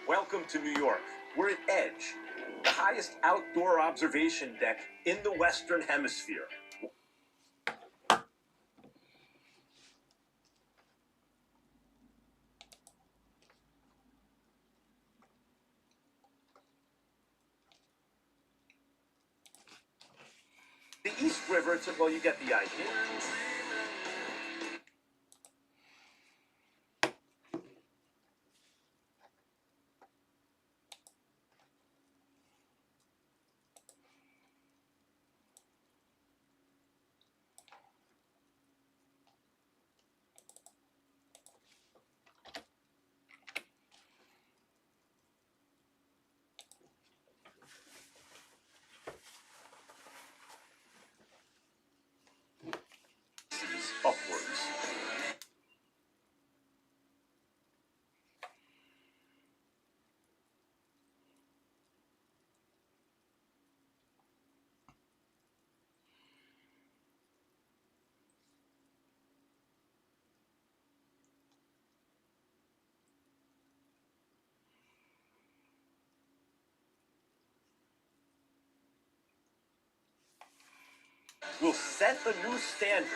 Welcome to New York. We're at Edge, the highest outdoor observation deck in the Western Hemisphere. The East River, well, you get the idea. Upwards. Will set a new standard.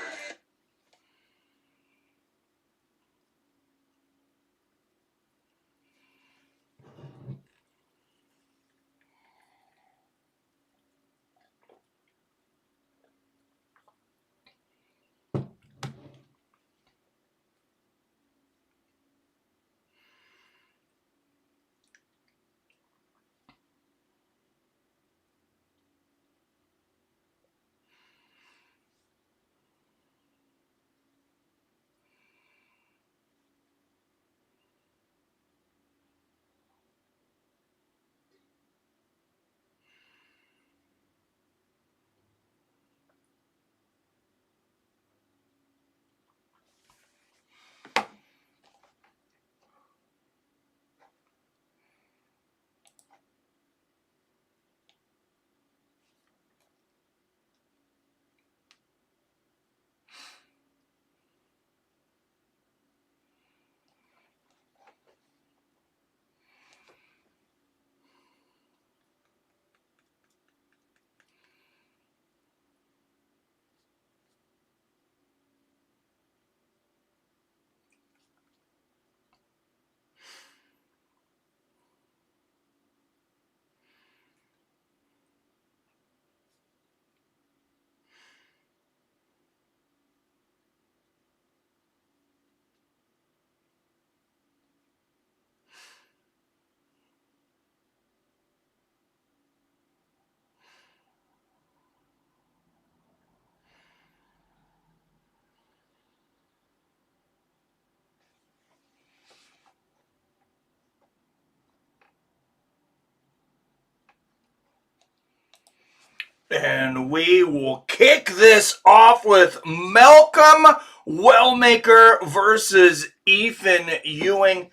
And we will kick this off with Malcolm Wellmaker versus Ethan Ewing.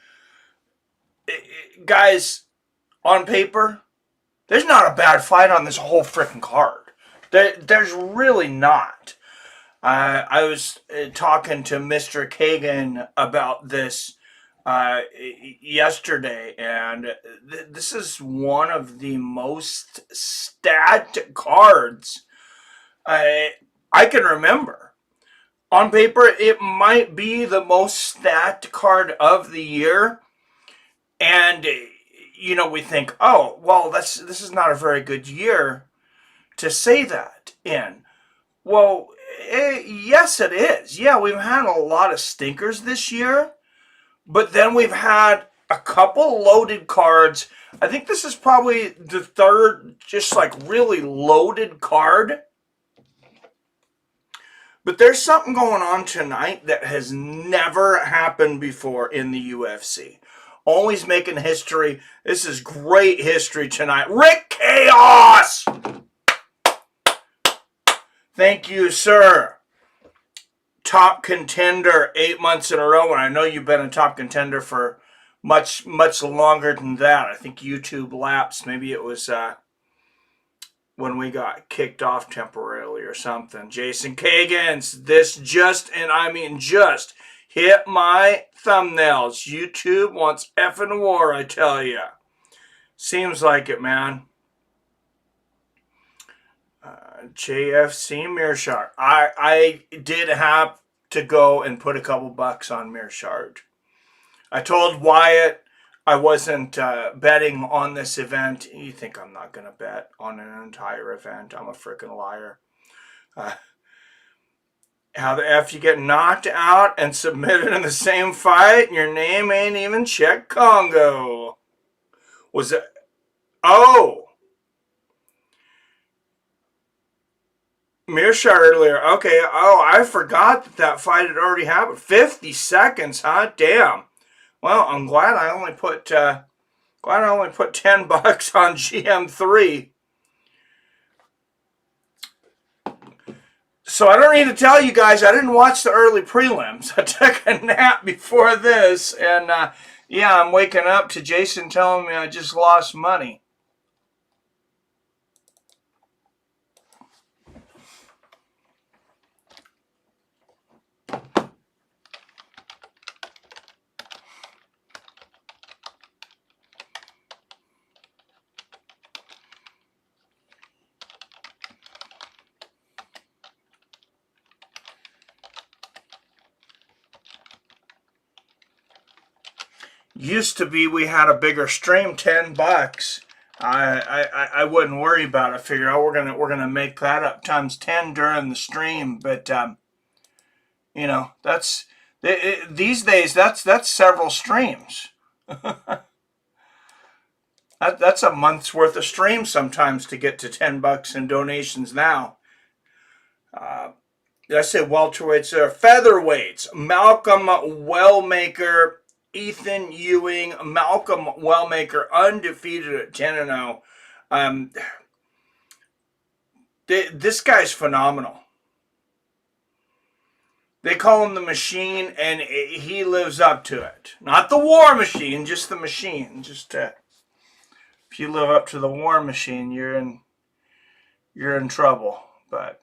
Guys, on paper, there's not a bad fight on this whole freaking card. There's really not. I was talking to Mr. Kagan about this yesterday, and this is one of the most stacked cards I can remember. On paper, it might be the most stacked card of the year, and you know, we think, oh, well, this is not a very good year to say that in. Well, yes, it is. Yeah, we've had a lot of stinkers this year, but then we've had a couple loaded cards. I think this is probably the third just like really loaded card. But there's something going on tonight that has never happened before in the UFC. Always making history. This is great history tonight. Rick Chaos! Thank you, sir. Top contender 8 months in a row, and I know you've been a top contender for much longer than that. I think YouTube lapsed. Maybe it was when we got kicked off temporarily or something. Jason Kagans, this just, and I mean just, hit my thumbnails. YouTube wants effing war, I tell you. Seems like it, man. JFC Mearshart. I did have to go and put a couple bucks on Mearshart. I told Wyatt I wasn't betting on this event. You think I'm not going to bet on an entire event? I'm a freaking liar. How the F you get knocked out and submitted in the same fight and your name ain't even Czech Congo? Was it? Oh! Mearshart earlier. Okay. Oh, I forgot that fight had already happened. 50 seconds, huh? Damn. Well, I'm glad I only put 10 bucks on GM3. So I don't need to tell you guys, I didn't watch the early prelims. I took a nap before this, and yeah, I'm waking up to Jason telling me I just lost money. Used to be we had a bigger stream, 10 bucks. I wouldn't worry about it. I figure out we're gonna make that up times 10 during the stream. But you know, that's these days that's several streams. That's a month's worth of streams sometimes to get to 10 bucks in donations now. Did I say welterweights or featherweights? Malcolm Wellmaker, Ethan Ewing, Malcolm Wellmaker, undefeated at 10-0. This guy's phenomenal. They call him the Machine, and he lives up to it. Not the War Machine, just the Machine. Just if you live up to the War Machine, you're in trouble. But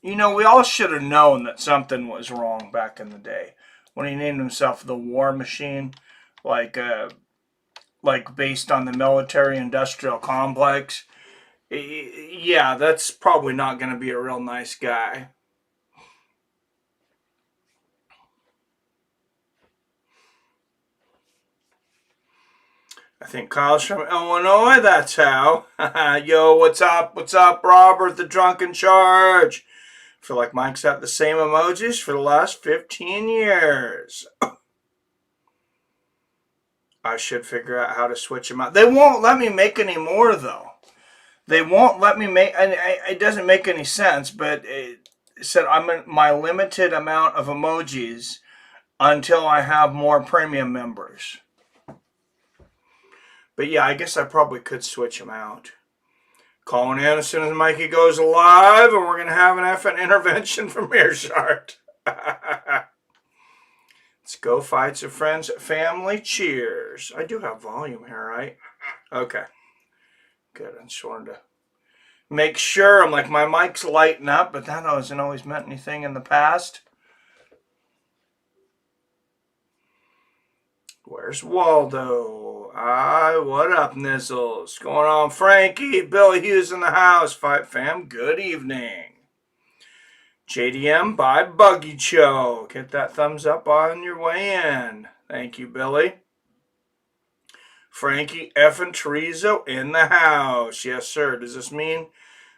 you know, we all should have known that something was wrong back in the day when he named himself the War Machine, like based on the military-industrial complex. Yeah, that's probably not going to be a real nice guy. I think Kyle's from Illinois, that's how. Yo, what's up? What's up, Robert, the drunken charge? I feel like Mike's had the same emojis for the last 15 years. I should figure out how to switch them out. They won't let me make any more, though. They won't let me make, and it doesn't make any sense, but it said I'm in my limited amount of emojis until I have more premium members. But yeah, I guess I probably could switch them out. Calling in as soon as Mikey goes live, and we're going to have an effing intervention from Mearshart. Let's go, fights of friends, family, cheers. I do have volume here, right? Okay. Good, I just wanted to make sure. I'm like, my mic's lighting up, but that hasn't always meant anything in the past. Where's Waldo? What up, Nizzles? Going on, Frankie? Billy Hughes in the house. Fight fam, good evening. JDM by Buggy Cho. Get that thumbs up on your way in. Thank you, Billy. Frankie effing Chorizo in the house. Yes, sir. Does this mean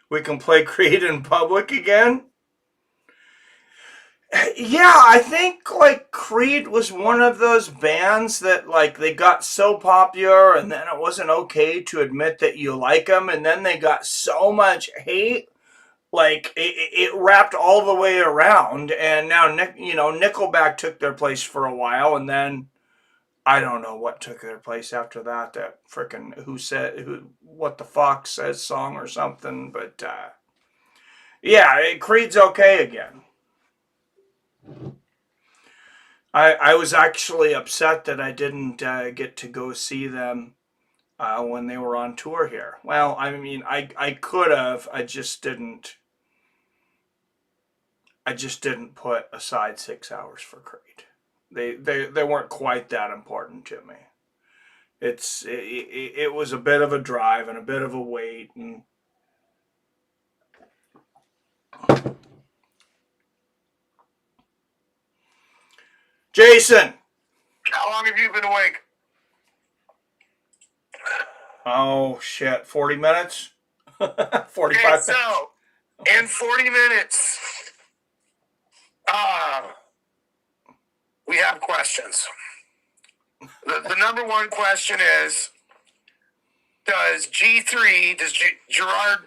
we can play Creed in public again? Yeah, I think like Creed was one of those bands that like they got so popular and then it wasn't okay to admit that you like them, and then they got so much hate, like it wrapped all the way around, and now Nickelback took their place for a while, and then I don't know what took their place after that. That frickin' what the Fox says song or something, but yeah, Creed's okay again. I was actually upset that I didn't get to go see them when they were on tour here. Well, I mean, I could have. I just didn't put aside 6 hours for Creed. They weren't quite that important to me. It was a bit of a drive and a bit of a wait. And Jason, how long have you been awake? Oh shit, 40 minutes? 45 okay, so in 40 minutes, we have questions. The number one question is, does Gerard,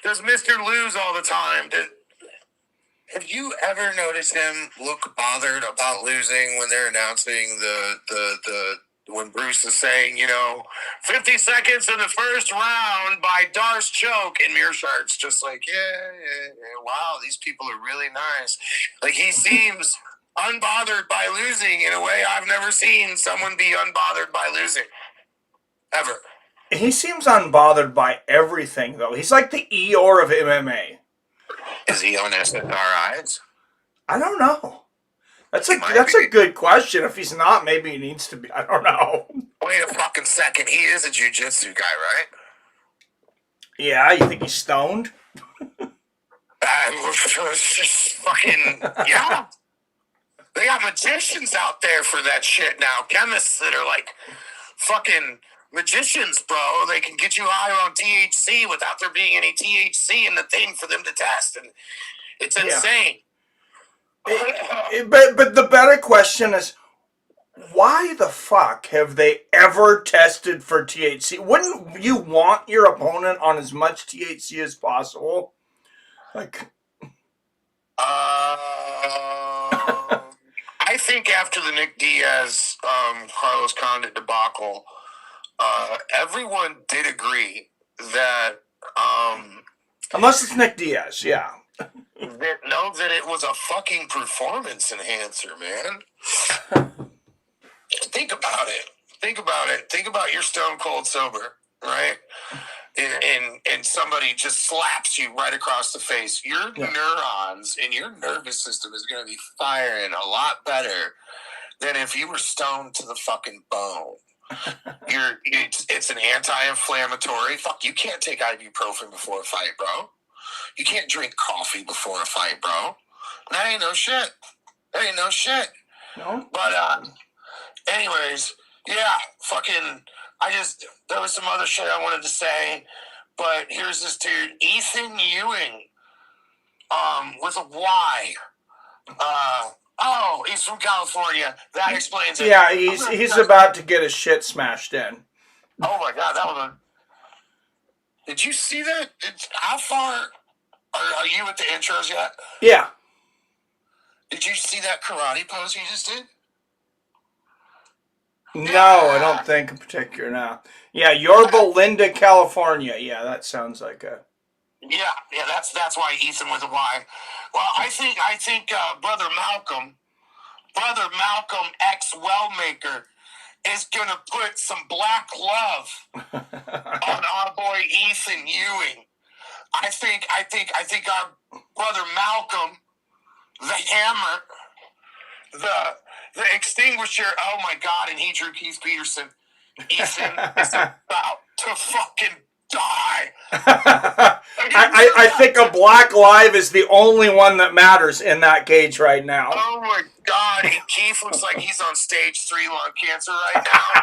does Mr. lose all the time? Have you ever noticed him look bothered about losing when they're announcing when Bruce is saying, 50 seconds in the first round by Darce choke, and Mearshardt's just like, yeah, wow, these people are really nice. Like, he seems unbothered by losing in a way I've never seen someone be unbothered by losing. Ever. He seems unbothered by everything, though. He's like the Eeyore of MMA. Is he on SSRIs? I don't know. That's a good question. If he's not, maybe he needs to be. I don't know. Wait a fucking second. He is a jiu-jitsu guy, right? Yeah, you think he's stoned? Just fucking, yeah. They got magicians out there for that shit now. Chemists that are like fucking magicians, bro. They can get you higher on THC without there being any THC in the thing for them to test. And it's insane. But the better question is, why the fuck have they ever tested for THC? Wouldn't you want your opponent on as much THC as possible? Like, I think after the Nick Diaz, Carlos Condit debacle, everyone did agree that, unless it's Nick Diaz, yeah. that it was a fucking performance enhancer, man. Think about it. Think about your stone cold sober, right? And somebody just slaps you right across the face. Your neurons and your nervous system is going to be firing a lot better than if you were stoned to the fucking bone. It's an anti-inflammatory. Fuck, you can't take ibuprofen before a fight, bro. You can't drink coffee before a fight, bro. That ain't no shit. No? But, anyways, yeah, fucking, there was some other shit I wanted to say, but here's this dude, Ethan Ewing, with a Y. He's from California. That explains it. Yeah, he's about to get his shit smashed in. Oh my God, that was Did you see that? How far are you at the intros yet? Yeah. Did you see that karate pose he just did? No, I don't think in particular now. Yeah, Yorba Linda, California. Yeah, that sounds like a... Yeah, that's why Ethan with a Y. Well, I think Brother Malcolm ex-Wellmaker is gonna put some black love on our boy Ethan Ewing. I think our brother Malcolm, the hammer, the extinguisher. Oh my God! And he drew Keith Peterson. Ethan is about to fucking die. I think a black live is the only one that matters in that cage right now. Oh my God! Keith looks like he's on stage 3 lung cancer right now.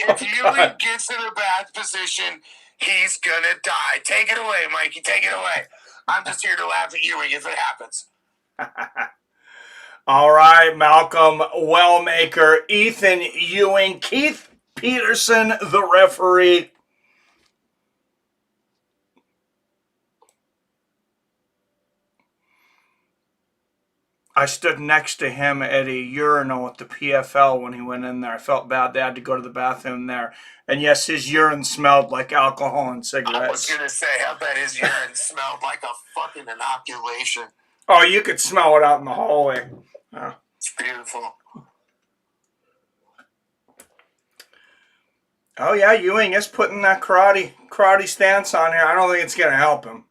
If Ewing gets in a bad position, he's gonna die. Take it away, Mikey. Take it away. I'm just here to laugh at Ewing if it happens. All right, Malcolm Wellmaker, Ethan Ewing, Keith Peterson, the referee. I stood next to him at a urinal at the PFL when he went in there. I felt bad. They had to go to the bathroom there. And yes, his urine smelled like alcohol and cigarettes. I was going to say, I bet his urine smelled like a fucking inoculation. Oh, you could smell it out in the hallway. Oh. It's beautiful. Oh, yeah, Ewing is putting that karate stance on here. I don't think it's going to help him.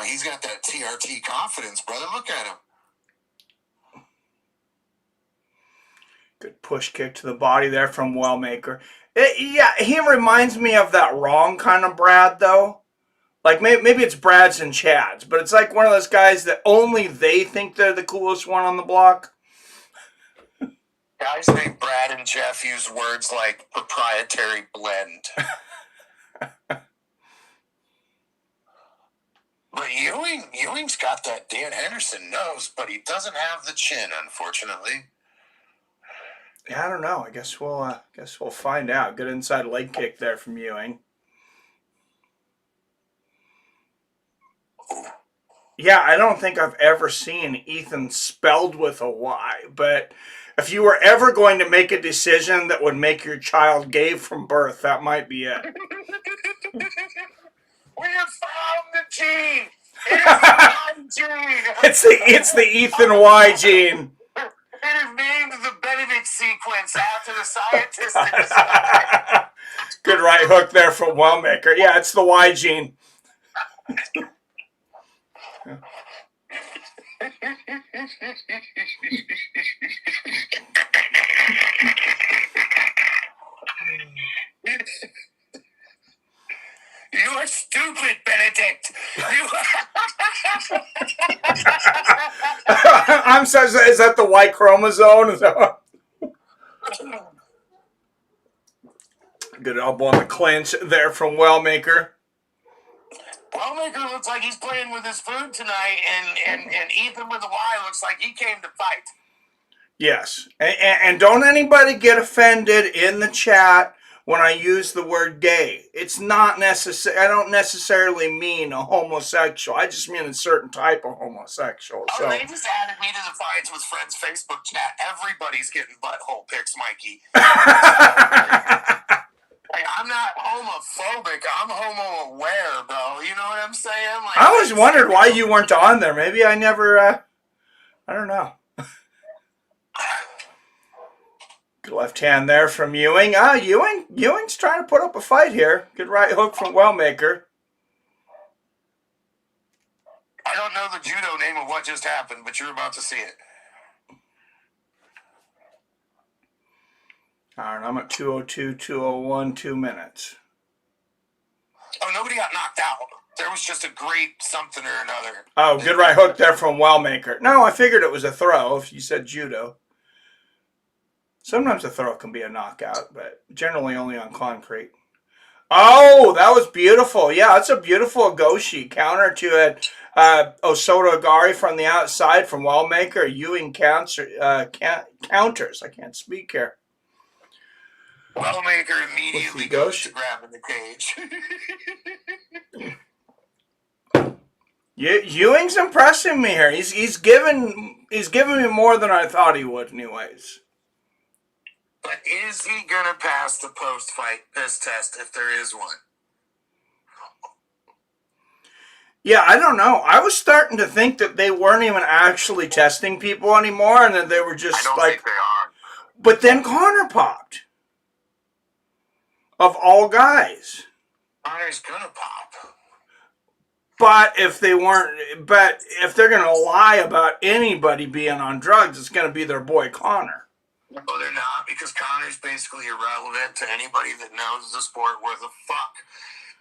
He's got that TRT confidence, brother. Look at him. Good push kick to the body there from Wellmaker. Yeah, he reminds me of that wrong kind of Brad, though. Like, maybe it's Brads and Chads, but it's like one of those guys that only they think they're the coolest one on the block. Guys named Brad and Jeff use words like proprietary blend. But Ewing's got that Dan Henderson nose, but he doesn't have the chin, unfortunately. Yeah, I don't know. I guess we'll find out. Good inside leg kick there from Ewing. Yeah, I don't think I've ever seen Ethan spelled with a Y, but if you were ever going to make a decision that would make your child gay from birth, that might be it. We have found the gene. It's the gene. It's the Ethan Y gene. It is named the Benedict sequence after the scientist that designed it. Good right hook there from Wellmaker. Yeah, it's the Y gene. You are stupid, Benedict. I'm sorry, is that the Y chromosome? Is that what? Good elbow on the clinch there from Wellmaker. Wellmaker looks like he's playing with his food tonight, and Ethan with the Y looks like he came to fight. Yes, and don't anybody get offended in the chat when I use the word gay. It's not necessary. I don't necessarily mean a homosexual. I just mean a certain type of homosexual. Oh, So they just added me to the Fights with Friends Facebook chat. Everybody's getting butthole pics, Mikey. Like, I'm not homophobic. I'm homo-aware, bro. You know what I'm saying? Like, I always wondered why you weren't on there. Maybe I never. I don't know. Good left hand there from Ewing. Ewing's trying to put up a fight here. Good right hook from Wellmaker. I don't know the judo name of what just happened, but you're about to see it. All right, I'm at 2:02, 2:01, 2 minutes. Oh, nobody got knocked out. There was just a great something or another. Oh, good right hook there from Wellmaker. No, I figured it was a throw if you said judo. Sometimes a throw can be a knockout, but generally only on concrete. Oh, that was beautiful. Yeah, that's a beautiful Goshi counter to it. Osoto Agari from the outside from Wellmaker. Ewing counters. I can't speak here. Wellmaker immediately goes to grabbing the cage. Ewing's impressing me here. He's giving me more than I thought he would, anyways. But is he gonna pass the post-fight piss test if there is one? Yeah, I don't know. I was starting to think that they weren't even actually testing people anymore, and that they were just I don't think they are. But then Connor popped. Of all guys. Connor's gonna pop. But if they're gonna lie about anybody being on drugs, it's gonna be their boy Connor. No, they're not, because Connor's basically irrelevant to anybody that knows the sport worth a fuck.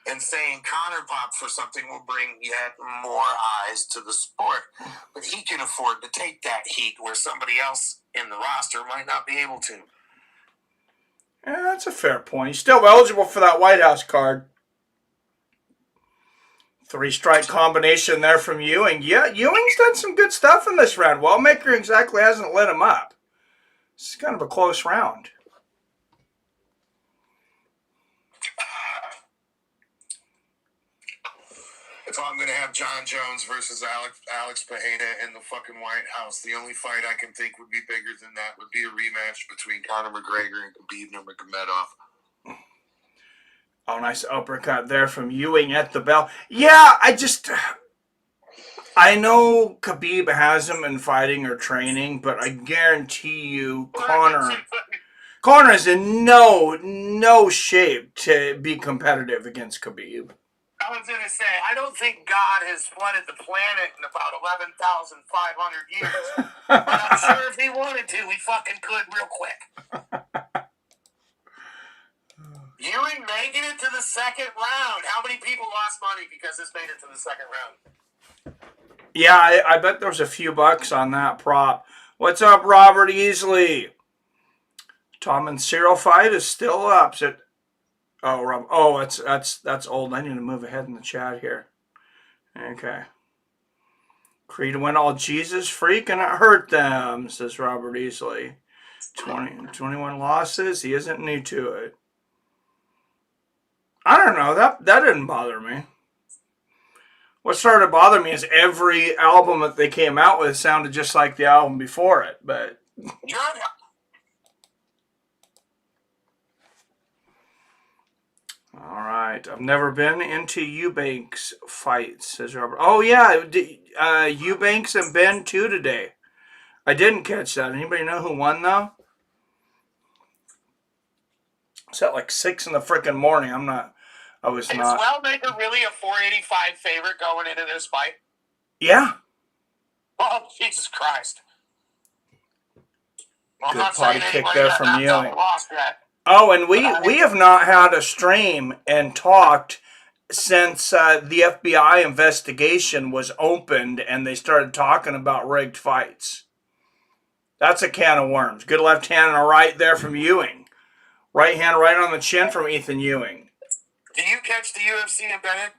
And saying Connor popped for something will bring yet more eyes to the sport. But he can afford to take that heat where somebody else in the roster might not be able to. Yeah, that's a fair point. He's still eligible for that White House card. 3-strike combination there from Ewing. Yeah, Ewing's done some good stuff in this round. Wellmaker exactly hasn't lit him up. It's kind of a close round. If I'm going to have John Jones versus Alex Pereira in the fucking White House, the only fight I can think would be bigger than that would be a rematch between Conor McGregor and Khabib Nurmagomedov. Oh, nice uppercut there from Ewing at the bell. Yeah, I know Khabib has him in fighting or training, but I guarantee you Conor is in no shape to be competitive against Khabib. I was going to say, I don't think God has flooded the planet in about 11,500 years. But I'm sure if he wanted to, he fucking could real quick. Ewing making it to the second round. How many people lost money because this made it to the second round? Yeah, I bet there's a few bucks on that prop. What's up, Robert Easley? Tom and Cyril fight is still up. Oh, Rob. Oh, that's old. I need to move ahead in the chat here. Okay. Creed went all Jesus freak and it hurt them, says Robert Easley. 21 losses. He isn't new to it. I don't know. That didn't bother me. What started to bother me is every album that they came out with sounded just like the album before it. But all right. I've never been into Eubanks fights, says Robert. Oh, yeah. Eubanks and Ben 2 today. I didn't catch that. Anybody know who won, though? It's at like 6 in the frickin' morning. I was not. Is Wellmaker really a 485 favorite going into this fight? Yeah. Oh, Jesus Christ. Well, Good potty kick there from Ewing. Lost yet. Oh, and we have not had a stream and talked since the FBI investigation was opened and they started talking about rigged fights. That's a can of worms. Good left hand and a right there from Ewing. Right hand right on the chin from Ethan Ewing. Did you catch the UFC embedded?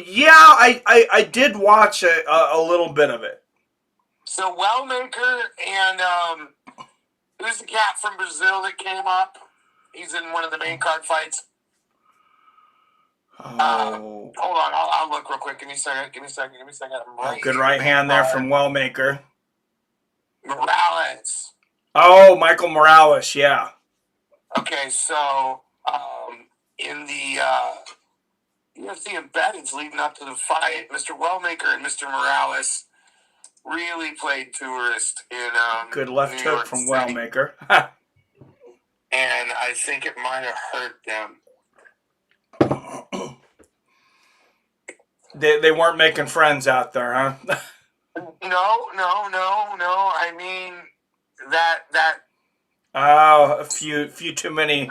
Yeah, I did watch a little bit of it. So Wellmaker and who's the cat from Brazil that came up? He's in one of the main card fights. Oh. Hold on, I'll look real quick. Give me a second. Good right hand there from Wellmaker. Morales. Oh, Michael Morales, yeah. Okay, so in the UFC embeddeds leading up to the fight, Mr. Wellmaker and Mr. Morales really played tourist in good left New hook York from City. Wellmaker. And I think it might have hurt them. They weren't making friends out there, huh? No. I mean that. Oh, a few too many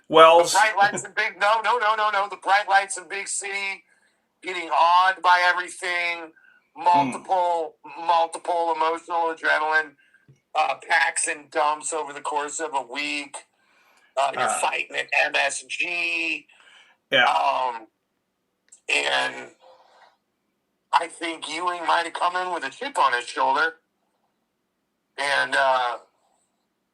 wells. The bright lights and big no. The bright lights in big city, getting awed by everything. Multiple emotional adrenaline packs and dumps over the course of a week. You're fighting at MSG. Yeah. And I think Ewing might have come in with a chip on his shoulder and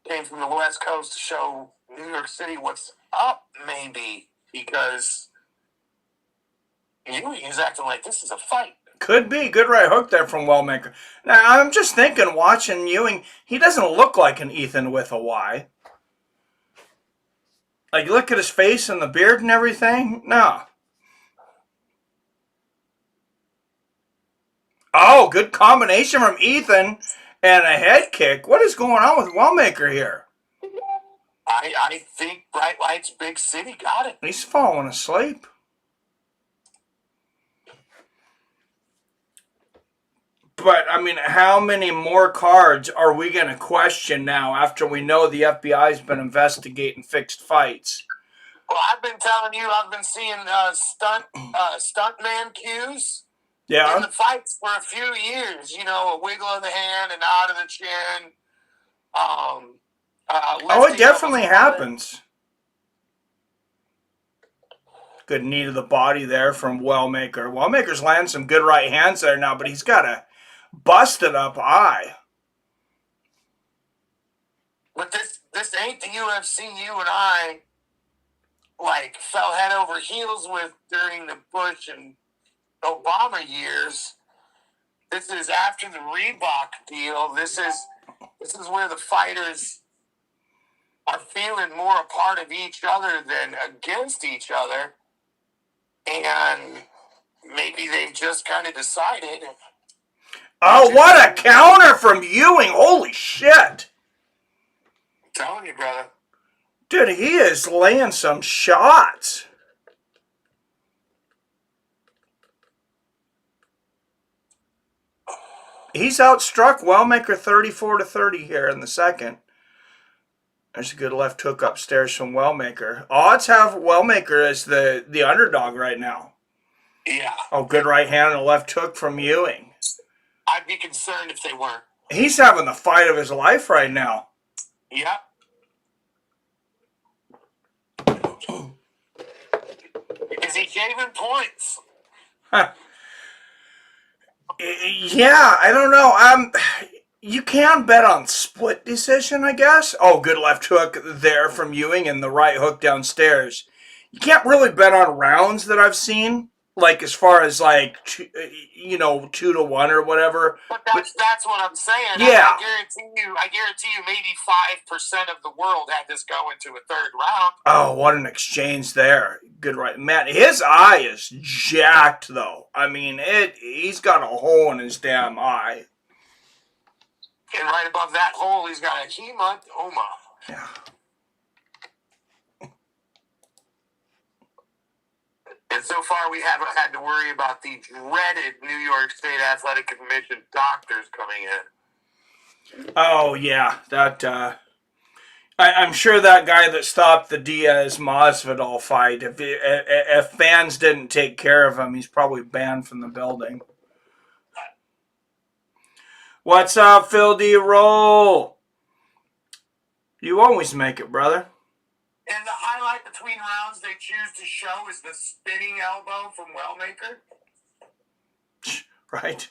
came from the West Coast to show New York City what's up, maybe, because Ewing is acting like this is a fight. Could be. Good right hook there from Wellmaker. Now, I'm just thinking, watching Ewing, he doesn't look like an Ethan with a Y. Like, look at his face and the beard and everything. No. Oh, good combination from Ethan and a head kick. What is going on with Wellmaker here? I think Bright Lights Big City got it. He's falling asleep. But, I mean, how many more cards are we going to question now after we know the FBI's been investigating fixed fights? Well, I've been telling you, I've been seeing stuntman cues in the fights for a few years. You know, a wiggle of the hand, a nod of the chin. It definitely happens. Good knee to the body there from Wellmaker. Wellmaker's landing some good right hands there now, but he's got a busted up eye. But this ain't the UFC you and I fell head over heels with during the Bush and Obama years. This is after the Reebok deal. This is where the fighters are feeling more a part of each other than against each other. And maybe they've just kind of decided. Oh, what a counter from Ewing. Holy shit. I'm telling you, brother. Dude, he is laying some shots. He's outstruck Wellmaker 34-30 here in the second. There's a good left hook upstairs from Wellmaker. Odds have Wellmaker as the underdog right now. Yeah. Oh, good right hand and a left hook from Ewing. I'd be concerned if they weren't. He's having the fight of his life right now. Yep. Is he shaving points? Huh. Yeah, I don't know. You can bet on split decision, I guess. Oh, good left hook there from Ewing and the right hook downstairs. You can't really bet on rounds that I've seen, like as far as like 2-1 or whatever. But that's what I'm saying. Yeah. I guarantee you, maybe 5% of the world had this go into a third round. Oh, what an exchange there! Good right, man. His eye is jacked though. I mean, he's got a hole in his damn eye. And right above that hole, he's got a hematoma. Yeah. And so far, we haven't had to worry about the dreaded New York State Athletic Commission doctors coming in. Oh, yeah. That, I'm sure that guy that stopped the Diaz-Masvidal fight, if fans didn't take care of him, he's probably banned from the building. What's up, Phil D. Roll? You always make it, brother. And the highlight between rounds they choose to show is the spinning elbow from Wellmaker. Right.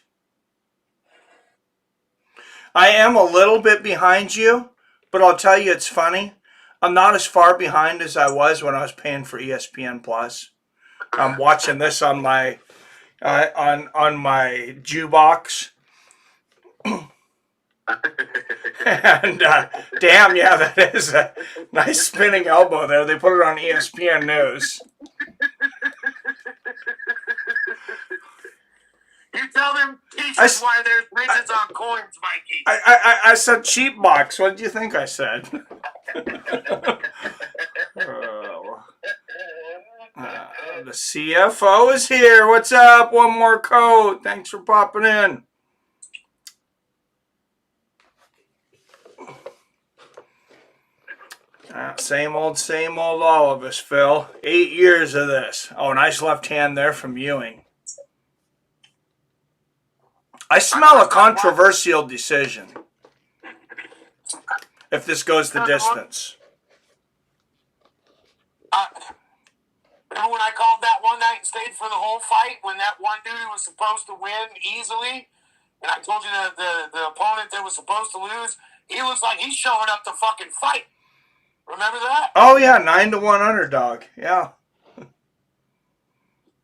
I am a little bit behind you, but I'll tell you it's funny. I'm not as far behind as I was when I was paying for ESPN Plus. I'm watching this on my on my jukebox. And damn, yeah, that is a nice spinning elbow there. They put it on ESPN News. You tell them pieces why there's ridges on coins, Mikey. I said cheap box. What did you think I said? The CFO is here. What's up? One more code. Thanks for popping in. Same old, all of us, Phil. 8 years of this. Oh, nice left hand there from Ewing. I smell a controversial decision if this goes the distance. Remember when I called that one night and stayed for the whole fight when that one dude was supposed to win easily? And I told you the opponent that was supposed to lose, he looks like he's showing up to fucking fight. Remember that? Oh, yeah, 9-1 underdog. Yeah.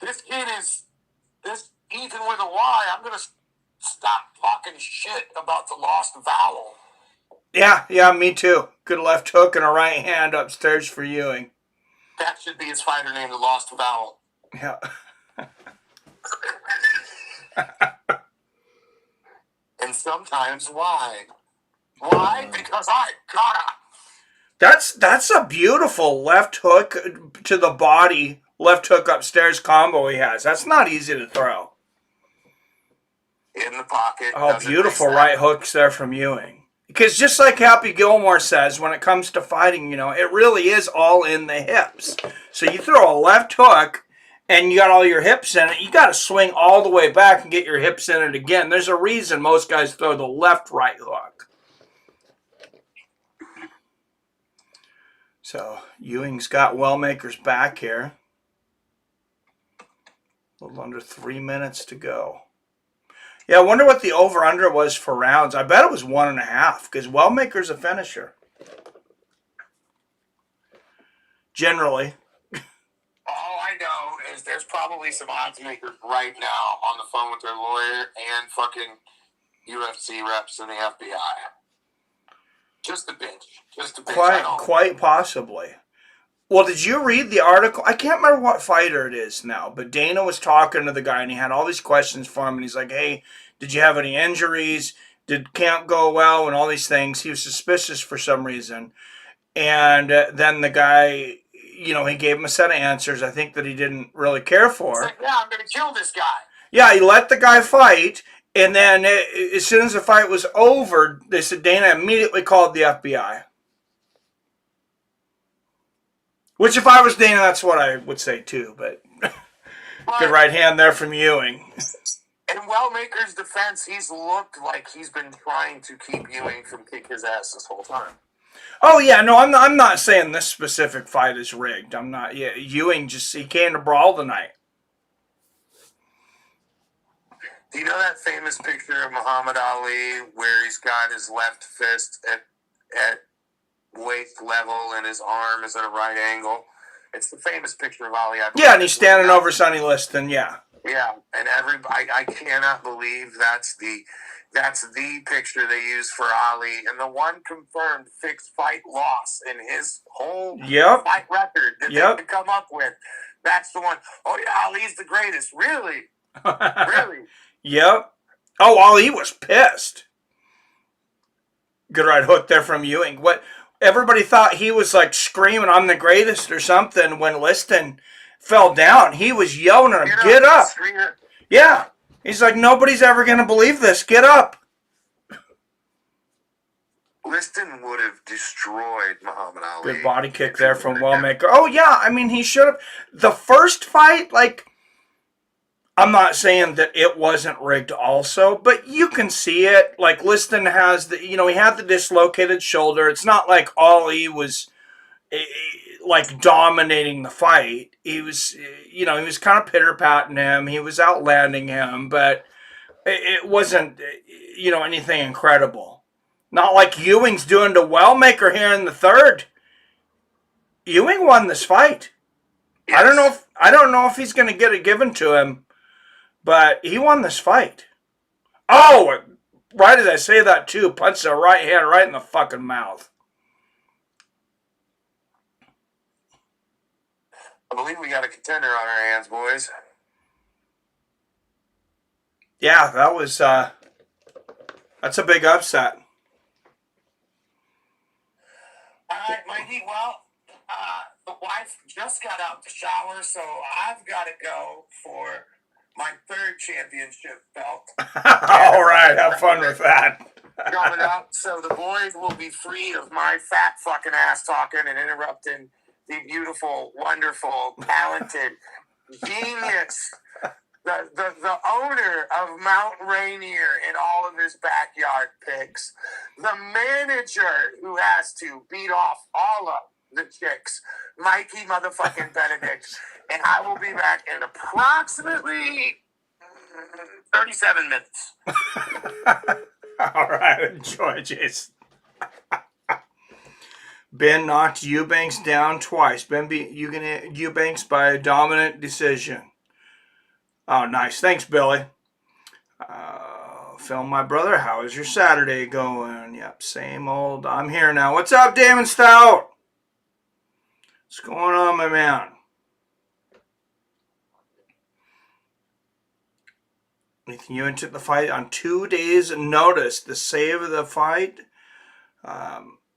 This kid is this Ethan with a Y. I'm going to stop talking shit about the lost vowel. Yeah, me too. Good left hook and a right hand upstairs for Ewing. That should be his fighter name, the lost vowel. Yeah. And sometimes why? Why? Because I gotta. That's a beautiful left hook to the body, left hook upstairs combo he has. That's not easy to throw. In the pocket. Oh, beautiful right hooks there from Ewing. Because just like Happy Gilmore says, when it comes to fighting, it really is all in the hips. So you throw a left hook and you got all your hips in it, you got to swing all the way back and get your hips in it again. There's a reason most guys throw the left-right hook. So Ewing's got Wellmaker's back here. A little under 3 minutes to go. Yeah, I wonder what the over-under was for rounds. I bet it was 1.5 because Wellmaker's a finisher. Generally. All I know is there's probably some odds makers right now on the phone with their lawyer and fucking UFC reps and the FBI. Just a bitch. Quite possibly. Well, did you read the article? I can't remember what fighter it is now, but Dana was talking to the guy, and he had all these questions for him, and he's like, hey, did you have any injuries? Did camp go well? And all these things. He was suspicious for some reason. And then the guy, he gave him a set of answers, I think, that he didn't really care for. He's like, yeah, I'm going to kill this guy. Yeah, he let the guy fight, And then as soon as the fight was over, they said Dana immediately called the FBI. Which, if I was Dana, that's what I would say too. But good right hand there from Ewing. In Wellmaker's defense, he's looked like he's been trying to keep Ewing from kicking his ass this whole time. Oh yeah, no, I'm not saying this specific fight is rigged. I'm not. Yeah, Ewing he came to brawl tonight. Do you know that famous picture of Muhammad Ali where he's got his left fist at waist level and his arm is at a right angle? It's the famous picture of Ali. Yeah, and he's standing over Sonny Liston. Yeah. Yeah, and I cannot believe that's the picture they use for Ali, and the one confirmed fixed fight loss in his whole fight record that they could come up with. That's the one. Oh yeah, Ali's the greatest. Really? Really? Yep. Oh, Ali was pissed. Good right hook there from Ewing. What everybody thought he was like screaming, "I'm the greatest" or something when Liston fell down. He was yelling at him, "Get up!" Yeah. He's like, nobody's ever going to believe this. Get up. Liston would have destroyed Muhammad Ali. Good body kick there from Wellmaker. Oh, yeah. I mean, he should have. The first fight, like, I'm not saying that it wasn't rigged also, but you can see it. Like, Liston has he had the dislocated shoulder. It's not like Ali was like dominating the fight. He was, he was kind of pitter-patting him. He was outlanding him, but it wasn't, anything incredible. Not like Ewing's doing to Wellmaker here in the third. Ewing won this fight. Yes. I don't know if he's going to get it given to him, but he won this fight. Oh, right as I say that too, punched the right hand right in the fucking mouth. I believe we got a contender on our hands, boys. Yeah, that was that's a big upset. All right, Mikey. Well, the wife just got out the shower, so I've got to go for my third championship belt. All right, have fun with that. Coming up, so the boys will be free of my fat fucking ass talking and interrupting the beautiful, wonderful, talented, genius, the owner of Mount Rainier in all of his backyard picks, the manager who has to beat off all of the chicks, Mikey motherfucking Benedict, and I will be back in approximately 37 minutes. All right, enjoy, Jason. Ben knocked Eubanks down twice. Ben beat Eubanks by a dominant decision. Oh, nice. Thanks, Billy. Phil, my brother, how is your Saturday going? Yep, same old. I'm here now. What's up, Damon Stout? What's going on, my man? Nathan Ewan took the fight on 2 days' notice. The save of the fight.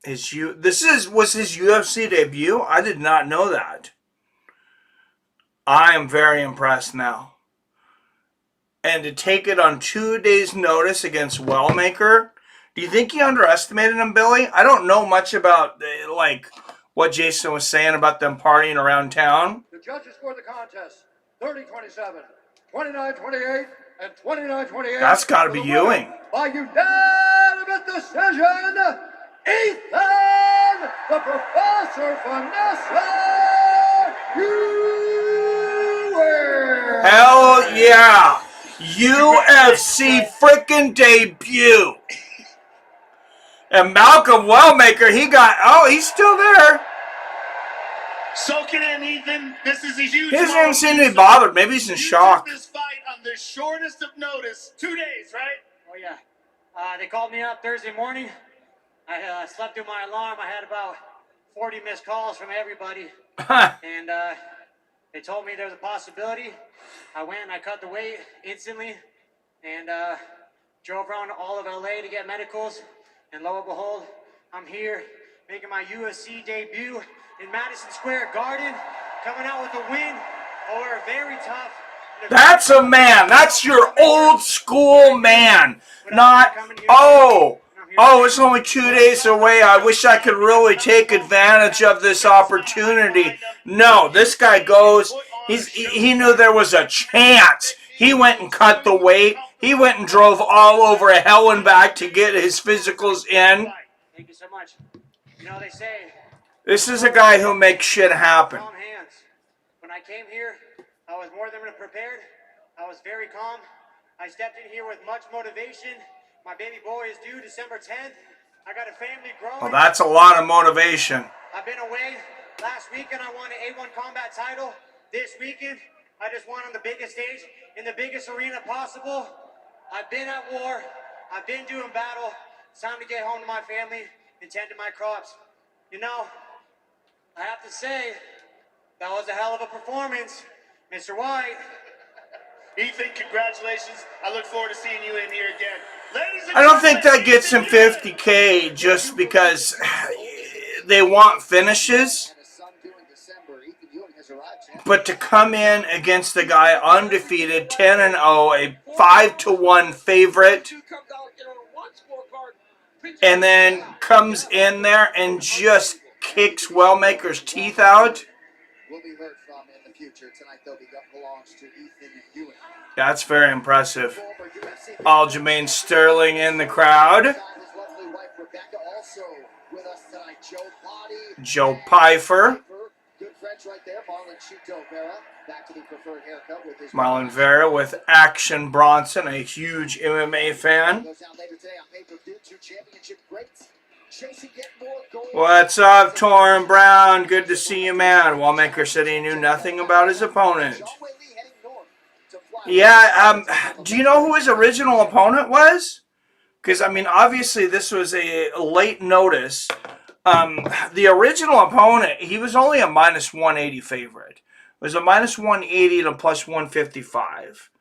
Was his UFC debut? I did not know that. I am very impressed now. And to take it on 2 days' notice against Wellmaker, do you think he underestimated him, Billy? I don't know much about what Jason was saying about them partying around town. The judges scored the contest 30-27, 29-28, and 29-28. That's got to be Ewing. By unanimous decision, Ethan, the Professor Vanessa Ewing. Hell yeah. UFC freaking debut. And Malcolm Wellmaker, he's still there. Soak it in, Ethan. This is a huge. He doesn't even seem to be bothered. Maybe he's in shock. This fight on the shortest of notice. 2 days, right? Oh yeah. They called me up Thursday morning. I slept through my alarm. I had about 40 missed calls from everybody. And they told me there was a possibility. I went and I cut the weight instantly and drove around all of LA to get medicals. And lo and behold, I'm here making my UFC debut in Madison Square Garden, coming out with a win over a very tough That's a man. That's your old school man. Not, it's only 2 days away. I wish I could really take advantage of this opportunity. No, this guy goes, he knew there was a chance. He went and cut the weight. He went and drove all over hell and back to get his physicals in. Thank you so much. You know, they say... This is a guy who makes shit happen. Calm hands. When I came here, I was more than prepared. I was very calm. I stepped in here with much motivation. My baby boy is due December 10th. I got a family growing. Well, that's a lot of motivation. I've been away. Last weekend, I won an A1 combat title. This weekend, I just won on the biggest stage, in the biggest arena possible. I've been at war. I've been doing battle. It's time to get home to my family and tend to my crops. You know, I have to say, that was a hell of a performance, Mr. White. Ethan, congratulations. I look forward to seeing you in here again. I don't think that gets him $50K just because they want finishes. But to come in against the guy undefeated, 10-0, a 5-1 favorite, and then comes in there and just kicks Wellmaker's teeth out. That's very impressive. Aljamain Sterling in the crowd. Joe Pfeiffer. Marlon Vera with Action Bronson, a huge MMA fan. What's up, Torrin Brown? Good to see you, man. Wallmaker said he knew nothing about his opponent. Yeah, do you know who his original opponent was? Because, I mean, obviously this was a late notice. The original opponent, he was only a minus 180 favorite. It was a minus 180 to plus 155.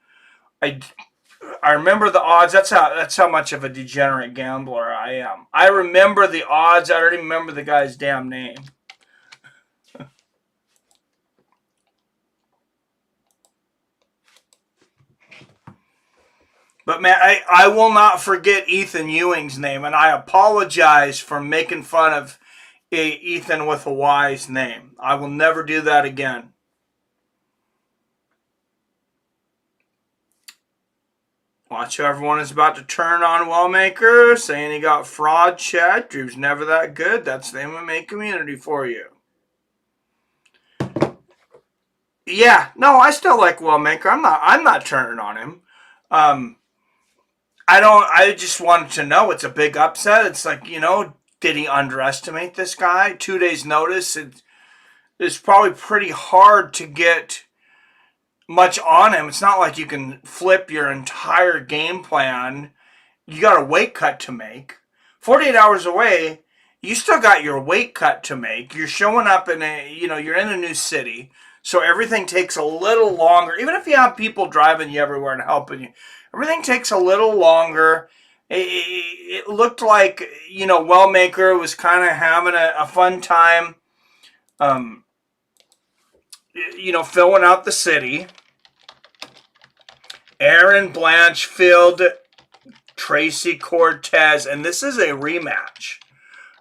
I remember the odds. That's how much of a degenerate gambler I am. I remember the odds. I don't even remember the guy's damn name. But man, I will not forget Ethan Ewing's name, and I apologize for making fun of Ethan with a Y's name. I will never do that again. Watch how everyone is about to turn on Wellmaker, saying he got fraud chat. Drew's never that good. That's the MMA community for you. Yeah, no, I still like Wellmaker. I'm not turning on him. I just wanted to know. It's a big upset. It's like, you know, did he underestimate this guy? 2 days notice. It's probably pretty hard to get much on him. It's not like you can flip your entire game plan. You got a weight cut to make. 48 hours away, you still got your weight cut to make. You're showing up in you're in a new city. So everything takes a little longer. Even if you have people driving you everywhere and helping you, everything takes a little longer. It looked like, Wellmaker was kind of having a fun time, filling out the city. Aaron Blanchfield, Tracy Cortez, and this is a rematch.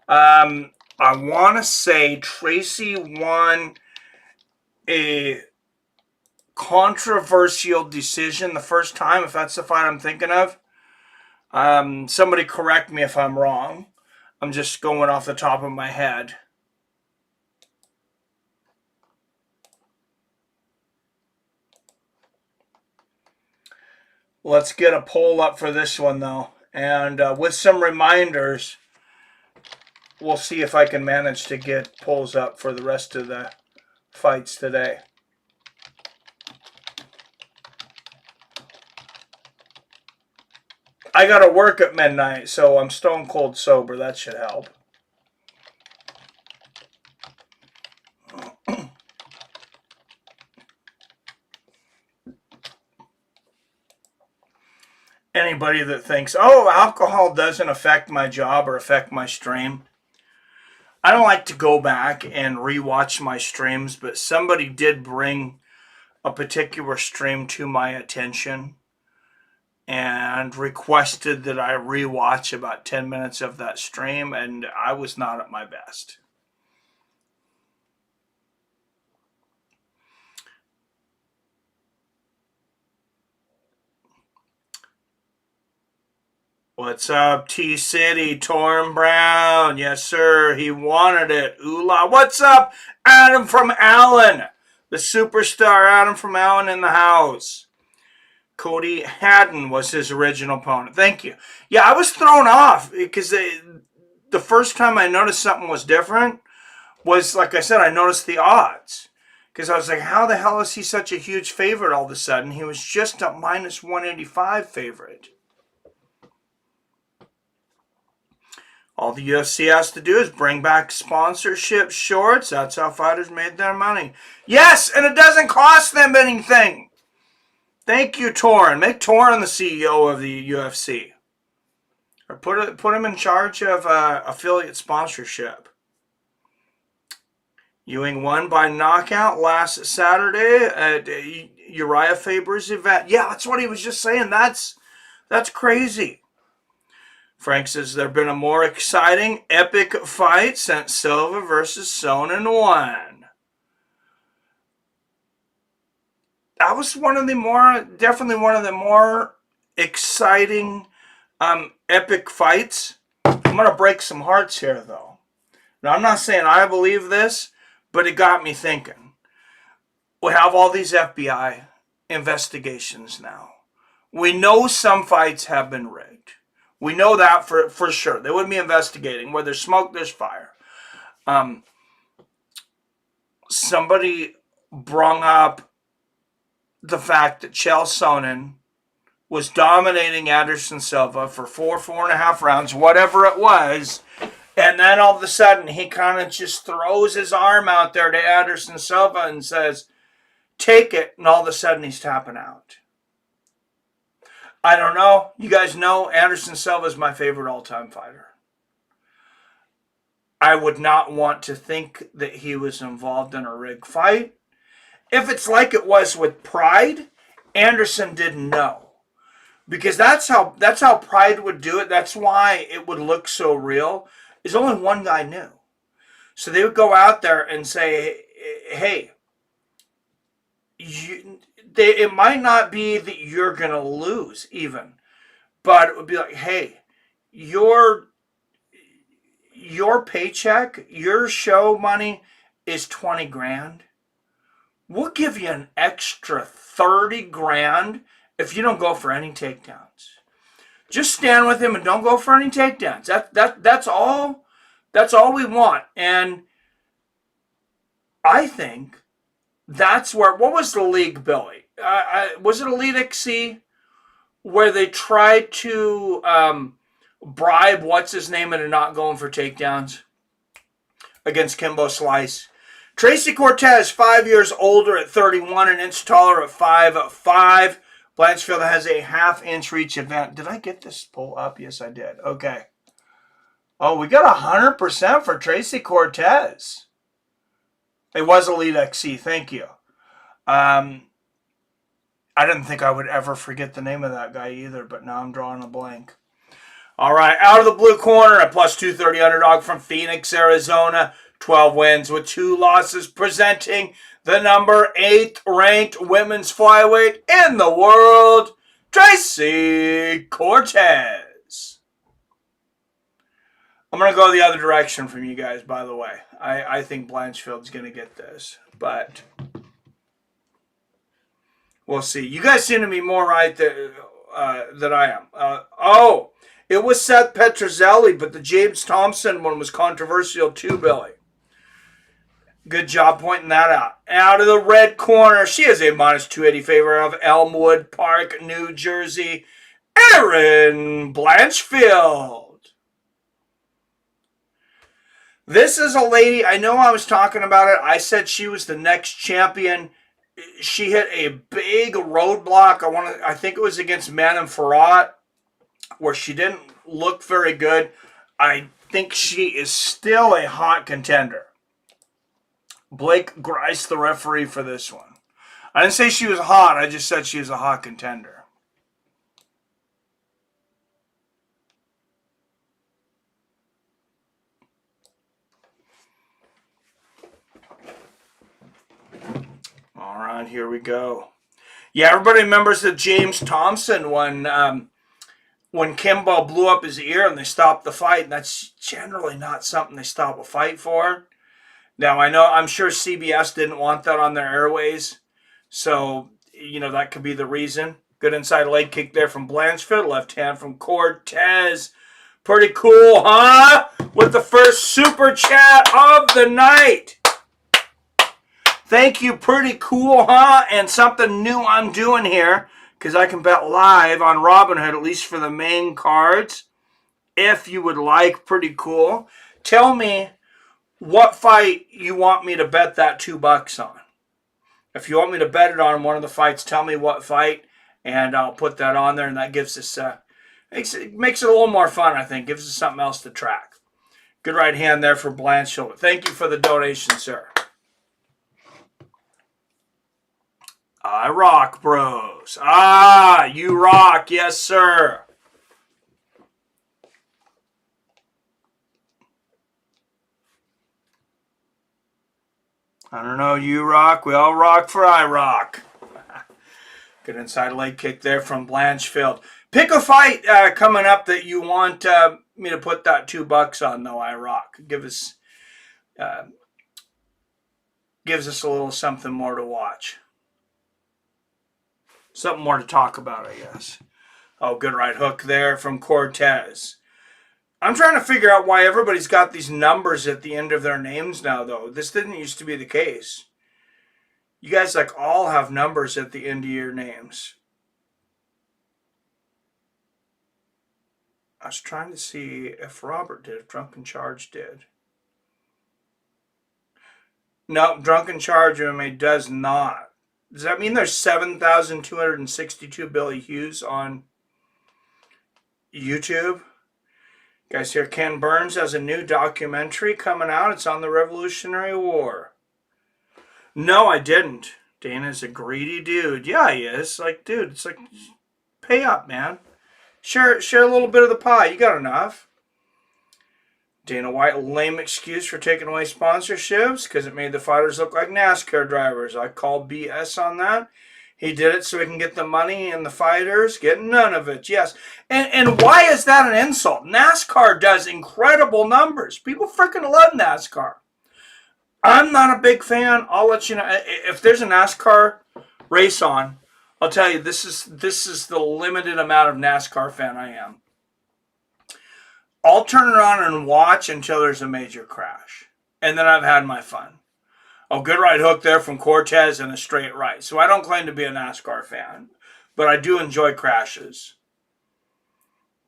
I want to say Tracy won a controversial decision the first time, if that's the fight I'm thinking of. Somebody correct me if I'm wrong. I'm just going off the top of my head. Let's get a poll up for this one, though. And with some reminders, we'll see if I can manage to get polls up for the rest of the fights today. I got to work at midnight, so I'm stone cold sober. That should help. Anybody that thinks, oh, alcohol doesn't affect my job or affect my stream. I don't like to go back and rewatch my streams, but somebody did bring a particular stream to my attention and requested that I rewatch about 10 minutes of that stream, and I was not at my best. What's up, T-City? Torn Brown. Yes, sir. He wanted it. Ooh-la. What's up, Adam from Allen? The superstar Adam from Allen in the house. Cody Haddon was his original opponent. Thank you. Yeah, I was thrown off because the first time I noticed something was different was, like I said, I noticed the odds. Because I was like, how the hell is he such a huge favorite all of a sudden? He was just a minus 185 favorite. All the UFC has to do is bring back sponsorship shorts. That's how fighters made their money. Yes, and it doesn't cost them anything. Thank you, Torrin. Make Torrin the CEO of the UFC. Or put him in charge of affiliate sponsorship. Ewing won by knockout last Saturday at Uriah Faber's event. Yeah, that's what he was just saying. That's crazy. Frank says there have been a more exciting, epic fight since Silva versus Sonnen won. That was definitely one of the more exciting, epic fights. I'm going to break some hearts here, though. Now, I'm not saying I believe this, but it got me thinking. We have all these FBI investigations now. We know some fights have been rigged. We know that for sure. They wouldn't be investigating. Where there's smoke, there's fire. Somebody brung up the fact that Chael Sonnen was dominating Anderson Silva for 4.5 rounds, whatever it was. And then all of a sudden, he kind of just throws his arm out there to Anderson Silva and says, take it. And all of a sudden, he's tapping out. I don't know. You guys know Anderson Silva is my favorite all-time fighter. I would not want to think that he was involved in a rigged fight. If it's like it was with Pride, Anderson didn't know. Because that's how Pride would do it. That's why it would look so real. Is only one guy knew. So they would go out there and say, hey, it might not be that you're going to lose even, but it would be like, hey, your paycheck, your show money is 20 grand. We'll give you an extra 30 grand if you don't go for any takedowns. Just stand with him and don't go for any takedowns. That's all. That's all we want. And I think that's where, what was the league, Billy? Was it Elite XC where they tried to bribe what's-his-name into not going for takedowns against Kimbo Slice? Tracy Cortez, 5 years older at 31, an inch taller at 5'5". Blanchfield has a half-inch reach event. Did I get this poll up? Yes, I did. Okay. Oh, we got 100% for Tracy Cortez. It was Elite XC. Thank you. I didn't think I would ever forget the name of that guy either, but now I'm drawing a blank. All right, out of the blue corner, a plus 230 underdog from Phoenix, Arizona. 12 wins with 2 losses, presenting the number 8 ranked women's flyweight in the world, Tracy Cortez. I'm going to go the other direction from you guys, by the way. I think Blanchfield's going to get this, but we'll see. You guys seem to be more right than I am. It was Seth Petrozelli, but the James Thompson one was controversial too, Billy. Good job pointing that out. Out of the red corner, she is a minus 280 favorite of Elmwood Park, New Jersey, Erin Blanchfield. This is a lady, I know I was talking about it. I said she was the next champion. She hit a big roadblock. I think it was against Manon Farad, where she didn't look very good. I think she is still a hot contender. Blake Grice, the referee for this one. I didn't say she was hot. I just said she was a hot contender. All right, here we go. Yeah, everybody remembers the James Thompson when Kimbo blew up his ear and they stopped the fight. And that's generally not something they stop a fight for. Now, I'm sure CBS didn't want that on their airways. So, that could be the reason. Good inside leg kick there from Blanchfield. Left hand from Cortez. Pretty cool, huh? With the first super chat of the night. Thank you, pretty cool, huh? And something new I'm doing here, because I can bet live on Robinhood, at least for the main cards. If you would like, pretty cool. Tell me what fight you want me to bet that $2 on. If you want me to bet it on one of the fights, tell me what fight, and I'll put that on there, and that gives us, makes it a little more fun, I think. Gives us something else to track. Good right hand there for Blanchfield. Thank you for the donation, sir. I rock, bros. You rock. Yes, sir. I don't know. You rock. We all rock for I rock. Good inside leg kick there from Blanchfield. Pick a fight coming up that you want me to put that $2 on, though, I rock. Gives us a little something more to watch. Something more to talk about, I guess. Oh, good right hook there from Cortez. I'm trying to figure out why everybody's got these numbers at the end of their names now, though. This didn't used to be the case. You guys all have numbers at the end of your names. I was trying to see if Robert did, if Drunken Charge did. No, Drunken Charge MMA does not. Does that mean there's 7,262 Billy Hughes on YouTube? Guys, here Ken Burns has a new documentary coming out. It's on the Revolutionary War. No, I didn't. Dana's a greedy dude. Yeah, he is. Dude, it's pay up, man. Share a little bit of the pie. You got enough. Dana White, lame excuse for taking away sponsorships because it made the fighters look like NASCAR drivers. I call BS on that. He did it so he can get the money and the fighters get none of it. Yes. And why is that an insult? NASCAR does incredible numbers. People freaking love NASCAR. I'm not a big fan. I'll let you know. If there's a NASCAR race on, I'll tell you, this is the limited amount of NASCAR fan I am. I'll turn it on and watch until there's a major crash. And then I've had my fun. Oh, good right hook there from Cortez and a straight right. So I don't claim to be a NASCAR fan, but I do enjoy crashes.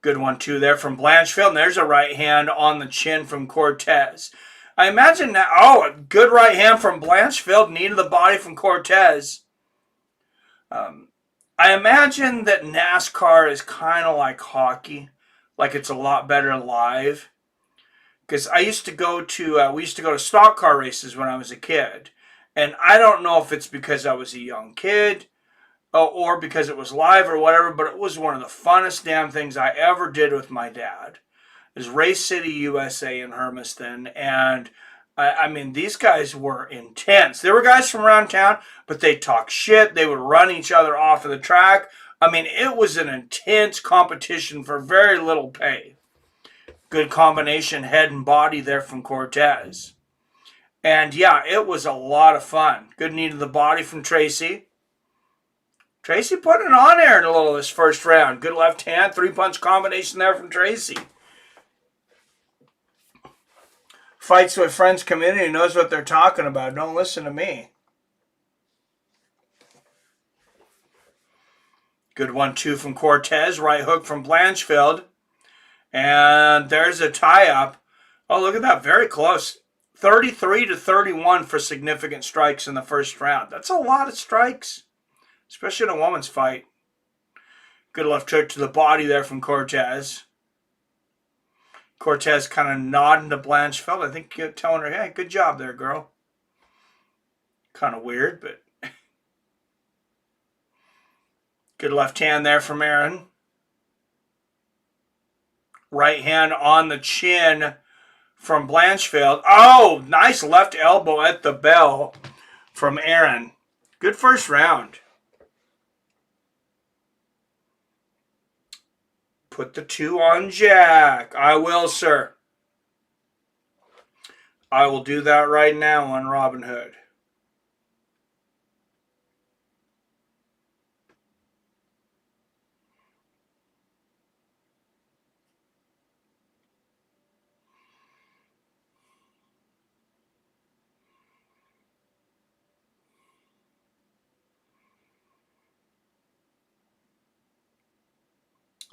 Good 1-2 there from Blanchfield. And there's a right hand on the chin from Cortez. I imagine now, a good right hand from Blanchfield, knee to the body from Cortez. I imagine that NASCAR is kind of like hockey. Like it's a lot better live. Because I used to go to, we used to go to stock car races when I was a kid. And I don't know if it's because I was a young kid or because it was live or whatever, but it was one of the funnest damn things I ever did with my dad. It was Race City, USA in Hermiston. And I mean, these guys were intense. There were guys from around town, but they talk shit. They would run each other off of the track. I mean, it was an intense competition for very little pay. Good combination head and body there from Cortez. And yeah, it was a lot of fun. Good knee to the body from Tracy. Tracy putting it on there in a little of this first round. Good left hand, 3-punch combination there from Tracy. Fights with Friends community knows what they're talking about. Don't listen to me. Good 1-2 from Cortez. Right hook from Blanchfield. And there's a tie-up. Oh, look at that. Very close. 33-31 for significant strikes in the first round. That's a lot of strikes, especially in a woman's fight. Good left hook to the body there from Cortez. Cortez kind of nodding to Blanchfield. I think you're telling her, hey, good job there, girl. Kind of weird, but Good left hand there from Aaron. Right hand on the chin from Blanchfield. Oh, nice left elbow at the bell from Aaron. Good first round. Put the 2 on Jack. I will, sir. I will do that right now on Robinhood.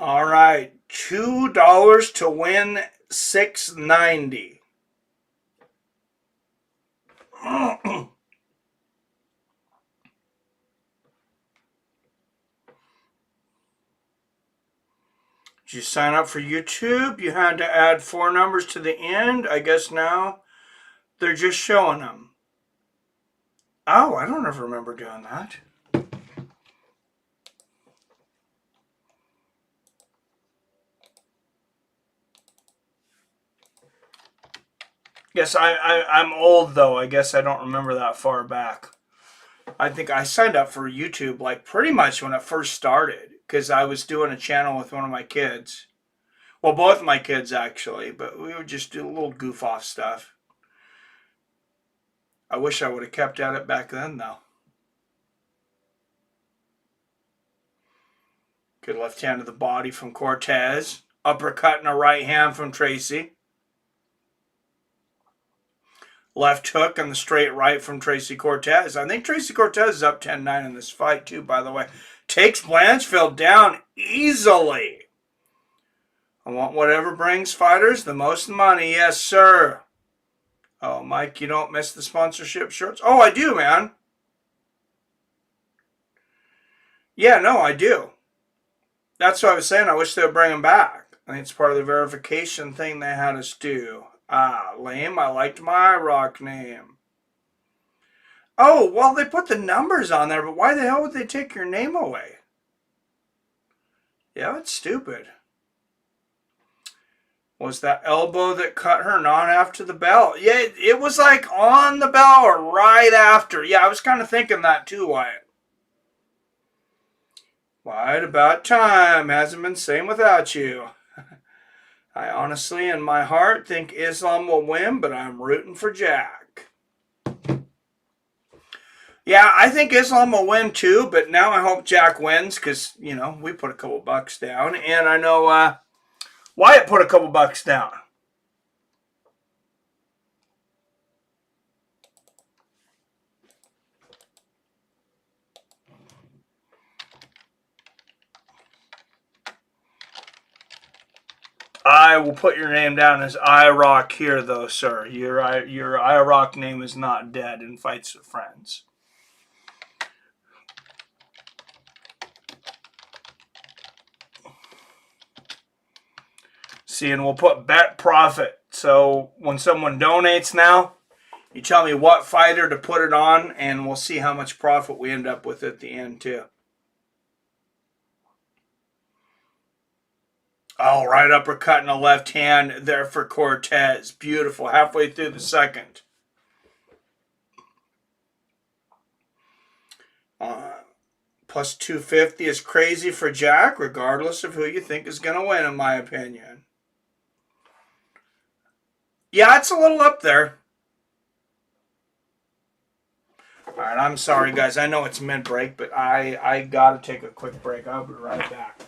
All right, $2 to win $6.90. Did you sign up for YouTube? You had to add 4 numbers to the end. I guess now they're just showing them. Oh, I don't ever remember doing that. Yes, I'm old, though. I guess I don't remember that far back. I think I signed up for YouTube like pretty much when it first started because I was doing a channel with one of my kids. Well, both my kids, actually, but we would just do a little goof-off stuff. I wish I would have kept at it back then, though. Good left hand to the body from Cortez. Uppercut and a right hand from Tracy. Left hook and the straight right from Tracy Cortez. I think Tracy Cortez is up 10-9 in this fight, too, by the way. Takes Blanchfield down easily. I want whatever brings fighters the most money. Yes, sir. Oh, Mike, you don't miss the sponsorship shirts? Oh, I do, man. Yeah, no, I do. That's what I was saying. I wish they would bring them back. I think it's part of the verification thing they had us do. Ah, lame. I liked my rock name. Oh, well, they put the numbers on there, but why the hell would they take your name away? Yeah, it's stupid. Was that elbow that cut her not after the bell? Yeah, it was like on the bell or right after. Yeah, I was kind of thinking that too, Wyatt. Wyatt, about time. Hasn't been same without you. I honestly, in my heart, think Islam will win, but I'm rooting for Jack. Yeah, I think Islam will win too, but now I hope Jack wins because, you know, we put a couple bucks down. And I know Wyatt put a couple bucks down. I will put your name down as IROC here, though, sir. Your IROC name is not dead in Fights with Friends. See, and we'll put bet profit. So when someone donates now, you tell me what fighter to put it on, and we'll see how much profit we end up with at the end, too. Oh, right uppercut in the left hand there for Cortez. Beautiful. Halfway through the second. Plus 250 is crazy for Jack, regardless of who you think is going to win, in my opinion. Yeah, it's a little up there. All right, I'm sorry, guys. I know it's mid-break, but I got to take a quick break. I'll be right back.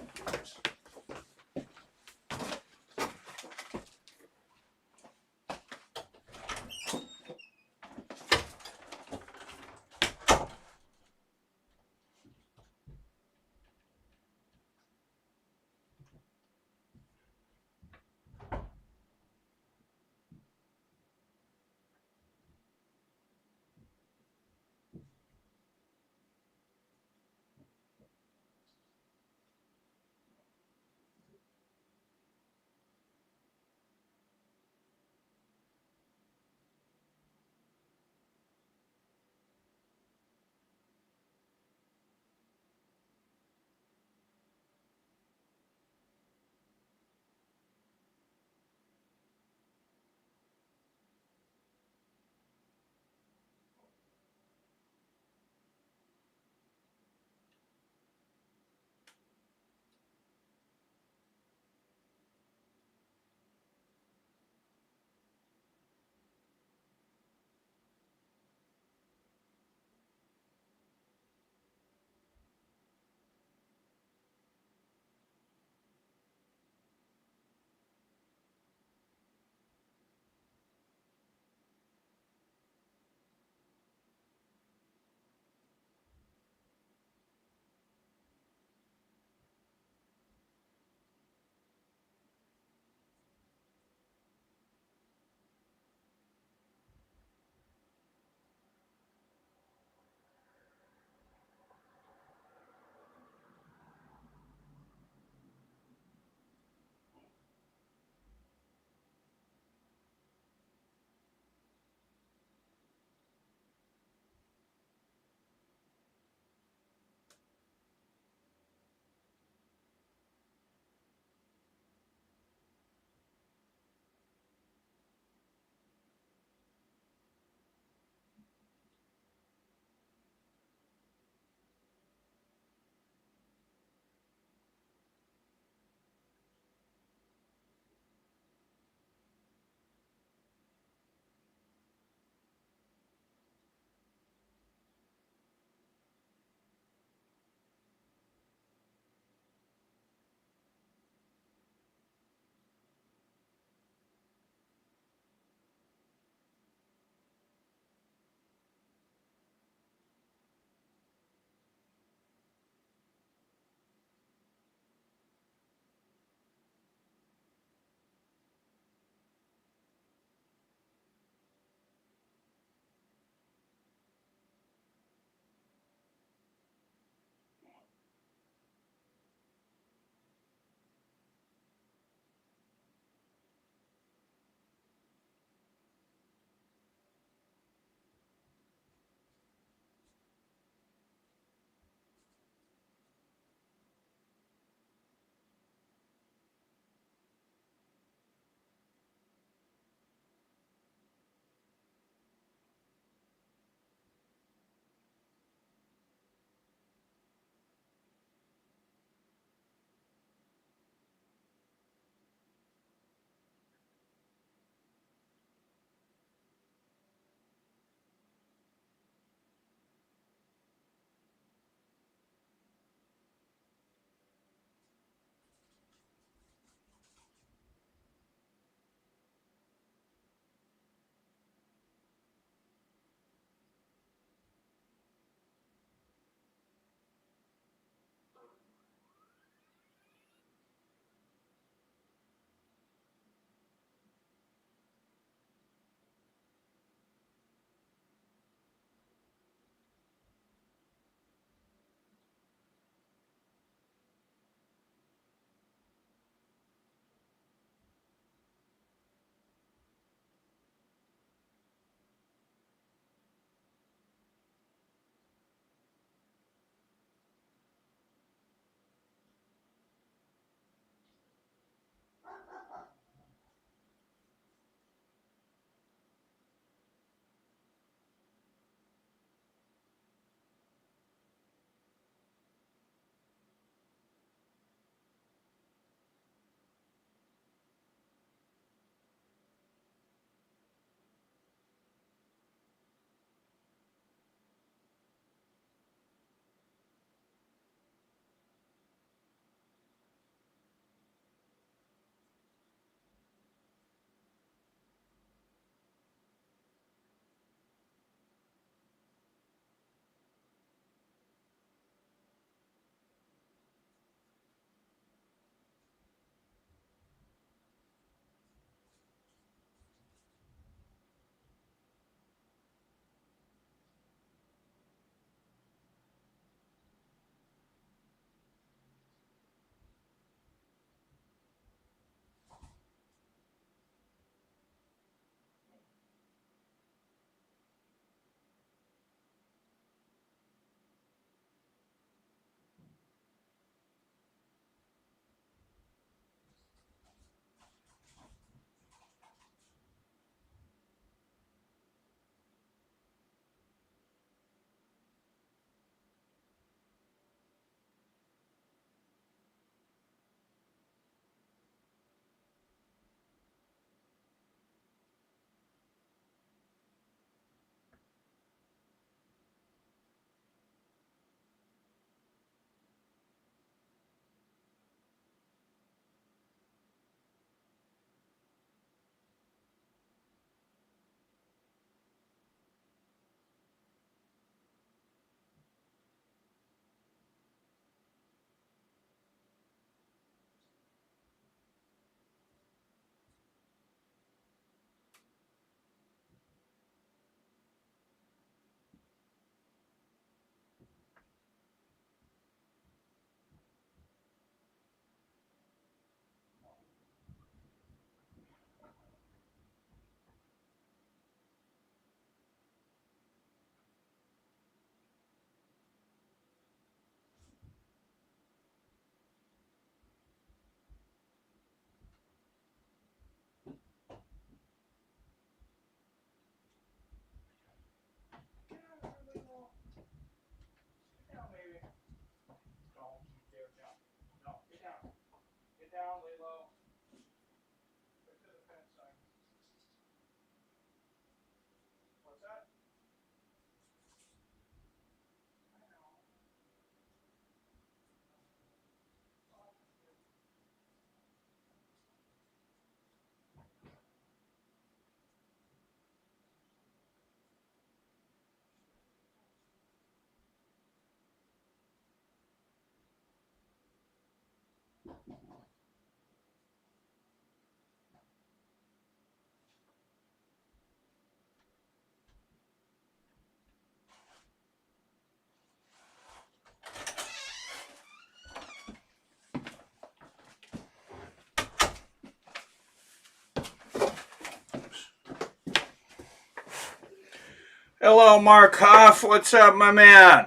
Hello, Mark Huff. What's up, my man?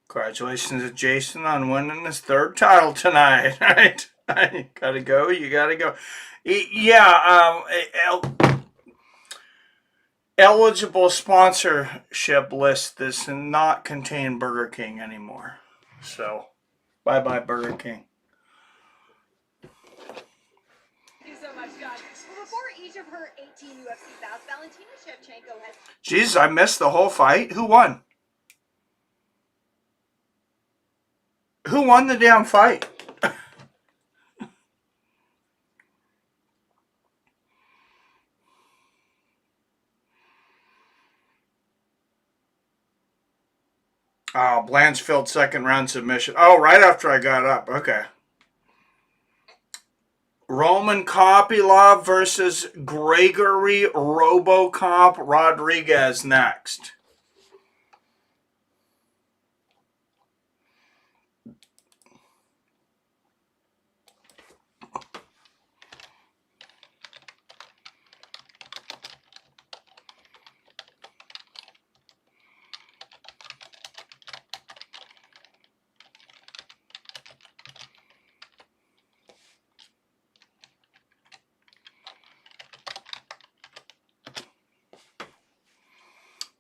Congratulations to Jason on winning his third title tonight. Right? Gotta go. You gotta go. Yeah. Eligible sponsorship list does not contain Burger King anymore. So, bye-bye, Burger King. Thank you so much, John. Well, before each of her 18 UFC bouts, Valentina Shevchenko has... Jesus, I missed the whole fight. Who won? Who won the damn fight? Oh, Blanchfield second round submission. Oh, right after I got up. Okay. Roman Kopylov versus Gregory Robocop Rodriguez next.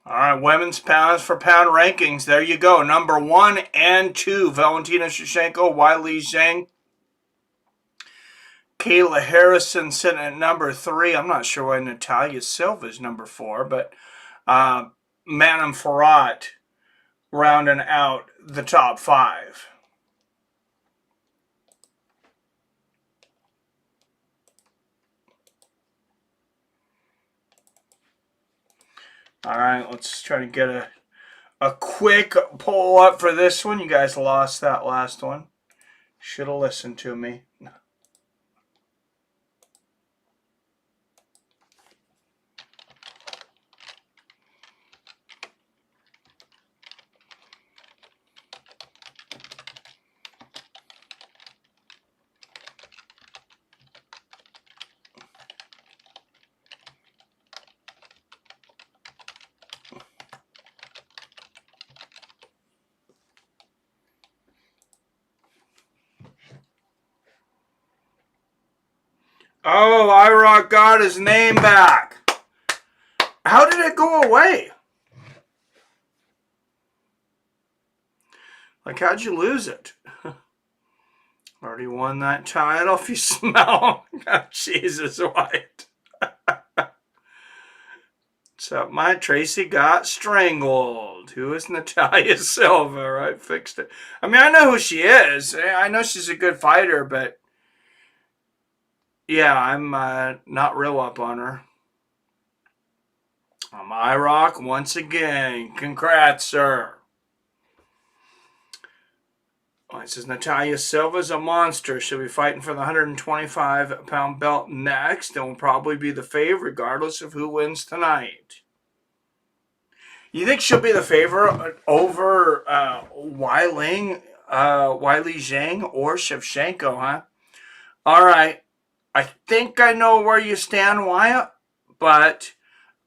All right, women's pounds for pound rankings. There you go. Number 1 and 2, Valentina Shevchenko, Weili Zhang. Kayla Harrison sitting at number 3. I'm not sure why Natalia Silva is number 4, but Manam Farhat rounding out the top 5. All right, let's try to get a quick pull up for this one. You guys lost that last one. Should have listened to me. Oh, IROC got his name back. How did it go away? Like, how'd you lose it? Already won that title, if you smell. Oh, Jesus White. So, my Tracy got strangled. Who is Natalia Silva, right? Fixed it. I mean, I know who she is. I know she's a good fighter, but yeah, I'm not real up on her. I'm IROC once again. Congrats, sir. Oh, it says Natalia Silva's a monster. She'll be fighting for the 125-pound belt next and will probably be the favorite regardless of who wins tonight. You think she'll be the favorite over Weili Zhang or Shevchenko, huh? All right. I think I know where you stand, Wyatt, but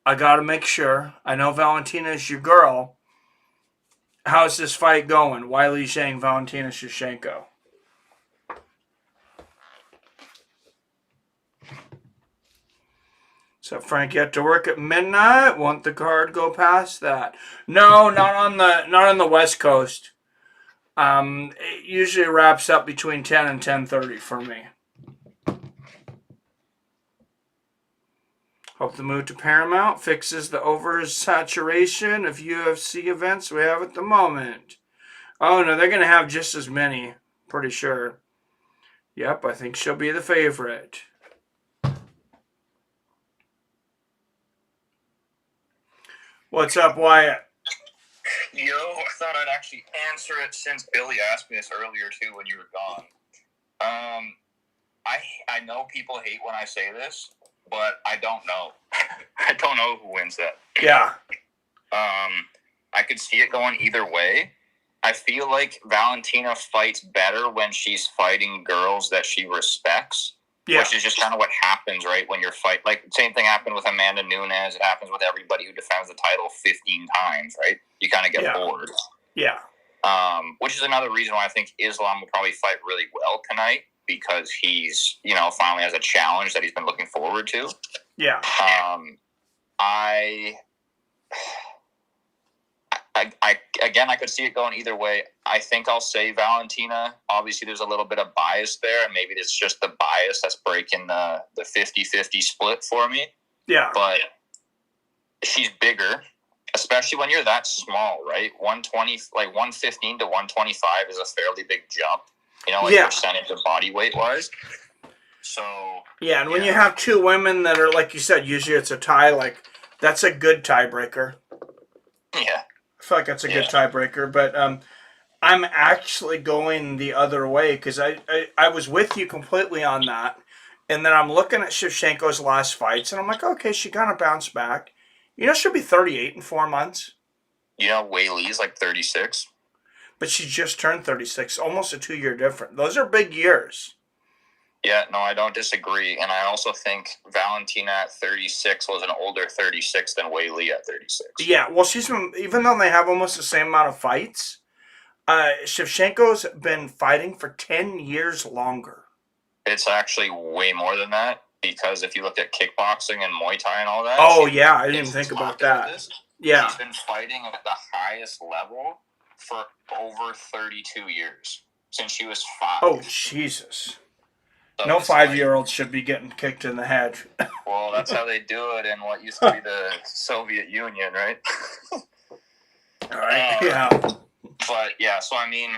I got to make sure. I know Valentina is your girl. How's this fight going? Weili Zhang, Valentina Shevchenko. So Frank, you have to work at midnight. Won't the card go past that? No, not on the West Coast. It usually wraps up between 10 and 10:30 for me. Hope the move to Paramount fixes the oversaturation of UFC events we have at the moment. Oh, no, they're going to have just as many. Pretty sure. Yep, I think she'll be the favorite. What's up, Wyatt? Yo, I thought I'd actually answer it since Billy asked me this earlier, too, when you were gone. I know people hate when I say this, but I don't know. I don't know who wins that. Yeah. I could see it going either way. I feel like Valentina fights better when she's fighting girls that she respects. Yeah. Which is just kind of what happens, right, when you're fighting. Like, same thing happened with Amanda Nunes. It happens with everybody who defends the title 15 times, right? You kind of get bored. Yeah. Which is another reason why I think Islam will probably fight really well tonight, because he's, finally has a challenge that he's been looking forward to. Yeah. I could see it going either way. I think I'll say Valentina. Obviously, there's a little bit of bias there, and maybe it's just the bias that's breaking the 50-50 split for me. Yeah. But she's bigger, especially when you're that small, right? 115 to 125 is a fairly big jump, percentage of body weight wise. So yeah, and when you have two women that are, like you said, usually it's a tie. Like, that's a good tiebreaker. Yeah. I feel like that's a good tiebreaker, but I'm actually going the other way, because I was with you completely on that, and then I'm looking at Shevchenko's last fights, and I'm like, okay, she kind of bounced back. She'll be 38 in 4 months. Weili's like 36. But she just turned 36, almost a 2-year difference. Those are big years. Yeah, no, I don't disagree. And I also think Valentina at 36 was an older 36 than Weili at 36. Yeah, well, even though they have almost the same amount of fights, Shevchenko's been fighting for 10 years longer. It's actually way more than that, because if you look at kickboxing and Muay Thai and all that. Oh, yeah, I didn't even think about that. Yeah. She's been fighting at the highest level for over 32 years, since she was 5. Oh, Jesus. So no 5-year-old should be getting kicked in the head. Well, that's how they do it in what used to be the Soviet Union, right? All right, yeah. But, yeah, so, I mean,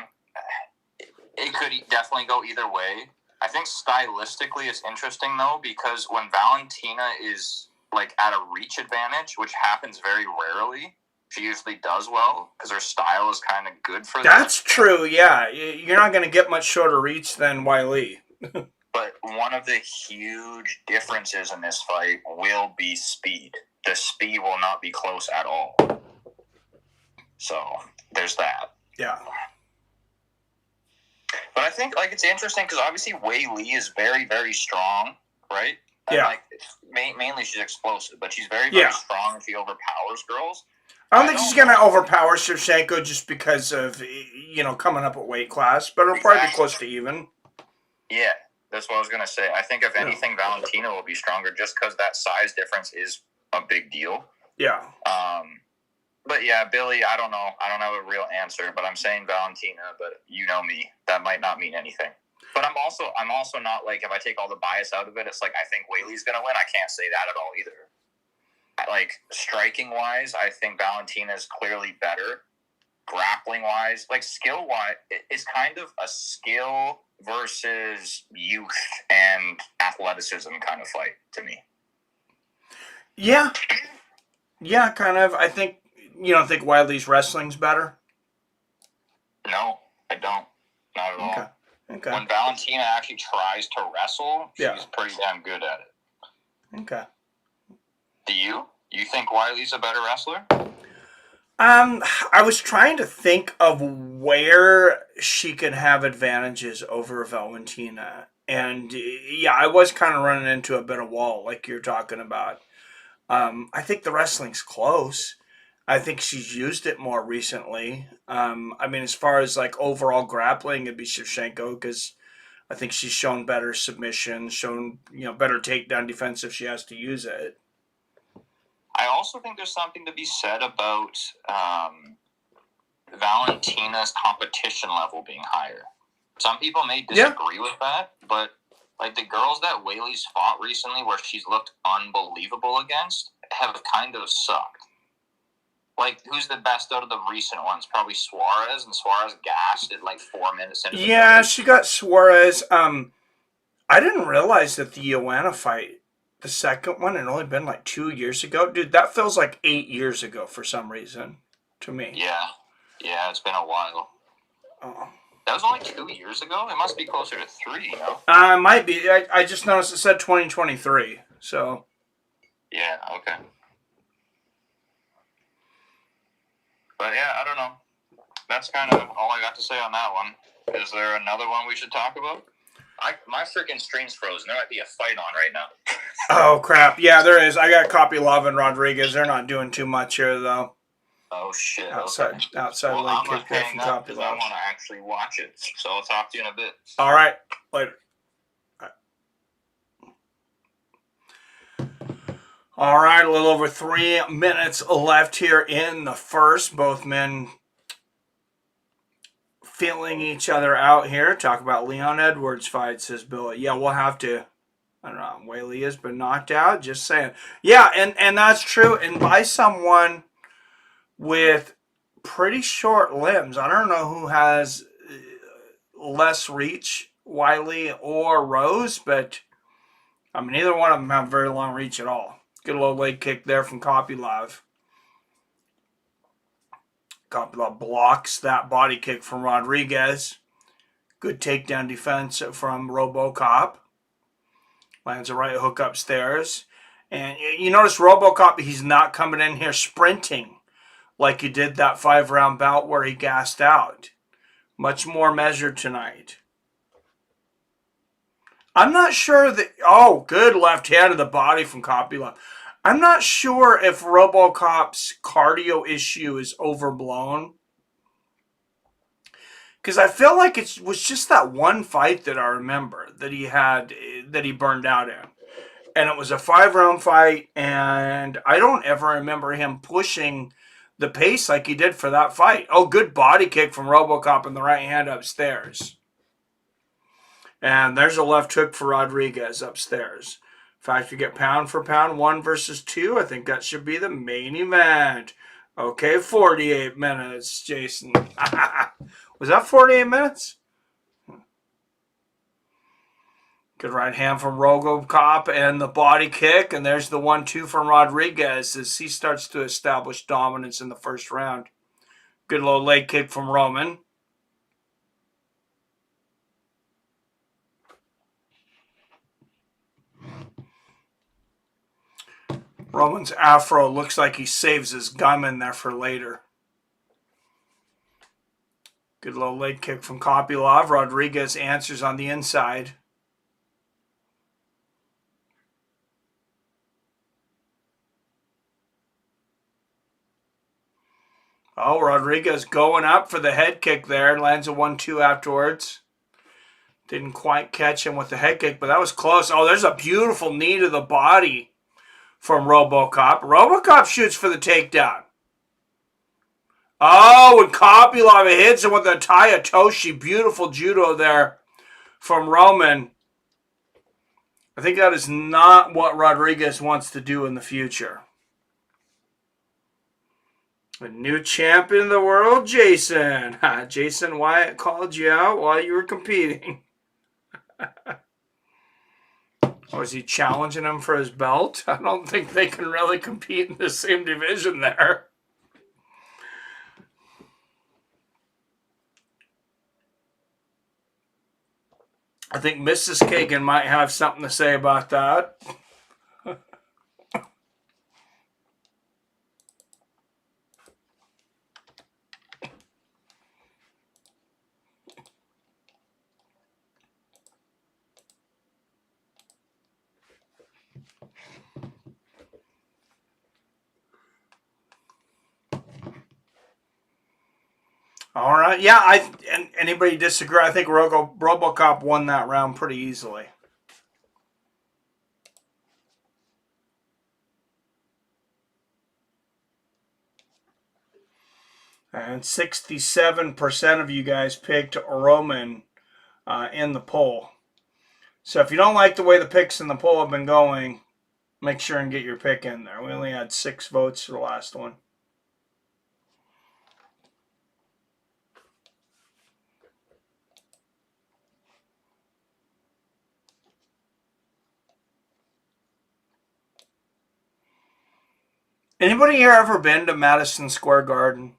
it could definitely go either way. I think stylistically it's interesting, though, because when Valentina is, like, at a reach advantage, which happens very rarely, she usually does well, because her style is kind of good for that. That's true, yeah. You're not going to get much shorter reach than Weili. But one of the huge differences in this fight will be speed. The speed will not be close at all. So, there's that. Yeah. But I think, it's interesting, because obviously Weili is very, very strong, right? And, yeah. Mainly she's explosive, but she's very, very strong, and she overpowers girls. I don't think she's going to overpower Shevchenko just because of, coming up a weight class, but it'll probably be close to even. Yeah, that's what I was going to say. I think, if anything, Valentina will be stronger, just because that size difference is a big deal. Yeah. But yeah, Billy, I don't know. I don't have a real answer, but I'm saying Valentina, but you know me. That might not mean anything. But I'm also not, if I take all the bias out of it, it's like I think Weili's going to win. I can't say that at all either. Striking-wise, I think Valentina is clearly better. Grappling-wise, skill-wise, it's kind of a skill versus youth and athleticism kind of fight to me. Yeah. Yeah, kind of. I think, you don't think Weili's wrestling's better? No, I don't. Not at all. Okay. When Valentina actually tries to wrestle, she's pretty damn good at it. Okay. Do you? You think Weili's a better wrestler? I was trying to think of where she can have advantages over Valentina. And, yeah, I was kind of running into a bit of wall, like you're talking about. I think the wrestling's close. I think she's used it more recently. As far as, overall grappling, it'd be Shevchenko, because I think she's shown better submission, shown, better takedown defense if she has to use it. I also think there's something to be said about Valentina's competition level being higher. Some people may disagree with that, but the girls that Weili's fought recently, where she's looked unbelievable against, have kind of sucked. Who's the best out of the recent ones? Probably Suarez, and Suarez gassed at 4 minutes into the fight. She got Suarez. I didn't realize that the Joanna fight, the second one, had only been 2 years ago. Dude, that feels like 8 years ago for some reason to me. Yeah, it's been a while. Oh. That was only 2 years ago? It must be closer to 3, Might be. I just noticed it said 2023, so. Yeah, okay. But yeah, I don't know. That's kind of all I got to say on that one. Is there another one we should talk about? My freaking screen's frozen. There might be a fight on right now. Oh, crap. Yeah, there is. I got Kopylov and Rodriguez. They're not doing too much here, though. Oh, shit. Outside Well, leg I'm kick going there to from hang up because I Kopylov. want to actually watch it. So I'll talk to you in a bit. All right. Later. All right, a little over 3 minutes left here in the first. Both men feeling each other out here. Talk about Leon Edwards' fight, says Bill. Yeah, we'll have to. I don't know. Weili has been knocked out. Just saying. Yeah, and that's true. And by someone with pretty short limbs. I don't know who has less reach, Weili or Rose, but I mean, neither one of them have very long reach at all. Good little leg kick there from Kopylov. Kopylov blocks that body kick from Rodriguez. Good takedown defense from RoboCop. Lands a right hook upstairs. And you notice RoboCop, he's not coming in here sprinting like he did that 5-round bout where he gassed out. Much more measured tonight. I'm not sure that... Oh, good left hand to the body from Kopylov. I'm not sure if RoboCop's cardio issue is overblown. Because I feel like it was just that one fight that I remember that he had, that he burned out in. And it was a 5-round fight, and I don't ever remember him pushing the pace like he did for that fight. Oh, good body kick from RoboCop in the right hand upstairs. And there's a left hook for Rodriguez upstairs. In fact, you get pound for pound, 1 versus 2. I think that should be the main event. Okay, 48 minutes, Jason. Was that 48 minutes? Good right hand from RoboCop and the body kick. And there's the 1-2 from Rodriguez as he starts to establish dominance in the first round. Good low leg kick from Roman. Roman's afro looks like he saves his gum in there for later. Good low leg kick from Kopylov. Rodriguez answers on the inside. Oh, Rodriguez going up for the head kick there. Lands a 1-2 afterwards. Didn't quite catch him with the head kick, but that was close. Oh, there's a beautiful knee to the body from RoboCop. RoboCop shoots for the takedown. Oh, and Kopylov hits him with a Tayatoshi. Beautiful judo there from Roman. I think that is not what Rodriguez wants to do in the future. A new champion of the world, Jason. Jason Wyatt called you out while you were competing. Was he challenging him for his belt? I don't think they can really compete in the same division there. I think Mrs. Kagan might have something to say about that. All right. Yeah, and anybody disagree? I think RoboCop won that round pretty easily. And 67% of you guys picked Roman in the poll. So if you don't like the way the picks in the poll have been going, make sure and get your pick in there. We only had 6 votes for the last one. Anybody here ever been to Madison Square Garden?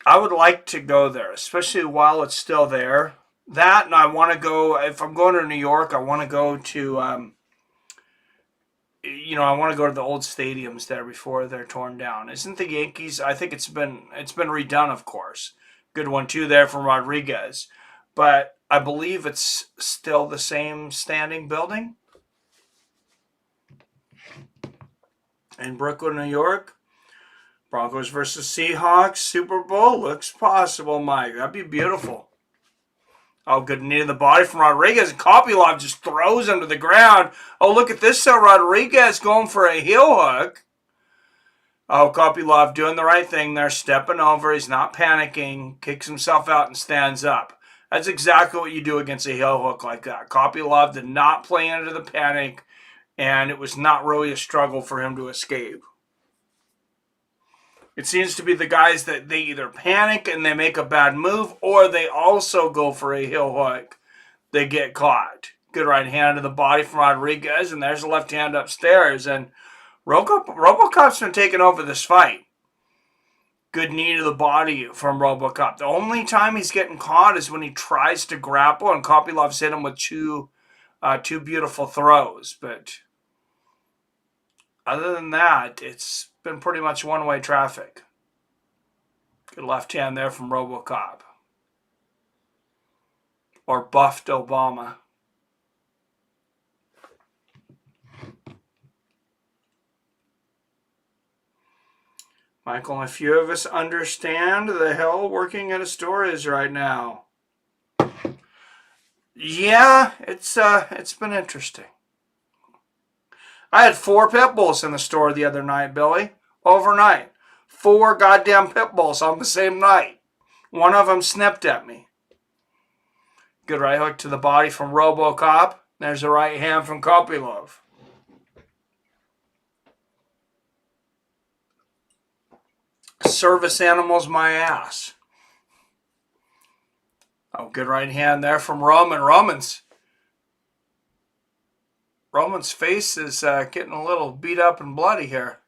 I would like to go there, especially while it's still there. That, and I want to go, if I'm going to New York, I want to go to, I want to go to the old stadiums there before they're torn down. Isn't the Yankees, I think it's been redone, of course. Good one, too, there from Rodriguez. but I believe it's still the same standing building in Brooklyn, New York. Broncos versus Seahawks, Super Bowl. Looks possible, Mike. That'd be beautiful. Oh, good knee to the body from Rodriguez. Kopylov just throws him to the ground. Oh, look at this. So Rodriguez going for a heel hook. Oh, Kopylov doing the right thing there. Stepping over. He's not panicking. Kicks himself out and stands up. That's exactly what you do against a heel hook like that. Kopylov did not play into the panic, and it was not really a struggle for him to escape. It seems to be the guys that they either panic and they make a bad move, or they also go for a heel hook. They get caught. Good right hand to the body from Rodriguez, and there's the left hand upstairs. And RoboCop's been taking over this fight. Good knee to the body from RoboCop. The only time he's getting caught is when he tries to grapple, and Kopylov's hit him with two beautiful throws. But other than that, it's been pretty much one-way traffic. Good left hand there from RoboCop. Or Buffed Obama. Michael, a few of us understand the hell working at a store is right now. Yeah, it's been interesting. I had 4 pit bulls in the store the other night, Billy. Overnight. 4 goddamn pit bulls on the same night. One of them snipped at me. Good right hook to the body from RoboCop. There's a right hand from Kopylov. Service animals my ass. Oh, good right hand there from Roman. Roman's face is getting a little beat up and bloody here.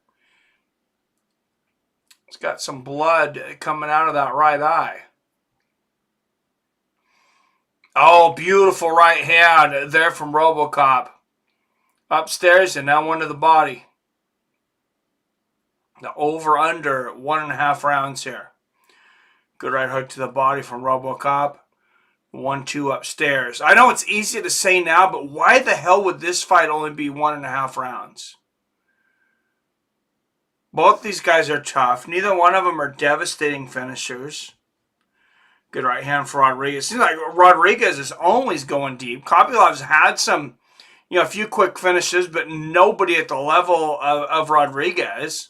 It's got some blood coming out of that right eye. Oh, beautiful right hand there from RoboCop. Upstairs and now one to the body. The over-under 1.5 rounds here. Good right hook to the body from RoboCop. 1-2 upstairs. I know it's easy to say now, but why the hell would this fight only be 1.5 rounds? Both these guys are tough. Neither one of them are devastating finishers. Good right hand for Rodriguez. Seems like Rodriguez is always going deep. Kopylov's had some, a few quick finishes, but nobody at the level of Rodriguez.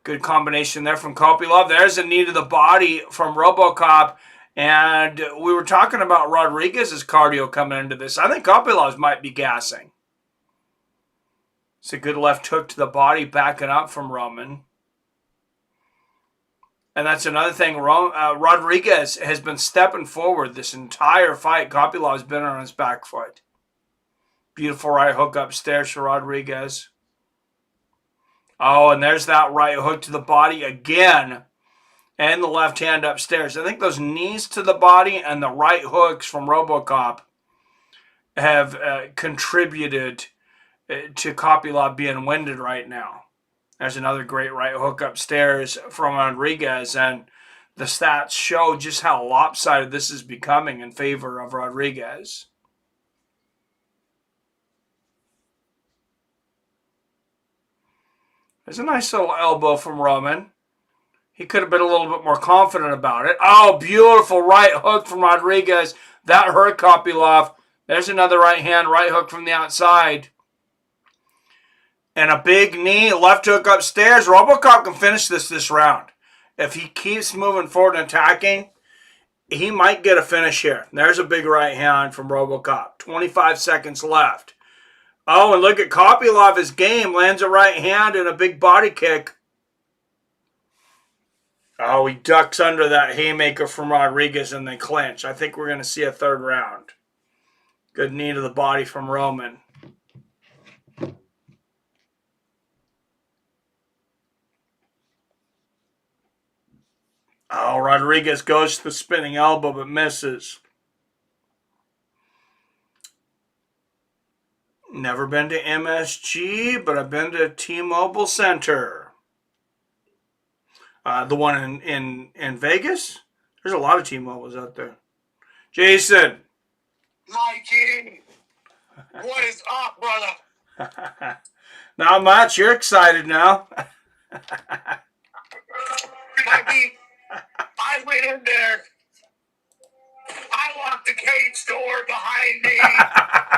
Good combination there from Kopylov. There's a knee to the body from RoboCop. And we were talking about Rodriguez's cardio coming into this. I think Kopylov's might be gassing. It's a good left hook to the body, backing up from Roman. And that's another thing. Rodriguez has been stepping forward this entire fight. Kopylov's been on his back foot. Beautiful right hook upstairs for Rodriguez. Oh, and there's that right hook to the body again. And the left hand upstairs. I think those knees to the body and the right hooks from RoboCop have contributed to Kopylov being winded right now. There's another great right hook upstairs from Rodriguez. And the stats show just how lopsided this is becoming in favor of Rodriguez. There's a nice little elbow from Roman. He could have been a little bit more confident about it. Oh, beautiful right hook from Rodriguez. That hurt Kopylov. There's another right hand, right hook from the outside. And a big knee, left hook upstairs. RoboCop can finish this round. If he keeps moving forward and attacking, he might get a finish here. There's a big right hand from RoboCop. 25 seconds left. Oh, and look at Kopylov, his game. Lands a right hand and a big body kick. Oh, he ducks under that haymaker from Rodriguez and they clinch. I think we're going to see a third round. Good knee to the body from Roman. Oh, Rodriguez goes to the spinning elbow but misses. Never been to MSG, but I've been to T-Mobile Center. The one in Vegas? There's a lot of T-Mobiles out there. Jason. Mikey, what is up, brother? Not much. You're excited now. Mikey, I went in there. I locked the cage door behind me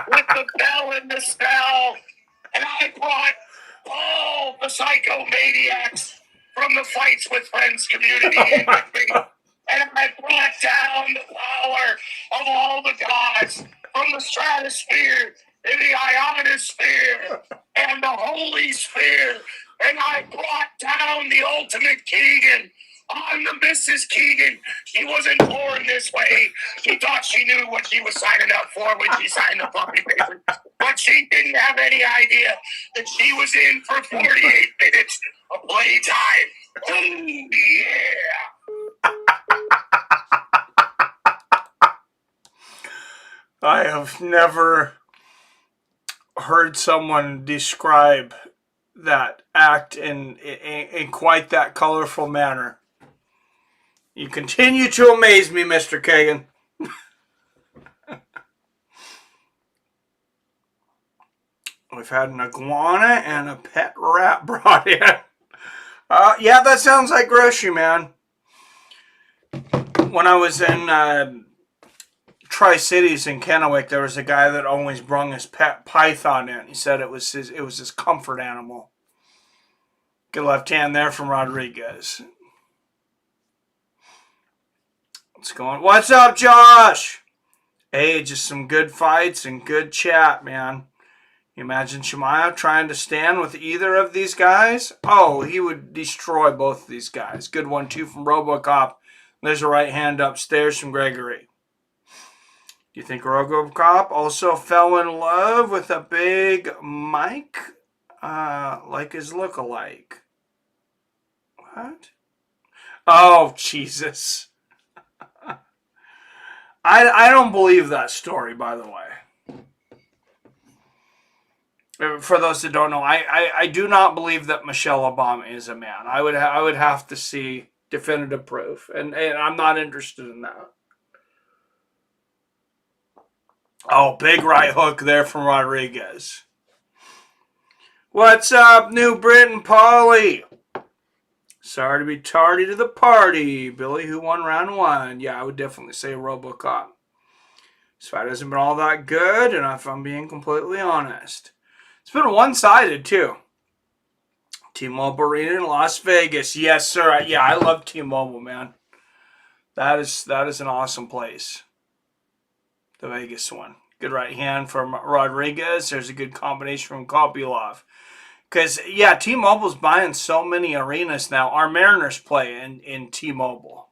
with the bell and the spell, and I brought all the psychomaniacs from the Fights with Friends community in with me. And I brought down the power of all the gods from the stratosphere and the ionosphere and the holy sphere. And I brought down the ultimate Keegan. I'm the Mrs. Keegan. She wasn't born this way. She thought she knew what she was signing up for when she signed the puppy paper. But she didn't have any idea that she was in for 48 minutes of playtime. Oh, yeah. I have never heard someone describe that act in quite that colorful manner. You continue to amaze me, Mr. Kagan. We've had an iguana and a pet rat brought in. Yeah, that sounds like grocery, man. When I was in Tri-Cities in Kennewick, there was a guy that always brung his pet python in. He said it was his comfort animal. Good left hand there from Rodriguez. What's going on? What's up, Josh? Hey, just some good fights and good chat, man. You imagine Chimaev trying to stand with either of these guys? Oh, he would destroy both of these guys. Good 1-2 from Robocop. There's a right hand upstairs from Gregory. Do you think Robocop also fell in love with a big Mike? Like his lookalike. What? Oh, Jesus. I don't believe that story, by the way. For those that don't know, I do not believe that Michelle Obama is a man. I would have to see definitive proof, and I'm not interested in that. Oh, big right hook there from Rodriguez. What's up, New Britain Polly? Sorry to be tardy to the party. Billy, who won round 1? Yeah, I would definitely say Robocop. This fight hasn't been all that good, and if I'm being completely honest. It's been one-sided, too. T-Mobile Arena in Las Vegas. Yes, sir. Yeah, I love T-Mobile, man. That is an awesome place. The Vegas one. Good right hand from Rodriguez. There's a good combination from Kopylov. Because, yeah, T-Mobile's buying so many arenas now. Our Mariners play in T-Mobile.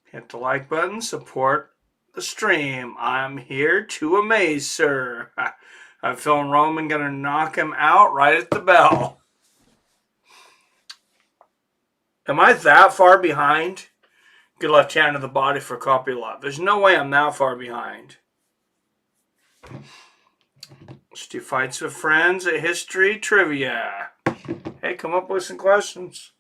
Hit the like button. Support the stream. I'm here to amaze, sir. I'm feeling Roman going to knock him out right at the bell. Am I that far behind? Good left hand to the body for Kopylov. There's no way I'm that far behind. Let's do fights with friends, a history, trivia. Hey, come up with some questions.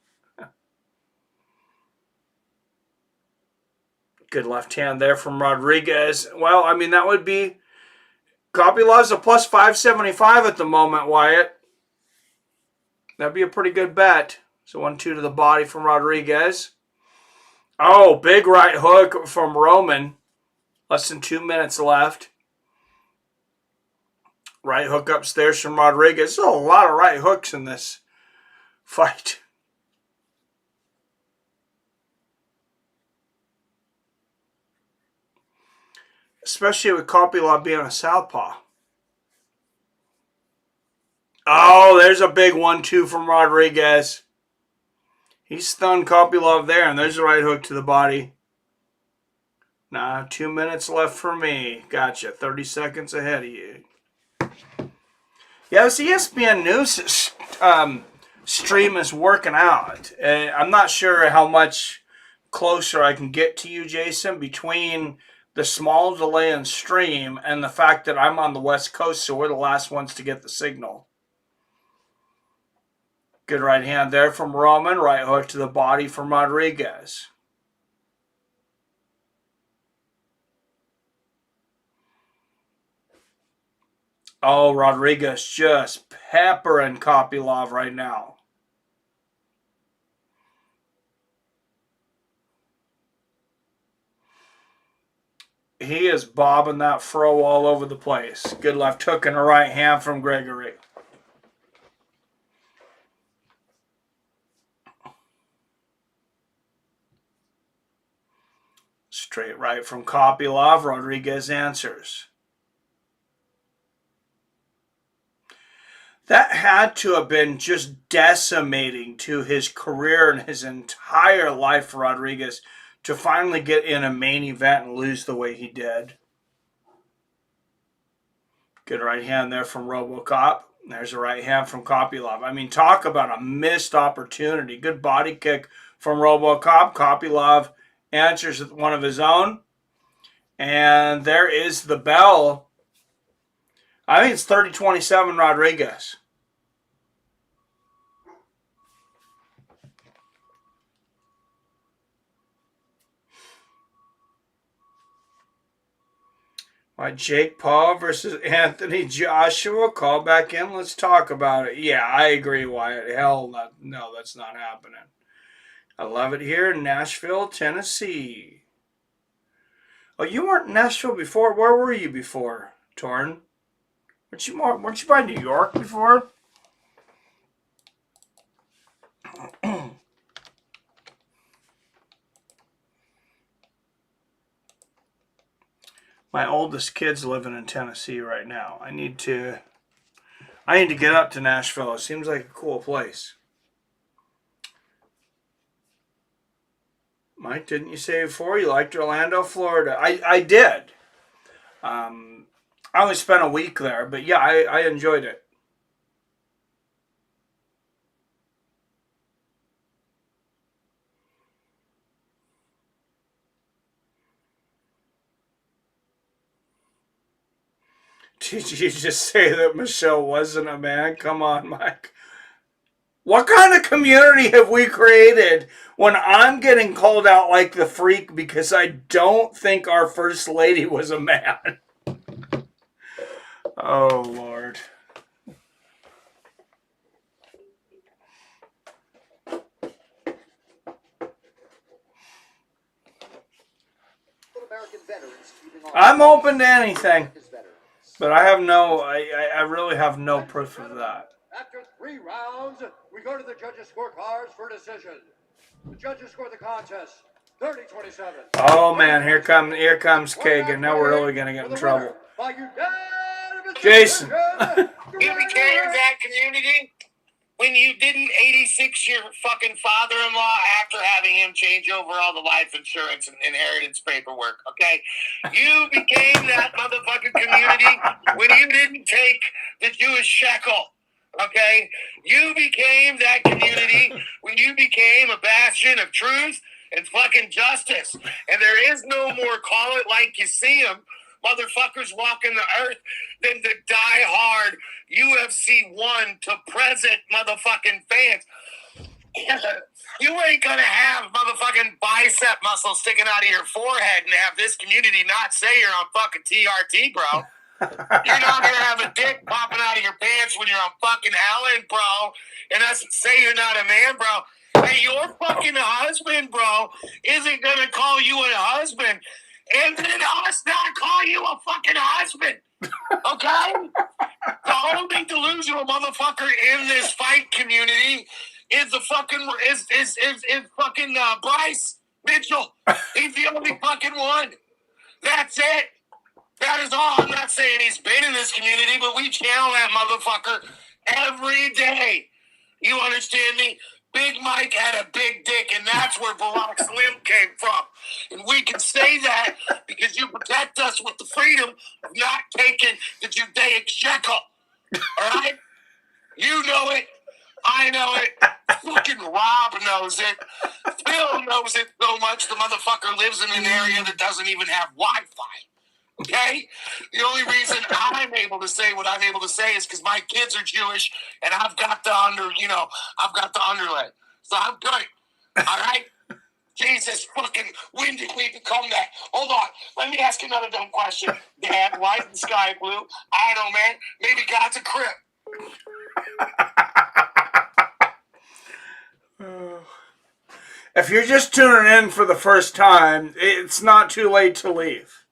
Good left hand there from Rodriguez. Well, I mean, that would be... Kopylov's a plus 575 at the moment, Wyatt. That'd be a pretty good bet. So 1-2 to the body from Rodriguez. Oh, big right hook from Roman. Less than 2 minutes left. Right hook upstairs from Rodriguez. There's a lot of right hooks in this fight. Especially with Kopylov being a southpaw. Oh, there's a big 1-2 from Rodriguez. He stunned Kopylov there, and there's a right hook to the body. Nah, 2 minutes left for me. Gotcha. 30 seconds ahead of you. Yeah, this ESPN News stream is working out. I'm not sure how much closer I can get to you, Jason, between the small delay in stream and the fact that I'm on the West Coast, so we're the last ones to get the signal. Good right hand there from Roman. Right hook to the body from Rodriguez. Oh, Rodriguez just peppering Kopylov right now. He is bobbing that throw all over the place. Good left hook and a right hand from Gregory. Straight right from Kopylov. Rodriguez answers. That had to have been just decimating to his career and his entire life for Rodriguez to finally get in a main event and lose the way he did. Good right hand there from RoboCop. There's a right hand from Kopylov. I mean, talk about a missed opportunity. Good body kick from RoboCop. Kopylov answers with one of his own. And there is the bell. I think it's 30-27 Rodriguez. Jake Paul versus Anthony Joshua. Call back in. Let's talk about it. Yeah, I agree, Wyatt. Hell no, that's not happening. I love it here in Nashville, Tennessee. Oh, you weren't in Nashville before? Where were you before, Torn? Weren't you by New York before? My oldest kid's living in Tennessee right now. I need to get up to Nashville. It seems like a cool place. Mike, didn't you say before you liked Orlando, Florida? I did. I only spent a week there, but yeah, I enjoyed it. Did you just say that Michelle wasn't a man? Come on, Mike. What kind of community have we created when I'm getting called out like the freak because I don't think our first lady was a man? Oh, Lord. I'm open to anything, but I really have no proof of that. After 3 rounds, we go to the judges' scorecards for decision. The judges score the contest 30-27. Oh man, here comes Kagan. Now we're really gonna get in trouble. Jason. You became that community when you didn't 86 your fucking father-in-law after having him change over all the life insurance and inheritance paperwork, okay? You became that motherfucking community when you didn't take the Jewish shekel, okay? You became that community when you became a bastion of truth and fucking justice. And there is no more call it like you see them motherfuckers walking the earth than the die-hard UFC 1 to present motherfucking fans. You ain't gonna have motherfucking bicep muscles sticking out of your forehead and have this community not say you're on fucking TRT, bro. You're not gonna have a dick popping out of your pants when you're on fucking Ellen, bro, and us say you're not a man, bro. Hey, your fucking husband, bro, isn't gonna call you a husband, and then us not call you a fucking husband. Okay? The only delusional motherfucker in this fight community is the fucking fucking Bryce Mitchell. He's the only fucking one. That's it. That is all. I'm not saying he's been in this community, but we channel that motherfucker every day. You understand me? Big Mike had a big dick, and that's where Barack Slim came from. And we can say that because you protect us with the freedom of not taking the Judaic shekel. All right? You know it. I know it. Fucking Rob knows it. Phil knows it so much the motherfucker lives in an area that doesn't even have Wi-Fi. Okay? The only reason I'm able to say what I'm able to say is because my kids are Jewish and I've got the underlay. So I'm good. All right? Jesus fucking, when did we become that? Hold on. Let me ask you another dumb question. Dad, why is the sky blue? I don't know, man. Maybe God's a crip. If you're just tuning in for the first time, it's not too late to leave.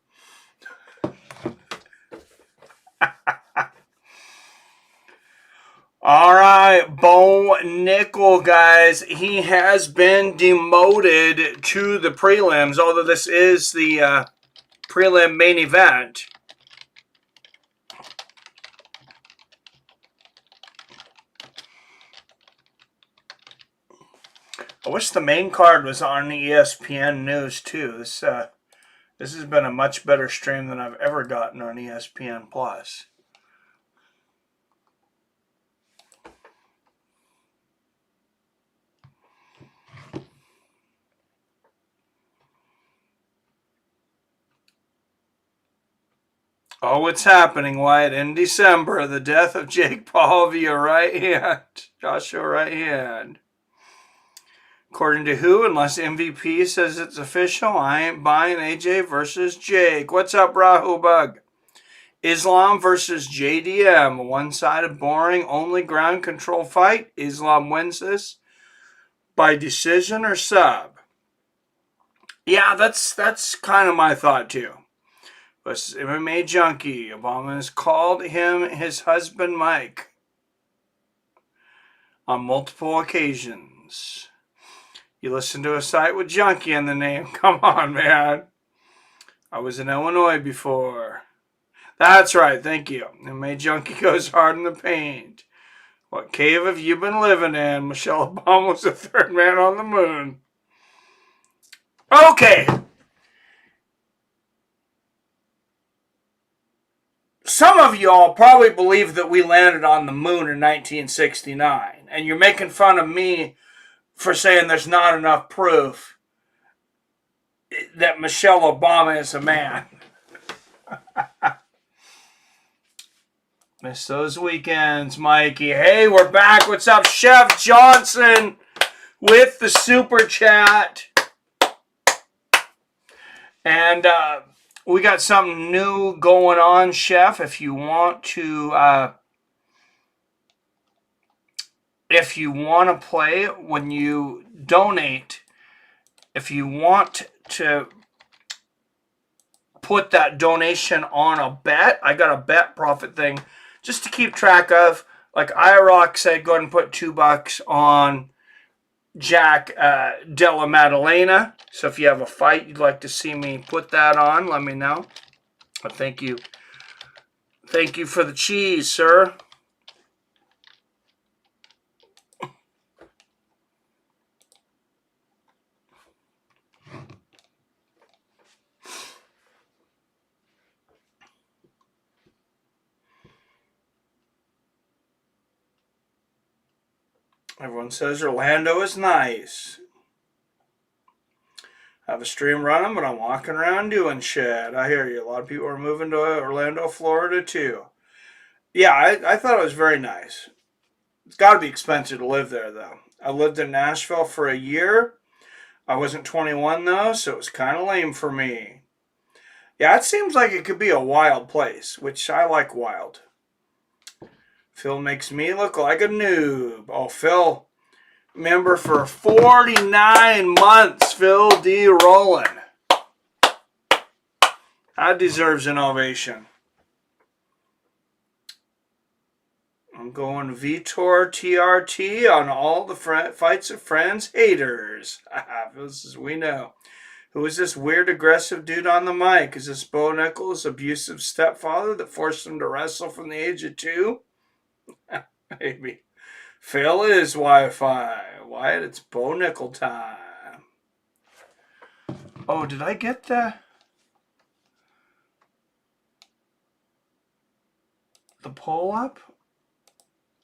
All right, Bo Niickal, guys. He has been demoted to the prelims, although this is the prelim main event. I wish the main card was on ESPN News, too. This has been a much better stream than I've ever gotten on ESPN+. Oh, what's happening, Wyatt? In December, the death of Jake Paul via right hand. Joshua right hand. According to who? Unless MVP says it's official, I ain't buying AJ versus Jake. What's up, Rahu Bug? Islam versus JDM. A one-sided, boring, only ground control fight. Islam wins this by decision or sub. Yeah, that's kind of my thought, too. MMA Junkie. Obama has called him his husband, Mike, on multiple occasions. You listen to a site with Junkie in the name. Come on, man. I was in Illinois before. That's right, thank you. MMA Junkie goes hard in the paint. What cave have you been living in? Michelle Obama was the third man on the moon. Okay. Some of y'all probably believe that we landed on the moon in 1969, and you're making fun of me for saying there's not enough proof that Michelle Obama is a man. Miss those weekends, Mikey. Hey, we're back. What's up, Chef Johnson with the super chat. And we got something new going on, Chef. If you want to play when you donate, if you want to put that donation on a bet, I got a bet profit thing just to keep track of. Like IROC said, go ahead and put $2 on Jack Della Maddelena. So if you have a fight you'd like to see me put that on, let me know. But thank you. Thank you for the cheese, sir. Everyone says Orlando is nice. I have a stream running, but I'm walking around doing shit. I hear you. A lot of people are moving to Orlando, Florida, too. Yeah, I thought it was very nice. It's got to be expensive to live there, though. I lived in Nashville for a year. I wasn't 21, though, so it was kind of lame for me. Yeah, it seems like it could be a wild place, which I like wild. Phil makes me look like a noob. Oh, Phil, member for 49 months, Phil D. Rowland. That deserves an ovation. I'm going Vitor TRT on all the fights of friends haters. This is, we know. Who is this weird aggressive dude on the mic? Is this Bo Niickal' abusive stepfather that forced him to wrestle from the age of 2? Maybe. Phil is Wi-Fi. Wyatt, it's Bo Niickal time. Oh, did I get the poll up?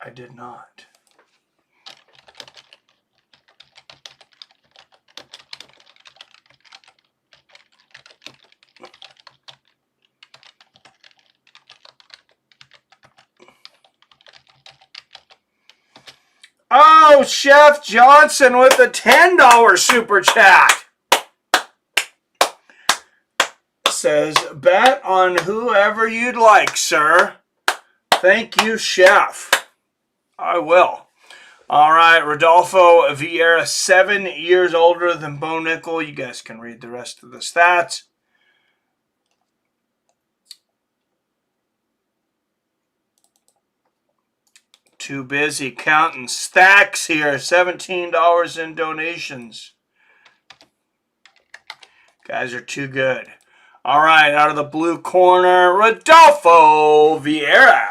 I did not. Oh, Chef Johnson with a $10 super chat. says, bet on whoever you'd like, sir. Thank you, chef. I will. All right, Rodolpho Viera, 7 years older than Bo Niickal. You guys can read the rest of the stats. Too busy counting stacks here. $17 in donations. Guys are too good. All right, out of the blue corner, Rodolpho Viera.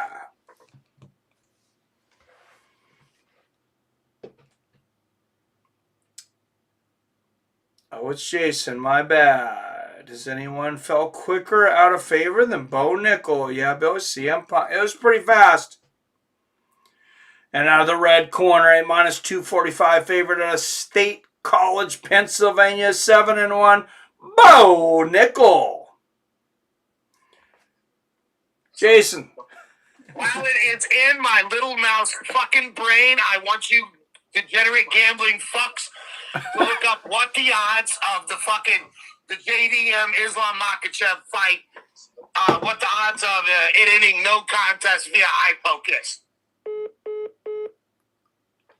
Oh, it's Jason. My bad. Does anyone fell quicker out of favor than Bo Niickal? Yeah, Bill, CM Punk. It was pretty fast. And out of the red corner, a minus 245 favorite at a State College, Pennsylvania, 7-1, Bo Niickal. Jason. While it's in my little mouse fucking brain, I want you degenerate gambling fucks to look up what the odds of the JDM Islam Makhachev fight, what the odds of it ending no contest via eye poke is.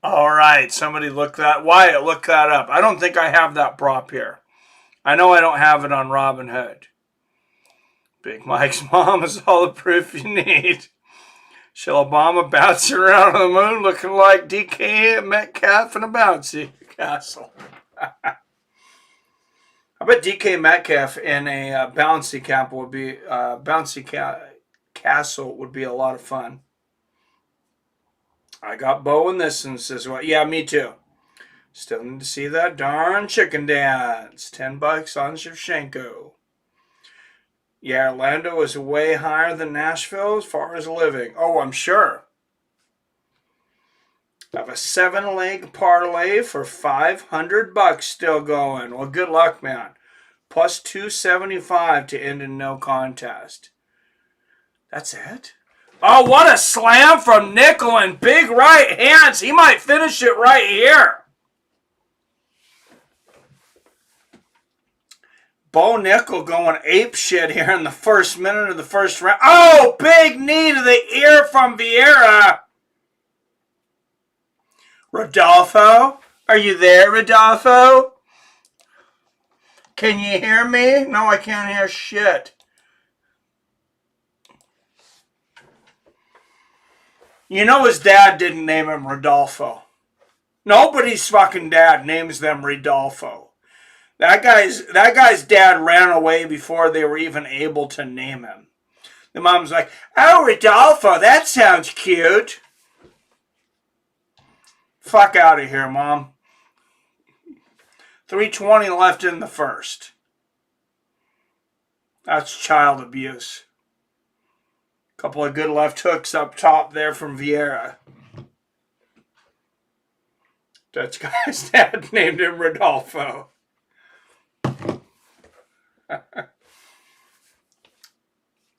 All right, somebody look that. Wyatt, look that up. I don't think I have that prop here. I know I don't have it on Robinhood. Big Mike's mom is all the proof you need. Shall Obama bouncing around on the moon looking like DK Metcalf in a bouncy castle? I bet DK Metcalf in a bouncy castle would be a lot of fun. I got Bo in this and says, well, yeah, me too. Still need to see that darn chicken dance. $10 on Shevchenko. Yeah, Orlando is way higher than Nashville as far as living. Oh, I'm sure. I have a 7-leg parlay for $500 still going. Well, good luck, man. Plus 275 to end in no contest. That's it? Oh, what a slam from Niickal and big right hands. He might finish it right here. Bo Niickal going ape shit here in the first minute of the first round. Oh, big knee to the ear from Viera. Rodolpho? Are you there, Rodolpho? Can you hear me? No, I can't hear shit. You know his dad didn't name him Rodolpho. Nobody's fucking dad names them Rodolpho. That guy's dad ran away before they were even able to name him. The mom's like, oh, Rodolpho, that sounds cute. Fuck out of here, Mom. 3:20 left in the first. That's child abuse. Couple of good left hooks up top there from Viera. Dutch guy's dad named him Rodolpho.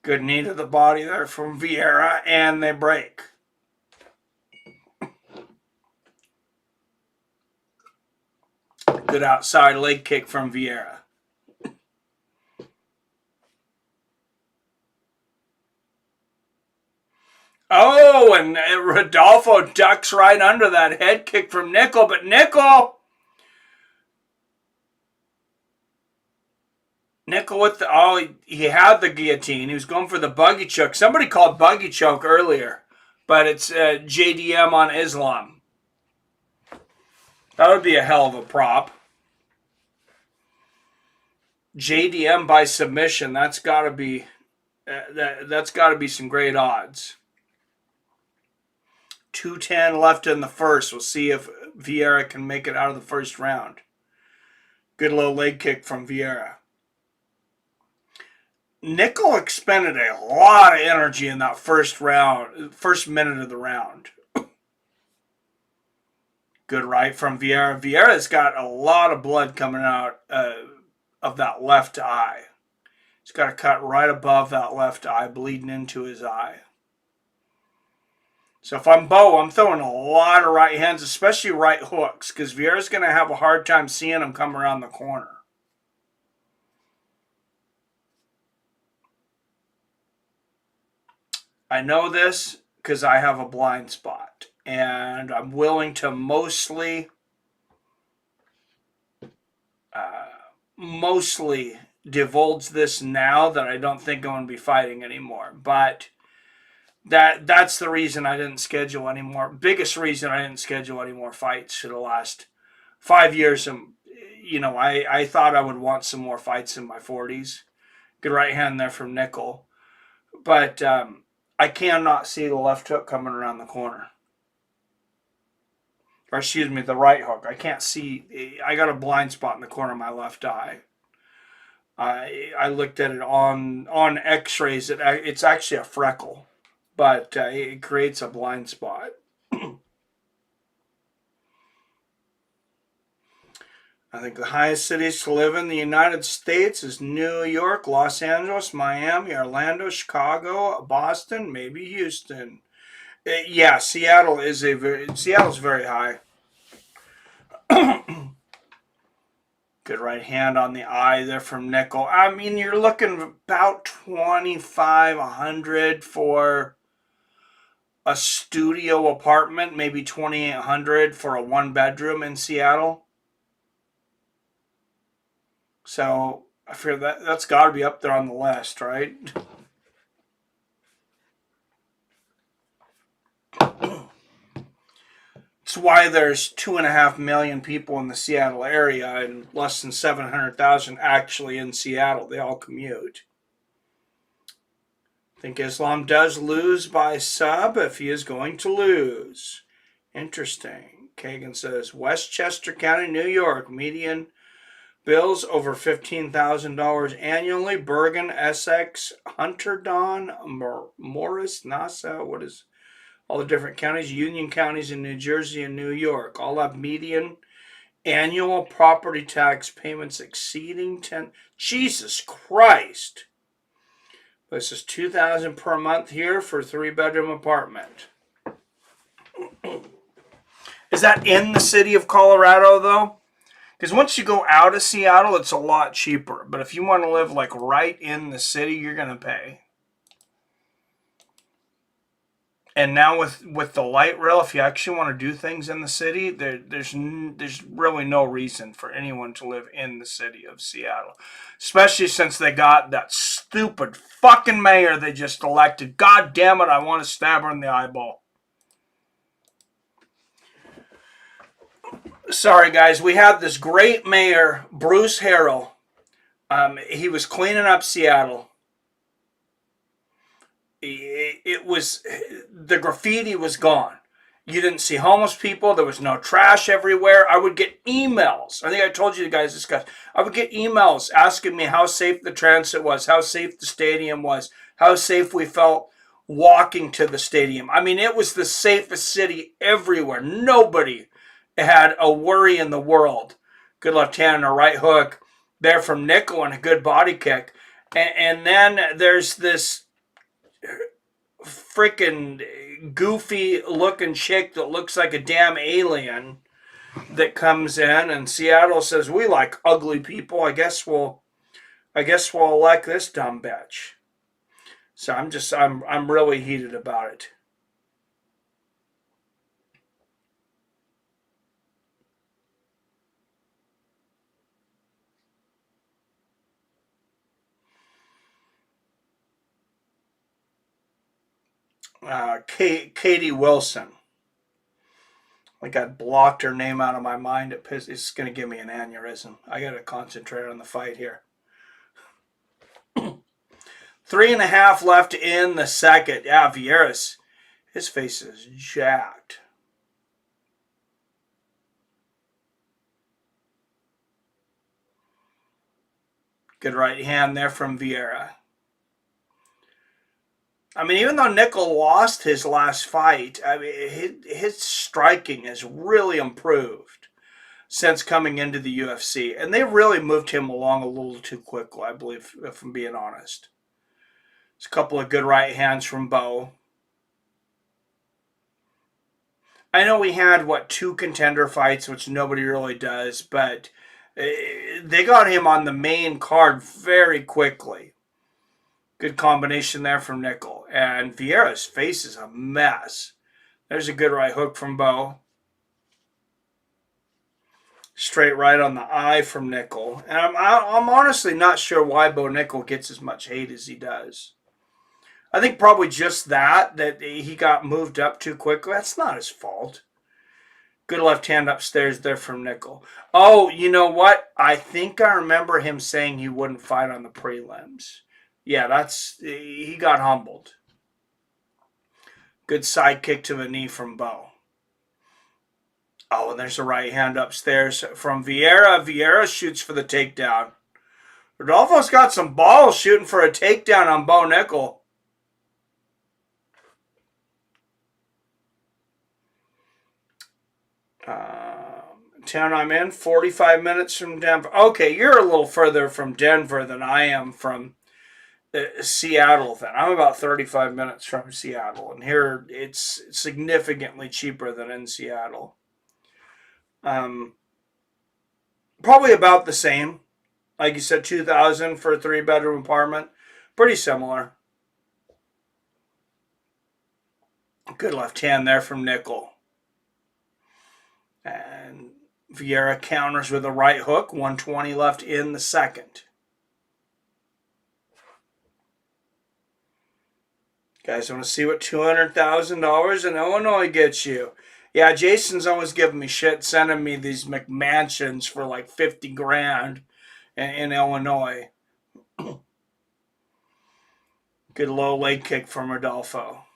Good knee to the body there from Viera, and they break. Good outside leg kick from Viera. Oh, and Rodolpho ducks right under that head kick from Niickal, but Niickal with the, he had the guillotine. He was going for the buggy choke. Somebody called buggy choke earlier, but it's JDM on Islam. That would be a hell of a prop. JDM by submission. That's got to be some great odds. 2:10 left in the first. We'll see if Viera can make it out of the first round. Good low leg kick from Viera. Niickal expended a lot of energy in that first minute of the round. Good right from Viera. Viera's got a lot of blood coming out of that left eye. He's got a cut right above that left eye, bleeding into his eye. So if I'm Bo, I'm throwing a lot of right hands, especially right hooks, because Viera's going to have a hard time seeing him come around the corner. I know this because I have a blind spot, and I'm willing to mostly divulge this now that I don't think I'm going to be fighting anymore. But that's the reason I didn't schedule anymore. Biggest reason I didn't schedule any more fights for the last 5 years. And, I thought I would want some more fights in my 40s. Good right hand there from Niickal. But I cannot see the left hook coming around the corner. Or excuse me, the right hook. I can't see. I got a blind spot in the corner of my left eye. I looked at it on x-rays. It's actually a freckle. But it creates a blind spot. I think the highest cities to live in the United States is New York, Los Angeles, Miami, Orlando, Chicago, Boston, maybe Houston. Yeah, Seattle's very high. Good right hand on the eye there from Niickal. I mean, you're looking about $2,500 for a studio apartment, maybe $2,800 for a one-bedroom in Seattle. So I figure that's got to be up there on the list, right? It's why there's 2.5 million people in the Seattle area and less than 700,000 actually in Seattle. They all commute. I think Islam does lose by sub if he is going to lose. Interesting. Kagan says Westchester County, New York, median bills over $15,000 annually. Bergen, Essex, Hunterdon, Morris, Nassau. What is all the different counties? Union counties in New Jersey and New York all have median annual property tax payments exceeding 10. Jesus Christ! This is $2,000 per month here for a 3-bedroom apartment. Is that in the city of Colorado though? Because once you go out of Seattle, it's a lot cheaper. But if you want to live like right in the city, you're going to pay. And now with the light rail, if you actually want to do things in the city, there's really no reason for anyone to live in the city of Seattle. Especially since they got that stupid fucking mayor they just elected. God damn it, I want to stab her in the eyeball. Sorry, guys. We had this great mayor, Bruce Harrell. He was cleaning up Seattle. The graffiti was gone. You didn't see homeless people. There was no trash everywhere. I would get emails. I think I told you guys this, guys. I would get emails asking me how safe the transit was, how safe the stadium was, how safe we felt walking to the stadium. I mean, it was the safest city everywhere. Nobody had a worry in the world. Good left hand and a right hook there from Niickal and a good body kick. And then there's this freaking goofy looking chick that looks like a damn alien that comes in, and Seattle says, we like ugly people. I guess we'll elect this dumb bitch. So I'm really heated about it. Katie Wilson. Like I blocked her name out of my mind. It's going to give me an aneurysm. I got to concentrate on the fight here. 3.5 left in the second. Yeah, Viera's, his face is jacked. Good right hand there from Viera. I mean, even though Niickal lost his last fight, I mean, his striking has really improved since coming into the UFC. And they really moved him along a little too quickly, I believe, if I'm being honest. There's a couple of good right hands from Bo. I know we had, 2 contender fights, which nobody really does, but they got him on the main card very quickly. Good combination there from Niickal. And Viera's face is a mess. There's a good right hook from Bo. Straight right on the eye from Niickal. And I'm honestly not sure why Bo Niickal gets as much hate as he does. I think probably just that he got moved up too quickly. That's not his fault. Good left hand upstairs there from Niickal. Oh, you know what? I think I remember him saying he wouldn't fight on the prelims. Yeah, he got humbled. Good side kick to the knee from Bo. Oh, and there's a right hand upstairs from Viera. Viera shoots for the takedown. Rodolfo's got some balls shooting for a takedown on Bo Niickal. Town I'm in, 45 minutes from Denver. Okay, you're a little further from Denver than I am from Seattle then. I'm about 35 minutes from Seattle, and here it's significantly cheaper than in Seattle. Probably about the same. Like you said, $2,000 for a 3-bedroom apartment. Pretty similar. Good left hand there from Niickal. And Viera counters with a right hook. 120 left in the second. Guys, want to see what $200,000 in Illinois gets you? Yeah, Jason's always giving me shit, sending me these McMansions for like 50 grand in Illinois. Good low leg kick from Rodolfo.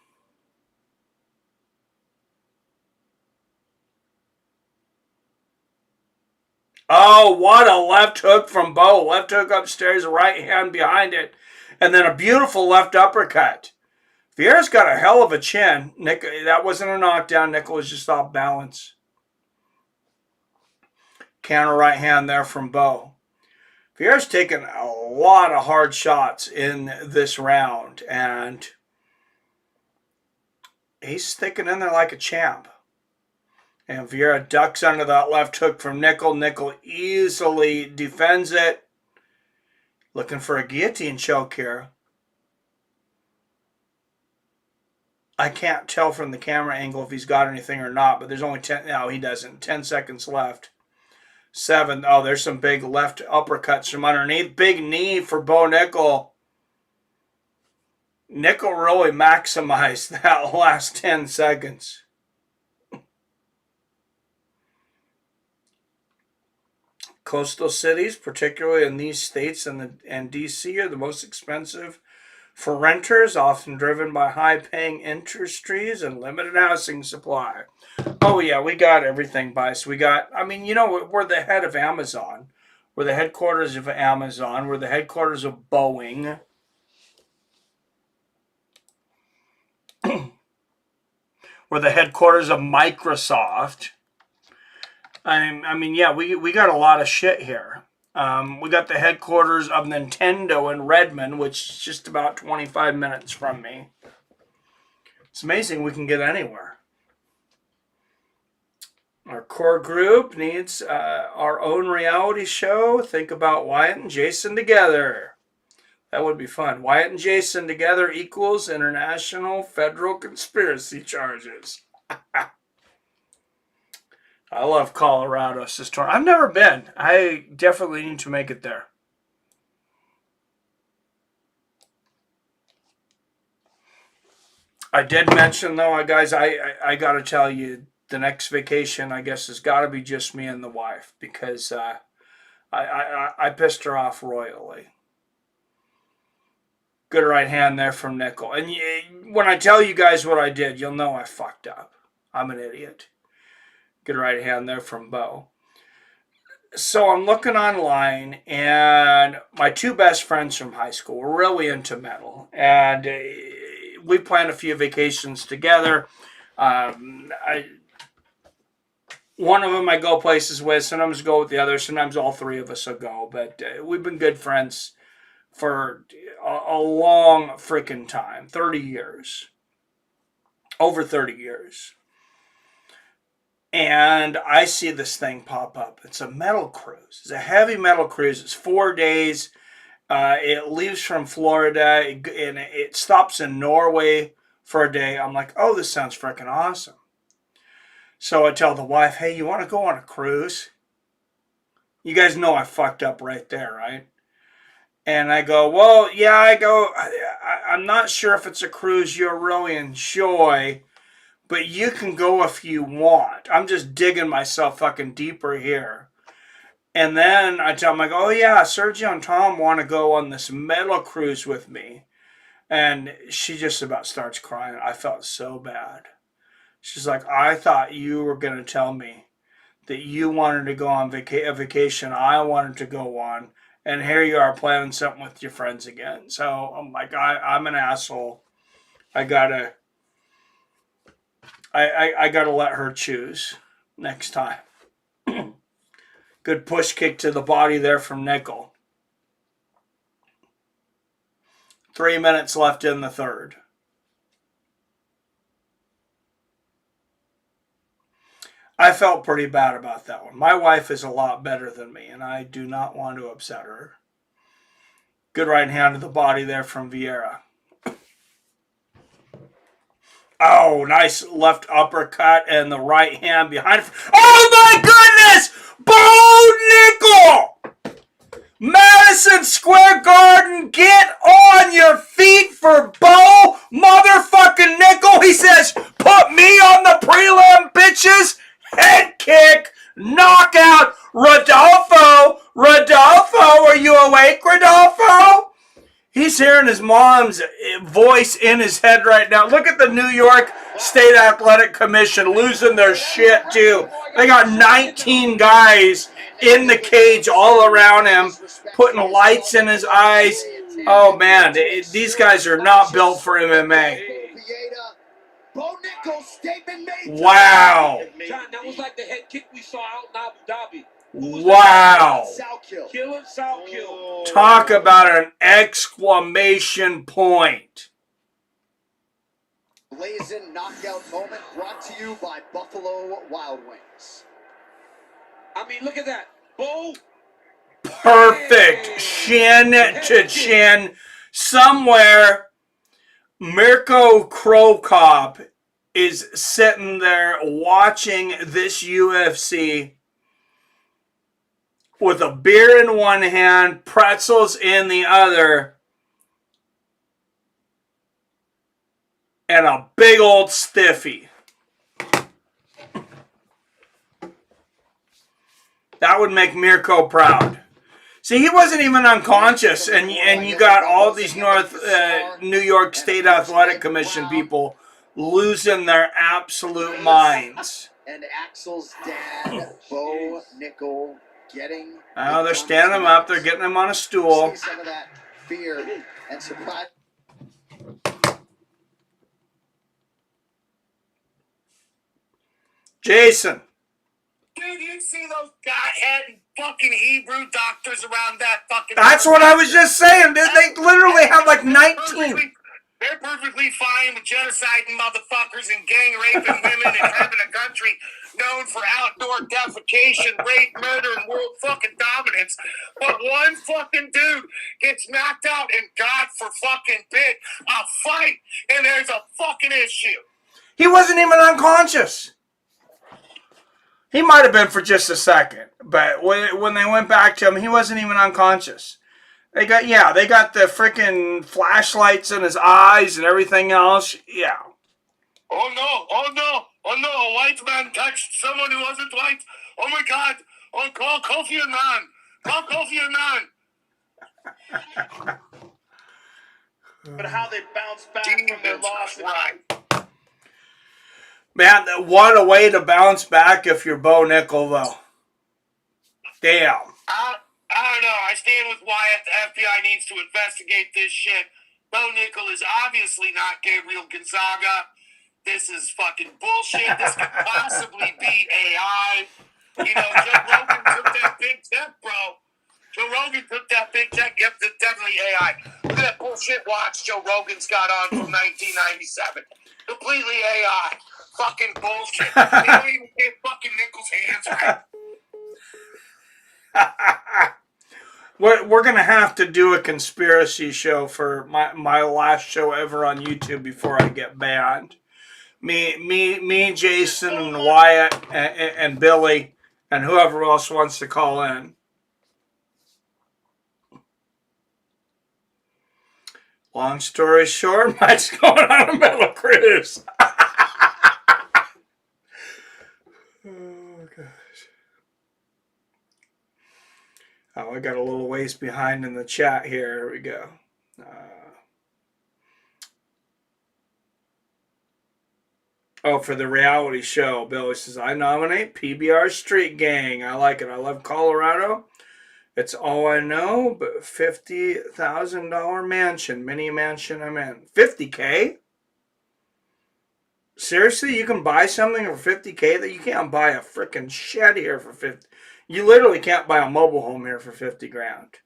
Oh, what a left hook from Bo. Left hook upstairs, right hand behind it. And then a beautiful left uppercut. Viera's got a hell of a chin. That wasn't a knockdown. Niickal was just off balance. Counter right hand there from Bo. Viera's taken a lot of hard shots in this round. And he's sticking in there like a champ. And Viera ducks under that left hook from Niickal. Niickal easily defends it. Looking for a guillotine choke here. I can't tell from the camera angle if he's got anything or not, but there's only 10. No, he doesn't. 10 seconds left. 7. Oh, there's some big left uppercuts from underneath. Big knee for Bo Niickal. Niickal really maximized that last 10 seconds. Coastal cities, particularly in these states and DC, are the most expensive for renters, often driven by high-paying industries and limited housing supply. Oh, yeah, we got everything, Bice. We got, I mean, you know, we're the head of Amazon. We're the headquarters of Amazon. We're the headquarters of Boeing. We're the headquarters of Microsoft. I mean, yeah, we got a lot of shit here. We got the headquarters of Nintendo in Redmond, which is just about 25 minutes from me. It's amazing we can get anywhere. Our core group needs our own reality show. Think about Wyatt and Jason together. That would be fun. Wyatt and Jason together equals international federal conspiracy charges. I love Colorado. I've never been. I definitely need to make it there. I did mention, though, guys, I got to tell you, the next vacation, I guess, has got to be just me and the wife, because I pissed her off royally. Good right hand there from Niickal. And when I tell you guys what I did, you'll know I fucked up. I'm an idiot. Good right hand there from Bo. So I'm looking online, and my two best friends from high school were really into metal. And we planned a few vacations together. One of them I go places with. Sometimes go with the other. Sometimes all three of us will go. But we've been good friends for a long freaking time. 30 years. Over 30 years. And I see this thing pop up. It's a metal cruise. It's a heavy metal cruise. It's 4 days. It leaves from Florida and it stops in Norway for a day. I'm like, oh, this sounds freaking awesome. So I tell the wife, hey, you want to go on a cruise? You guys know I fucked up right there, right? And I go, well, yeah, I'm not sure if it's a cruise you'll really enjoy, but you can go if you want. I'm just digging myself fucking deeper here. And then I tell him, I go, oh yeah, Sergio and Tom want to go on this metal cruise with me. And she just about starts crying. I felt so bad. She's like, I thought you were going to tell me that you wanted to go on a vacation I wanted to go on. And here you are planning something with your friends again. So I'm like, I'm an asshole. I gotta let her choose next time. Good push kick to the body there from Niickal. 3 minutes left in the third. I felt pretty bad about that one. My wife is a lot better than me, and I do not want to upset her. Good right hand to the body there from Viera. Oh, nice left uppercut and the right hand behind. Oh my goodness! Bo Niickal! Madison Square Garden, get on your feet for Bo motherfucking Niickal. He says, put me on the prelim, bitches. Head kick, knockout. Rodolpho, are you awake, Rodolpho? He's hearing his mom's voice in his head right now. Look at the New York State Athletic Commission losing their shit, too. They got 19 guys in the cage all around him, putting lights in his eyes. Oh, man, these guys are not built for MMA. Wow. John, that was like the head kick we saw out in Abu Dhabi. Wow. Kill and South kill. Talk about an exclamation point. Blazing knockout moment brought to you by Buffalo Wild Wings. I mean, look at that. Bo. Perfect shin to chin. Somewhere, Mirko Cro Cop is sitting there watching this UFC with a beer in one hand, pretzels in the other, and a big old stiffy. That would make Mirko proud. See, he wasn't even unconscious, and you got all these New York State Athletic Commission people losing their absolute minds. And Axel's dad, Bo Niickal, getting. Oh, they're standing him up. They're getting him on a stool. See some of that fear and surprise. Jason. Dude, you see those godhead fucking Hebrew doctors around that fucking... That's what I was just saying, dude. They literally have like 19. They're perfectly fine with genociding motherfuckers and gang raping women and having a country known for outdoor defecation, rape, murder, and world fucking dominance. But one fucking dude gets knocked out and God for fucking bit a fight, and there's a fucking issue. He wasn't even unconscious. He might have been for just a second, but when they went back to him, he wasn't even unconscious. They got the freaking flashlights in his eyes and everything else. Yeah. Oh no, a white man touched someone who wasn't white. Oh my God. Oh, call Kofi Annan. Call Kofi Annan. But how they bounce back from their loss. Right. Man, what a way to bounce back if you're Bo Niickal, though. Damn. I don't know. I stand with Wyatt. The FBI needs to investigate this shit. Bo Niickal is obviously not Gabriel Gonzaga. This is fucking bullshit. This could possibly be AI. You know, Joe Rogan took that big tech, bro. Joe Rogan took that big tech. Yep, it's definitely AI. Look at that bullshit watch Joe Rogan's got on from 1997. Completely AI. Fucking bullshit. They don't even get fucking Niickal's hands right. We're going to have to do a conspiracy show for my last show ever on YouTube before I get banned. Me, Jason, and Wyatt, and Billy, and whoever else wants to call in. Long story short, Mike's going on a metal cruise. Oh, gosh. Oh, I got a little ways behind in the chat here. Here we go. For the reality show, Billy says, I nominate PBR Street Gang. I like it. I love Colorado. It's all I know, but $50,000 mansion, mini mansion I'm in. $50K? Seriously, you can buy something for $50K that you can't buy a freaking shed here for $50,000. You literally can't buy a mobile home here for $50 grand.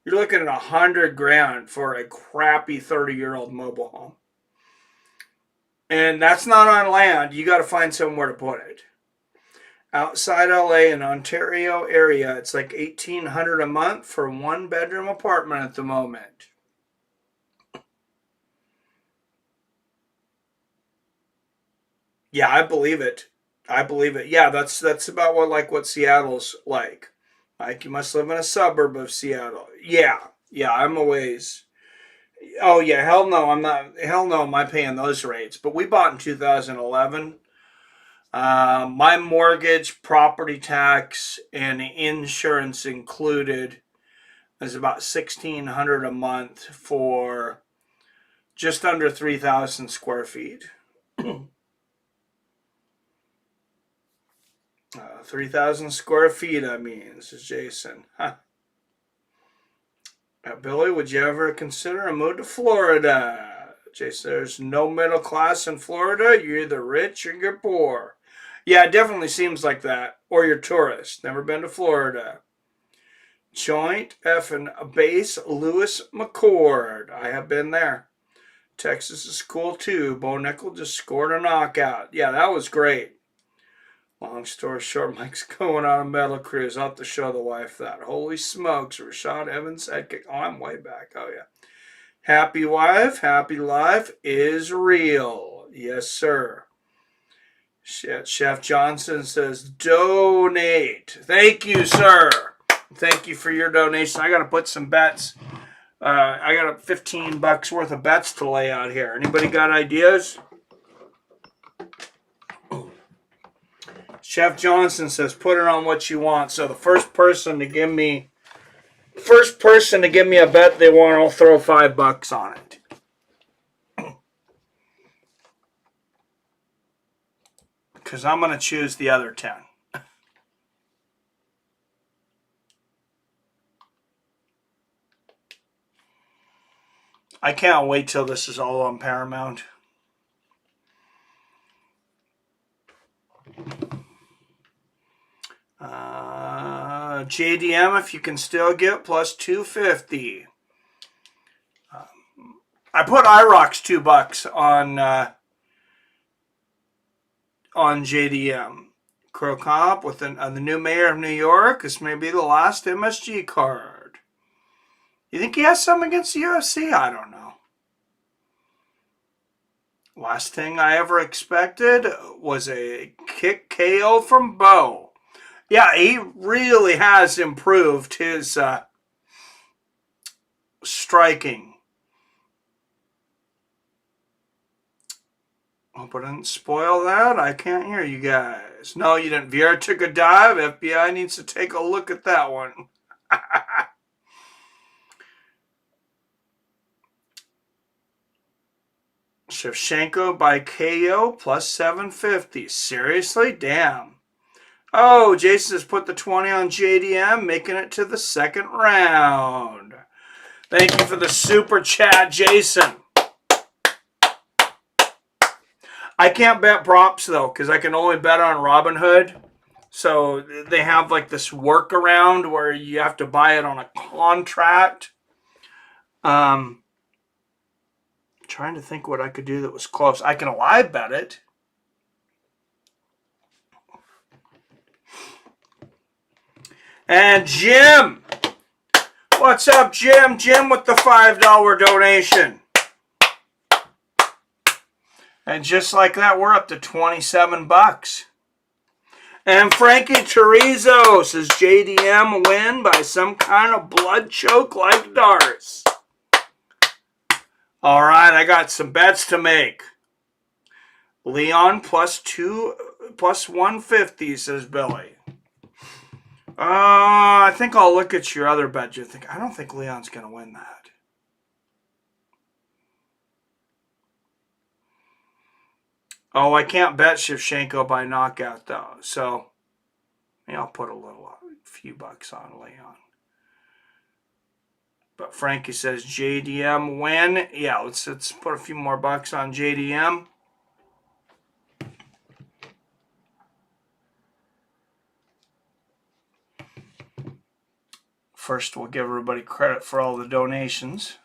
You're looking at $100 grand for a crappy 30-year-old mobile home. And that's not on land. You got to find somewhere to put it. Outside LA in Ontario area, it's like $1,800 a month for a one-bedroom apartment at the moment. Yeah, I believe it. I believe it. Yeah, that's about what Seattle's like. Like, you must live in a suburb of Seattle. Yeah, I'm a ways. Oh yeah, hell no, I'm not. Hell no, am I paying those rates? But we bought in 2011. My mortgage, property tax, and insurance included is about $1,600 a month for just under 3,000 square feet. 3,000 square feet, I mean. This is Jason. Huh. Billy, would you ever consider a move to Florida? Jason, there's no middle class in Florida. You're either rich or you're poor. Yeah, it definitely seems like that. Or you're tourist. Never been to Florida. Joint effing base Lewis McCord. I have been there. Texas is cool too. Bo Niickal just scored a knockout. Yeah, that was great. Long story short, Mike's going on a metal cruise. I'll have to show the wife that. Holy smokes, Rashad Evans head kick. Oh, I'm way back. Oh, yeah. Happy wife, happy life is real. Yes, sir. Chef Johnson says, donate. Thank you, sir. Thank you for your donation. I got to put some bets. I got $15 worth of bets to lay out here. Anybody got ideas? Chef Johnson says, put it on what you want. So the first person to give me a bet they want, I'll throw $5 on it. Because I'm going to choose the other 10. I can't wait till this is all on Paramount. JDM, if you can still get plus 250. I put IROX $2 on JDM. Crow Comp with the new mayor of New York. This may be the last MSG card. You think he has something against the UFC? I don't know. Last thing I ever expected was a kick KO from Bo. Yeah, he really has improved his striking. Hope I didn't spoil that. I can't hear you guys. No, you didn't. Viera took a dive. FBI needs to take a look at that one. Shevchenko by KO plus 750. Seriously? Damn. Oh, Jason has put the 20 on JDM, making it to the second round. Thank you for the super chat, Jason. I can't bet props, though, because I can only bet on Robinhood. So they have like this workaround where you have to buy it on a contract. Trying to think what I could do that was close. I can live bet it. And Jim, What's up, Jim? Jim with the $5 donation. And just like that, we're up to 27 bucks. And Frankie Chorizo says JDM win by some kind of blood choke like Darce. All right, I got some bets to make. Leon plus 150, says Billy. I think I'll look at your other bet. I don't think Leon's going to win that. Oh, I can't bet Shevchenko by knockout, though. So, I'll put a few bucks on Leon. But Frankie says JDM win. Yeah, let's put a few more bucks on JDM. First, we'll give everybody credit for all the donations.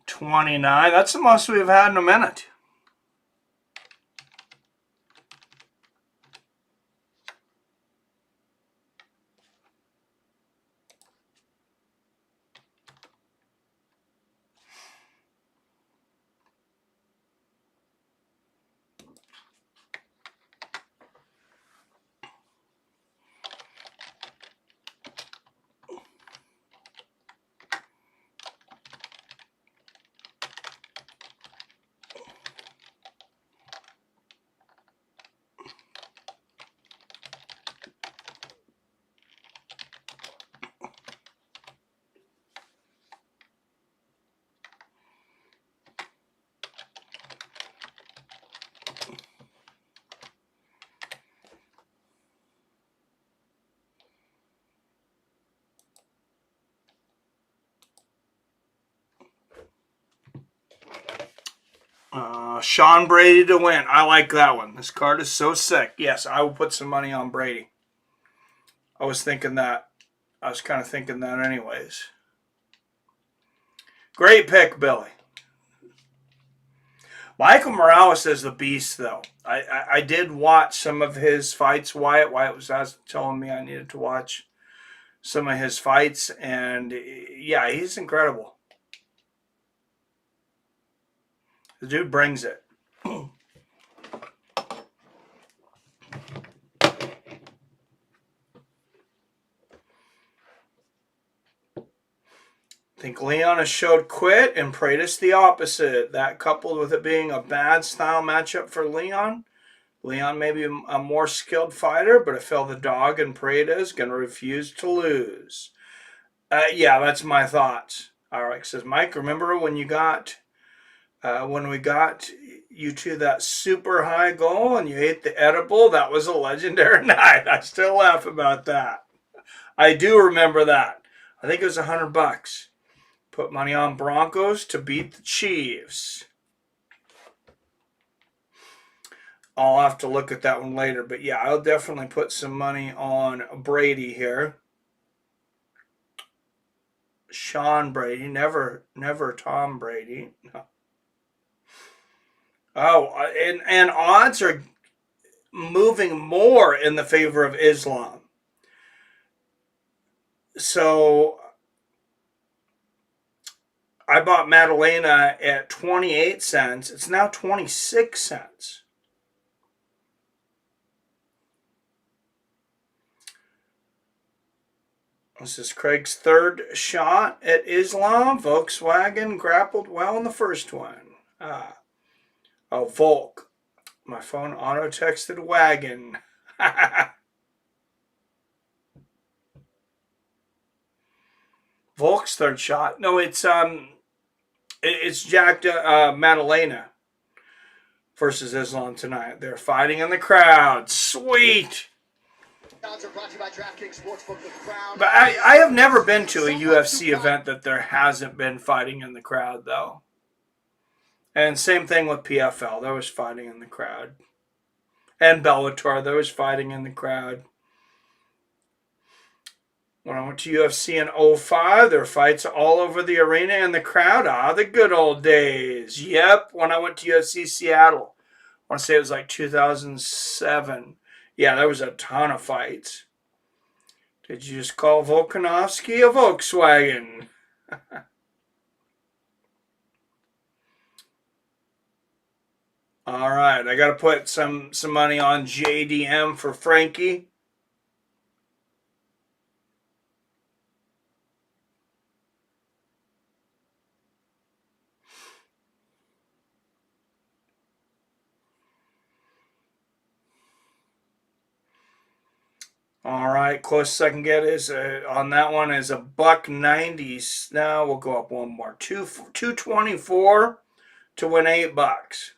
$29. That's the most we've had in a minute. Sean Brady to win. I like that one. This card is so sick. Yes, I will put some money on Brady. I was thinking that. I was kind of thinking that anyways. Great pick, Billy. Michael Morales is the beast, though. I did watch some of his fights. Wyatt was telling me I needed to watch some of his fights. And, yeah, he's incredible. The dude brings it. I think Leon has showed quit and Prates the opposite. That coupled with it being a bad style matchup for Leon. Leon may be a more skilled fighter, but I feel the dog and Prates going to refuse to lose. Yeah, that's my thoughts. All right, says Mike, remember when you got... when we got you to that super high goal and you ate the edible, that was a legendary night. I still laugh about that. I do remember that. I think it was $100. Put money on Broncos to beat the Chiefs. I'll have to look at that one later. But yeah, I'll definitely put some money on Brady here. Sean Brady, never Tom Brady. No. Oh, and odds are moving more in the favor of Islam. So I bought Maddelena at 28 cents. It's now 26 cents. This is Craig's third shot at Islam. Volkswagen grappled well in the first one. Oh, Volk. My phone auto-texted wagon. Volk's third shot. No, it's Jack Maddelena versus Islam tonight. They're fighting in the crowd. Sweet. But I have never been to a UFC event that there hasn't been fighting in the crowd, though. And same thing with PFL. There was fighting in the crowd. And Bellator, there was fighting in the crowd. When I went to UFC in 2005, there were fights all over the arena and the crowd. The good old days. Yep, when I went to UFC Seattle. I want to say it was like 2007. Yeah, there was a ton of fights. Did you just call Volkanovski a Volkswagen? All right, I got to put some money on JDM for Frankie. All right, closest I can get is on that one is a $1.90. Now we'll go up one more, 224 to win $8.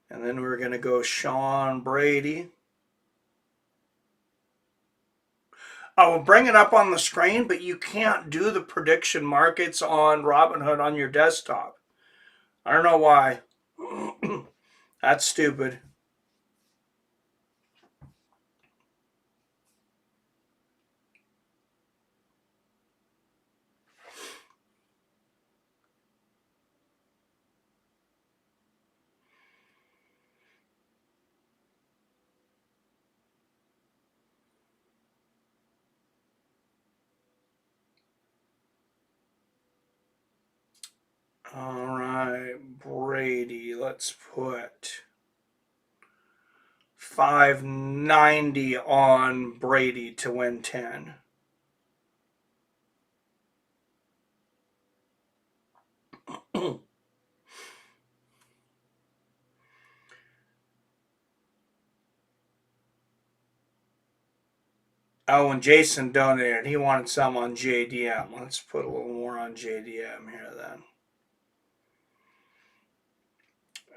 And then we're going to go Sean Brady. I will bring it up on the screen, but you can't do the prediction markets on Robinhood on your desktop. I don't know why. That's stupid. All right, Brady, let's put $5.90 on Brady to win 10. Oh, and Jason donated. He wanted some on JDM. Let's put a little more on JDM here then.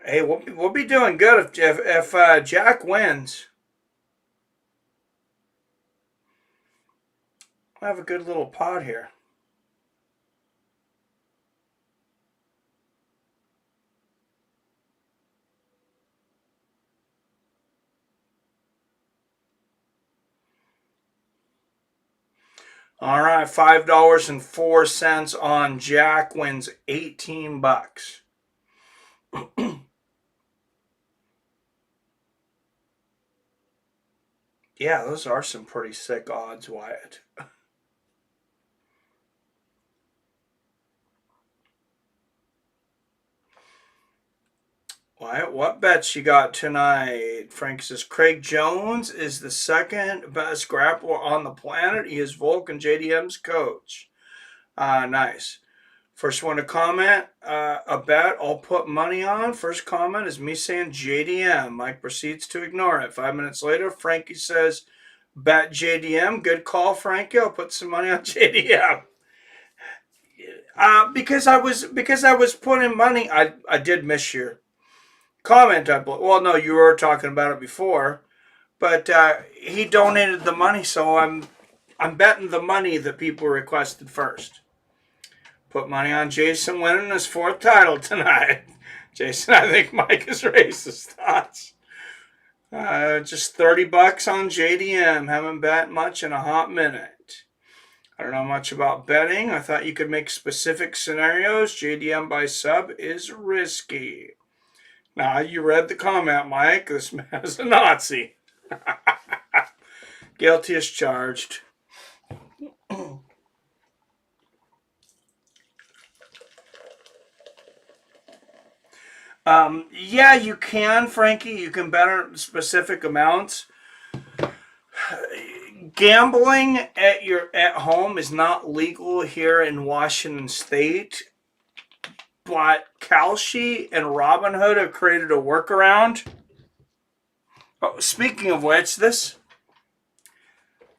Hey, we'll be doing good if Jack wins. We'll have a good little pot here. All right, $5.04 on Jack wins $18. Yeah, those are some pretty sick odds, Wyatt. Wyatt, what bets you got tonight? Frank says Craig Jones is the second best grappler on the planet. He is Volk and JDM's coach. Nice. First one to comment, a bet I'll put money on. First comment is me saying JDM. Mike proceeds to ignore it. 5 minutes later, Frankie says, bet JDM. Good call, Frankie. I'll put some money on JDM. Because I was putting money. I did miss your comment. Well, no, you were talking about it before, but he donated the money, so I'm betting the money that people requested first. Put money on Jason winning his 4th title tonight. Jason, I think Mike has raised his thoughts. Just $30 on JDM. Haven't bet much in a hot minute. I don't know much about betting. I thought you could make specific scenarios. JDM by sub is risky. Now, you read the comment, Mike. This man is a Nazi. Guilty as charged. Yeah, you can, Frankie. You can bet on specific amounts. Gambling at home is not legal here in Washington State, but Kalshi and Robinhood have created a workaround. Oh, speaking of which, this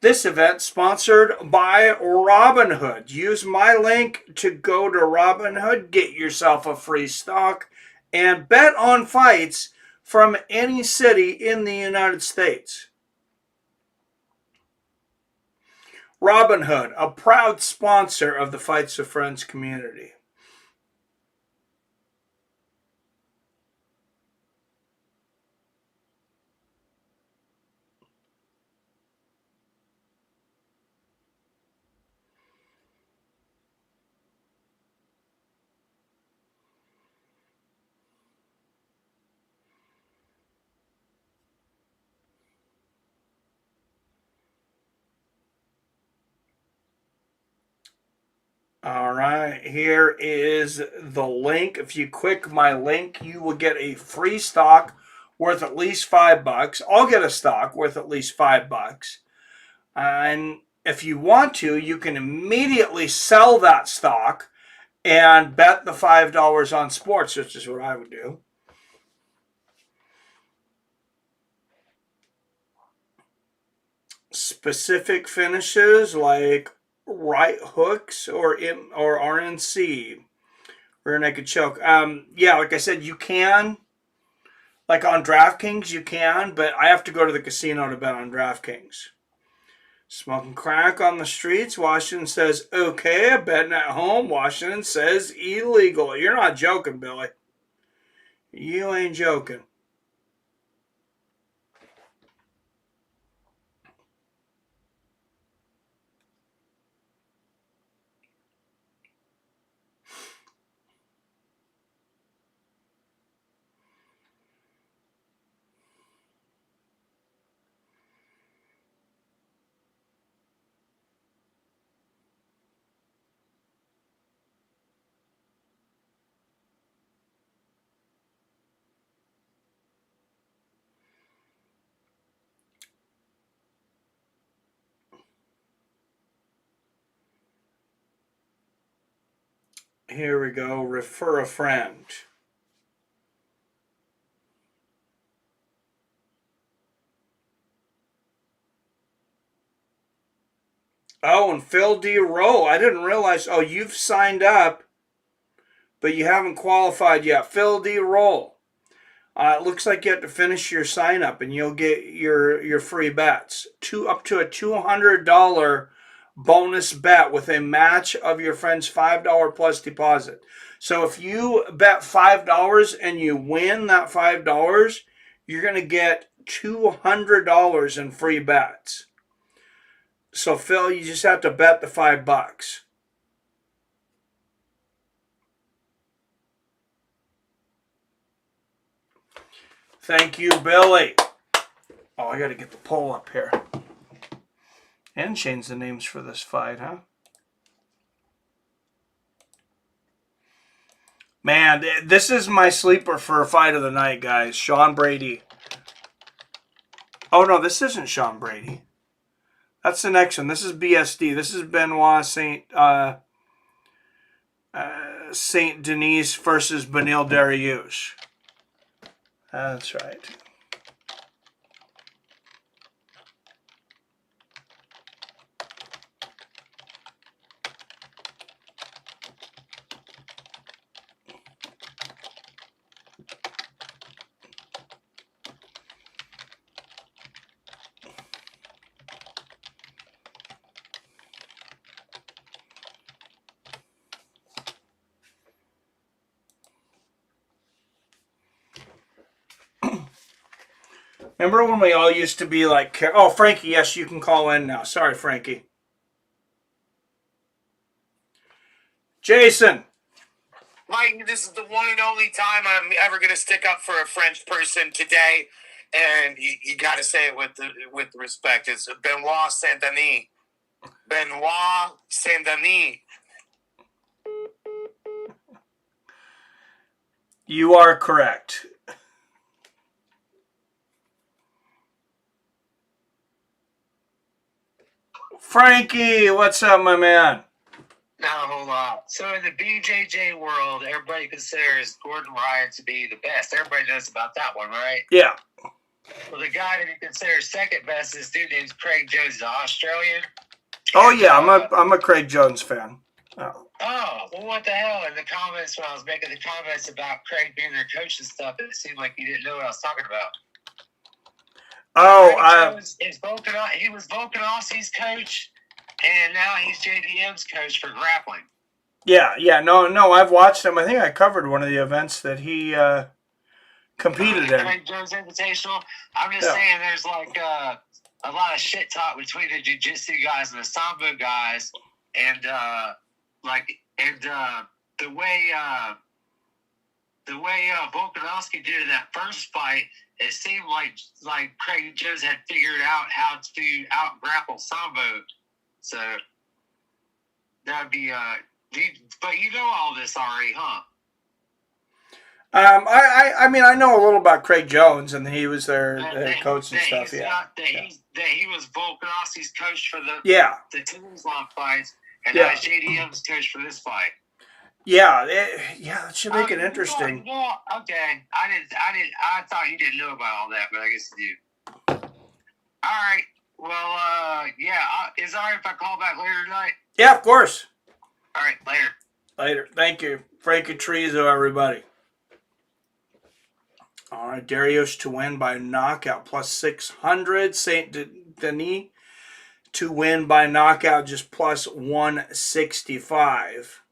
event sponsored by Robinhood. Use my link to go to Robinhood, get yourself a free stock, and bet on fights from any city in the United States. Robinhood, a proud sponsor of the Fights with Friends community. All right, here is the link. If you click my link, you will get a free stock worth at least $5. I'll get a stock worth at least $5. And if you want to, you can immediately sell that stock and bet the $5 on sports, which is what I would do. Specific finishes like right hooks or RNC. Rear naked choke. Yeah, like I said, you can. Like on DraftKings, you can, but I have to go to the casino to bet on DraftKings. Smoking crack on the streets. Washington says okay. Betting at home. Washington says illegal. You're not joking, Billy. You ain't joking. Here we go. Refer a friend. Oh, and Phil D. Rowe. I didn't realize. Oh, you've signed up, but you haven't qualified yet. Phil D. Rowe. It looks like you have to finish your sign up, and you'll get your free bets. Up to a $200 bonus bet with a match of your friend's $5 plus deposit. So if you bet $5 and you win that $5, you're going to get $200 in free bets. So Phil, you just have to bet the $5. Thank you, Billy. Oh, I got to get the poll up here. And change the names for this fight, huh? Man, this is my sleeper for a fight of the night, guys. Sean Brady. Oh, no, this isn't Sean Brady. That's the next one. This is BSD. This is Benoit Saint Denis versus Beneil Dariush. That's right. Remember when we all used to be like, oh, Frankie, yes, you can call in now. Sorry, Frankie. Jason. Mike, this is the one and only time I'm ever going to stick up for a French person today, and you got to say it with respect. It's Benoit Saint Denis. Benoit Saint Denis. You are correct. Frankie, what's up, my man? Not a whole lot. So in the BJJ world, everybody considers Gordon Ryan to be the best. Everybody knows about that one, right? Yeah. Well, the guy that he considers second best is dude named Craig Jones, the Australian. Oh yeah, I'm a Craig Jones fan. Oh, well, what the hell? In the comments, when I was making the comments about Craig being their coach and stuff, it seemed like you didn't know what I was talking about. Oh, he was Volkanovski's coach, and now he's JDM's coach for grappling. Yeah, no, I've watched him. I think I covered one of the events that he competed in. Craig Jones Invitational. I'm just saying, there's like a lot of shit talk between the jiu-jitsu guys and the sambo guys, and the way Volkanovski did in that first fight, it seemed like Craig Jones had figured out how to out grapple Sambo. So that'd be But you know all this already, huh? I mean, I know a little about Craig Jones, and he was their coach and stuff. He was Volkanovski's coach for the Tucson fights, and now he's JDM's coach for this fight. Yeah, that should make it interesting. Well, okay, I thought you didn't know about all that, but I guess you do. All right. Well, is it all right if I call back later tonight? Yeah, of course. All right, later. Later. Thank you. Frankie Trezo, everybody. All right, Dariush to win by knockout, plus 600. Saint Denis to win by knockout, just plus 165.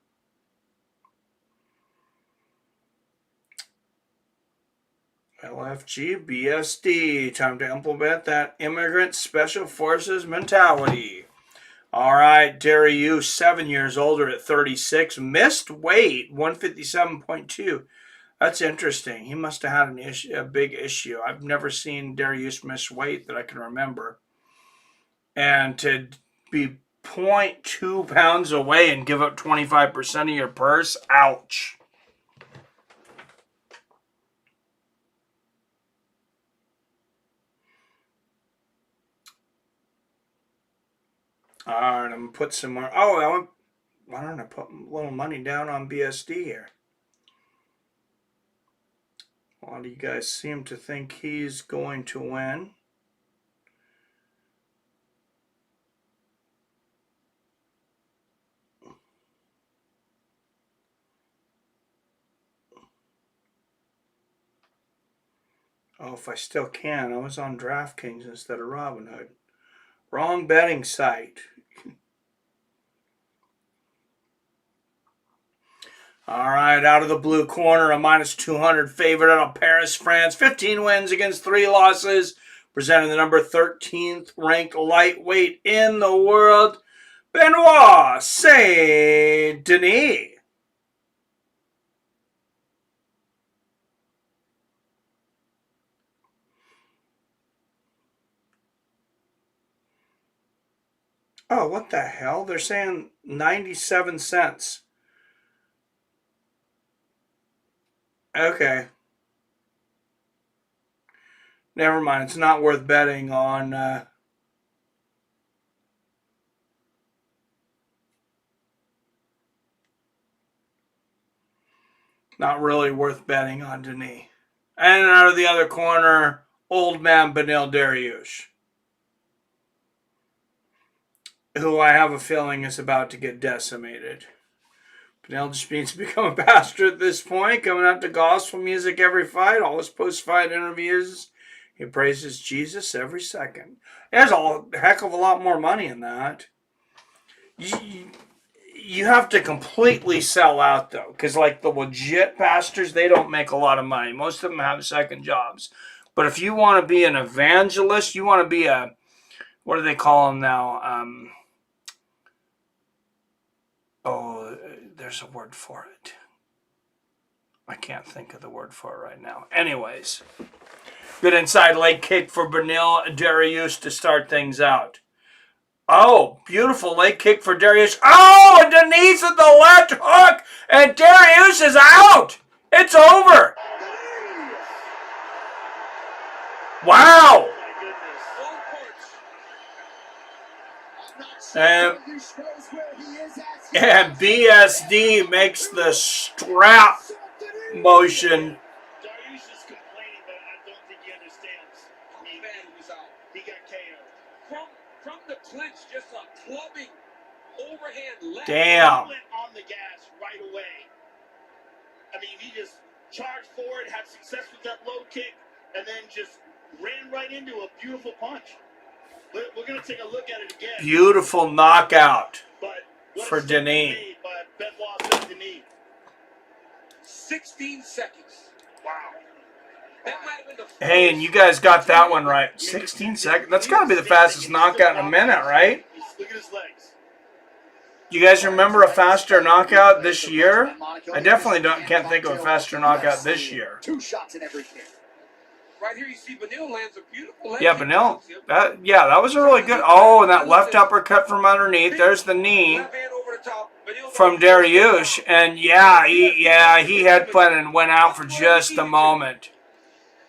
LFG, BSD, time to implement that immigrant special forces mentality. All right, Dariush, 7 years older at 36, missed weight, 157.2. That's interesting. He must have had a big issue. I've never seen Dariush miss weight that I can remember. And to be 0.2 pounds away and give up 25% of your purse, ouch. All right, I'm going to put some more. Oh, why don't I put a little money down on BSD here? A lot of you guys seem to think he's going to win. Oh, if I still can. I was on DraftKings instead of Robinhood. Wrong betting site. All right, out of the blue corner, a minus 200 favorite out of Paris, France. 15 wins against 3 losses. Presenting the number 13th ranked lightweight in the world, Benoit Saint Denis. Oh, what the hell? They're saying 97 cents. Okay. Never mind. It's not worth betting on. Not really worth betting on Denis. And out of the other corner, old man Beneil Dariush, who I have a feeling is about to get decimated. Beneil just needs to become a pastor at this point, coming out to gospel music every fight, all his post-fight interviews. He praises Jesus every second. There's a heck of a lot more money in that. You have to completely sell out, though, because like the legit pastors, they don't make a lot of money. Most of them have second jobs. But if you want to be an evangelist, you want to be a, what do they call them now? There's a word for it. I can't think of the word for it right now. Anyways, good inside leg kick for Beneil Dariush to start things out. Oh, beautiful leg kick for Dariush. Oh, and Denis with the left hook, and Dariush is out. It's over. Wow. And BSD makes the strap motion. Dariush is complaining, but I don't think he understands. Man, he was out. He got KO'd. From the clinch, just a clubbing overhand left. Damn. He went on the gas right away. I mean, he just charged forward, had success with that low kick, and then just ran right into a beautiful punch. We're going to take a look at it again. Beautiful knockout But for Denis. 16 seconds. Wow. That might have been the first. Hey, and you guys got that one right. 16 seconds. That's got to be the fastest knockout in a minute, right? Look at his legs. You guys remember a faster knockout this year? I definitely can't think of a faster knockout this year. 2 shots in every kick. Right here, you see Beneil lands a beautiful leg Yeah, kick. Beneil. That was a really good. Oh, and that left uppercut from underneath. There's the knee. Left hand over the top. from Dariush, and he headbutted and went out for just a moment.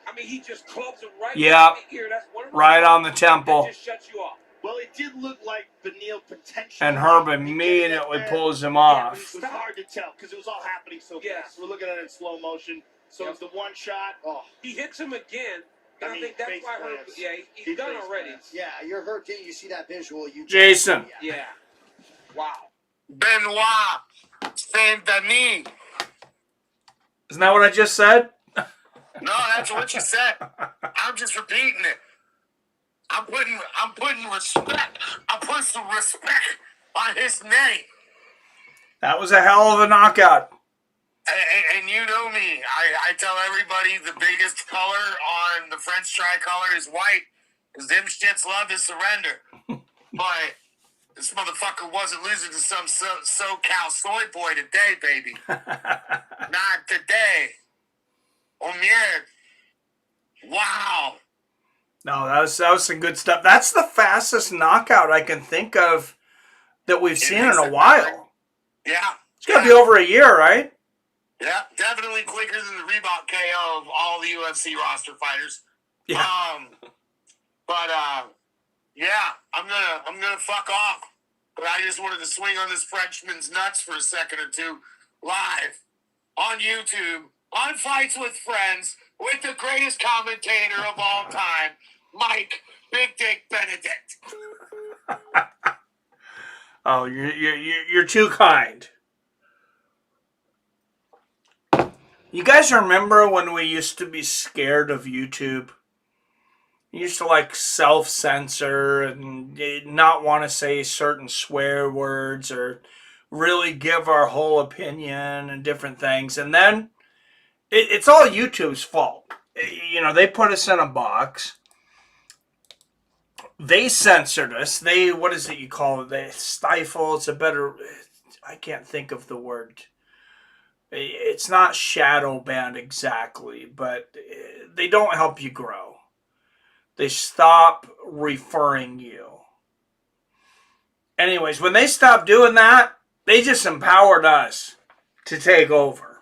I mean, he just clubs him right Yep, in the ear. That's one of those right on the that temple. just shuts you off. Well, it did look like Beneil potentially. And Herb immediately pulls him off. It was hard to tell because it was all happening so fast. We're looking at it in slow motion. So it's the one shot. Oh, he hits him again. And I think that's why Herb. plants. Yeah, he's done already. Yeah, you're hurt. Didn't you see that visual? Jason. Yeah. Wow. Benoit Saint-Denis. Isn't that what I just said? No, that's what you said. I'm just repeating it. I'm putting respect. I'm putting some respect on his name. That was a hell of a knockout. And you know me. I tell everybody the biggest color on the French tricolor is white, because them shits love to surrender. But this motherfucker wasn't losing to some SoCal soy boy today, baby. Not today. Oh, yeah. Wow. No, that was some good stuff. That's the fastest knockout I can think of that we've seen in a while. Yeah. It's got to be over a year, right? Yeah, definitely quicker than the Reebok KO of all the UFC roster fighters. Yeah. Yeah, I'm gonna fuck off. But I just wanted to swing on this Frenchman's nuts for a second or two, live on YouTube, on Fights with Friends, with the greatest commentator of all time, Mike Big Dick Benedict. Oh, you're too kind. You guys remember when we used to be scared of YouTube? You used to like self-censor and not want to say certain swear words or really give our whole opinion and different things. And then it's all YouTube's fault. You know, they put us in a box. They censored us. What is it you call it? They stifle. It's a better, I can't think of the word. It's not shadow banned exactly, but they don't help you grow. They stop referring you. Anyways, when they stopped doing that, they just empowered us to take over.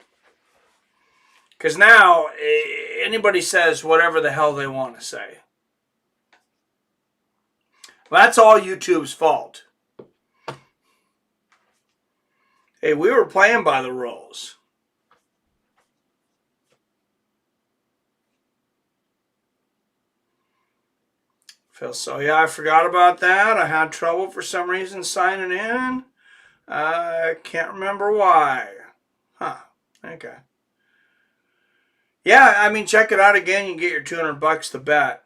Because now, anybody says whatever the hell they want to say. That's all YouTube's fault. Hey, we were playing by the rules. Phil, so yeah, I forgot about that. I had trouble for some reason signing in. I can't remember why. Huh. Okay. Yeah, I mean, check it out again. You can get your $200 to bet.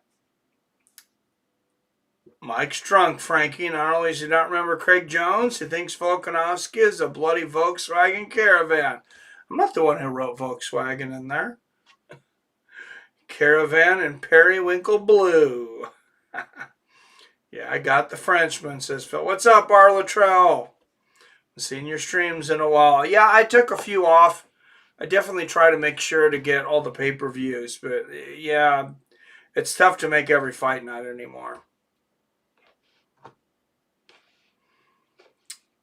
Mike's drunk, Frankie. Not only does he not remember Craig Jones, he thinks Volkanovski is a bloody Volkswagen Caravan. I'm not the one who wrote Volkswagen in there. Caravan and Periwinkle Blue. Yeah, I got the Frenchman, says Phil. What's up, R. Luttrell? I've seen your streams in a while. Yeah, I took a few off. I definitely try to make sure to get all the pay-per-views. But, yeah, it's tough to make every fight night anymore.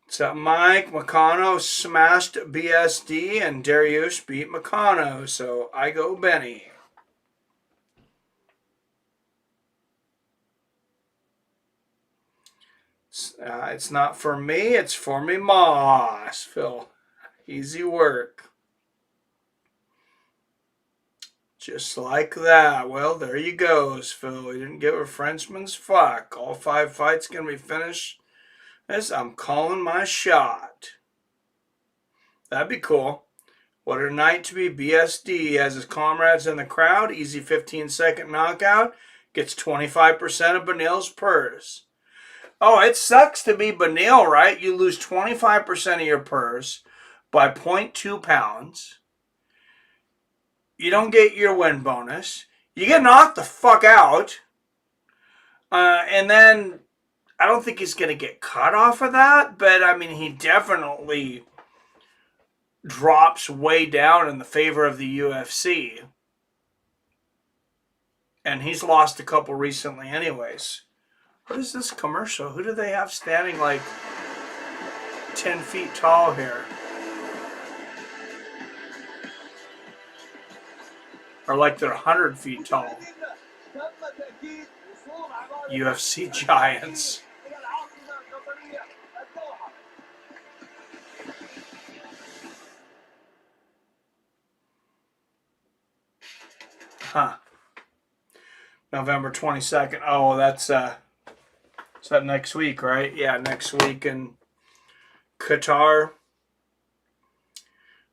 So Mike Makano smashed BSD and Dariush beat Makano. So I go Benny. It's not for me, it's for me Moss. Phil, easy work. Just like that. Well, there you goes, Phil. He didn't give a Frenchman's fuck. All 5 fights going to be finished. I'm calling my shot. That'd be cool. What a night to be. BSD has his comrades in the crowd. Easy 15-second knockout. Gets 25% of Beneil's purse. Oh, it sucks to be Beneil, right? You lose 25% of your purse by 0.2 pounds. You don't get your win bonus. You get knocked the fuck out. And then I don't think he's going to get cut off of that. But, I mean, he definitely drops way down in the favor of the UFC. And he's lost a couple recently anyways. What is this commercial? Who do they have standing like... 10 feet tall here. Or like they're 100 feet tall. UFC giants. Huh. November 22nd. Oh, that's is that next week, right? Yeah, next week in Qatar.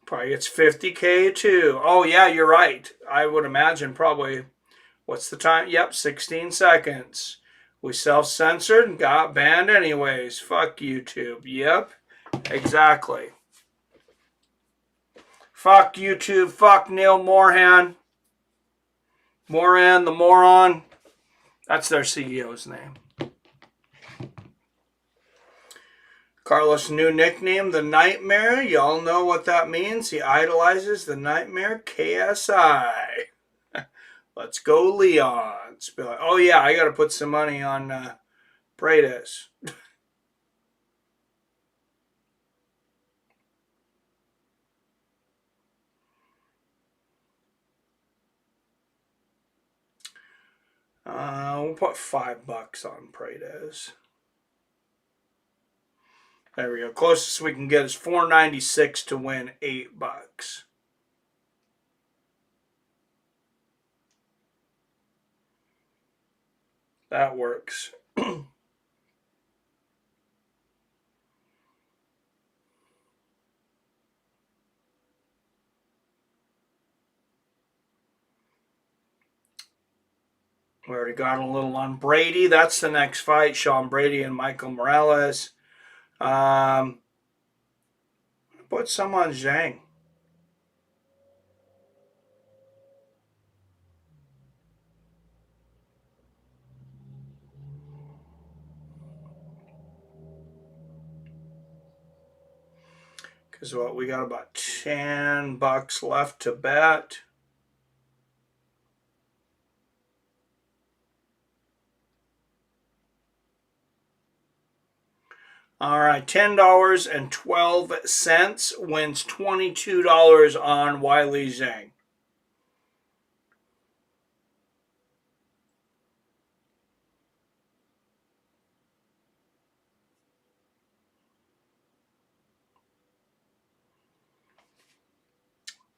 Probably gets 50K too. Oh yeah, you're right. I would imagine probably, what's the time? Yep, 16 seconds. We self-censored and got banned anyways. Fuck YouTube. Yep, exactly. Fuck YouTube. Fuck Neil Moran. Moran the moron. That's their CEO's name. Carlos' new nickname, the Nightmare. Y'all know what that means. He idolizes the Nightmare, KSI. Let's go, Leon. Oh, yeah, I got to put some money on Prates. We'll put $5 on Prates. There we go. Closest we can get is $4.96 to win $8. That works. We already got a little on Brady. That's the next fight. Sean Brady and Michael Morales. Put some on Zhang. Because what, we got about $10 left to bet. All right, $10.12 wins $22 on Weili Zhang.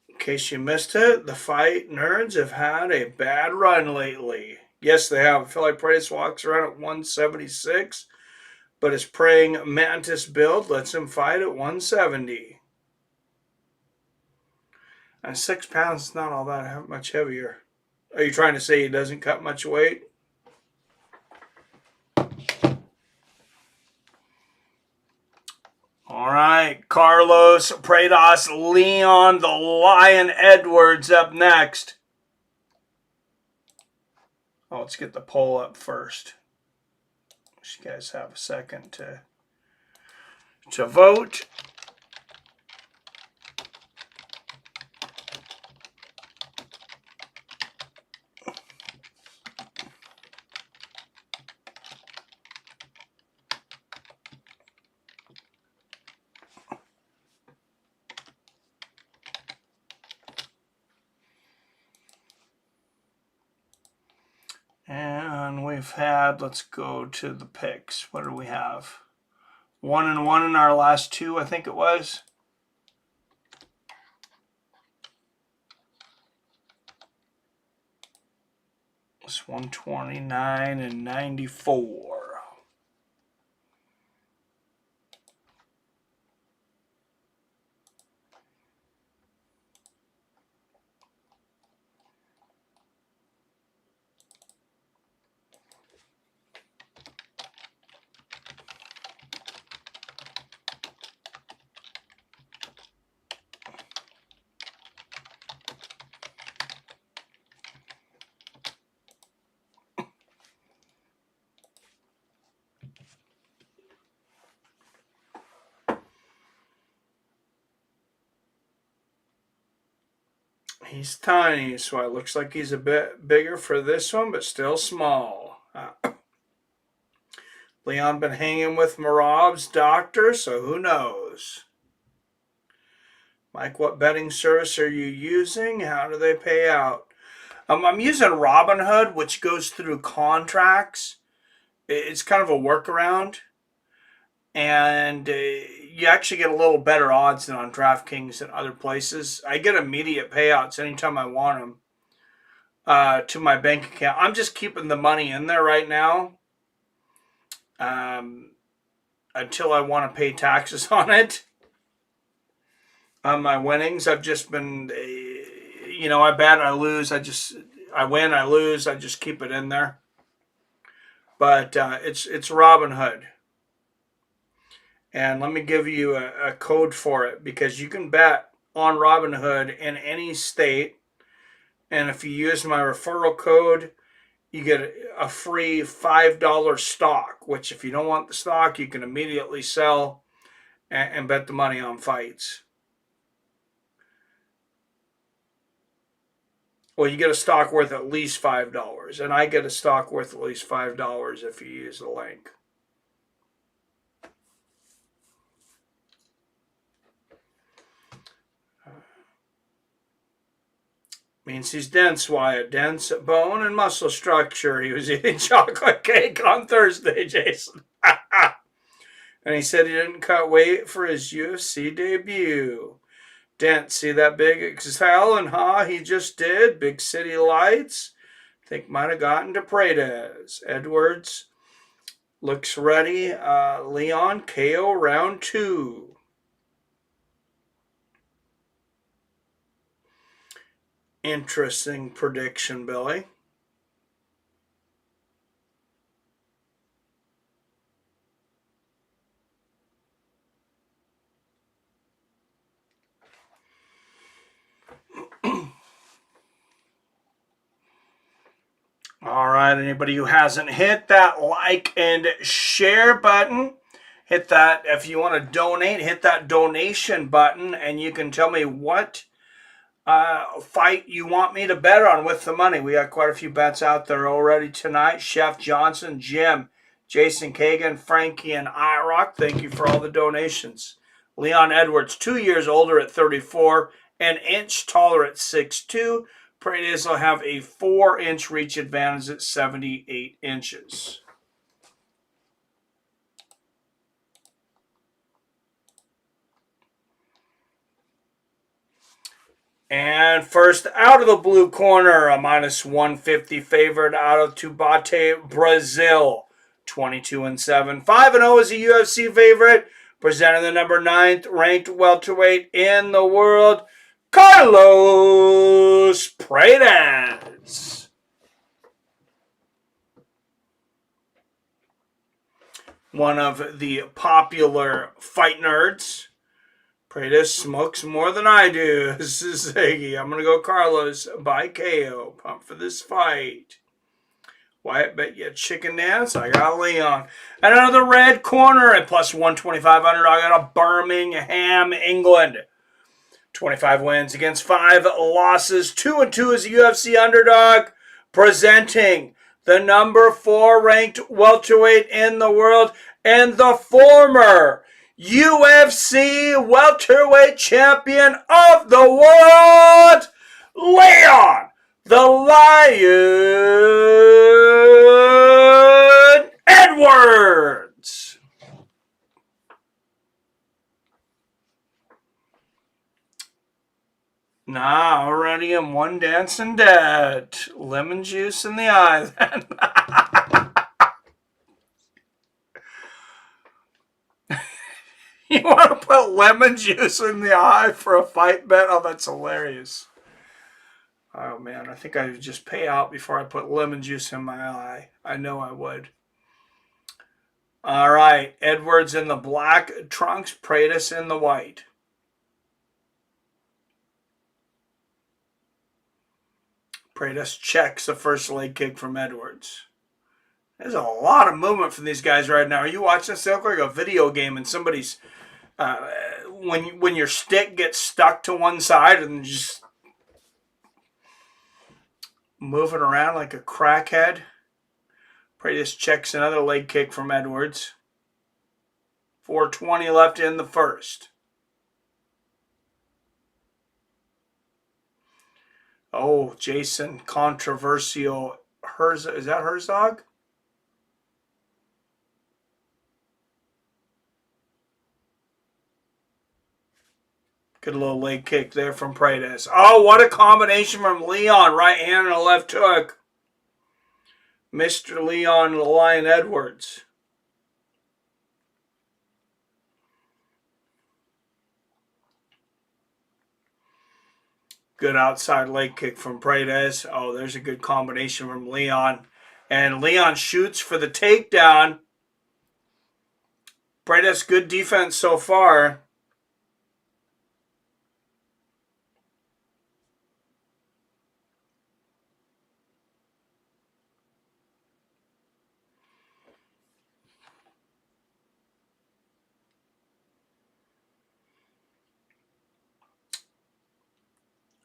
In case you missed it, the fight nerds have had a bad run lately. Yes, they have. I feel like Prates walks around at 176. But his praying mantis build lets him fight at 170. And 6 pounds is not all that much heavier. Are you trying to say he doesn't cut much weight? All right, Carlos Prates, Leon the Lion Edwards up next. Oh, let's get the poll up first. You guys have a second to vote. And we've had, let's go to the picks. What do we have? 1-1 in our last two, I think it was. It's 129 and 94. He's tiny, so it looks like he's a bit bigger for this one, but still small. Leon been hanging with Marab's doctor, so who knows? Mike, what betting service are you using? How do they pay out? I'm using Robinhood, which goes through contracts. It's kind of a workaround. And you actually get a little better odds than on DraftKings and other places. I get immediate payouts anytime I want them to my bank account. I'm just keeping the money in there right now until I want to pay taxes on it. On my winnings, I've just been, I bet, I lose. I win, I lose. I just keep it in there. But it's Robinhood. And let me give you a code for it, because you can bet on Robinhood in any state. And if you use my referral code, you get a free $5 stock, which if you don't want the stock, you can immediately sell and bet the money on fights. Well, you get a stock worth at least $5, and I get a stock worth at least $5 if you use the link. Means he's dense, Wyatt. Dense bone and muscle structure. He was eating chocolate cake on Thursday, Jason. And he said he didn't cut weight for his UFC debut. Dent, see that big exhaling, huh? He just did. Big City Lights. Think might have gotten to Prates. Edwards looks ready. Leon, KO round 2. Interesting prediction, Billy. All right, anybody who hasn't hit that like and share button, hit that. If you want to donate, hit that donation button, and you can tell me what fight you want me to bet on with the money. We got quite a few bets out there already tonight. Chef Johnson, Jim, Jason Kagan, Frankie, and IROC, thank you for all the donations. Leon Edwards, 2 years older at 34, an inch taller at 6'2". Prates will have a 4-inch reach advantage at 78 inches. And first out of the blue corner, a -150 favorite out of Tubate, Brazil. 22-7. 5-0 is a UFC favorite. Presenting the number 9th ranked welterweight in the world, Carlos Prates. One of the popular fight nerds. Prates smokes more than I do. This is Ziggy. I'm going to go Carlos by KO. Pump for this fight. Wyatt, bet you a chicken dance. I got Leon. And out of the red corner at +125 underdog out of Birmingham, England. 25 wins against 5 losses. 2-2 as a UFC underdog. Presenting the number 4 ranked welterweight in the world and the former UFC Welterweight Champion of the world, Leon the Lion Edwards. Nah, already in one dancing dead. Lemon juice in the eye then. You want to put lemon juice in the eye for a fight bet? Oh, that's hilarious. Oh, man, I think I would just pay out before I put lemon juice in my eye. I know I would. All right, Edwards in the black trunks, Prates in the white. Prates checks the first leg kick from Edwards. There's a lot of movement from these guys right now. Are you watching this? They look like a video game and somebody's... when your stick gets stuck to one side and just moving around like a crackhead. Prates checks another leg kick from Edwards. 4:20 left in the first. Oh, Jason, controversial. Is that Herzog? Good little leg kick there from Prates. Oh, what a combination from Leon. Right hand and a left hook. Mr. Leon the Lion Edwards. Good outside leg kick from Prates. Oh, there's a good combination from Leon. And Leon shoots for the takedown. Prates, good defense so far.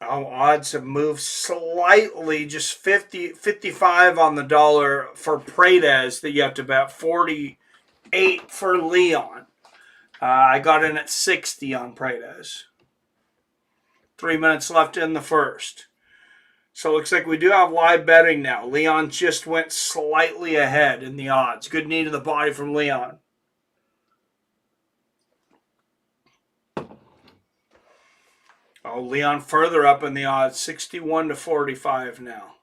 Oh, odds have moved slightly, just 55 on the dollar for Prates that you have to bet, 48 for Leon. I got in at 60 on Prates. 3 minutes left in the first. So it looks like we do have live betting now. Leon just went slightly ahead in the odds. Good knee to the body from Leon. Oh, Leon further up in the odds, 61-45 now.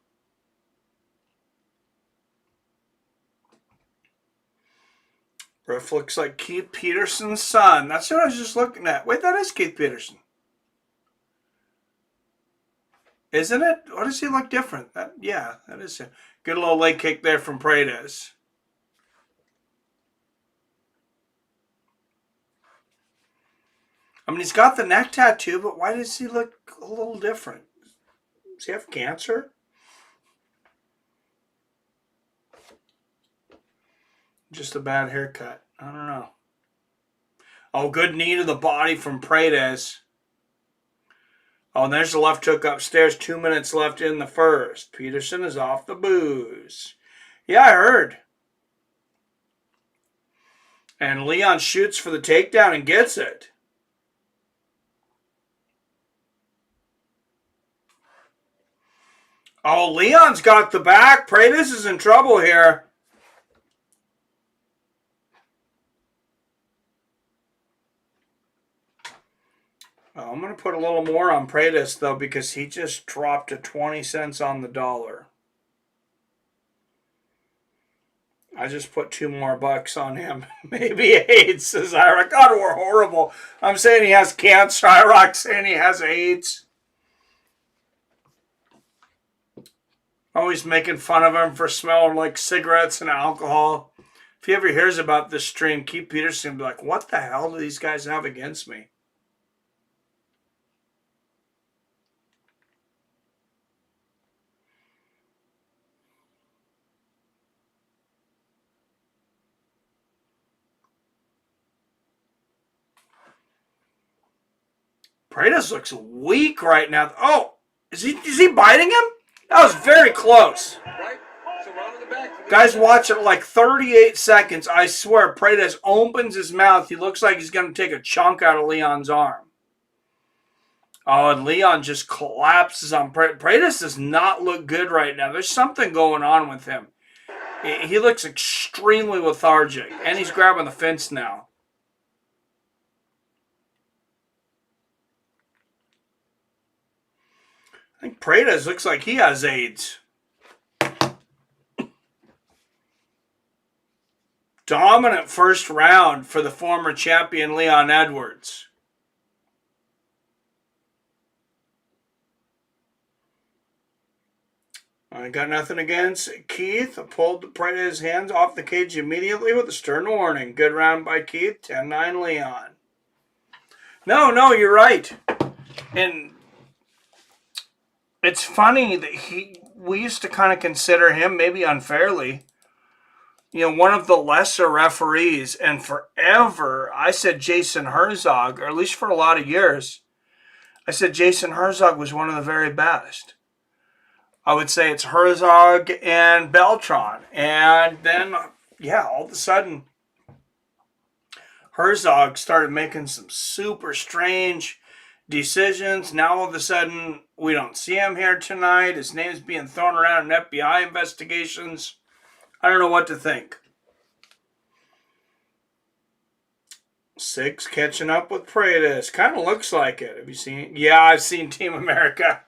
Ref looks like Keith Peterson's son. That's what I was just looking at. Wait, that is Keith Peterson. Isn't it? Or does he look different? Yeah, that is it. Good little leg kick there from Prates. I mean, he's got the neck tattoo, but why does he look a little different? Does he have cancer? Just a bad haircut. I don't know. Oh, good knee to the body from Prates. Oh, and there's the left hook upstairs. 2 minutes left in the first. Peterson is off the booze. Yeah, I heard. And Leon shoots for the takedown and gets it. Oh, Leon's got the back. Prates is in trouble here. Oh, I'm going to put a little more on Prates, though, because he just dropped to 20 cents on the dollar. I just put $2 more on him. Maybe 8, says Iraq. God, we're horrible. I'm saying he has cancer. Iraq saying he has AIDS. Always making fun of him for smelling like cigarettes and alcohol. If he ever hears about this stream, Keith Peterson will be like, what the hell do these guys have against me? Prates looks weak right now. Oh, is he biting him? That was very close. Guys, watch it like 38 seconds. I swear, Prates opens his mouth. He looks like he's going to take a chunk out of Leon's arm. Oh, and Leon just collapses on Prates. Prates does not look good right now. There's something going on with him. He looks extremely lethargic. And he's grabbing the fence now. I think Prates looks like he has AIDS. Dominant first round for the former champion Leon Edwards. I got nothing against Keith. I pulled Prates' hands off the cage immediately with a stern warning. Good round by Keith. 10-9 Leon. No, you're right. And it's funny that we used to kind of consider him, maybe unfairly, one of the lesser referees. And forever, I said Jason Herzog, or at least for a lot of years, I said Jason Herzog was one of the very best. I would say it's Herzog and Beltran. And then, yeah, all of a sudden, Herzog started making some super strange decisions. Now, all of a sudden, we don't see him here tonight. His name's being thrown around in FBI investigations. I don't know what to think. 6 catching up with Prates. Kind of looks like it. Have you seen? Yeah, I've seen Team America.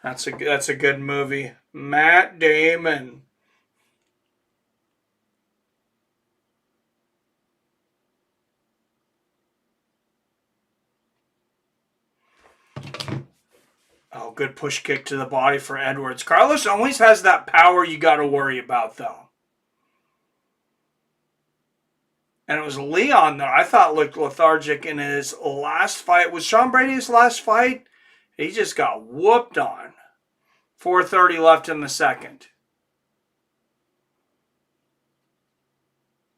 That's a good movie. Matt Damon. Oh, good push kick to the body for Edwards. Carlos always has that power you got to worry about, though. And it was Leon that I thought looked lethargic in his last fight. Was Sean Brady's last fight? He just got whooped on. 4:30 left in the second.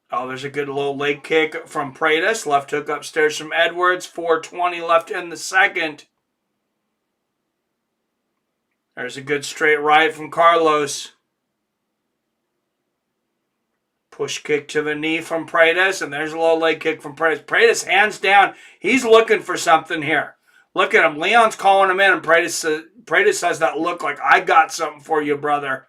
Oh, there's a good low leg kick from Prates. Left hook upstairs from Edwards. 4:20 left in the second. There's a good straight right from Carlos. Push kick to the knee from Prates, and there's a low leg kick from Prates. Prates hands down. He's looking for something here. Look at him. Leon's calling him in, and Prates has that look like, I got something for you, brother.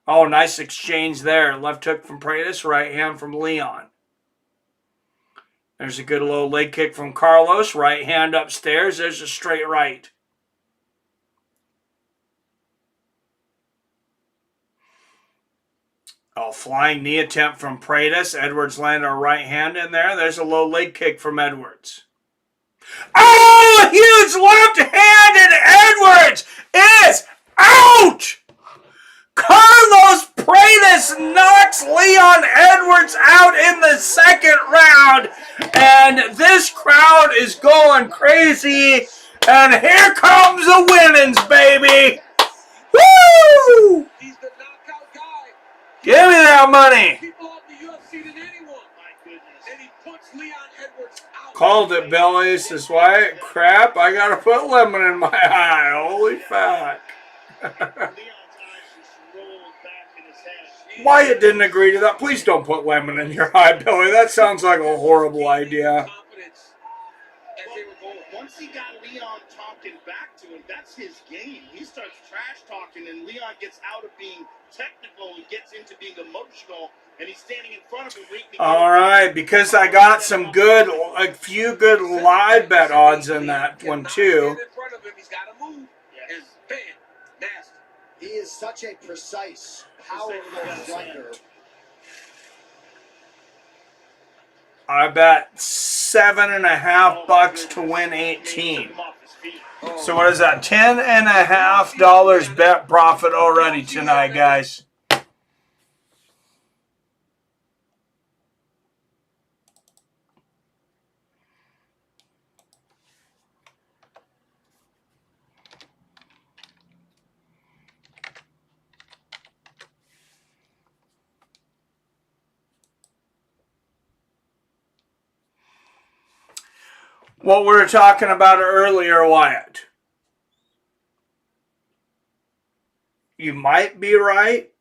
Oh, nice exchange there. Left hook from Prates, right hand from Leon. There's a good low leg kick from Carlos. Right hand upstairs. There's a straight right. Oh, flying knee attempt from Prates. Edwards landed a right hand in there. There's a low leg kick from Edwards. Oh, huge left-handed Edwards is out! Carlos Prates knocks Leon Edwards out in the second round. And this crowd is going crazy. And here comes the winnings, baby. Woo! He's the knockout guy. Give me that money. People off the UFC than anyone. My goodness. And he puts Leon Edwards out. Called it, Billy. Says, why? Crap, I got to put lemon in my eye. Holy fuck. Wyatt didn't agree to that. Please don't put lemon in your eye, Billy. That sounds like a horrible idea. Once he got Leon talking back to him, that's his game. He starts trash talking, and Leon gets out of being technical and gets into being emotional, and he's standing in front of him waiting to All right, because I got a few good live bet odds in that one too. He's got to move. And bam, nasty. He is such a precise, powerful striker. I bet $7.50 to win 18. So what is that? $10.50 bet profit already tonight, guys. What we were talking about earlier, Wyatt. You might be right,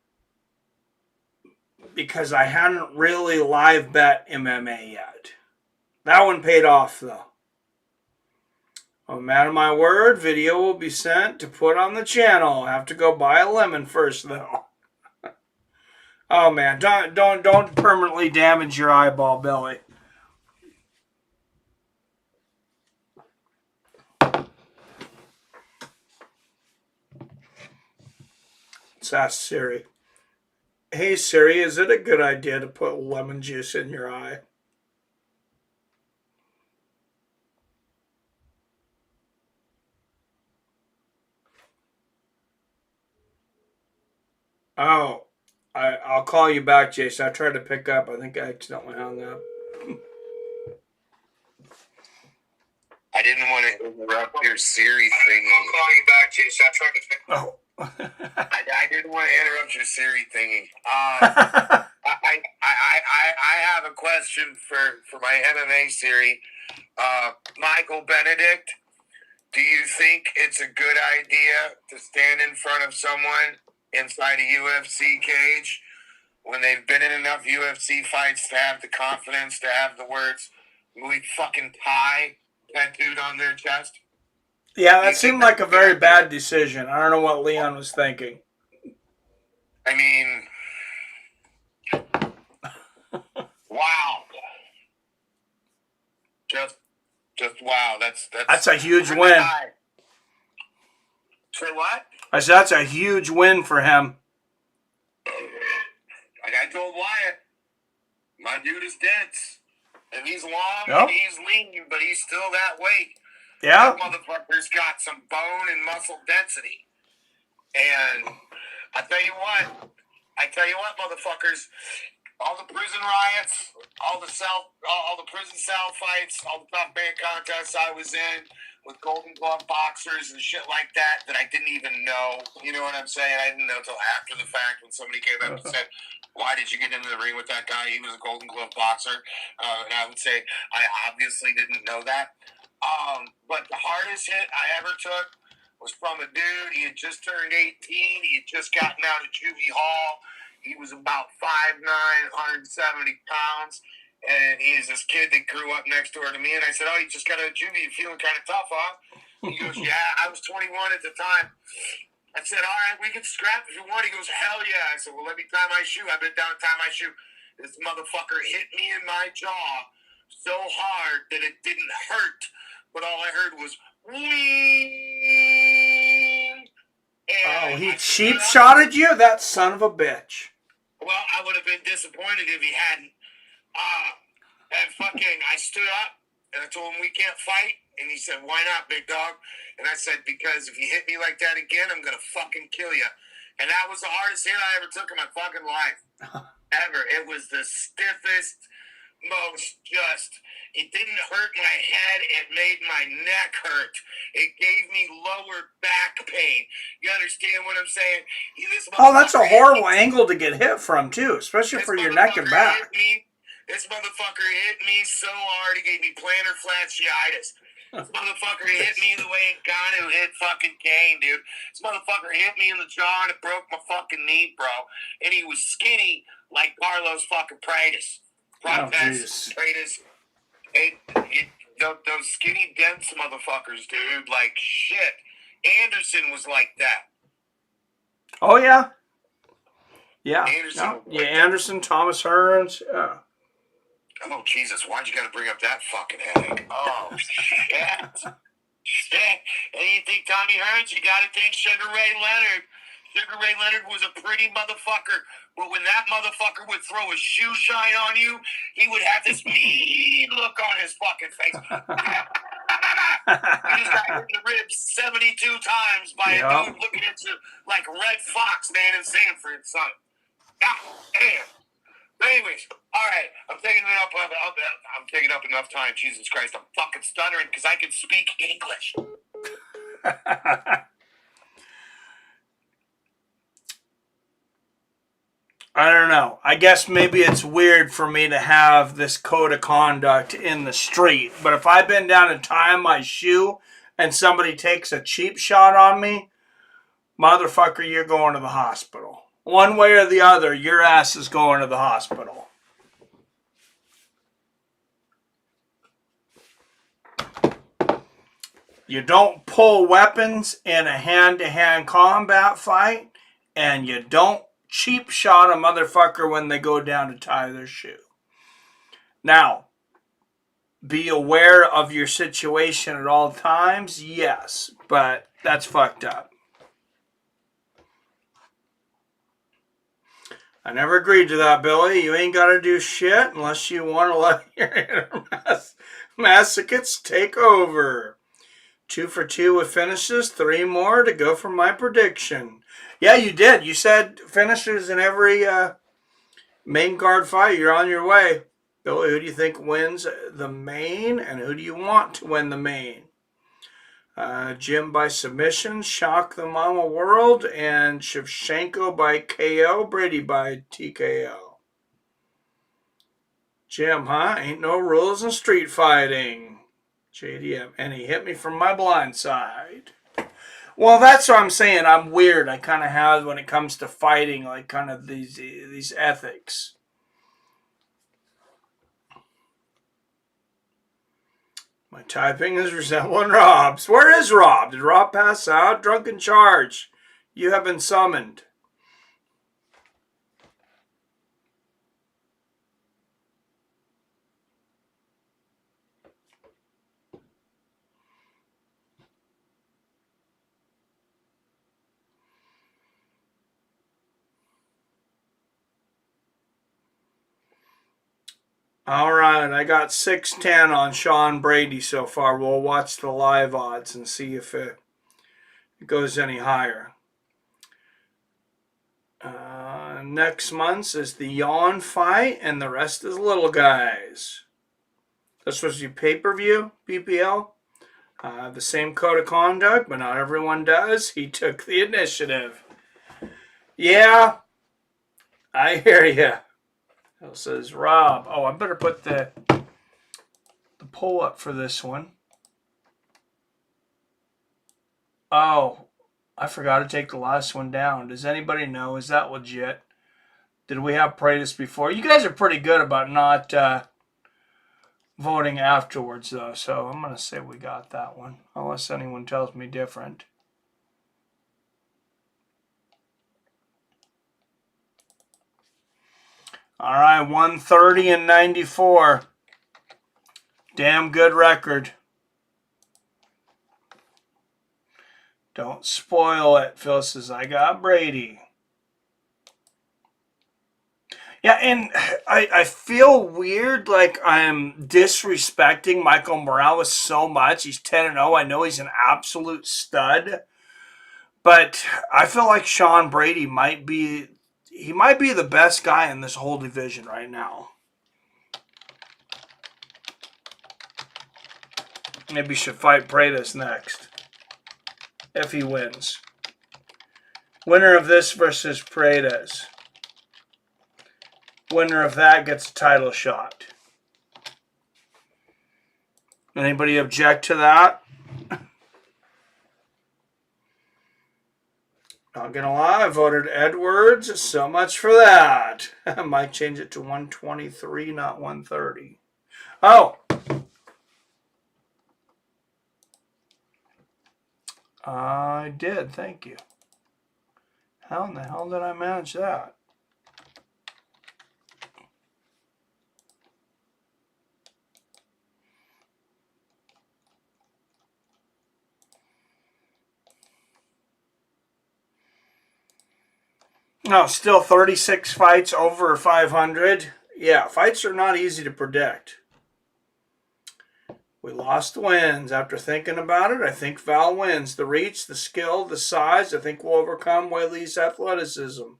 because I hadn't really live bet MMA yet. That one paid off, though. Oh, man of my word, video will be sent to put on the channel. I have to go buy a lemon first, though. Oh, man, don't permanently damage your eyeball, Billy. Let's ask Siri. Hey Siri, is it a good idea to put lemon juice in your eye? Oh, I'll call you back, Jason. I tried to pick up. I think I accidentally hung up. I didn't want to interrupt your Siri thingy. I'll call you back, Jason. I tried to pick up. Oh. I didn't want to interrupt your Siri thingy. I have a question for my MMA Siri. Michael Benedict, do you think it's a good idea to stand in front of someone inside a UFC cage when they've been in enough UFC fights to have the confidence to have the words "Muay fucking Thai" tattooed on their chest? Yeah, that seemed like a very bad decision. I don't know what Leon was thinking. I mean, wow. Just wow. That's a huge win. Say what? I said that's a huge win for him. Like I told Wyatt, my dude is dense. And he's long Yep. and he's lean, but he's still that weight. Yeah. That motherfucker's got some bone and muscle density. And I tell you what, motherfuckers, all the prison riots, all the prison cell fights, all the top band contests I was in with Golden Glove boxers and shit like that I didn't even know. You know what I'm saying? I didn't know until after the fact when somebody came up and said, "Why did you get into the ring with that guy? He was a Golden Glove boxer." And I would say, I obviously didn't know that. But the hardest hit I ever took was from a dude. He had just turned 18. He had just gotten out of juvie hall. He was about 5'9", 170 pounds. And he is this kid that grew up next door to me. And I said, "Oh, you just got out of juvie. You feeling kind of tough, huh?" He goes, "Yeah, I was 21 at the time." I said, "All right, we can scrap if you want." He goes, "Hell yeah." I said, "Well, let me tie my shoe." I've been down to tie my shoe. This motherfucker hit me in my jaw so hard that it didn't hurt. But all I heard was, "Wee." Oh, he cheap shotted you? That son of a bitch. Well, I would have been disappointed if he hadn't. And fucking, I stood up and I told him, "We can't fight." And he said, "Why not, big dog?" And I said, "Because if you hit me like that again, I'm going to fucking kill you." And that was the hardest hit I ever took in my fucking life. Ever. It was the stiffest, most just, it didn't hurt my head, it made my neck hurt. It gave me lower back pain. You understand what I'm saying? Oh, that's a horrible angle to get hit from, too, especially for your neck and back. This motherfucker hit me so hard, he gave me plantar fasciitis. This motherfucker hit me the way Ngannou hit fucking Kane, dude. This motherfucker hit me in the jaw and it broke my fucking knee, bro. And he was skinny like Carlos fucking Prates. Prates. Those skinny, dense motherfuckers, dude. Like, shit. Anderson was like that. Oh, yeah. Yeah. Anderson, Thomas Hearns. Yeah. Oh, Jesus, why'd you gotta bring up that fucking headache? Oh, shit. Shit. And you think Tommy Hearns, you gotta think Sugar Ray Leonard. Sugar Ray Leonard was a pretty motherfucker, but when that motherfucker would throw a shoe shine on you, he would have this mean look on his fucking face. He just got hit in the ribs 72 times by a dude looking at you like Red Fox, man, in Sanford, son. God damn. But anyways, all right, I'm taking up enough time. Jesus Christ, I'm fucking stuttering because I can speak English. I don't know. I guess maybe it's weird for me to have this code of conduct in the street. But if I've been down to tie my shoe and somebody takes a cheap shot on me, motherfucker, you're going to the hospital. One way or the other, your ass is going to the hospital. You don't pull weapons in a hand-to-hand combat fight, and you don't cheap shot a motherfucker when they go down to tie their shoe. Now, be aware of your situation at all times, yes, but that's fucked up. I never agreed to that, Billy. You ain't got to do shit unless you want to let your masochists take over. 2 for 2 with finishes, 3 more to go for my prediction. Yeah, you did. You said finishes in every main card fight. You're on your way. Billy, who do you think wins the main, and who do you want to win the main? Jim by submission, Shock the Mama World, and Shevchenko by KO, Brady by TKO. Jim, huh? Ain't no rules in street fighting. JDM. And he hit me from my blind side. Well, that's what I'm saying. I'm weird. I kind of have, when it comes to fighting, like kind of these ethics. My typing is resembling Rob's. Where is Rob? Did Rob pass out? Drunken charge. You have been summoned. All right, I got 610 on Sean Brady so far. We'll watch the live odds and see if it goes any higher. Next month's is the Yawn fight, and the rest is little guys. This was your pay-per-view, BPL. The same code of conduct, but not everyone does. He took the initiative. Yeah, I hear you. Says Rob. Oh, I better put the poll up for this one. Oh, I forgot to take the last one down. Does anybody know? Is that legit? Did we have Prates before? You guys are pretty good about not voting afterwards, though. So I'm going to say we got that one, unless anyone tells me different. All right, 130 and 94. Damn good record. Don't spoil it. Phil says, I got Brady. Yeah, and I feel weird, like I'm disrespecting Michael Morales so much. He's 10-0. I know he's an absolute stud. But I feel like Sean Brady might be the best guy in this whole division right now. Maybe he should fight Prates next. If he wins. Winner of this versus Prates. Winner of that gets a title shot. Anybody object to that? Not gonna lie, I voted Edwards. So much for that. I might change it to 123, not 130. Oh! I did, thank you. How in the hell did I manage that? No, still 36 fights over 500. Yeah, fights are not easy to predict. We lost wins. After thinking about it, I think Val wins. The reach, the skill, the size, I think we'll overcome Weili's athleticism.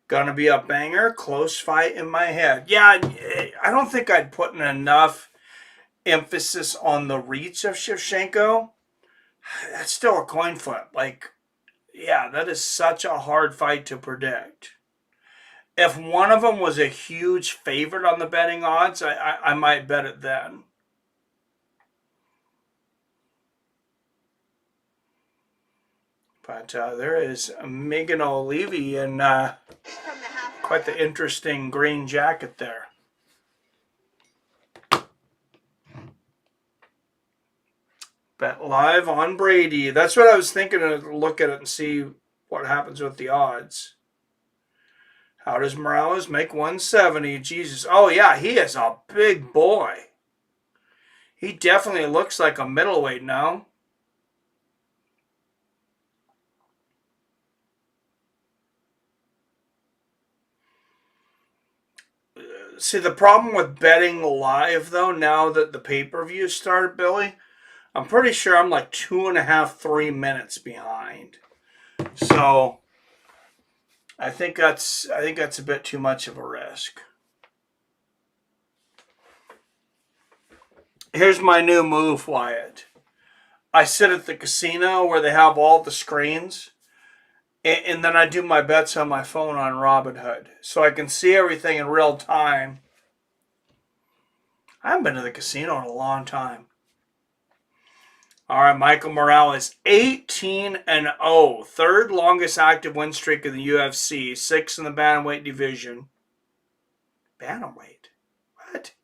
Gonna be a banger. Close fight in my head. Yeah, I don't think I'd put in enough emphasis on the reach of Shevchenko. That's still a coin flip. Like, yeah, that is such a hard fight to predict. If one of them was a huge favorite on the betting odds, I might bet it then. But there is Megan O'Leary in quite the interesting green jacket there. Bet live on Brady. That's what I was thinking of. Look at it and see what happens with the odds. How does Morales make 170? Jesus. Oh, yeah, he is a big boy. He definitely looks like a middleweight now. See, the problem with betting live, though, now that the pay-per-view started, Billy, I'm pretty sure I'm like 2.5, 3 minutes behind. So I think that's a bit too much of a risk. Here's my new move, Wyatt. I sit at the casino where they have all the screens, and then I do my bets on my phone on Robinhood, so I can see everything in real time. I haven't been to the casino in a long time. All right, Michael Morales, 18-0. Third longest active win streak in the UFC. 6 in the bantamweight division. Bantamweight? What?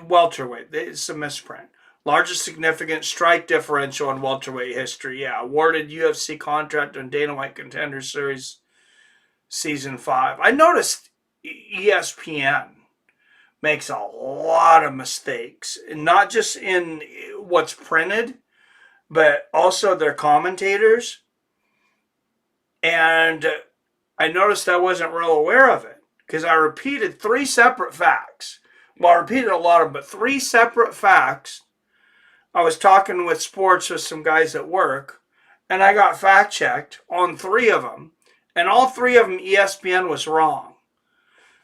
Welterweight. It's a misprint. Largest significant strike differential in welterweight history. Yeah, awarded UFC contract on Dana White Contender Series Season 5. I noticed ESPN makes a lot of mistakes, not just in what's printed, but also their commentators. And I noticed I wasn't real aware of it because I repeated 3 separate facts. Well, I repeated a lot of them, but 3 separate facts. I was talking with sports with some guys at work, and I got fact-checked on 3 of them. And all 3 of them, ESPN was wrong.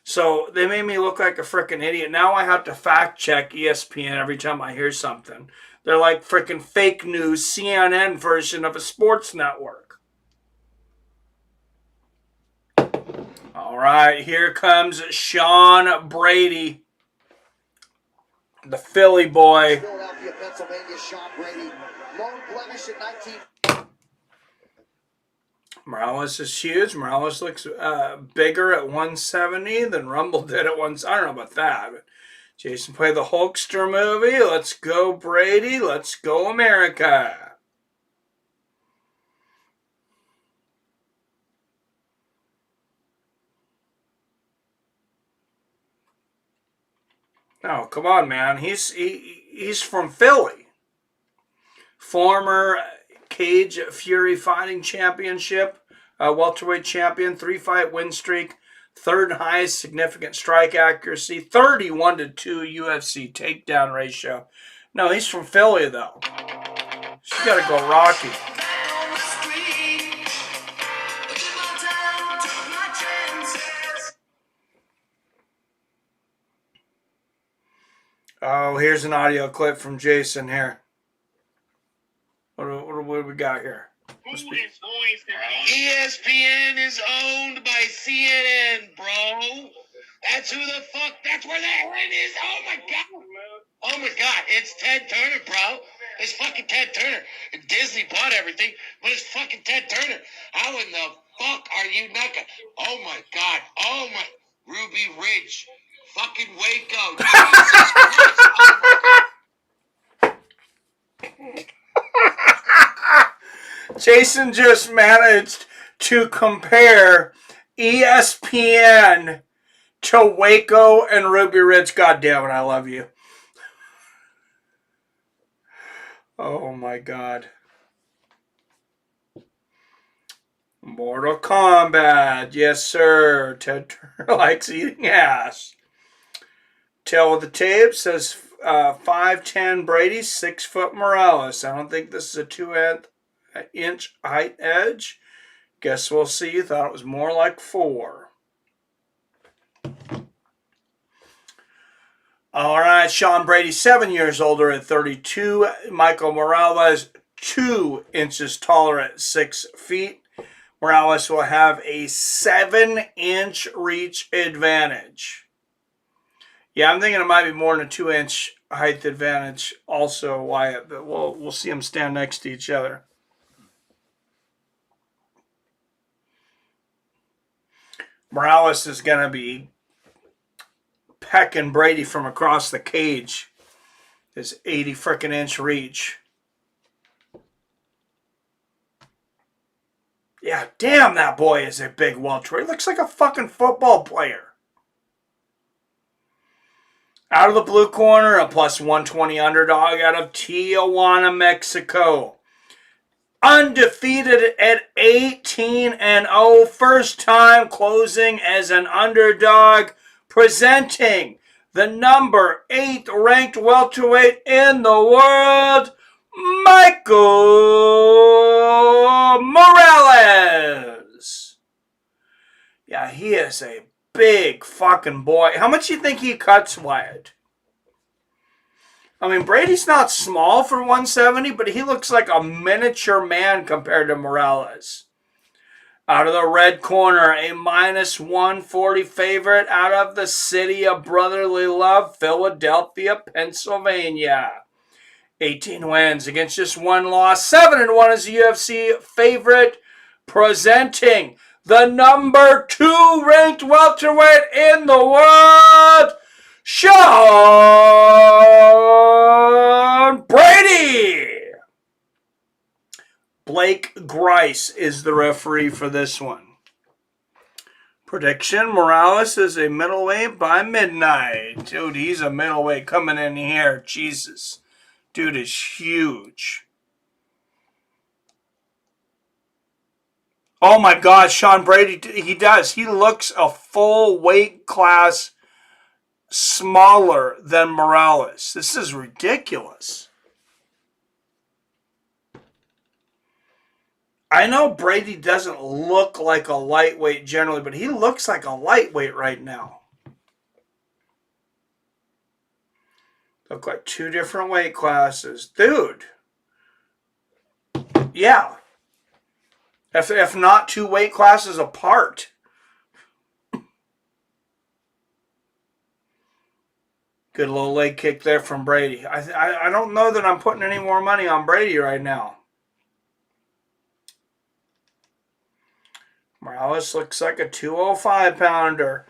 So they made me look like a freaking idiot. Now I have to fact-check ESPN every time I hear something. They're like freaking fake news CNN version of a sports network. All right, here comes Sean Brady. The Philly boy. Philadelphia, Pennsylvania, Sean Brady. Lone blemish at 19. Morales is huge. Morales looks bigger at 170 than Rumble did at 1. I don't know about that. But Jason played the Hulkster movie. Let's go, Brady. Let's go, America. Oh, come on, man. He's from Philly. Former Cage Fury Fighting Championship, welterweight champion, 3-fight win streak, 3rd highest significant strike accuracy, 31-2 UFC takedown ratio. No, he's from Philly, though. She's got to go Rocky. Oh, here's an audio clip from Jason here. What do we got here? ESPN is owned by CNN, bro. That's who the fuck. That's where that one is. Oh my god. Oh my god. It's Ted Turner, bro. It's fucking Ted Turner. Disney bought everything, but it's fucking Ted Turner. How in the fuck are you not gonna? Oh my god. Oh my. Ruby Ridge. Fucking Waco. Jesus Christ. Oh my god. Jason just managed to compare ESPN to Waco and Ruby Ridge. God damn it, I love you. Oh my god. Mortal Kombat. Yes, sir. Ted Turner likes eating ass. Tail of the tape says 5'10 Brady, 6 foot Morales. I don't think this is a 2-inch height edge. Guess we'll see. Thought it was more like 4. All right, Sean Brady, 7 years older at 32. Michael Morales, 2 inches taller at 6 feet. Morales will have a 7-inch reach advantage. Yeah, I'm thinking it might be more than a 2-inch height advantage also, Wyatt, but we'll see them stand next to each other. Morales is going to be pecking Brady from across the cage. His 80 frickin' inch reach. Yeah, damn, that boy is a big welterweight. He looks like a fucking football player. Out of the blue corner, a plus 120 underdog out of Tijuana, Mexico. Undefeated at 18-0. First time closing as an underdog. Presenting the number 8 ranked welterweight in the world, Michael Morales. Yeah, he is a big fucking boy. How much do you think he cuts, Wyatt? I mean, Brady's not small for 170, but he looks like a miniature man compared to Morales. Out of the red corner, a minus 140 favorite out of the city of brotherly love, Philadelphia, Pennsylvania. 18 wins against just 1 loss. 7-1 is the UFC favorite, presenting the number 2 ranked welterweight in the world, Sean Brady. Blake Grice is the referee for this one. Prediction, Morales is a middleweight by midnight. Dude, he's a middleweight coming in here. Jesus. Dude is huge. Oh my God, Sean Brady, he does. He looks a full weight class smaller than Morales. This is ridiculous. I know Brady doesn't look like a lightweight generally, but he looks like a lightweight right now. Look like 2 different weight classes. Dude. Yeah. If not 2 weight classes apart. Good little leg kick there from Brady. I don't know that I'm putting any more money on Brady right now. Morales looks like a 205-pounder.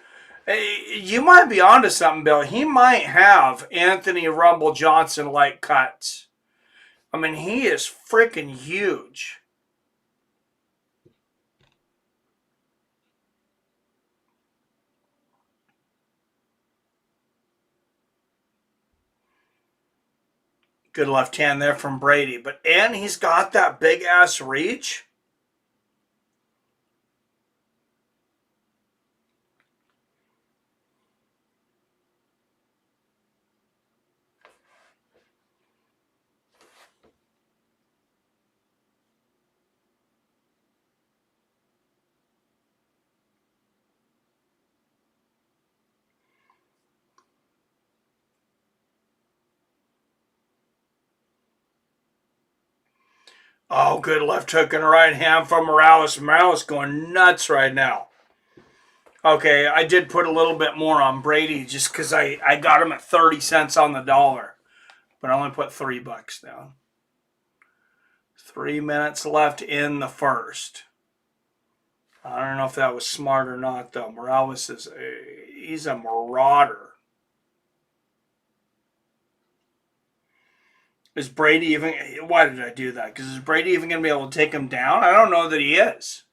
Hey, you might be onto something, Bill. He might have Anthony Rumble Johnson-like cuts. I mean, he is freaking huge. Good left hand there from Brady. And he's got that big-ass reach. Oh, good left hook and right hand from Morales. Morales going nuts right now. Okay, I did put a little bit more on Brady just because I got him at 30 cents on the dollar. But I only put $3 down. 3 minutes left in the first. I don't know if that was smart or not, though. Morales he's a marauder. Is Brady even... Why did I do that? Because is Brady even going to be able to take him down? I don't know that he is.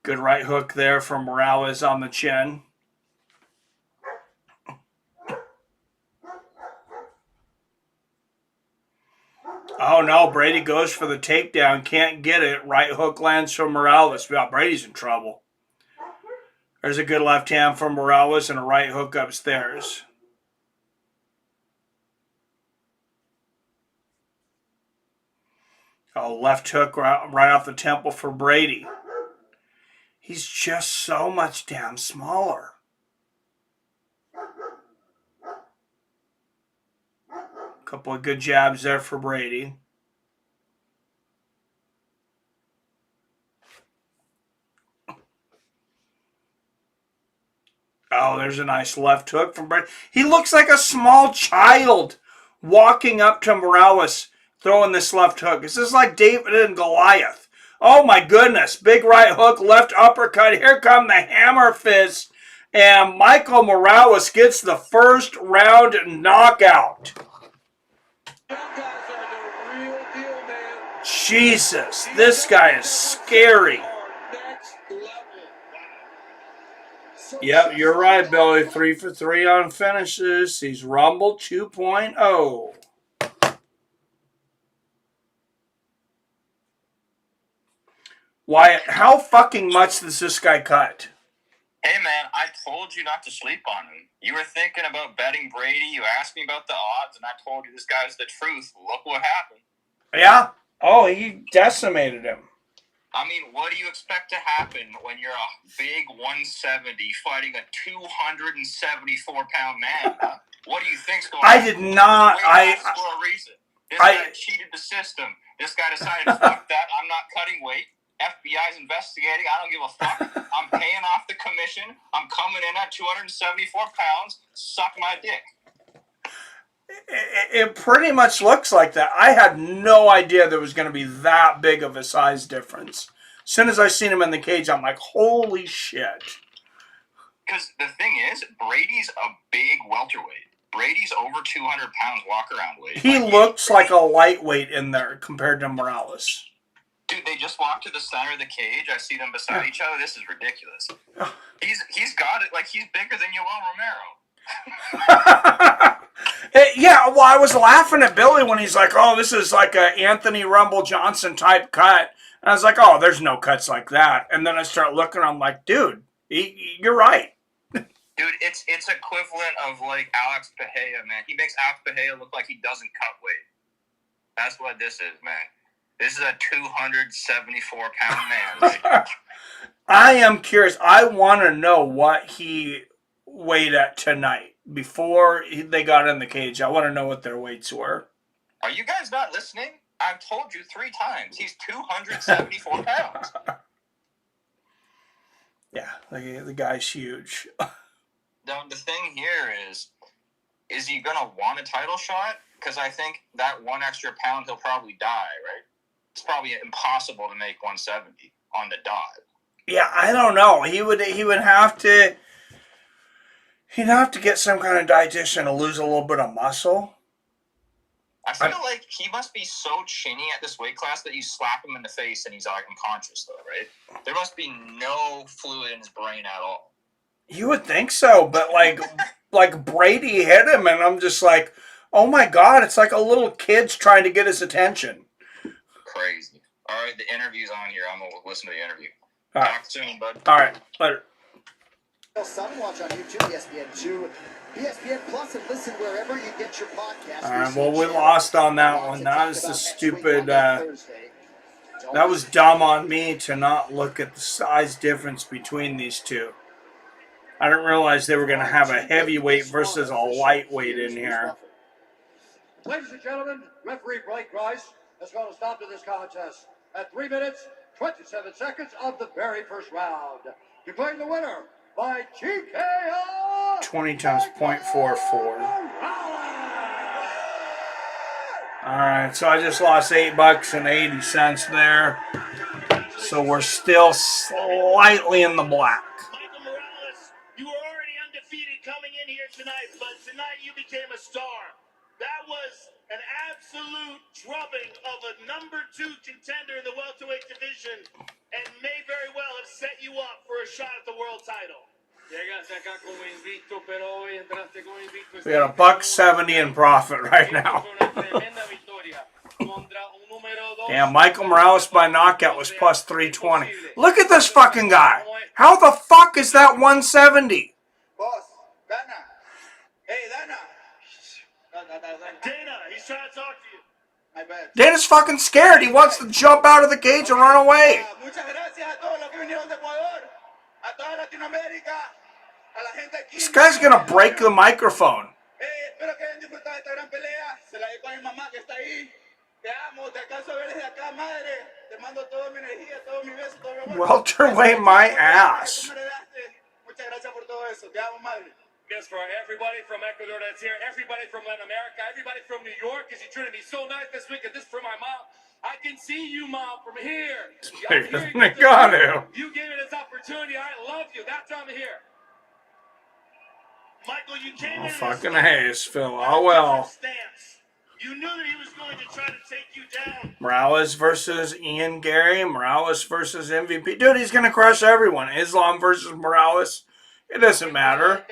Good right hook there from Morales on the chin. Oh, no. Brady goes for the takedown. Can't get it. Right hook lands from Morales. Wow, Brady's in trouble. There's a good left hand from Morales and a right hook upstairs. Oh, left hook right off the temple for Brady. He's just so much damn smaller. Couple of good jabs there for Brady. Oh, there's a nice left hook from Brady. He looks like a small child walking up to Morales, throwing this left hook. This is like David and Goliath. Oh, my goodness. Big right hook, left uppercut. Here come the hammer fist. And Michael Morales gets the first round knockout. Jesus, this guy is scary. Yep, you're right, Billy. 3 for 3 on finishes. He's Rumble 2.0. Wyatt, how fucking much does this guy cut? Hey, man, I told you not to sleep on him. You were thinking about betting Brady. You asked me about the odds, and I told you this guy's the truth. Look what happened. Yeah? Oh, he decimated him. I mean, what do you expect to happen when you're a big 170 fighting a 274-pound man? What do you think's going on? I did not. For a reason. This guy cheated the system. This guy decided, fuck that, I'm not cutting weight. FBI's investigating. I don't give a fuck. I'm paying off the commission. I'm coming in at 274 pounds. Suck my dick. It pretty much looks like that. I had no idea there was going to be that big of a size difference. As soon as I seen him in the cage, I'm like, holy shit. Because the thing is, Brady's a big welterweight. Brady's over 200 pounds walk-around weight. He looks like a lightweight in there compared to Morales. Dude, they just walked to the center of the cage. I see them beside each other. This is ridiculous. He's got it. Like, he's bigger than Yoel Romero. Yeah, well, I was laughing at Billy when he's like, oh, this is like a Anthony Rumble Johnson type cut. And I was like, oh, there's no cuts like that. And then I start looking, I'm like, dude, you're right. Dude, it's equivalent of like Alex Pereira, man. He makes Alex Pereira look like he doesn't cut weight. That's what this is, man. This is a 274-pound man. Like, I am curious. I want to know what he weighed at tonight before they got in the cage. I want to know what their weights were. Are you guys not listening? I've told you 3 times. He's 274 pounds. Yeah, the guy's huge. The thing here is he going to want a title shot? Because I think that 1 extra pound, he'll probably die, right? It's probably impossible to make 170 on the dot. Yeah, I don't know. He would have to. He'd have to get some kind of dietitian to lose a little bit of muscle. I feel like he must be so chinny at this weight class that you slap him in the face and he's like unconscious, though, right? There must be no fluid in his brain at all. You would think so, but like Brady hit him, and I'm just like, oh my God, it's like a little kid's trying to get his attention. Crazy. All right, the interview's on here. I'm going to listen to the interview. Talk soon, bud. All right, later. Some watch on YouTube, ESPN2, ESPN Plus, and listen wherever you get your podcast. All right, well, we lost on that one. That was the stupid. That was dumb on me to not look at the size difference between these two. I didn't realize they were going to have a heavyweight versus a lightweight in here. Ladies and gentlemen, referee Blake Rice has called a stop to this contest at 3 minutes, 27 seconds of the very first round. Declaring the winner by TKO 20 times 0.44. Alright, so I just lost $8.80 there. So we're still slightly in the black. Michael Morales, you were already undefeated coming in here tonight, but tonight you became a star. That was an absolute drubbing of a number 2 contender in the welterweight division and may very well have set you up for a shot at the world title. We got $1.70 in profit right now. Damn, Michael Morales by knockout was plus 320. Look at this fucking guy. How the fuck is that 170? Boss, Dana. Hey, Dana. Dana, he's trying to talk to you. I bet. Dana's fucking scared. He wants to jump out of the cage and run away. Muchas gracias a todos los que vinieron de Ecuador, a toda Latinoamérica, a la gente aquí. This guy's gonna break the microphone. Espero que hayan disfrutado de esta gran pelea. Se la dedico a mi mamá que está ahí. Te amo, te alcanzo a ver desde acá, madre. Te mando toda mi energía, todo mi beso, todo mi amor. Welterweight my ass. Muchas gracias por todo eso. Te amo, madre. Yes, for everybody from Ecuador that's here, everybody from Latin America, everybody from New York, because you treated me so nice this week, and this is for my mom. I can see you, Mom, from here. You gave me this opportunity. I love you. That's why I'm here. Michael, you came in fucking haze, Phil. Oh well. You knew that he was going to try to take you down. Morales versus Ian Gary. Morales versus MVP. Dude, he's gonna crush everyone. Islam versus Morales. It doesn't matter.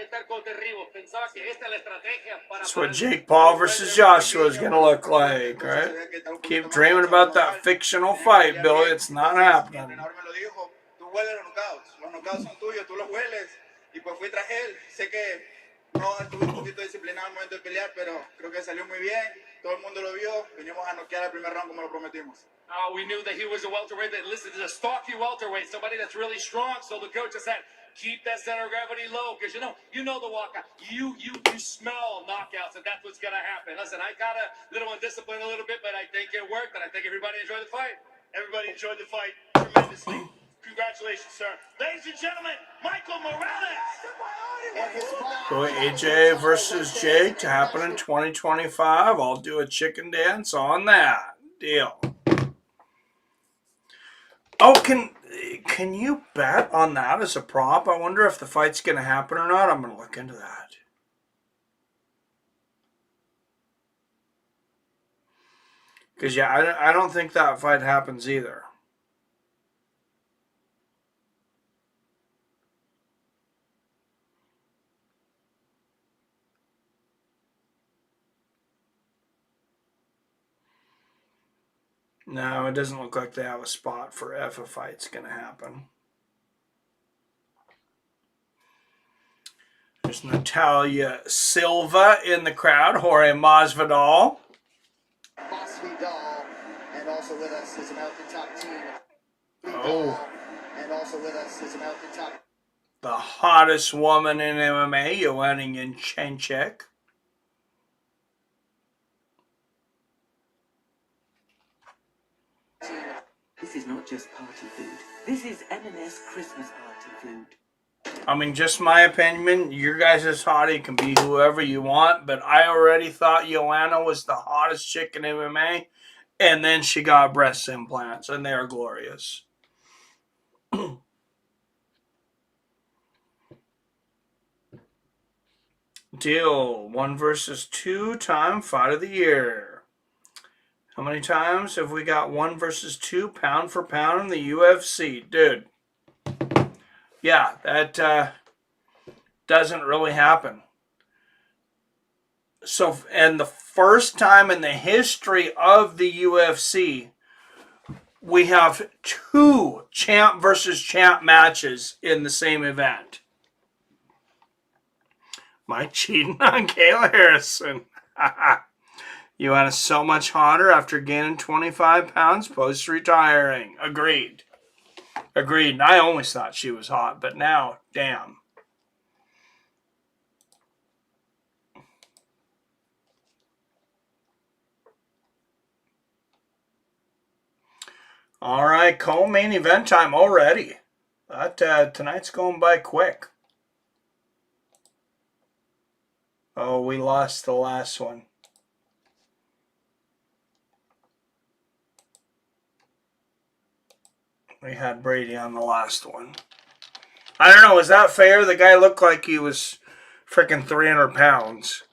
That's what Jake Paul versus Joshua is going to look like, right? Keep dreaming about that fictional fight, Billy. It's not happening. No, estuve un poquito disciplinado al momento de pelear, pero creo que salió muy bien. Todo el mundo lo vio. Venimos a noquear el primer round como lo prometimos. We knew that he was a welterweight. That listen, is a stocky welterweight, somebody that's really strong. So the coach said, keep that center of gravity low, because you know the walkout. You smell knockouts, and that's what's gonna happen. Listen, I got a little undisciplined a little bit, but I think it worked, and I think everybody enjoyed the fight. Everybody enjoyed the fight. tremendously. Congratulations, sir. Ladies and gentlemen, Michael Morales. And his mom. So AJ versus Jake to happen in 2025. I'll do a chicken dance on that. Deal. Oh, can you bet on that as a prop? I wonder if the fight's going to happen or not. I'm going to look into that. Because, yeah, I don't think that fight happens either. No, it doesn't look like they have a spot for if a fight's going to happen. There's Natalia Silva in the crowd. Jorge Masvidal. Masvidal, and also with us is American Top Team. Oh. And also with us is American Top. The hottest woman in MMA, Joanna Jędrzejczyk. This is not just party food. This is M&S Christmas party food. I mean, just my opinion, your guys' hottie can be whoever you want, but I already thought Joanna was the hottest chick in MMA, and then she got breast implants, and they are glorious. Deal. 1 versus 2 time fight of the year. How many times have we got 1 versus 2 pound for pound in the UFC? Dude. Yeah, that doesn't really happen. So, and the first time in the history of the UFC, we have 2 champ versus champ matches in the same event. Am I cheating on Kayla Harrison? Joanna's so much hotter after gaining 25 pounds post-retiring. Agreed. Agreed. I always thought she was hot, but now, damn. All right, co-main event time already. Tonight's going by quick. Oh, we lost the last one. We had Brady on the last one. I don't know, is that fair? The guy looked like he was freaking 300 pounds.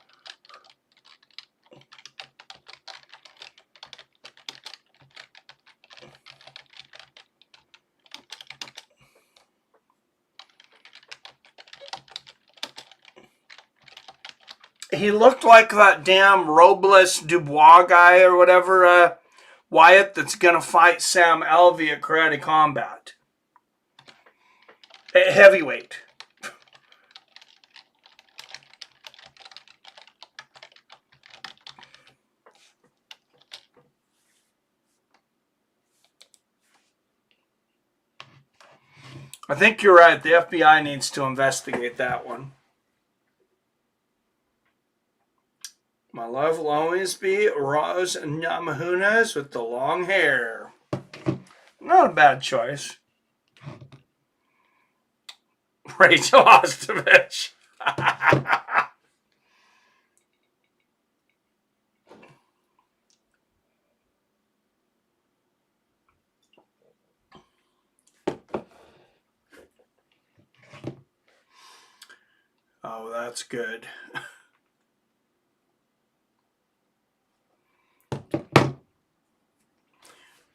He looked like that damn Robles Dubois guy or whatever, Wyatt, that's going to fight Sam Alvey at Karate Combat. Heavyweight. I think you're right. The FBI needs to investigate that one. My love will always be Roz Namajunas with the long hair. Not a bad choice. Rachel Ostovich. Oh, that's good.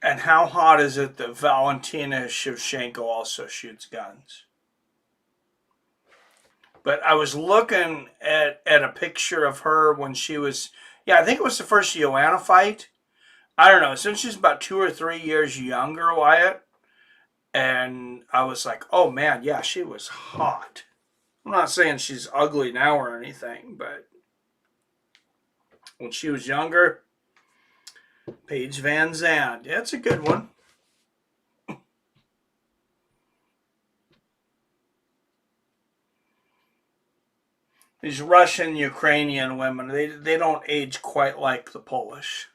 And how hot is it that Valentina Shevchenko also shoots guns? But I was looking at a picture of her when she was, I think it was the first Joanna fight. I don't know, since she's about 2 or 3 years younger, Wyatt. And I was like, oh man, yeah, she was hot. I'm not saying she's ugly now or anything, but when she was younger, Paige Van Zandt. Yeah, it's a good one. These Russian, Ukrainian women, they don't age quite like the Polish.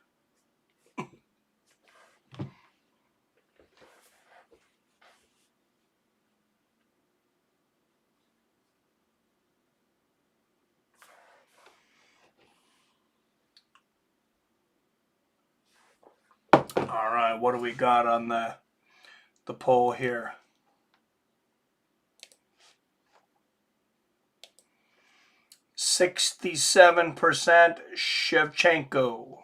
All right, what do we got on the poll here? 67% Shevchenko.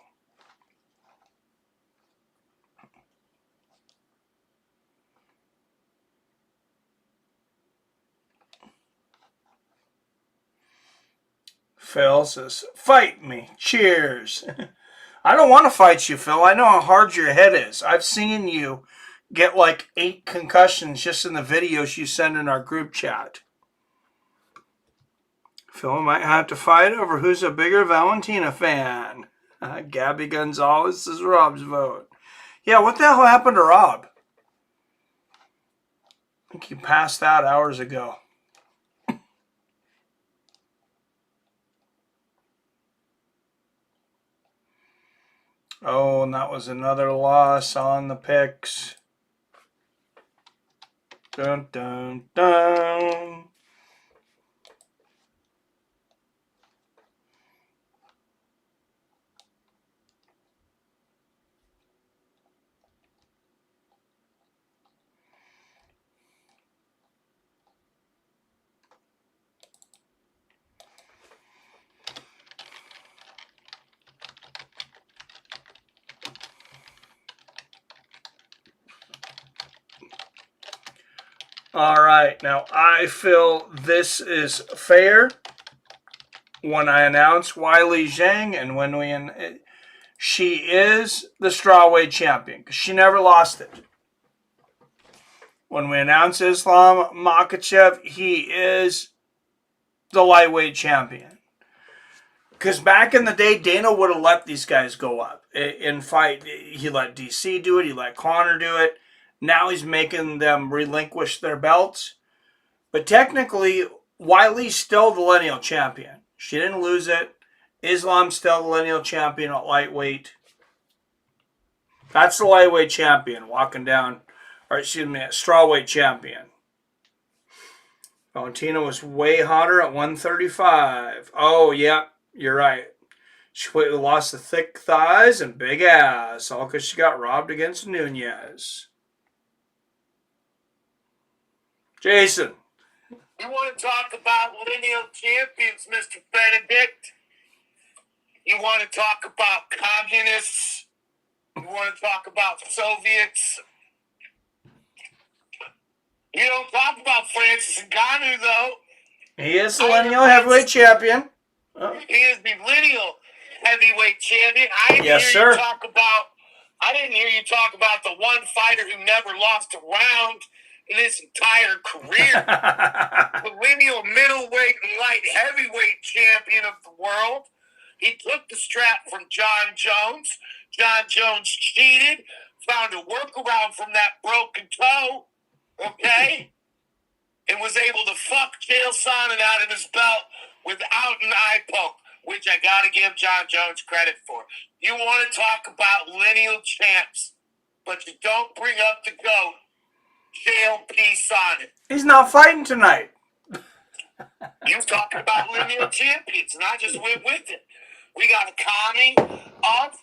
Phil says, fight me. Cheers. I don't want to fight you, Phil. I know how hard your head is. I've seen you get like 8 concussions just in the videos you send in our group chat. Phil might have to fight over who's a bigger Valentina fan. Gabby Gonzalez is Rob's vote. Yeah, what the hell happened to Rob? I think he passed out hours ago. Oh, and that was another loss on the picks. Dun, dun, dun. All right, now I feel this is fair when I announce Weili Zhang and when she is the Straweight champion because she never lost it. When we announce Islam Makhachev, he is the lightweight champion. Because back in the day, Dana would have let these guys go up in fight. He let DC do it. He let Conor do it. Now he's making them relinquish their belts. But technically, Weili's still the lineal champion. She didn't lose it. Islam's still the lineal champion at lightweight. That's the lightweight champion walking down, or excuse me, strawweight champion. Valentina was way hotter at 135. Oh, yeah, you're right. She lost the thick thighs and big ass, all because she got robbed against Nunez. Jason. We want to talk about lineal champions, Mr. Benedict. You want to talk about communists. You want to talk about Soviets. You don't talk about Francis Ngannou, though. He is the lineal heavyweight champion. He is the lineal heavyweight champion. I didn't hear you talk about the one fighter who never lost a round in his entire career. The lineal middleweight and light heavyweight champion of the world. He took the strap from John Jones. John Jones cheated, found a workaround from that broken toe, okay? And was able to fuck Chael Sonnen out of his belt without an eye poke, which I got to give John Jones credit for. You want to talk about lineal champs, but you don't bring up the GOAT, Chael P. Sonnen. He's not fighting tonight. You talking about lineal champions, and I just went with it. We got a commie of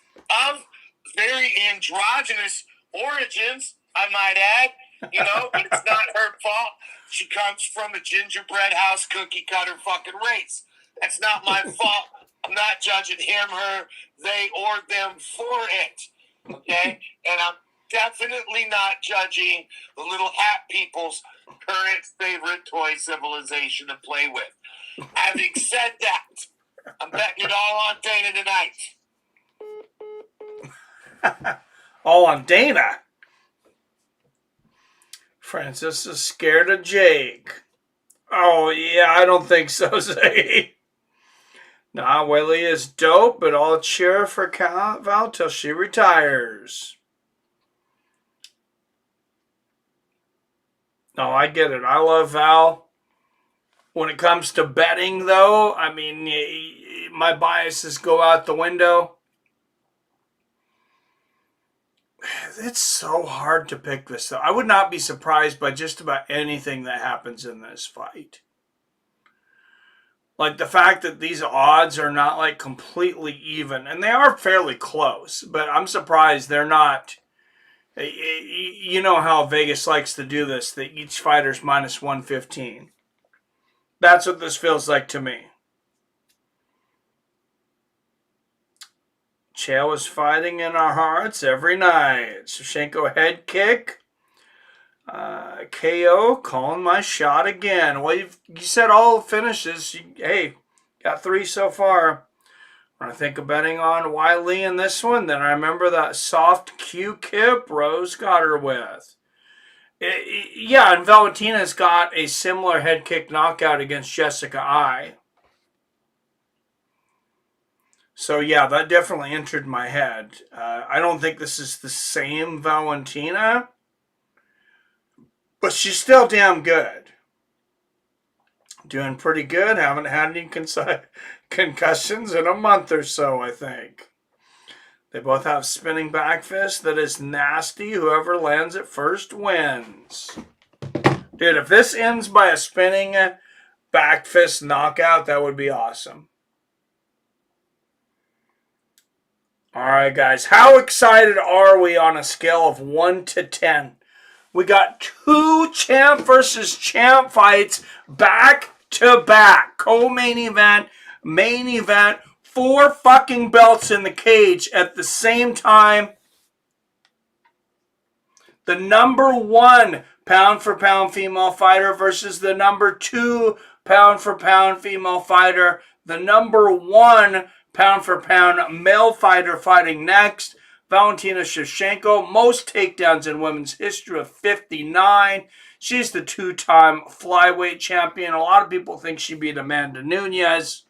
very androgynous origins, I might add, but it's not her fault. She comes from a gingerbread house cookie cutter fucking race. That's not my fault. I'm not judging him, her, they, or them for it. Okay? And I'm definitely not judging the little hat people's current favorite toy civilization to play with. Having said that, I'm betting it all on Dana tonight. All on Dana. Francis is scared of Jake. Oh, yeah, I don't think so, Zay. Nah, Weili is dope, but I'll cheer for Val till she retires. No, I get it. I love Val. When it comes to betting, though, I mean, my biases go out the window. It's so hard to pick this, though. I would not be surprised by just about anything that happens in this fight. Like the fact that these odds are not like completely even, and they are fairly close, but I'm surprised they're not You know how Vegas likes to do this, that each fighter's minus 115. That's what this feels like to me. Chael is fighting in our hearts every night. Shevchenko head kick. KO, calling my shot again. Well, you said all finishes. Hey, got 3 so far. When I think of betting on Weili in this one, then I remember that soft Q-kip Rose got her with. Yeah, and Valentina's got a similar head kick knockout against Jessica I. So yeah, that definitely entered my head. I don't think this is the same Valentina, but she's still damn good. Doing pretty good. Haven't had any concussions in a month or so, I think. They both have spinning back fist that is nasty. Whoever lands it first wins. Dude, if this ends by a spinning back fist knockout, that would be awesome. All right, guys. How excited are we on a scale of 1 to 10? We got 2 champ versus champ fights back to back. Co-main event, main event, 4 fucking belts in the cage at the same time. The number 1 pound for pound female fighter versus the number 2 pound for pound female fighter. The number 1 pound for pound male fighter fighting next. Valentina Shevchenko, most takedowns in women's history of 59. She's the 2-time flyweight champion. A lot of people think she beat Amanda Nunes.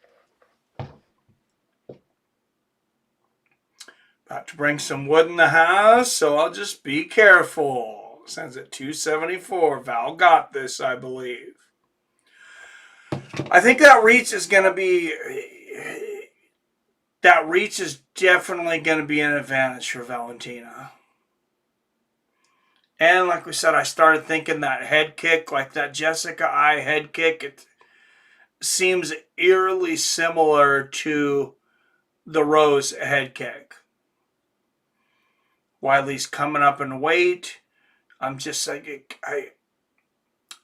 About to bring some wood in the house, so I'll just be careful. Stands at 274. Val got this, I believe. I think that reach is going to be... That reach is definitely going to be an advantage for Valentina. And like we said, I started thinking that head kick, like that Jessica I head kick, it seems eerily similar to the Rose head kick. Weili's coming up in weight. I'm just like,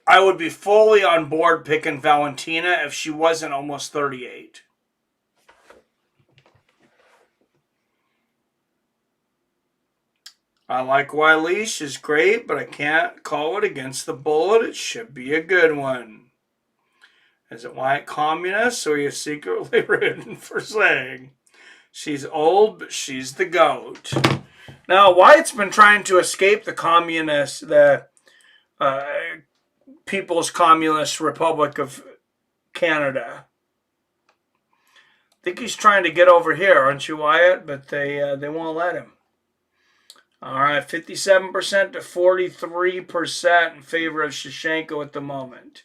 I would be fully on board picking Valentina if she wasn't almost 38. I like Weili. She's great, but I can't call it against the bullet. It should be a good one. Is it white communist, or are you secretly rooting for Zhang? She's old, but she's the GOAT. Now, Wyatt's been trying to escape the communist, the People's Communist Republic of Canada. I think he's trying to get over here, aren't you, Wyatt? But they won't let him. All right, 57% to 43% in favor of Shevchenko at the moment.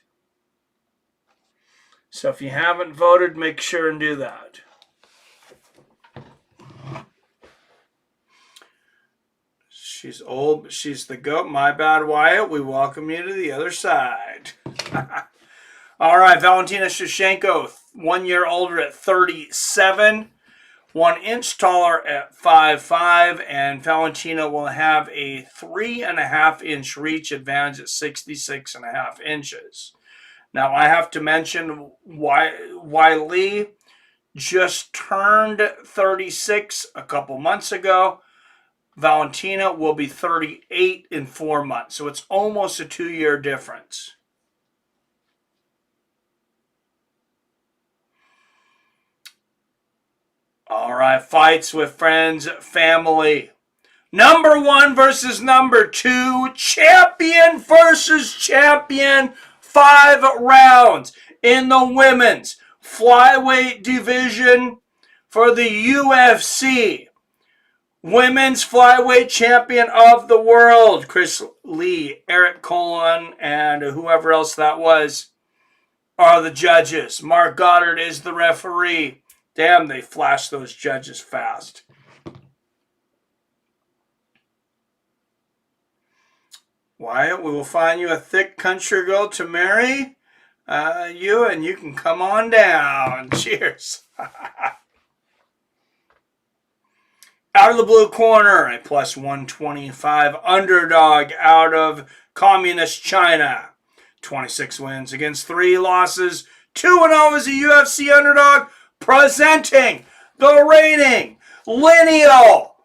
So if you haven't voted, make sure and do that. She's old, but she's the GOAT. My bad, Wyatt. We welcome you to the other side. All right, Valentina Shevchenko, 1 year older at 37. 1 inch taller at 5'5", and Valentina will have a 3.5 inch reach advantage at 66.5 inches. Now, I have to mention Weili just turned 36 a couple months ago. Valentina will be 38 in 4 months, so it's almost a 2-year difference. All right, fights with friends, family. Number 1 versus number 2. Champion versus champion. 5 rounds in the women's flyweight division for the UFC. Women's flyweight champion of the world. Chris Lee, Eric Colon, and whoever else that was are the judges. Mark Goddard is the referee. Damn, they flashed those judges fast. Wyatt, we will find you a thick country girl to marry you, and you can come on down. Cheers. Out of the blue corner, a plus 125 underdog out of Communist China. 26 wins against 3 losses. 2-0 as a UFC underdog, presenting the reigning lineal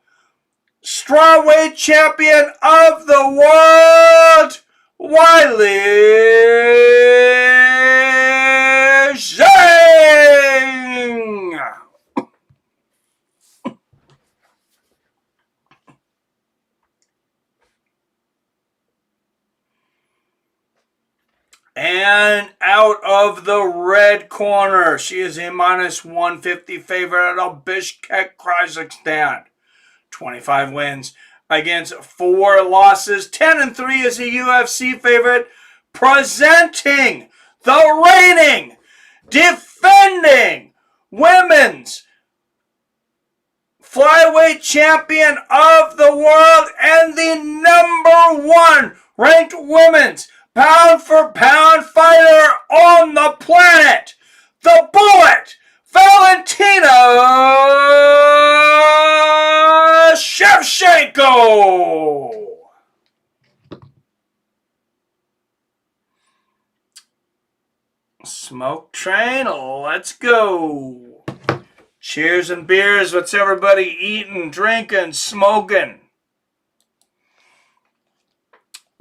Straweight Champion of the World, Weili Zhang. And out of the red corner, she is a minus 150 favorite out of Bishkek, Kazakhstan. 25 wins against 4 losses. 10-3 as a UFC favorite. Presenting the reigning, defending women's flyweight champion of the world and the #1 ranked women's pound-for-pound fighter on the planet, the Bullet, Valentina Shevchenko. Smoke train, let's go. Cheers and beers. What's everybody eating, drinking, smoking?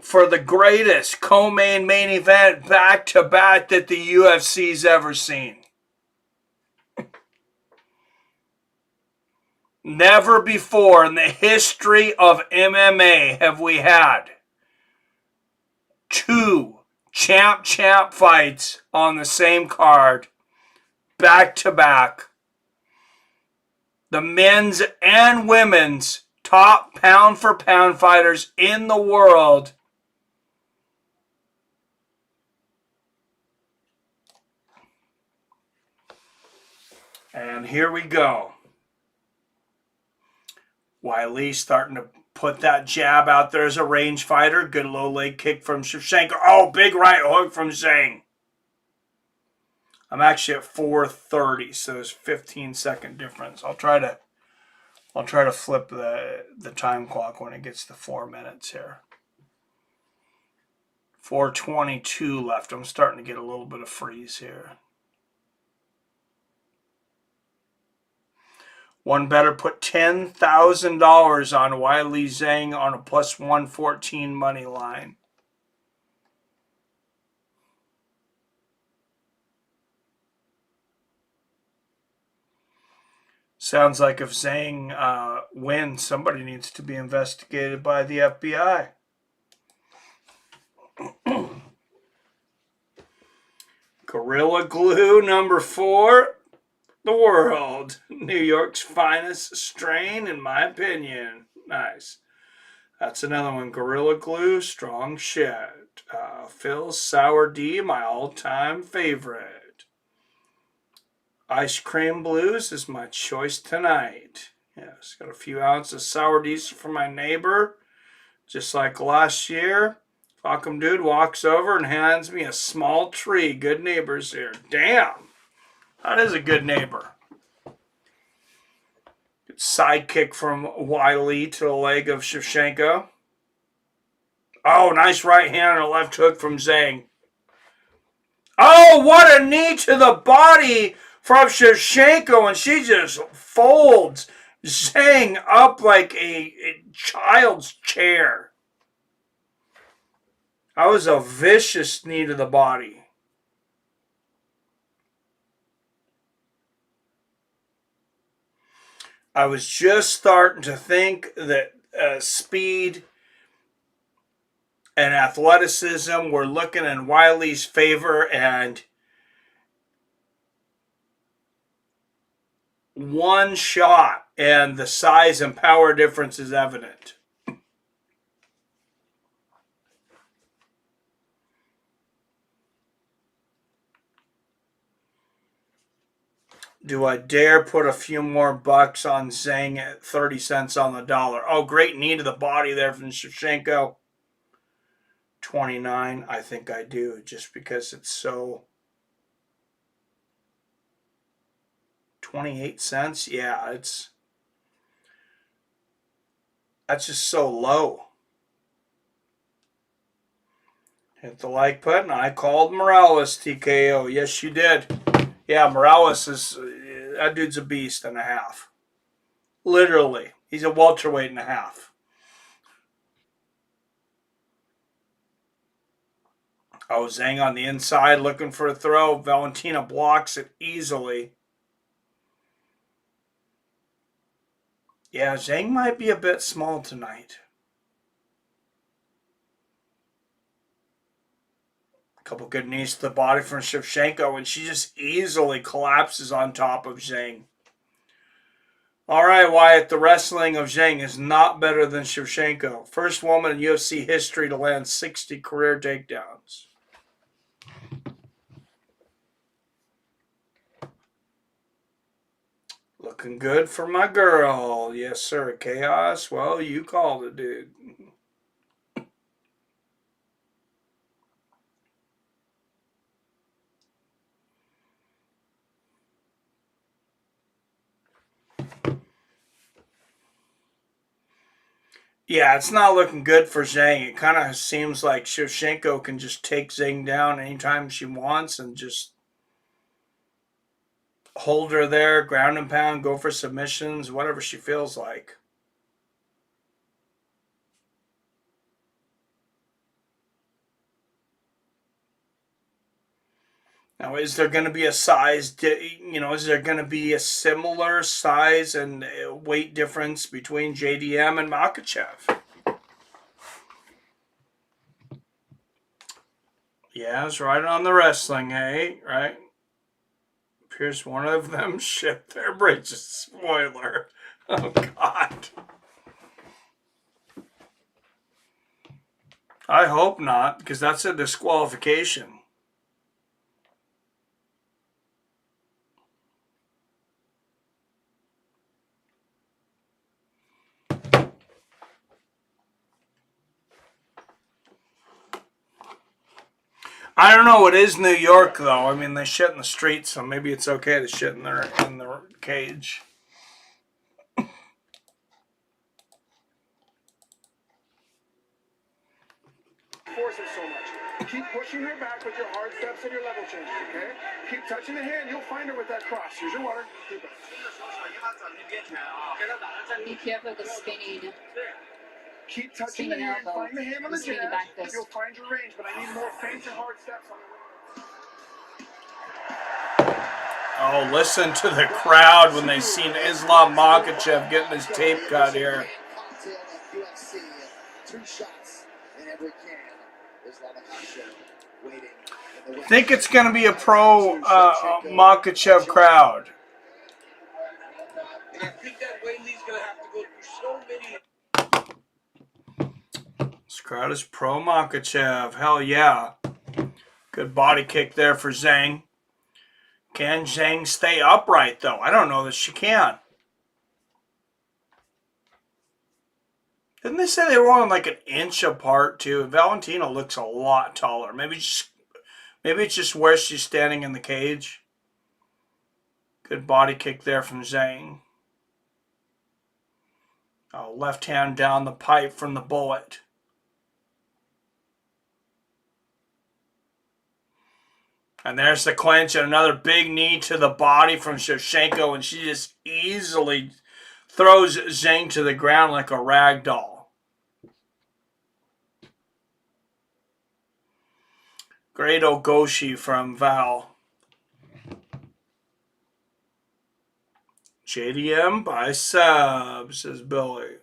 For the greatest co-main main event back-to-back that the UFC's ever seen. Never before in the history of MMA have we had 2 champ fights on the same card, back-to-back. The men's and women's top pound-for-pound fighters in the world and here we go. Weili starting to put that jab out there as a range fighter. Good low leg kick from Shevchenko. Oh, big right hook from Zhang. I'm actually at 4:30, so there's 15-second difference. I'll try to flip the time clock when it gets to 4 minutes here. 4:22 left. I'm starting to get a little bit of freeze here. One better put $10,000 on Weili Zhang on a plus 114 money line. Sounds like if Zhang wins, somebody needs to be investigated by the FBI. Gorilla Glue number 4. The world. New York's finest strain, in my opinion. Nice. That's another one. Gorilla Glue, strong shit. Phil's Sour D, my all-time favorite. Ice Cream Blues is my choice tonight. Yes, got a few ounces of Sour D's for my neighbor. Just like last year. Fuckum dude walks over and hands me a small tree. Good neighbors here. Damn. That is a good neighbor. Good sidekick from Weili to the leg of Shevchenko. Oh, nice right hand and a left hook from Zhang. Oh, what a knee to the body from Shevchenko, and she just folds Zhang up like a child's chair. That was a vicious knee to the body. I was just starting to think that speed and athleticism were looking in Weili's favor, and one shot and the size and power difference is evident. Do I dare put a few more bucks on Zhang at 30 cents on the dollar? Oh, great knee to the body there from Shevchenko. 29, I think I do, just because it's so... 28 cents? Yeah, it's That's just so low. Hit the like button. I called Morales TKO. Yes, you did. Yeah, Morales is... that dude's a beast and a half. Literally. He's a welterweight and a half. Oh, Zhang on the inside looking for a throw. Valentina blocks it easily. Yeah, Zhang might be a bit small tonight. A couple good knees to the body from Shevchenko, and she just easily collapses on top of Zhang. All right, Wyatt, the wrestling of Zhang is not better than Shevchenko. First woman in UFC history to land 60 career takedowns. Looking good for my girl. Yes, sir. Chaos. Well, you called it, dude. Yeah, it's not looking good for Zhang. It kind of seems like Shevchenko can just take Zhang down anytime she wants and just hold her there, ground and pound, go for submissions, whatever she feels like. Now, is there going to be a size, is there going to be a similar size and weight difference between JDM and Makhachev? Yeah, it's right on the wrestling, hey, right? Appears one of them shipped their bridges. Spoiler. Oh, God. I hope not, because that's a disqualification. I don't know. It is New York, though. I mean, they shit in the streets, so maybe it's okay to shit in the cage. Force her so much. Keep pushing her back with your hard steps and your level changes, okay? Keep touching the hand. You'll find her with that cross. Here's your water. Be careful with the spinning. Keep touching the hand. Find the hand on the jab. You'll find your range, but I need more feint and hard steps on the way. Oh, listen to the crowd when they seen Islam Makhachev getting his tape cut here. I think it's going to be a pro Makhachev crowd. And I think that Weili's going to have to go through so many. This crowd is pro Makhachev. Hell yeah. Good body kick there for Zhang. Can Zhang stay upright, though? I don't know that she can. Didn't they say they were only like an inch apart, too? Valentina looks a lot taller. Maybe it's just where she's standing in the cage. Good body kick there from Zhang. Oh, left hand down the pipe from the bullet. And there's the clinch and another big knee to the body from Shevchenko, and she just easily throws Zhang to the ground like a rag doll. Great Ogoshi from Val. JDM by sub, says Billy.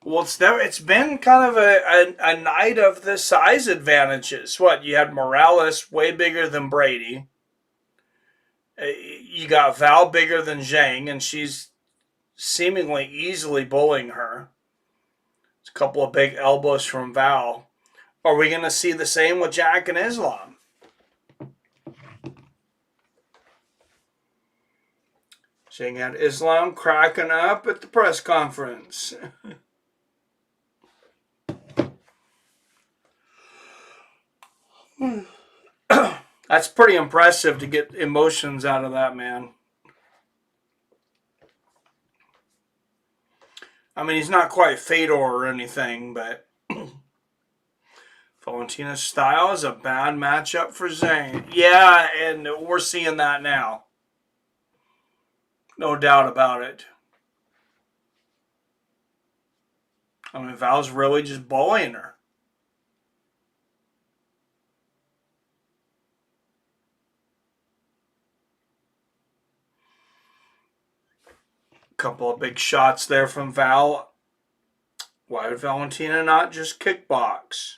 Well, it's been kind of a night of the size advantages. What, you had Morales way bigger than Brady. You got Val bigger than Zhang, and she's seemingly easily bullying her. It's a couple of big elbows from Val. Are we going to see the same with Jack and Islam? Zhang had Islam cracking up at the press conference. That's pretty impressive to get emotions out of that man. I mean, he's not quite Fedor or anything, but Valentina's style is a bad matchup for Zhang. Yeah, and we're seeing that now. No doubt about it. I mean, Val's really just bullying her. Couple of big shots there from Val. Why would Valentina not just kickbox?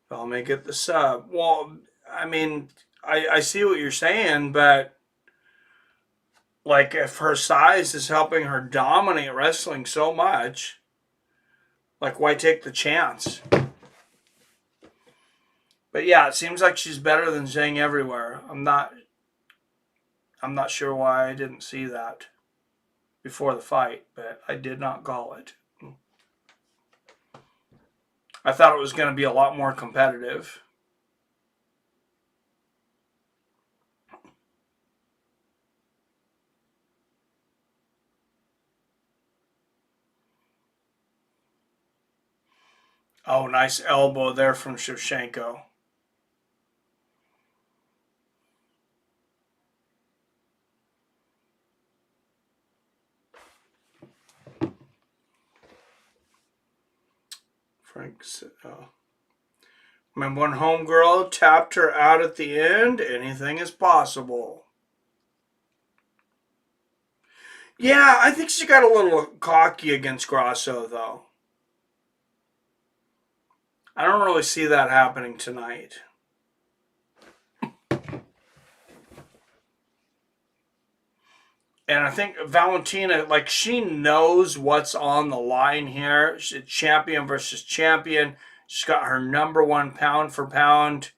Val may get the sub. Well, I mean, I see what you're saying, but like if her size is helping her dominate wrestling so much, like why take the chance? But yeah, it seems like she's better than Zhang everywhere. I'm not sure why I didn't see that before the fight, but I did not call it. I thought it was going to be a lot more competitive. Oh, nice elbow there from Shevchenko. Frank's, remember when homegirl tapped her out at the end? Anything is possible. Yeah, I think she got a little cocky against Grasso, though. I don't really see that happening tonight. And I think Valentina, like, she knows what's on the line here. She's champion versus champion. She's got her number one pound for pound,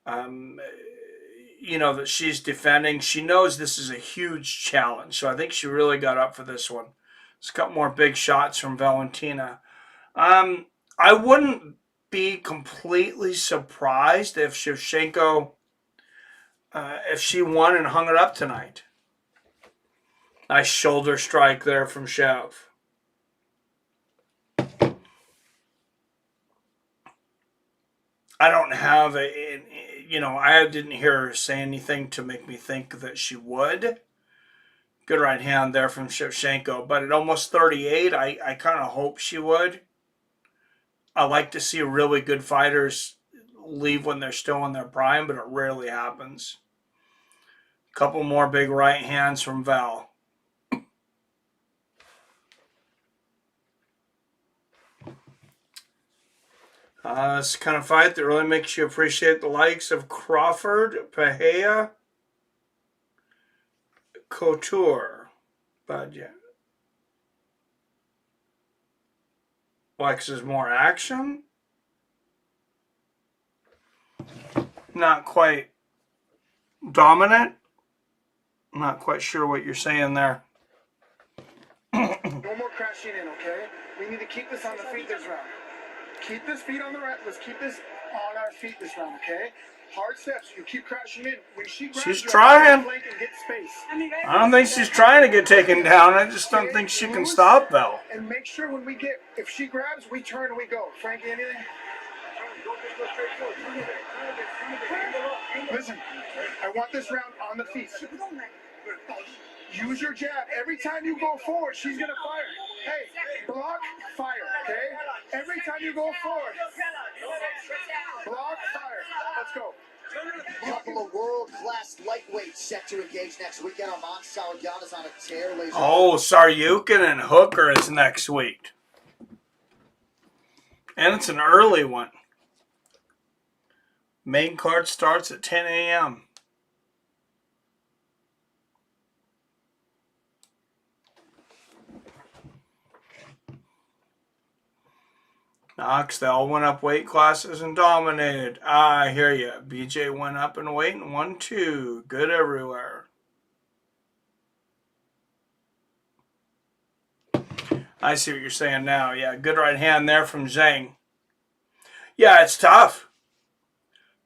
you know, that she's defending. She knows this is a huge challenge. So I think she really got up for this one. Let's got more big shots from Valentina. I wouldn't be completely surprised if Shevchenko, if she won and hung it up tonight. Nice shoulder strike there from Shev. I don't have I didn't hear her say anything to make me think that she would. Good right hand there from Shevchenko, but at almost 38, I kind of hope she would. I like to see really good fighters leave when they're still in their prime, but it rarely happens. Couple more big right hands from Val. It's the kind of fight that really makes you appreciate the likes of Crawford, Pahea, Couture. But yeah. Likes there's more action. Not quite dominant. Not quite sure what you're saying there. No more crashing in, okay? We need to keep this on the feet this round. Keep this feet on the right. Let's keep this on our feet this round, okay? Hard steps. You keep crashing in. When she grabs She's you, trying. flank and get space. I don't think she's trying to get taken down. I just don't think she can stop Val. And make sure when we get, if she grabs, we turn and we go. Frankie, anything? Listen, I want this round on the feet. Use your jab. Every time you go forward, she's going to fire. Hey, block, fire, okay? Every time you go forward. Block, fire. Let's go. A couple of world-class lightweights set to engage next weekend. Arman Sargan is on a tear. Oh, Saryukin and Hooker is next week. And it's an early one. Main card starts at 10 a.m. Knox, they all went up weight classes and dominated. I hear you. BJ went up in weight and won 2. Good everywhere. I see what you're saying now. Yeah, good right hand there from Zhang. Yeah, it's tough.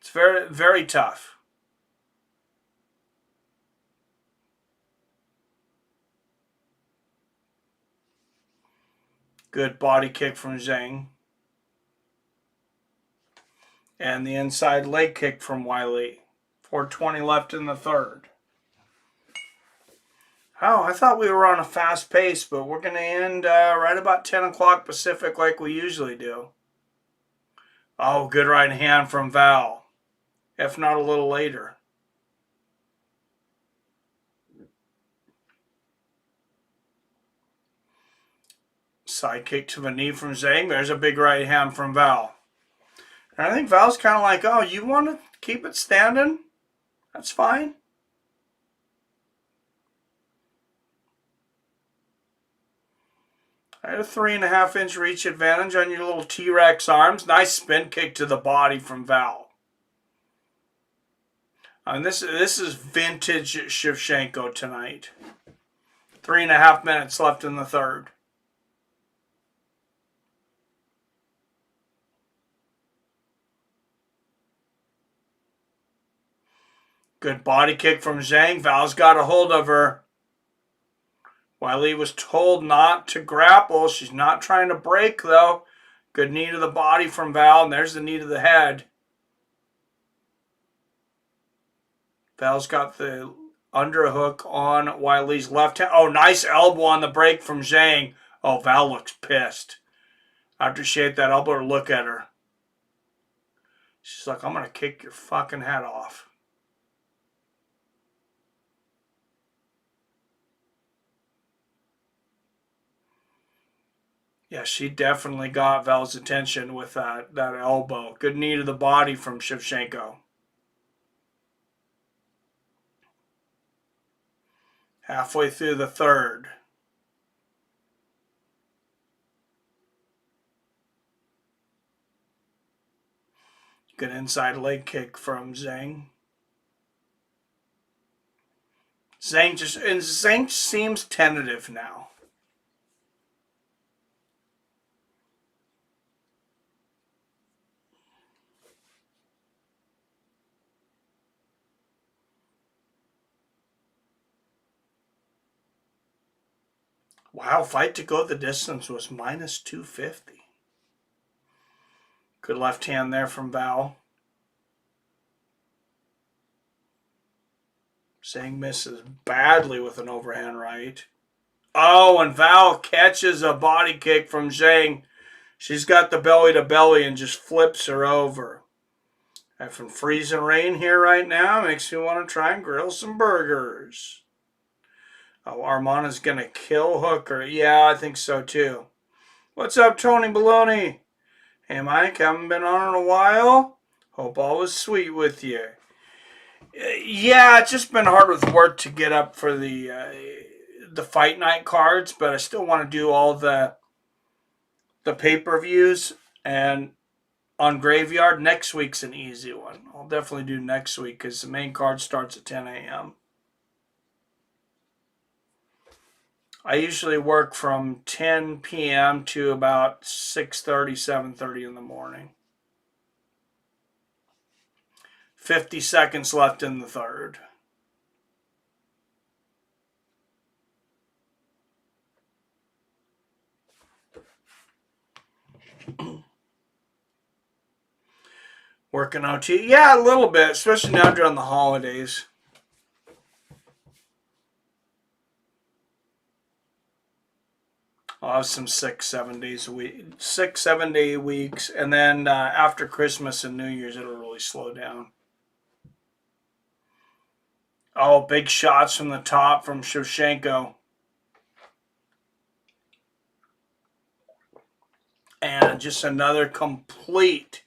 It's very, very tough. Good body kick from Zhang. And the inside leg kick from Weili. 4:20 left in the third. Oh, I thought we were on a fast pace, but we're going to end right about 10 o'clock Pacific like we usually do. Oh, good right hand from Val. If not a little later. Side kick to the knee from Zhang. There's a big right hand from Val. And I think Val's kind of like, oh, you want to keep it standing? That's fine. I had a 3.5-inch reach advantage on your little T-Rex arms. Nice spin kick to the body from Val. And this is vintage Shevchenko tonight. 3.5 minutes left in the third. Good body kick from Zhang. Val's got a hold of her. Weili was told not to grapple. She's not trying to break, though. Good knee to the body from Val, and there's the knee to the head. Val's got the underhook on Weili's left hand. Oh, nice elbow on the break from Zhang. Oh, Val looks pissed. After she ate that elbow, look at her. She's like, I'm going to kick your fucking head off. Yeah, she definitely got Val's attention with that elbow. Good knee to the body from Shevchenko. Halfway through the third. Good inside leg kick from Zhang. Zhang seems tentative now. Wow, fight to go the distance was minus 250. Good left hand there from Val. Zhang misses badly with an overhand right. Oh, and Val catches a body kick from Zhang. She's got the belly to belly and just flips her over. Having freezing rain here right now makes me want to try and grill some burgers. Oh, Armana's going to kill Hooker. Yeah, I think so too. What's up, Tony Baloney? Hey, Mike, haven't been on in a while. Hope all was sweet with you. Yeah, it's just been hard with work to get up for the fight night cards, but I still want to do all the pay-per-views. And on Graveyard, next week's an easy one. I'll definitely do next week because the main card starts at 10 a.m. I usually work from 10 p.m. to about 6:30, 7:30 in the morning. 50 seconds left in the third. Working OT? Yeah, a little bit, especially now during the holidays. I'll have some 6-7 days a week, 6-7 day weeks, and then after Christmas and New Year's, it'll really slow down. Oh, big shots from the top from Shevchenko. And just another completely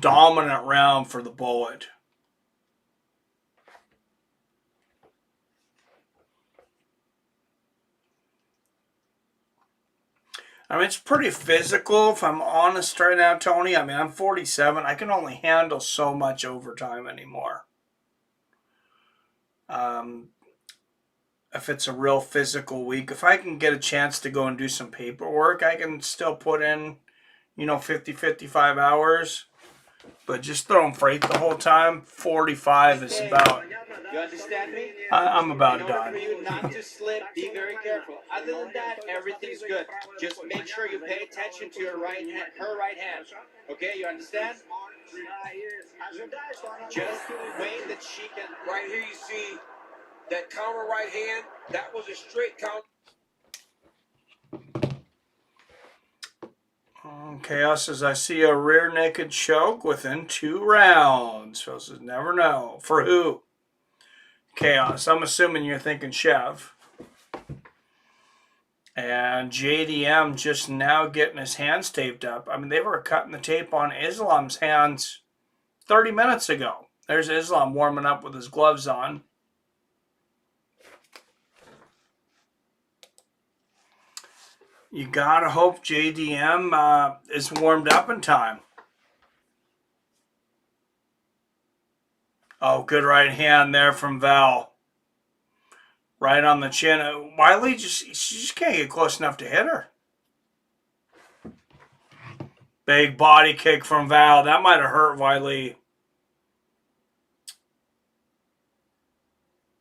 dominant round for the Bullet. I mean, it's pretty physical, if I'm honest right now, Tony. I mean, I'm 47. I can only handle so much overtime anymore. If it's a real physical week, if I can get a chance to go and do some paperwork, I can still put in, 50, 55 hours. But just throwing freight the whole time, 45 is about... You understand me? I'm about In order done. for you not to slip, be very careful. Other than that, everything's good. Just make sure you pay attention to your right hand, her right hand. Okay, you understand? Just wait that she can. Right here, you see that counter right hand. That was a straight counter. Chaos says, I see a rear naked choke within 2 rounds. Phil says, never know. For who? Chaos. I'm assuming you're thinking Chev. And JDM just now getting his hands taped up. I mean, they were cutting the tape on Islam's hands 30 minutes ago. There's Islam warming up with his gloves on. You gotta hope JDM is warmed up in time. Oh, good right hand there from Val. Right on the chin. Weili she just can't get close enough to hit her. Big body kick from Val. That might have hurt Weili.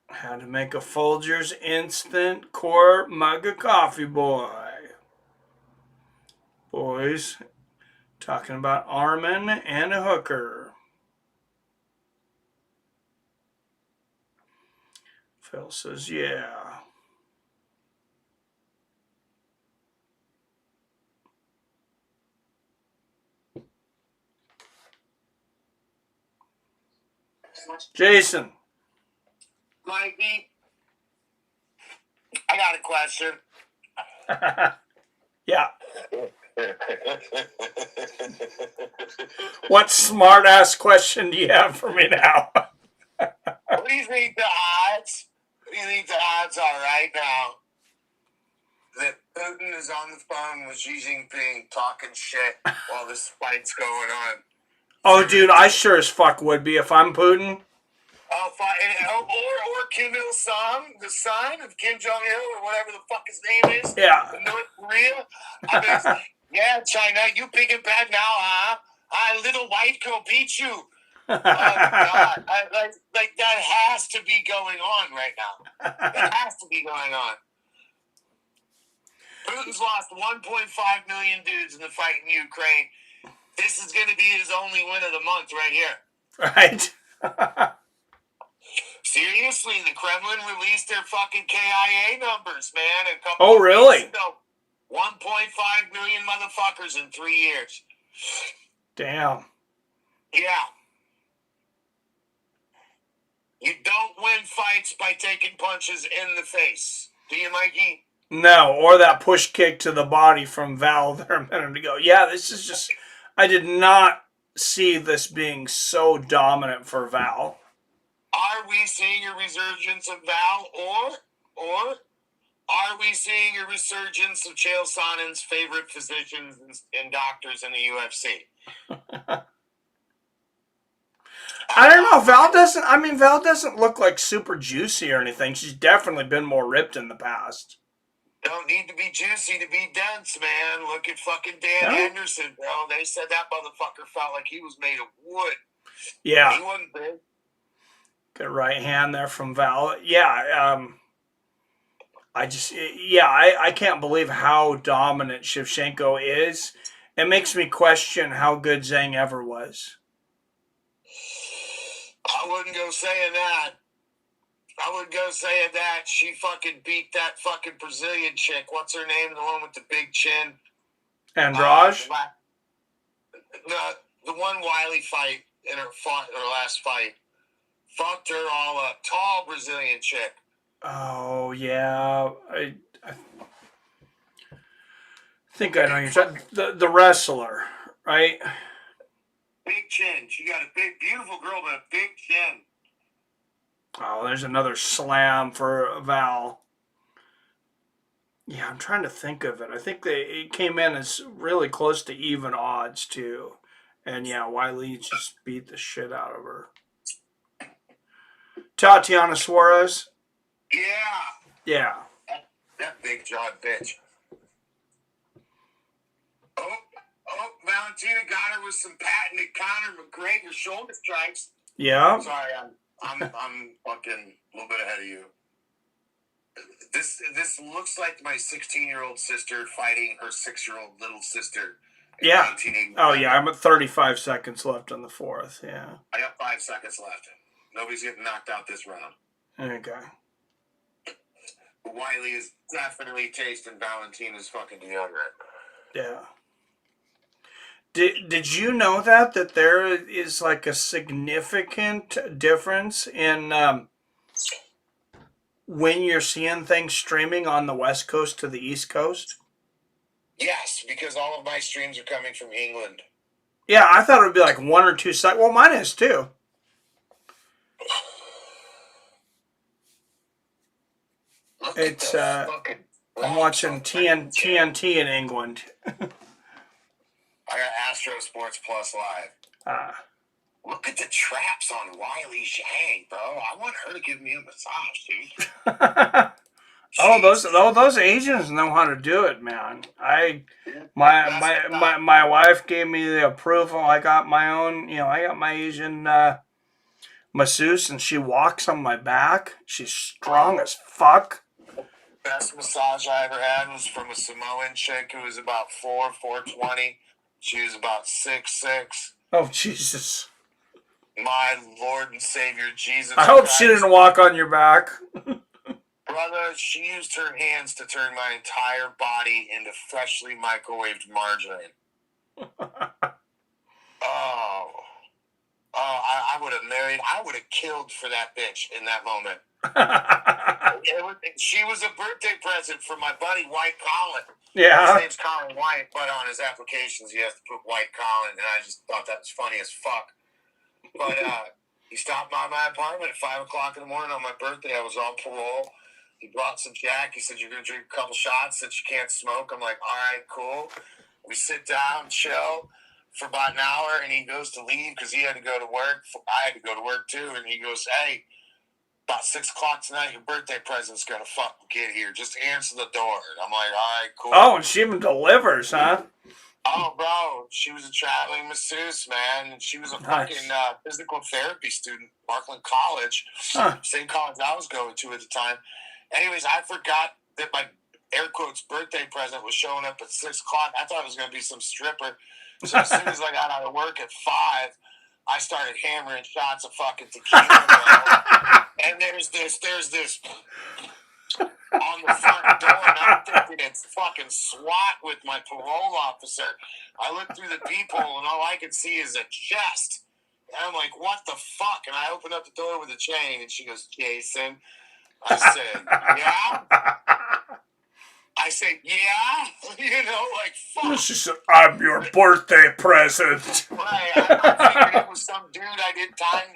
Had to make a Folgers instant core mug of coffee, boy. Boys, talking about Armin and a hooker. Phil says, yeah. Jason. Mikey, I got a question. Yeah. What smart-ass question do you have for me now? What do you think the odds? What do you think the odds are right now that Putin is on the phone with Xi Jinping talking shit while this fight's going on? Oh, dude, I sure as fuck would be if I'm Putin. Oh, or Kim Il-sung, the son of Kim Jong-il, or whatever the fuck his name is. Yeah. North Korea. I mean, yeah, China, you big and bad now, huh? Little white girl beat you. Oh, God. Like, that has to be going on right now. That has to be going on. Putin's lost 1.5 million dudes in the fight in Ukraine. This is going to be his only win of the month right here. Right. Seriously, the Kremlin released their fucking KIA numbers, man. A couple Oh, really? weeks ago. 1.5 million motherfuckers in 3 years. Damn. Yeah. You don't win fights by taking punches in the face. Do you, Mikey? No, or that push kick to the body from Val there a minute ago. Yeah, this is just... I did not see this being so dominant for Val. Are we seeing a resurgence of Val, or are we seeing a resurgence of Chael Sonnen's favorite physicians and doctors in the UFC? I don't know. Val doesn't look like super juicy or anything. She's definitely been more ripped in the past. Don't need to be juicy to be dense, man. Look at fucking Dan Henderson, bro. They said that motherfucker felt like he was made of wood. Yeah. He wasn't big. Good right hand there from Val. Yeah. I can't believe how dominant Shevchenko is. It makes me question how good Zhang ever was. I wouldn't go saying that. I would go saying that. She fucking beat that fucking Brazilian chick. What's her name? The one with the big chin. Andrade? The one Weili fight in her last fight. Fucked her all up. Tall Brazilian chick. Oh, yeah. I think I know you're talking. The wrestler, right? Big chin. She got a big, beautiful girl, but a big chin. Oh, there's another slam for Val. Yeah, I'm trying to think of it. I think it came in as really close to even odds, too. And, yeah, Weili just beat the shit out of her. Tatiana Suarez? Yeah. Yeah. That big jawed bitch. Oh, Valentina got her with some patented Conor McGregor shoulder strikes. Yeah. Sorry, I'm fucking a little bit ahead of you. This looks like my 16-year-old sister fighting her 6-year-old little sister. Yeah. Oh, yeah. I'm at 35 seconds left on the fourth. Yeah. I got 5 seconds left. Nobody's getting knocked out this round. Okay. Weili is definitely tasting Valentina's fucking deodorant. Yeah. Did you know that there is like a significant difference in when you're seeing things streaming on the West Coast to the East Coast? Yes, because all of my streams are coming from England. Yeah, I thought it would be like 1 or 2 seconds. Well, mine is too. It's I'm watching TNT in England. I got Astro Sports Plus live. Look at the traps on Weili Zhang, bro. I want her to give me a massage, dude. Those Asians know how to do it, man. My wife gave me the approval. I got my own, I got my Asian masseuse, and she walks on my back. She's strong as fuck. Best massage I ever had was from a Samoan chick who was about 4'20". She was about 6'6". Oh, Jesus. My Lord and Savior, Jesus I hope Christ. she didn't walk on your back. Brother, she used her hands to turn my entire body into freshly microwaved margarine. I would have married, I would have killed for that bitch in that moment. She was a birthday present for my buddy White Colin. Yeah. His name's Colin White, but on his applications he has to put White Colin, and I just thought that was funny as fuck. But he stopped by my apartment at 5 o'clock in the morning on my birthday. I was on parole. He brought some Jack. He said, "You're going to drink a couple shots since you can't smoke." I'm like, "All right, cool." We sit down, chill for about an hour, and he goes to leave because he had to go to work. I had to go to work too, and he goes, "Hey, about 6 o'clock tonight, your birthday present's going to fucking get here. Just answer the door." And I'm like, "All right, cool." Oh, and she even delivers, huh? Oh, bro, she was a traveling masseuse, man. She was a fucking physical therapy student, Parkland College, same college I was going to at the time. Anyways, I forgot that my air quotes birthday present was showing up at 6 o'clock. I thought it was going to be some stripper. So as soon as I got out of work at 5, I started hammering shots of fucking tequila, bro. And there's this on the front door, and I'm thinking it's fucking SWAT with my parole officer. I look through the peephole, and all I can see is a chest. And I'm like, "What the fuck?" And I open up the door with a chain, and she goes, "Jason." I said, "Yeah?" I said, "Yeah?" Like, fuck. She said, "I'm your birthday present." Right, I figured it was some dude I did time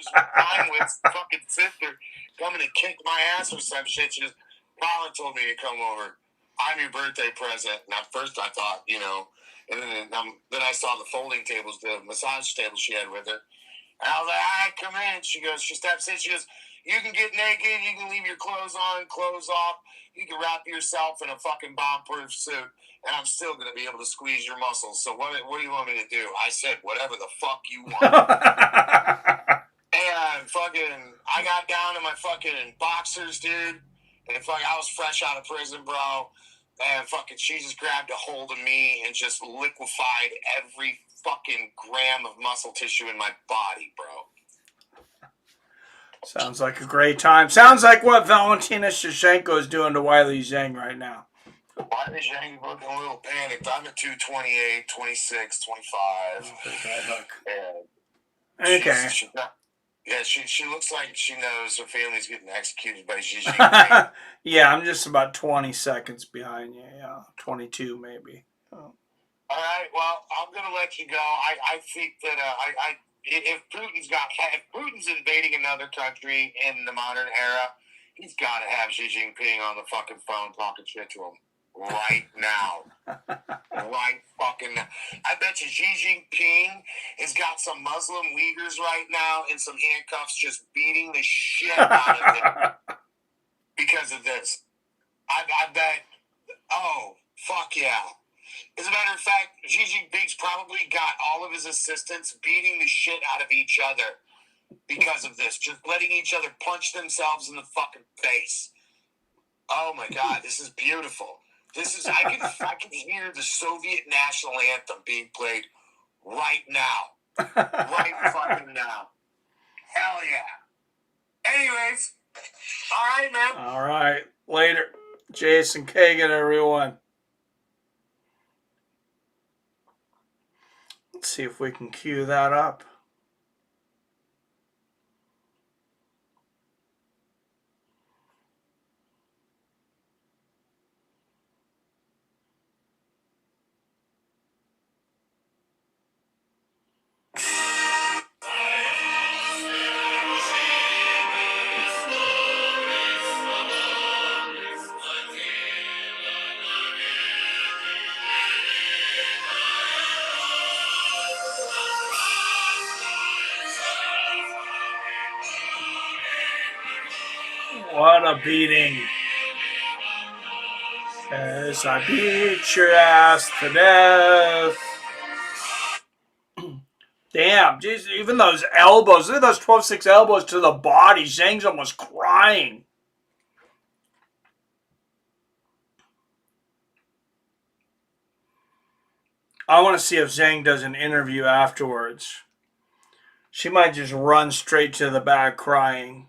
with, fucking sister, coming to kick my ass or some shit. She just, Colin told me to come over. I'm your birthday present. And at first I thought, and then I saw the folding tables, the massage table she had with her. And I was like, "All right, come in." She steps in, she goes, "You can get naked, you can leave your clothes on, clothes off, you can wrap yourself in a fucking bomb-proof suit, and I'm still going to be able to squeeze your muscles. So what do you want me to do?" I said, "Whatever the fuck you want." And fucking, I got down to my fucking boxers, dude. And I was fresh out of prison, bro. And fucking, she just grabbed a hold of me and just liquefied every fucking gram of muscle tissue in my body, bro. Sounds like a great time. Sounds like what Valentina Shevchenko is doing to Weili Zhang right now. Weili Zhang looking a little panicked. I'm at 228, 26, 25. Okay. She looks like she knows her family's getting executed by Xi Jinping. Yeah, I'm just about 20 seconds behind you. Yeah, 22 maybe. Oh. All right, well, I'm going to let you go. I think that if Putin's invading another country in the modern era, he's got to have Xi Jinping on the fucking phone talking shit to him right now. Right fucking now. I bet you Xi Jinping has got some Muslim Uyghurs right now in some handcuffs just beating the shit out of them because of this. I bet, oh, fuck yeah. As a matter of fact, Gigi Biggs probably got all of his assistants beating the shit out of each other because of this. Just letting each other punch themselves in the fucking face. Oh my God, this is beautiful. This is I can hear the Soviet national anthem being played right now. Right fucking now. Hell yeah. Anyways, all right, man. All right. Later. Jason Kagan, everyone. Let's see if we can cue that up. What a beating. As I beat your ass to death. Damn, geez, even those elbows. Look at those 12-6 elbows to the body. Zhang's almost crying. I want to see if Zhang does an interview afterwards. She might just run straight to the back crying.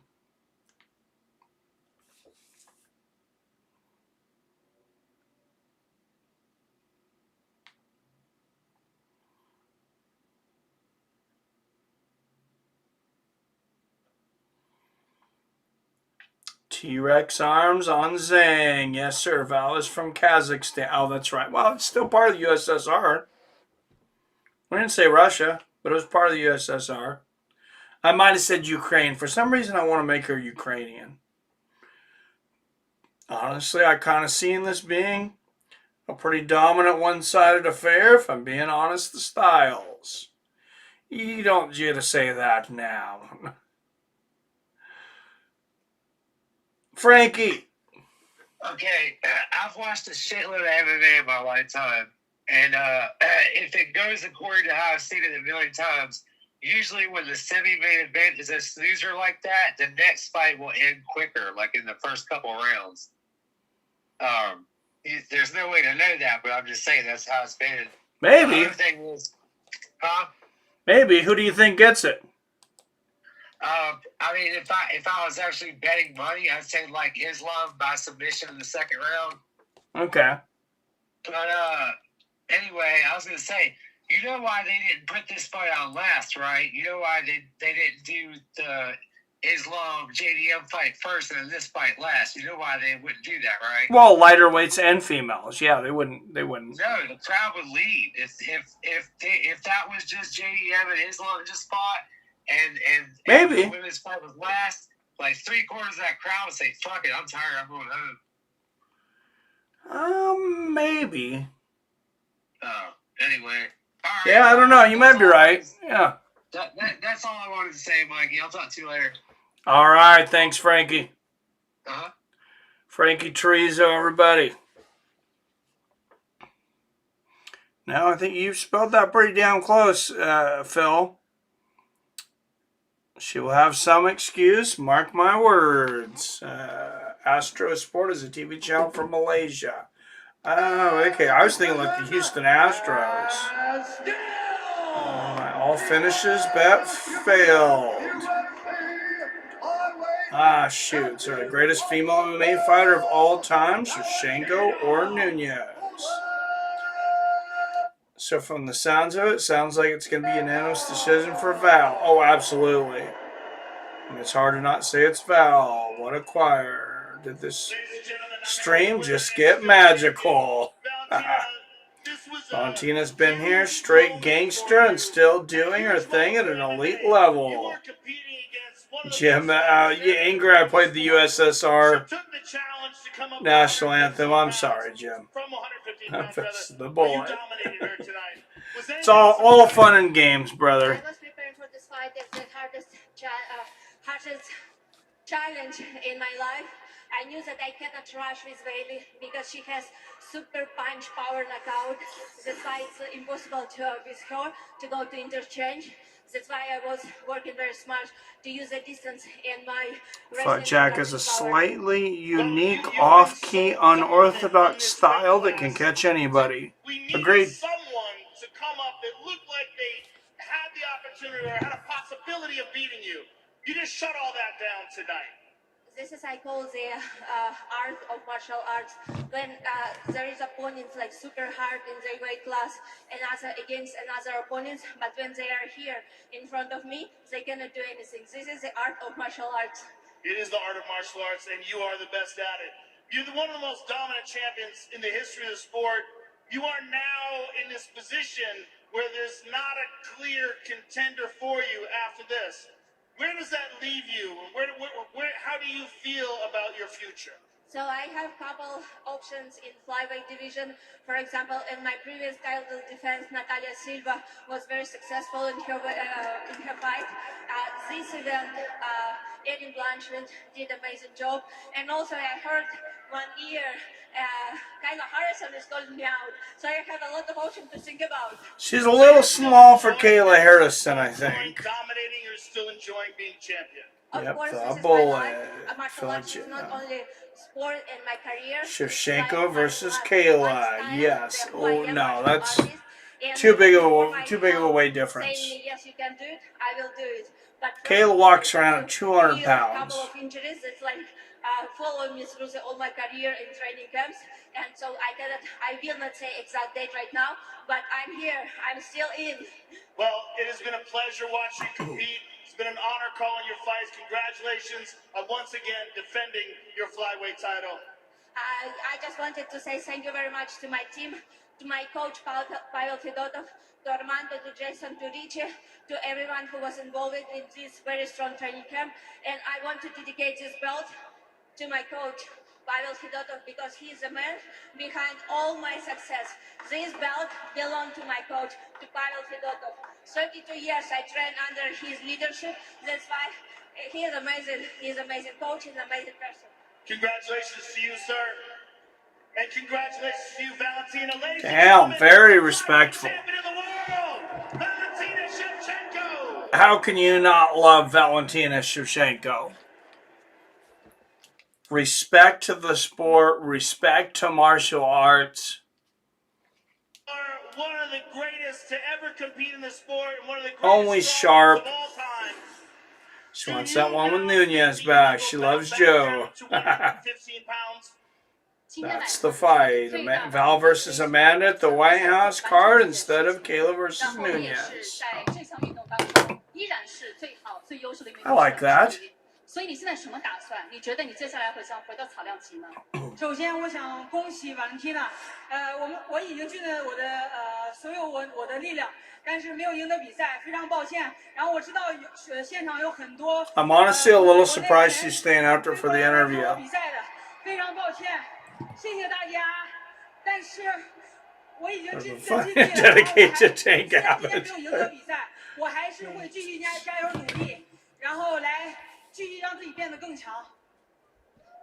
T-Rex arms on Zhang. Yes, sir. Val is from Kazakhstan. Oh, that's right. Well, it's still part of the USSR. We didn't say Russia, but it was part of the USSR. I might have said Ukraine. For some reason, I want to make her Ukrainian. Honestly, I kind of seen this being a pretty dominant one-sided affair, if I'm being honest, the Styles. You don't get to say that now. Frankie. Okay, I've watched a shitload of MMA in my lifetime. And if it goes according to how I've seen it a million times, usually when the semi-main event is a snoozer like that, the next fight will end quicker, like in the first couple rounds. There's no way to know that, but I'm just saying that's how it's been. Maybe. The other thing is, Maybe. Who do you think gets it? I mean, if I was actually betting money, I'd say like Islam by submission in the second round. Okay. But anyway, I was gonna say, you know why they didn't put this fight on last, right? You know why they didn't do the Islam JDM fight first and then this fight last? You know why they wouldn't do that, right? Well, lighter weights and females. Yeah, they wouldn't. No, the crowd would leave if that was just JDM and Islam just fought. And maybe the women's fight was last. Like 3/4 of that crowd would say, "Fuck it, I'm tired. I'm going home." Maybe. Oh, anyway. All right. Yeah, I don't know. You might be right. Yeah. That's all I wanted to say, Mikey. I'll talk to you later. All right. Thanks, Frankie. Uh-huh. Frankie Trezo, everybody. Now, I think you've spelled that pretty damn close, Phil. She will have some excuse, mark my words. Astro Sport is a TV channel from Malaysia. Oh, okay. I was thinking like the Houston Astros. All finishes bet failed. Ah, shoot. So the greatest female MMA fighter of all time, Shevchenko or Nunez? So from the sounds of it, sounds like it's going to be a unanimous decision for Val. Oh, absolutely. And it's hard to not say it's Val. What a choir. Did this stream just get magical? Valentina's been here, straight gangster, and still doing her thing at an elite level. Jim, Ingrid played the USSR national anthem. I'm sorry, Jim. That's the bullet. It's all fun and games, brother. I was preparing for this fight. It's the hardest challenge in my life. I knew that I cannot rush with Weili because she has super punch power knockout. That's why it's impossible with her to go to interchange. That's why I was working very smart to use the distance and my Thought wrestling Jack is a power. slightly unique, off-key, unorthodox style that can catch anybody. We needed Agreed. someone to come up that looked like they had the opportunity or had a possibility of beating you. You just shut all that down tonight. This is I call the art of martial arts. When there is opponents like super hard in their weight class and against another opponents, but when they are here in front of me, they cannot do anything. This is the art of martial arts. It is the art of martial arts, and you are the best at it. You're one of the most dominant champions in the history of the sport. You are now in this position where there's not a clear contender for you after this. Where does that leave you? How do you feel about your future? So I have a couple options in flyweight division. For example, in my previous title defense, Natalia Silva was very successful in her fight. This event, Erin Blanchard did an amazing job. And also I heard 1 year, Kayla Harrison is calling me out. So I have a lot of options to think about. She's a little small for Kayla Harrison, I think. Dominating or still enjoying being champion? Yep, course, the bullet. Martial arts is not only sport in my career. Shevchenko versus Kayla. Yes. Oh no, that's too big of a weight difference. Saying yes, you can do it, I will do it. But Kayla walks around at 200 a pounds. couple of injuries. It's like following me through all my career in training camps, and so I will not say exact date right now, but I'm here. I'm still in. Well, it has been a pleasure watching you compete. It's been an honor calling your fights. Congratulations on once again defending your flyweight title. I just wanted to say thank you very much to my team, to my coach Pavel Fedotov, to Armando, to Jason, to Richie, to everyone who was involved in this very strong training camp. And I want to dedicate this belt to my coach, Pavel Fedotov, because he is the man behind all my success. This belt belongs to my coach, to Pavel Fedotov. 32 years I trained under his leadership. That's why he is amazing. He's an amazing coach. He's an amazing person. Congratulations to you, sir. And congratulations to you, Valentina. Ladies Damn, very respectful. champion of the world, Valentina Shevchenko. How can you not love Valentina Shevchenko? Respect to the sport, respect to martial arts. One of the greatest to ever compete in the sport, and one of the greatest Only sharp. of all time. She wants that one with Nunez back. She loves Joe. 15 pounds. That's the fight. Val versus Amanda at the White House card instead of Kayla versus Nunez. I like that. 所以你现在什么打算？你觉得你接下来会想回到草量级吗？首先，我想恭喜Valentina，我已经尽了我的所有我的力量，但是没有赢得比赛，非常抱歉。然后我知道现场有很多。I'm honestly a little surprised she's staying out there for the interview. 比赛的，非常抱歉，谢谢大家。但是我已经尽了力了， Dedicated Tank 今天没有赢得比赛，我还是会继续加油努力，然后来。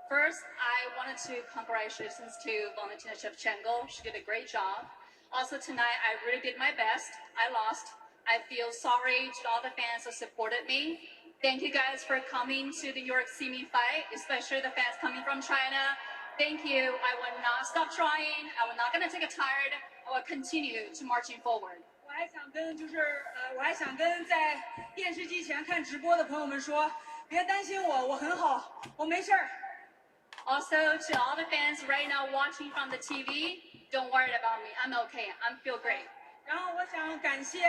First, I wanted to congratulations to Valentina Shevchenko. She did a great job. Also tonight, I really did my best. I lost. I feel sorry to all the fans who supported me. Thank you guys for coming to the New York see me fight, especially the fans coming from China. Thank you. I will not stop trying. I will not gonna take it tired. I will continue to marching forward. 我还想跟在电视机前看直播的朋友们说。 别担心我，我很好，我没事儿。Also, to all the fans right now watching from the TV, don't worry about me. I'm okay. I feel great. 然后我想感谢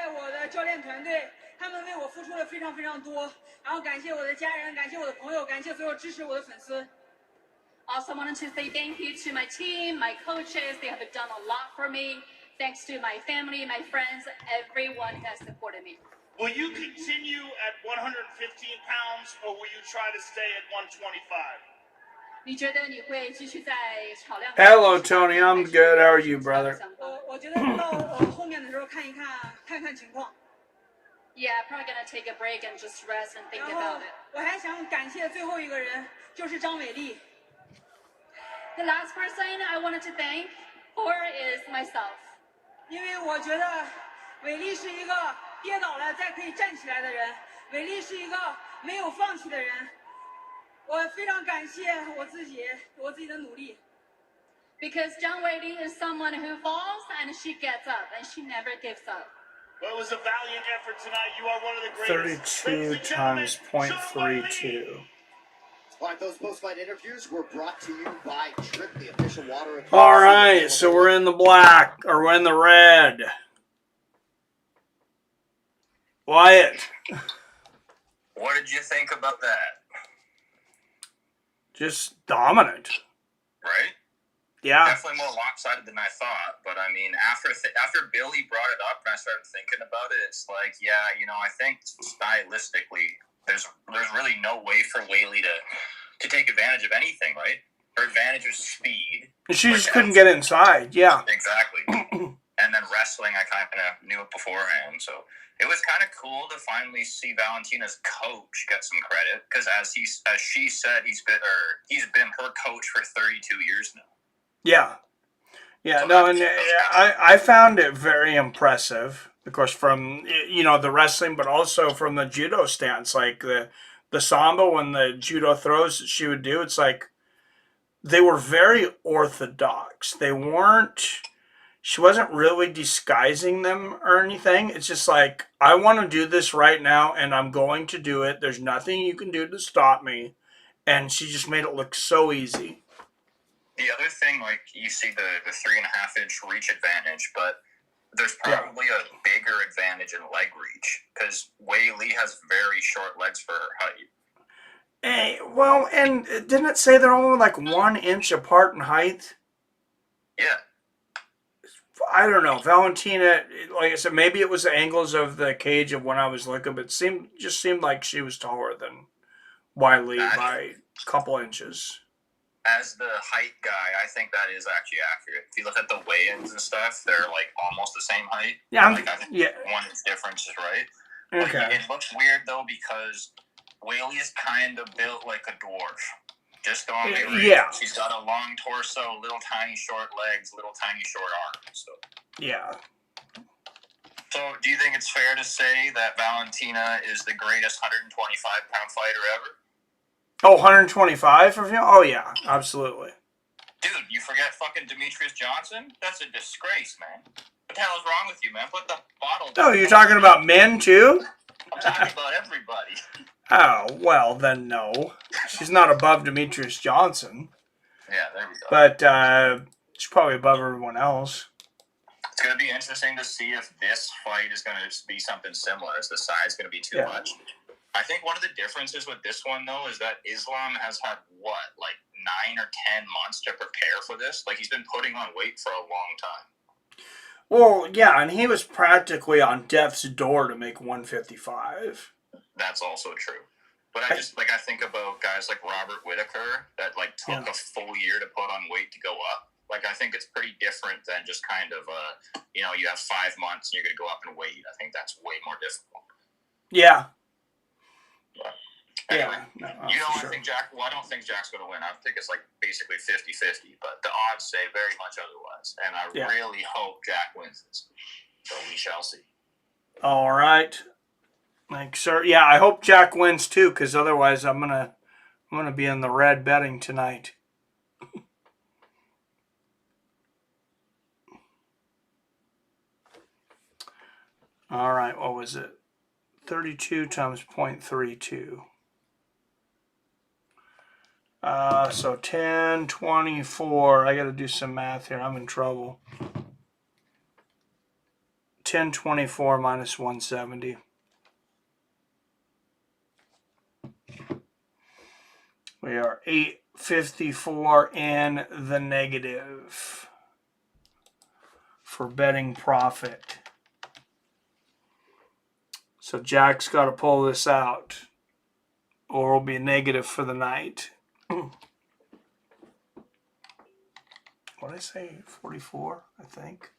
我的教练团队，他们为我付出了非常非常多。然后感谢我的家人，感谢我的朋友，感谢所有支持我的粉丝。Also, wanted to say thank you to my team, my coaches. They have done a lot for me. Thanks to my family, my friends, everyone has supported me. Will you continue at 115 pounds, or will you try to stay at 125? 你觉得你会继续在草量？ Hello, Tony. I'm good. How are you, brother? 我觉得到后面的时候看情况。Yeah, probably gonna take a break and just rest and think about it. 我还想感谢最后一个人，就是张伟丽。The last person I wanted to thank for is myself. 因为我觉得伟丽是一个跌倒了再可以站起来的人，伟丽是一个没有放弃的人。我非常感谢我自己的努力。Because Zhang Weili is someone who falls and she gets up and she never gives up. Well, it was a valiant effort tonight. You are one of the greatest. 32 times 0.32. Like those post-fight interviews were brought to you by Trip, the official water. All right, so we're in the black, or we're in the red. Wyatt. What did you think about that? Just dominant. Right? Yeah. Definitely more lopsided than I thought. But, I mean, after Billy brought it up and I started thinking about it, it's like, yeah, you know, I think stylistically there's really no way for Weili to take advantage of anything, right? Her advantage was speed. She just couldn't get inside, yeah. Exactly. And then wrestling, I kind of knew it beforehand. So it was kind of cool to finally see Valentina's coach get some credit, because as she said, he's been her coach for 32 years now. Yeah. Yeah, so no, and I found it very impressive, of course, from, you know, the wrestling, but also from the judo stance. Like the sambo and the judo throws that she would do, it's like they were very orthodox. She wasn't really disguising them or anything. It's just like, I want to do this right now, and I'm going to do it. There's nothing you can do to stop me. And she just made it look so easy. The other thing, like, you see the 3.5-inch reach advantage, but there's probably a bigger advantage in leg reach, because Weili has very short legs for her height. Hey, well, and didn't it say they're only like 1 inch apart in height? Yeah. I don't know. Valentina, like I said, maybe it was the angles of the cage of when I was looking, but it just seemed like she was taller than Weili by a couple inches. As the height guy, I think that is actually accurate. If you look at the weigh-ins and stuff, they're like almost the same height. Yeah, I think 1 inch difference is right. Okay. Like, it looks weird though, because Weili is kind of built like a dwarf. Just on the ring. Yeah. She's got a long torso, little tiny short legs, little tiny short arms. So. Yeah. So, do you think it's fair to say that Valentina is the greatest 125-pound fighter ever? Oh, 125 for him? Oh, yeah, absolutely. Dude, you forget fucking Demetrius Johnson? That's a disgrace, man. What the hell is wrong with you, man? Put the bottle down. Oh, you're talking about men, too? I'm talking about everybody. Oh, well, then no. She's not above Demetrius Johnson. Yeah, there we go. But she's probably above everyone else. It's going to be interesting to see if this fight is going to be something similar. Is the size going to be too much? I think one of the differences with this one, though, is that Islam has had, like 9 or 10 months to prepare for this? Like, he's been putting on weight for a long time. Well, yeah, and he was practically on death's door to make 155. That's also true. But I think about guys like Robert Whittaker that, like, took a full year to put on weight to go up. Like, I think it's pretty different than just kind of, you know, you have 5 months and you're going to go up in weight. I think that's way more difficult. Yeah. But anyway, No, I don't think Jack's going to win. I think it's like basically 50-50, but the odds say very much otherwise. And I really hope Jack wins this. So we shall see. All right. Like, sir, yeah, I hope Jack wins too, because otherwise I'm gonna be in the red betting tonight. All right, what was it? 32 times 0.32. So 1024. I got to do some math here. I'm in trouble. 1024 minus 170. We are 854 in the negative for betting profit. So Jack's got to pull this out, or it'll be negative for the night. What did I say? 44, I think.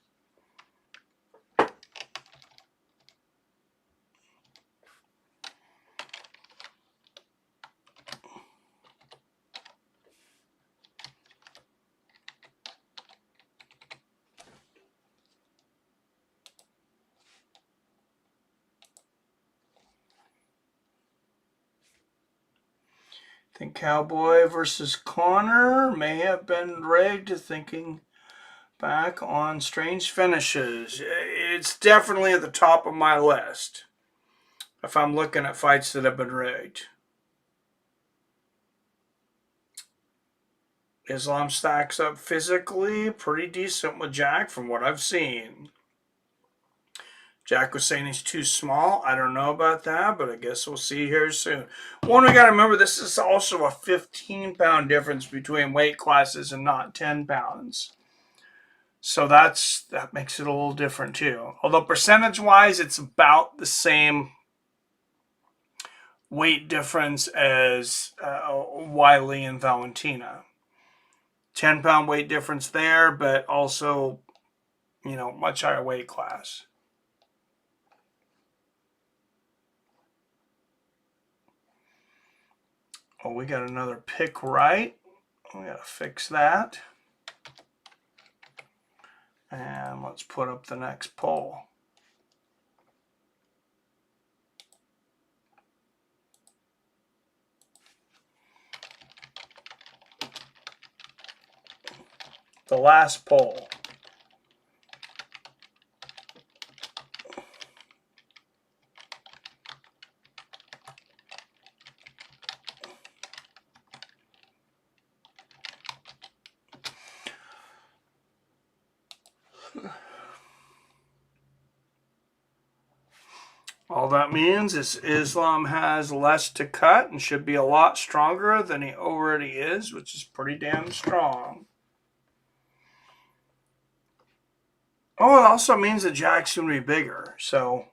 think Cowboy versus Connor may have been rigged, thinking back on strange finishes. It's definitely at the top of my list if I'm looking at fights that have been rigged. Islam stacks up physically pretty decent with Jack from what I've seen. Jack was saying he's too small. I don't know about that, but I guess we'll see here soon. One, we got to remember, this is also a 15-pound difference between weight classes and not 10 pounds. So that makes it a little different too. Although percentage-wise, it's about the same weight difference as Weili and Valentina. 10-pound weight difference there, but also, much higher weight class. Oh, we got another pick right. We got to fix that. And let's put up the next poll. The last poll. All that means is Islam has less to cut and should be a lot stronger than he already is, which is pretty damn strong. Oh, it also means that Jack's going to be bigger, so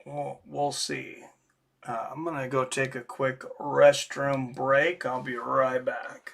we'll see. I'm going to go take a quick restroom break. I'll be right back.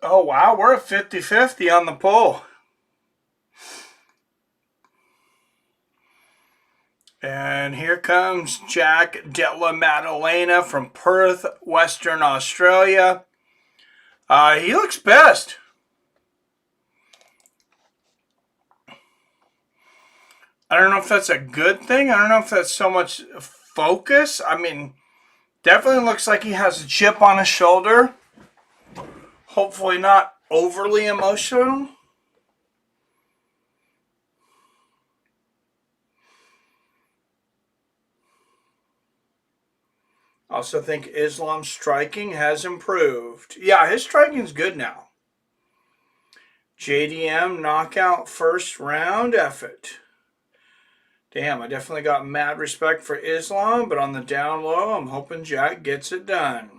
Oh, wow. We're at 50-50 on the poll. And here comes Jack Della Maddelena from Perth, Western Australia. He looks best. I don't know if that's a good thing. I don't know if that's so much focus. I mean, definitely looks like he has a chip on his shoulder. Hopefully not overly emotional. Also think Islam's striking has improved. Yeah, his striking's good now. JDM knockout first round effort. Damn, I definitely got mad respect for Islam, but on the down low, I'm hoping Jack gets it done.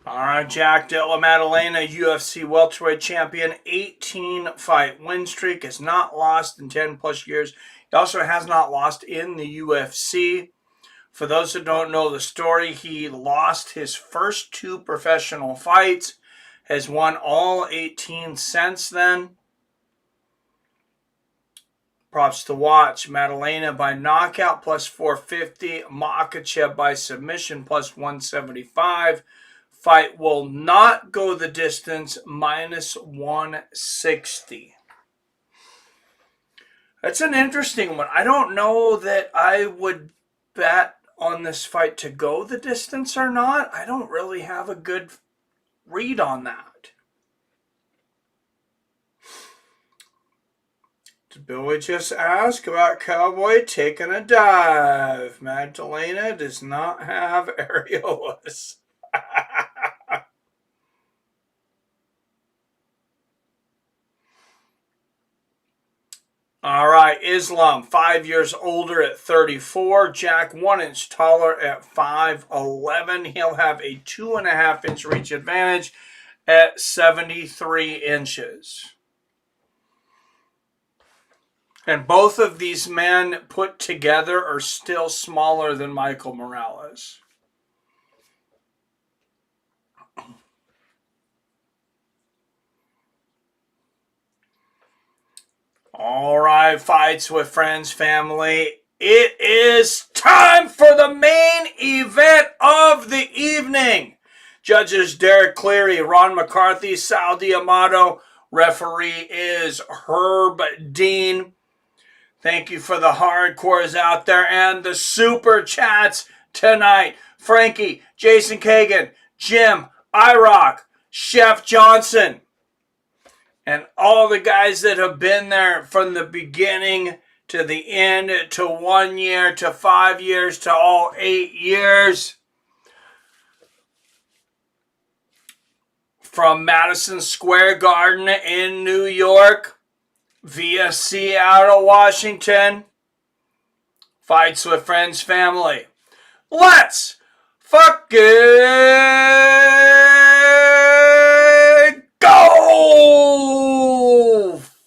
All right, Jack Della Maddelena, UFC Welterweight Champion, 18-fight win streak, has not lost in 10-plus years. He also has not lost in the UFC. For those who don't know the story, he lost his first 2 professional fights, has won all 18 since then. Props to watch. Maddelena by knockout, plus 450. Makhachev by submission, plus 175. Fight will not go the distance, minus 160. That's an interesting one. I don't know that I would bet on this fight to go the distance or not. I don't really have a good read on that. Did Billy just ask about Cowboy taking a dive? Maddelena does not have areolas. All right, Islam, 5 years older at 34. Jack, 1 inch taller at 5'11". He'll have a 2.5 inch reach advantage at 73 inches. And both of these men put together are still smaller than Michael Morales. All right, Fights with Friends family. It is time for the main event of the evening. Judges Derek Cleary, Ron McCarthy, Sal D'Amato. Referee is Herb Dean. Thank you for the hardcores out there and the super chats tonight. Frankie, Jason Kagan, Jim, IROC, Chef Johnson, and all the guys that have been there from the beginning to the end, to 1 year, to 5 years, to all 8 years. From Madison Square Garden in New York, via Seattle, Washington. Fights with Friends family. Let's fucking go!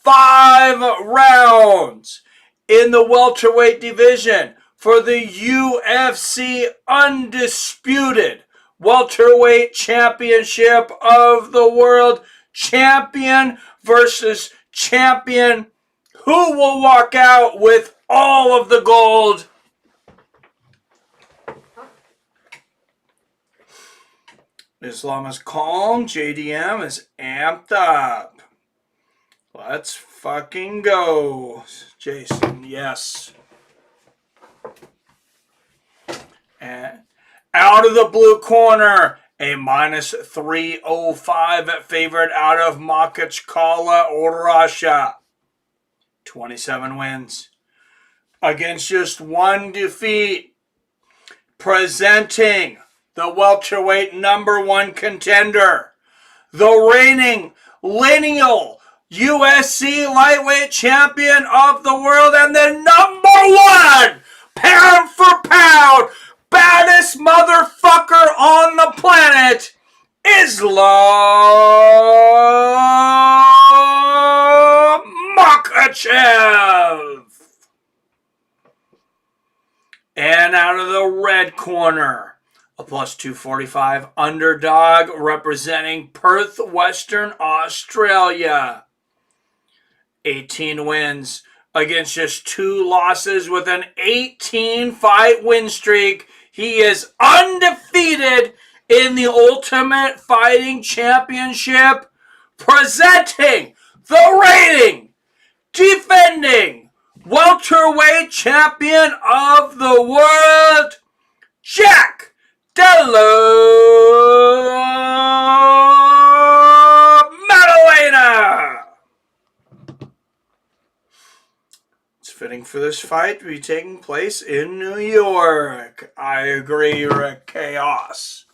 5 rounds in the welterweight division for the UFC undisputed Welterweight Championship of the World. Champion versus champion. Who will walk out with all of the gold? Islam is calm. JDM is amped up. Let's fucking go. Jason, yes. And out of the blue corner, a minus 305 favorite out of Makhachev, Russia. 27 wins. Against just 1 defeat. Presenting the welterweight #1 contender. The reigning lineal UFC lightweight champion of the world and the #1 pound for pound baddest And out of the red corner, a plus 245 underdog representing Perth, Western Australia. 18 wins against just 2 losses with an 18-fight win streak. He is undefeated in the Ultimate Fighting Championship, presenting the reigning, defending welterweight champion of the world, Jack Della Maddelena. It's fitting for this fight to be taking place in New York. I agree, you're a chaos.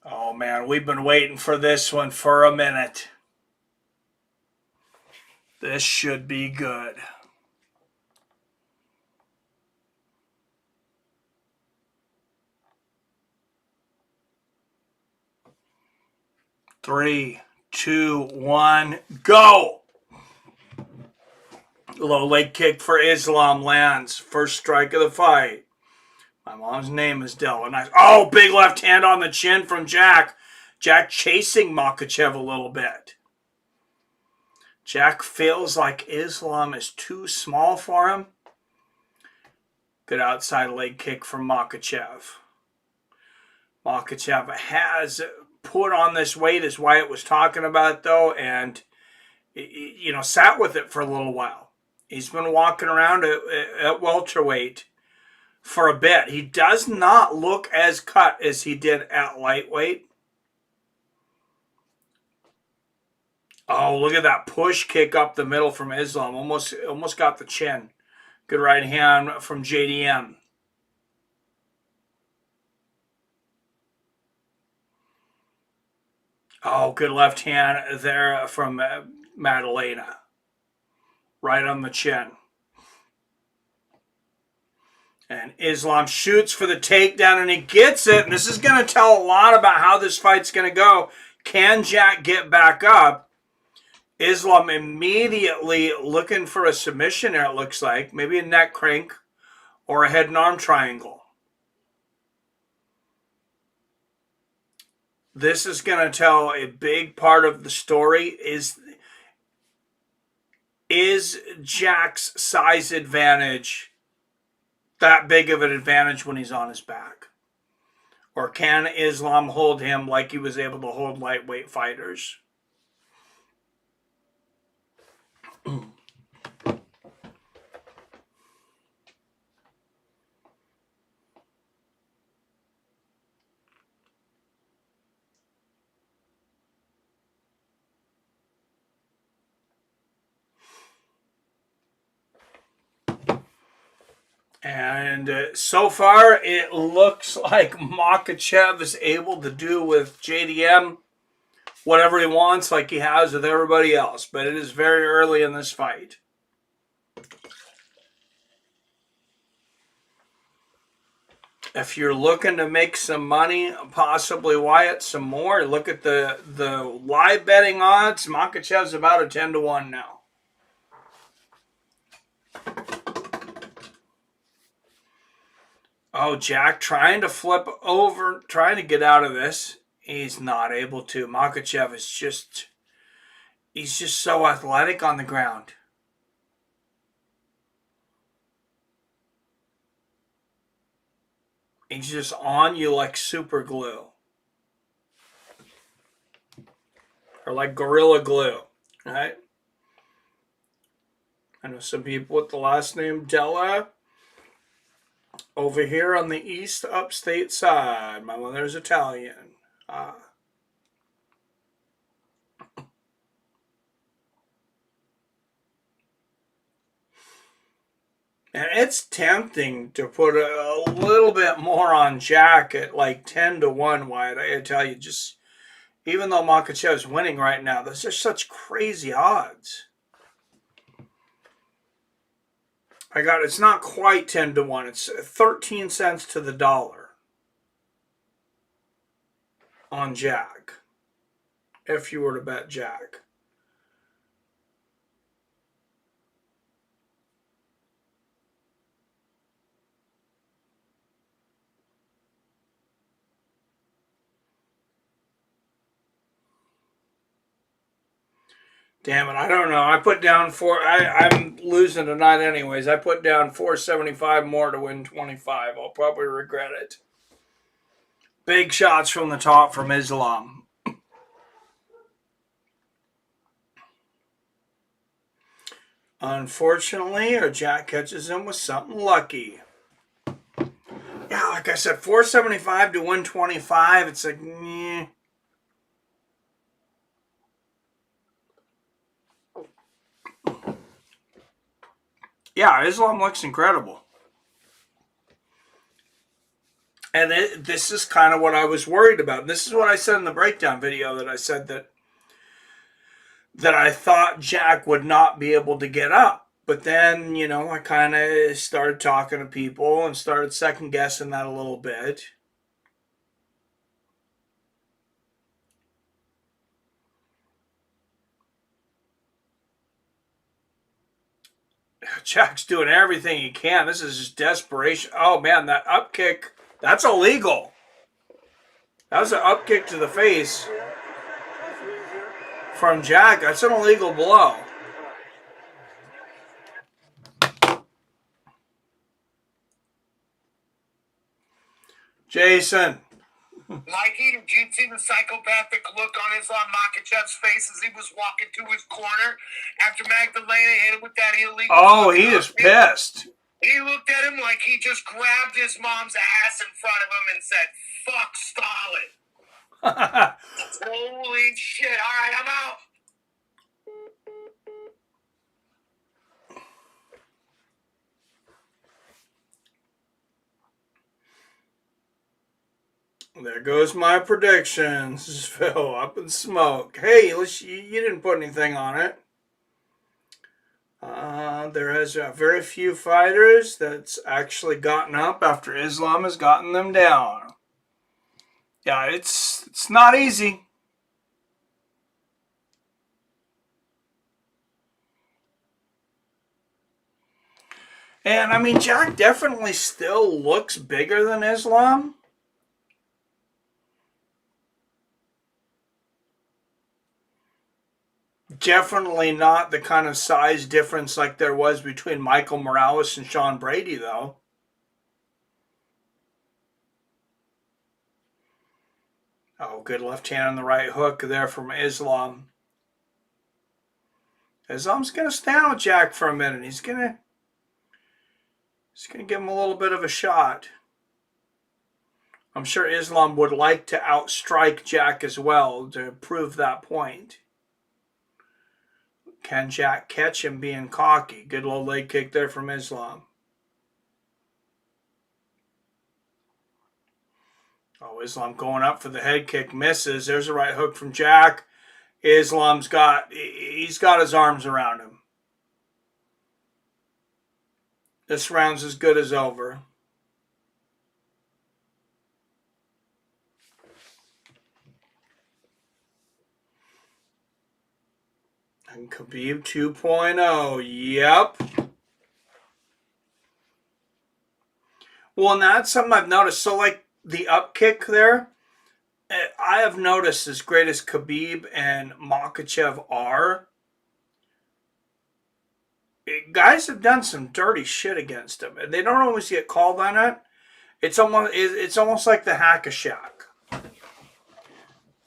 Oh man, we've been waiting for this one for a minute. This should be good. Three, two, one, go! Low leg kick for Islam lands. First strike of the fight. My mom's name is Della. Nice. Oh, big left hand on the chin from Jack. Jack chasing Makhachev a little bit. Jack feels like Islam is too small for him. Good outside leg kick from Makhachev. Makhachev has put on this weight, as Wyatt was talking about, though, and, you know, sat with it for a little while. He's been walking around at welterweight for a bit. He does not look as cut as he did at lightweight. Oh, look at that push kick up the middle from Islam. Almost got the chin. Good right hand from JDM. Oh, good left hand there from Maddelena. Right on the chin. And Islam shoots for the takedown, and he gets it. And this is going to tell a lot about how this fight's going to go. Can Jack get back up? Islam immediately looking for a submission there, it looks like. Maybe a neck crank or a head and arm triangle. This is going to tell a big part of the story. Is Jack's size advantage that big of an advantage when he's on his back? Or can Islam hold him like he was able to hold lightweight fighters? And so far, it looks like Makhachev is able to do with JDM whatever he wants, like he has with everybody else. But it is very early in this fight. If you're looking to make some money, possibly Wyatt some more, look at the live betting odds. Makhachev's about a 10-1 now. Oh, Jack trying to flip over, trying to get out of this. He's not able to. Makhachev is he's just so athletic on the ground. He's just on you like super glue. Or like Gorilla Glue, right? I know some people with the last name Della. Over here on the east upstate side. My mother's Italian. And it's tempting to put a little bit more on Jack at like 10-1, Wyatt. I tell you, just even though Makhachev's winning right now, those are such crazy odds. It's not quite 10-1. It's 13 cents to the dollar on Jack. if you were to bet Jack. Damn it, I don't know. I put down I'm losing tonight anyways. I put down 475 more to win 25. I'll probably regret it. Big shots from the top from Islam. Unfortunately, or Jack catches him with something lucky. Yeah, like I said, 475 to 125. It's like, meh. Yeah, Islam looks incredible. And this is kind of what I was worried about. And this is what I said in the breakdown video, that I said that I thought Jack would not be able to get up. But then, you know, I kind of started talking to people and started second guessing that a little bit. Jack's doing everything he can. This is just desperation. Oh, man, that up kick, that's illegal. That was an up kick to the face from Jack. That's an illegal blow. Jason. Mikey, did you see the psychopathic look on Islam Makhachev's face as he was walking to his corner after Maddelena hit him with that illegal? Oh, he is pissed. He looked at him like he just grabbed his mom's ass in front of him and said, "Fuck Stalin." Holy shit. All right, I'm out. There goes my predictions. Phil, up in smoke. Hey, you didn't put anything on it. There has very few fighters that's actually gotten up after Islam has gotten them down. Yeah, it's not easy. And, I mean, Jack definitely still looks bigger than Islam. Definitely not the kind of size difference like there was between Michael Morales and Sean Brady, though. Oh, good left hand on the right hook there from Islam. Islam's going to stand with Jack for a minute. He's going to give him a little bit of a shot. I'm sure Islam would like to outstrike Jack as well to prove that point. Can Jack catch him being cocky? Good little leg kick there from Islam. Oh, Islam going up for the head kick, misses. There's a right hook from Jack. Islam's got his arms around him. This round's as good as over. And Khabib 2.0. Yep. Well, and that's something I've noticed. So, like, the up kick there, I have noticed, as great as Khabib and Makhachev are, guys have done some dirty shit against him. And they don't always get called on it. It's almost like the hack of Shaq.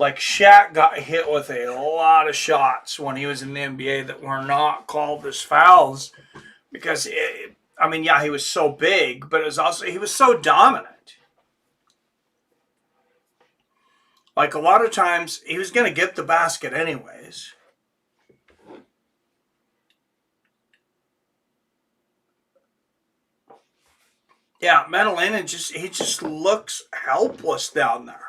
Like, Shaq got hit with a lot of shots when he was in the NBA that were not called as fouls because, he was so big, but it was also, he was so dominant. Like, a lot of times, he was going to get the basket anyways. Yeah, Maddelena just looks helpless down there.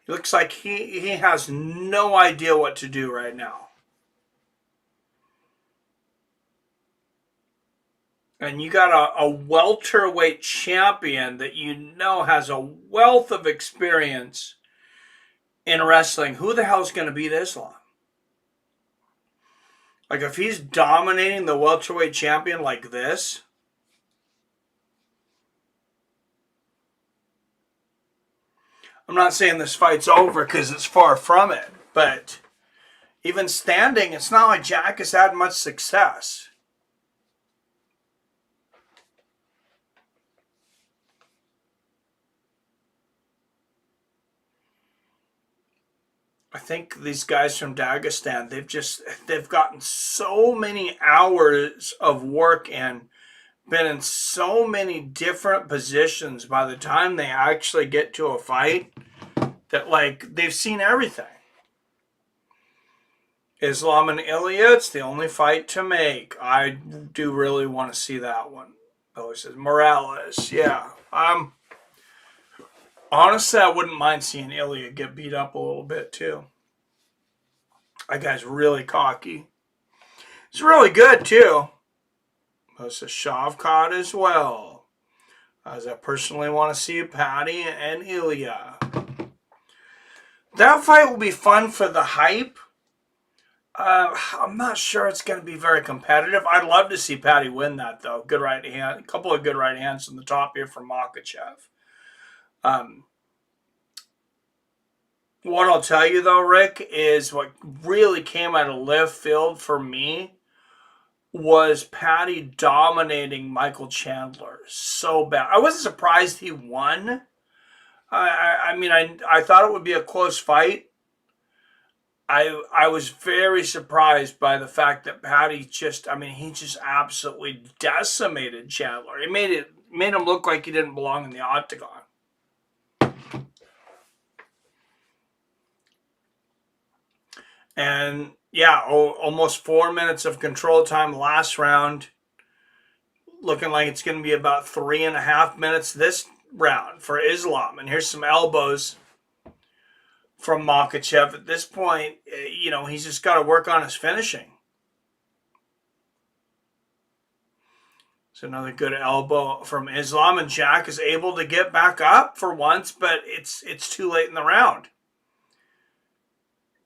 Looks like he has no idea what to do right now. And you got a welterweight champion that you know has a wealth of experience in wrestling, who the hell's going to beat Islam? Like, if he's dominating the welterweight champion like this, I'm not saying this fight's over because it's far from it, but even standing, it's not like Jack has had much success. I think these guys from Dagestan, they've gotten so many hours of work and been in so many different positions by the time they actually get to a fight that, like, they've seen everything. Islam and Ilya, it's the only fight to make. I do really want to see that one. Oh, it says Morales. Yeah. Honestly, I wouldn't mind seeing Ilya get beat up a little bit too. That guy's really cocky. He's really good too. There's a Shavkat as well. As I personally want to see Paddy and Ilya. That fight will be fun for the hype. I'm not sure it's going to be very competitive. I'd love to see Paddy win that, though. Good right hand. A couple of good right hands from the top here from Makhachev. What I'll tell you, though, Rick, is what really came out of left field for me was Paddy dominating Michael Chandler so bad. I wasn't surprised he won. I thought it would be a close fight. I was very surprised by the fact that Paddy he just absolutely decimated Chandler. It made him look like he didn't belong in the octagon. And yeah, almost 4 minutes of control time last round. Looking like it's going to be about 3.5 minutes this round for Islam. And here's some elbows from Makhachev. At this point, he's just got to work on his finishing. It's another good elbow from Islam, and Jack is able to get back up for once, but it's too late in the round.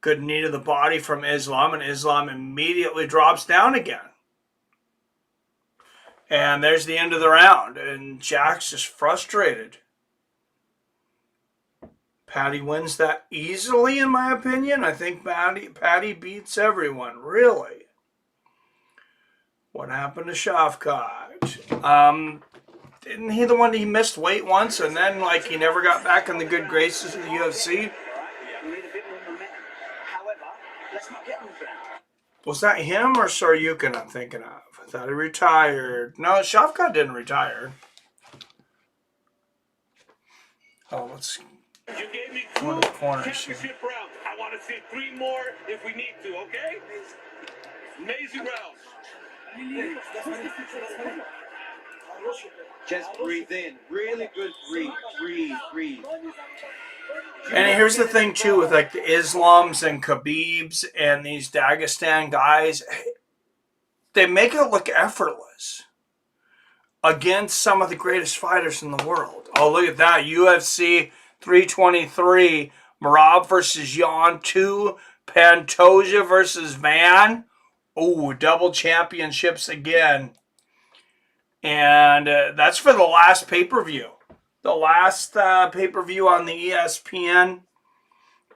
Good knee to the body from Islam, and Islam immediately drops down again. And there's the end of the round, and Jack's just frustrated. Paddy wins that easily, in my opinion. I think Paddy beats everyone, really. What happened to Shavkat? Isn't he the one he missed weight once, and then he never got back in the good graces of the UFC? Was that him or Soryukin I'm thinking of? I thought he retired. No, Shavkat didn't retire. Oh, let's You gave me go 2 to the corners here. championship rounds. I want to see 3 more if we need to, okay? Amazing rounds. Just breathe in. Really good breathe. Breathe. And here's the thing, too, with the Islams and Khabibs and these Dagestan guys. They make it look effortless against some of the greatest fighters in the world. Oh, look at that. UFC 323. Merab versus Jan 2. Pantoja versus Van. Oh, double championships again. And that's for the last pay-per-view. The last pay-per-view on the ESPN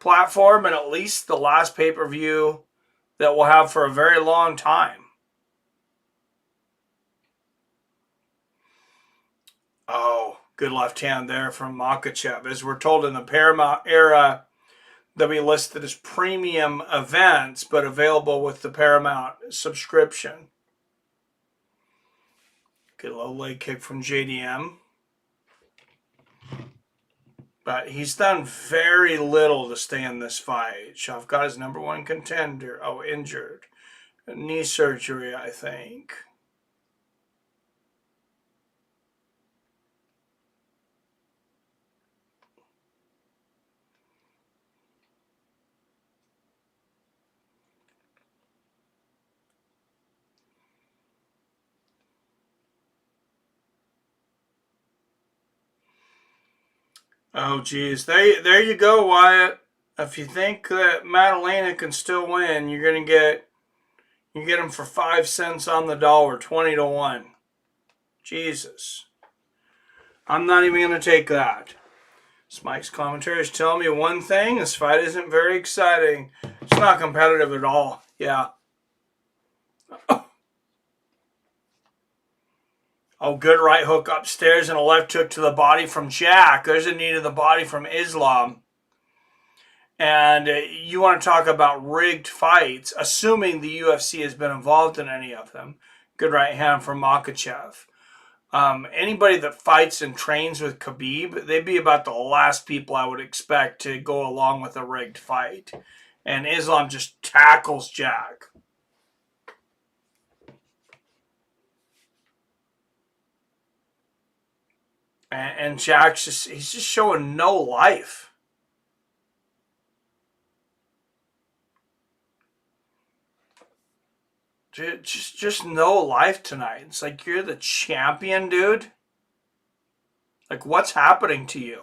platform, and at least the last pay-per-view that we'll have for a very long time. Oh, good left hand there from Makhachev. As we're told, in the Paramount era, they'll be listed as premium events, but available with the Paramount subscription. Good little leg kick from JDM. But he's done very little to stay in this fight. Shavkat is #1 contender. Oh, injured. Knee surgery, I think. Oh, geez. There you go, Wyatt. If you think that Maddelena can still win, you're going to get them for 5 cents on the dollar, 20 to 1. Jesus. I'm not even going to take that. Mike's commentary is telling me one thing. This fight isn't very exciting. It's not competitive at all. Yeah. Oh, good right hook upstairs and a left hook to the body from Jack. There's a knee to the body from Islam. And you want to talk about rigged fights, assuming the UFC has been involved in any of them. Good right hand from Makhachev. Anybody that fights and trains with Khabib, they'd be about the last people I would expect to go along with a rigged fight. And Islam just tackles Jack. And Jack's he's just showing no life. Just no life tonight. It's like, you're the champion, dude. Like, what's happening to you?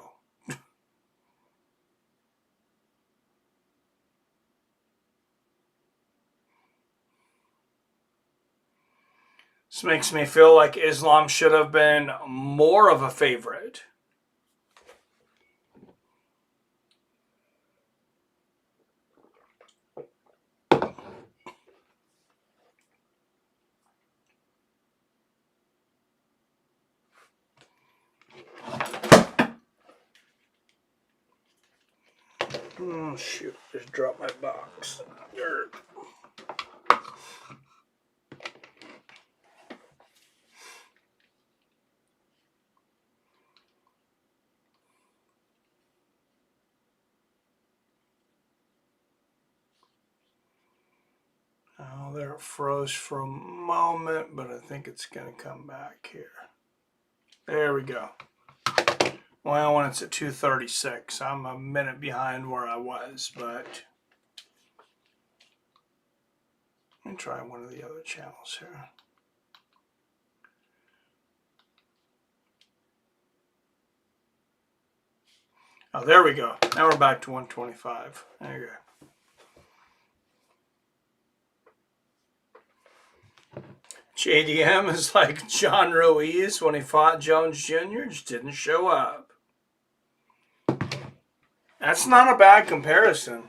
This makes me feel like Islam should have been more of a favorite. Oh, shoot. Just dropped my box. Oh, there it froze for a moment, but I think it's going to come back here. There we go. Well, when it's at 2:36, I'm a minute behind where I was, but let me try one of the other channels here. Oh, there we go. Now we're back to 125. There you go. JDM is like John Ruiz when he fought Jones Jr. Just didn't show up. That's not a bad comparison.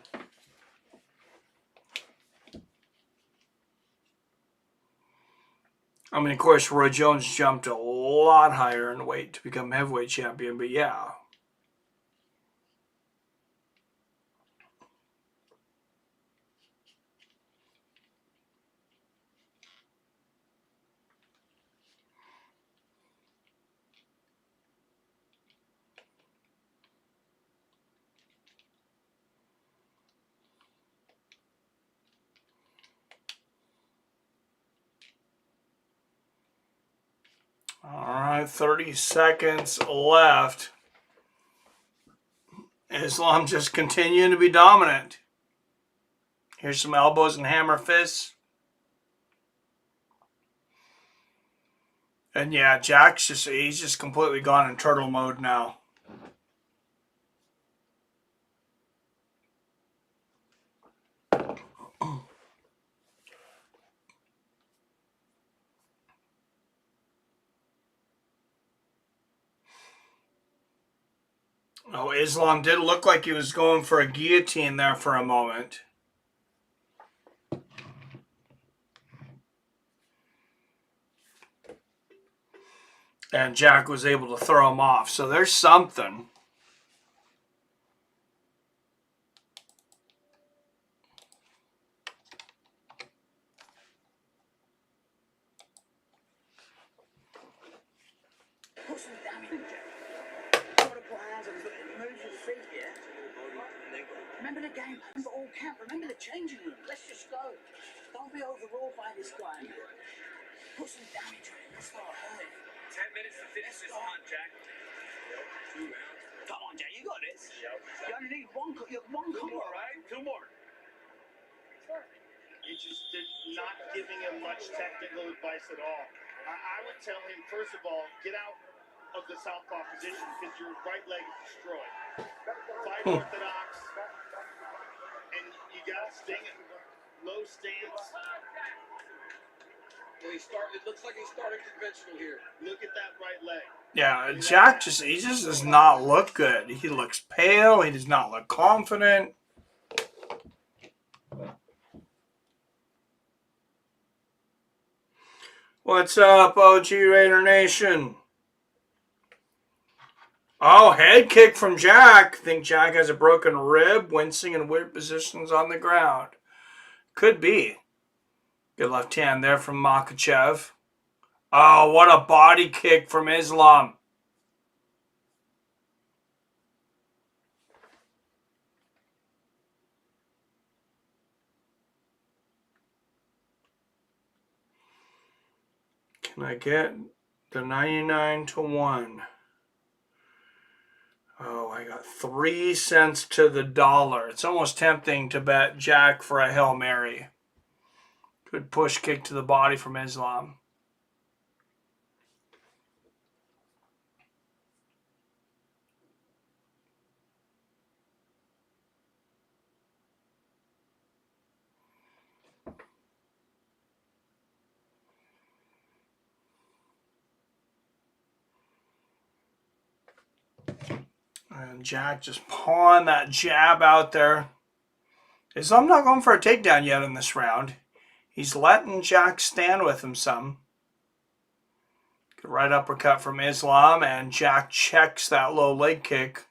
I mean, of course, Roy Jones jumped a lot higher in weight to become heavyweight champion, but yeah. All right, 30 seconds left. Islam just continuing to be dominant. Here's some elbows and hammer fists. And yeah, Jack's he's just completely gone in turtle mode now. Oh, Islam did look like he was going for a guillotine there for a moment. And Jack was able to throw him off. So there's something. Put some damage in, Jack. Got to put hands on his move your feet, yeah? Remember the game, remember all camp, remember the changing room. Let's just go. Don't be overawed by this guy. Put some damage on him, let's start hurting. 10 minutes to finish this hunt, Jack. 2 rounds. Come on, Jack, you got this. Yep. You only need one Two more, right? 2 more. It's just not giving him much technical advice at all. I would tell him, first of all, get out of the southpaw position because your right leg is destroyed. Fight orthodox. It looks like he's starting conventional here. Look at that right leg. Yeah, Jack he just does not look good. He looks pale. He does not look confident. What's up, OG Raider Nation? Oh, head kick from Jack. Think Jack has a broken rib, wincing in weird positions on the ground. Could be. Good left hand there from Makhachev. Oh, what a body kick from Islam. Can I get the 99 to 1? Oh, I got 3 cents to the dollar. It's almost tempting to bet Jack for a Hail Mary. Good push kick to the body from Islam. And Jack just pawing that jab out there. Islam not going for a takedown yet in this round. He's letting Jack stand with him some. Good right uppercut from Islam, and Jack checks that low leg kick.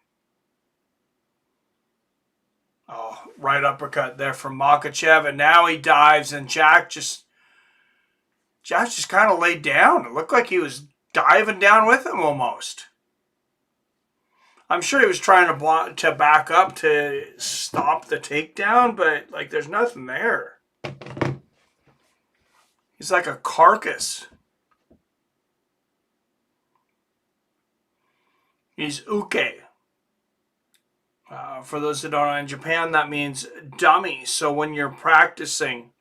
Oh, right uppercut there from Makhachev, and now he dives, and Jack just kind of laid down. It looked like he was diving down with him almost. I'm sure he was trying to back up to stop the takedown, but like there's nothing there. He's like a carcass. He's uke. For those that don't know, in Japan, that means dummy. So when you're practicing,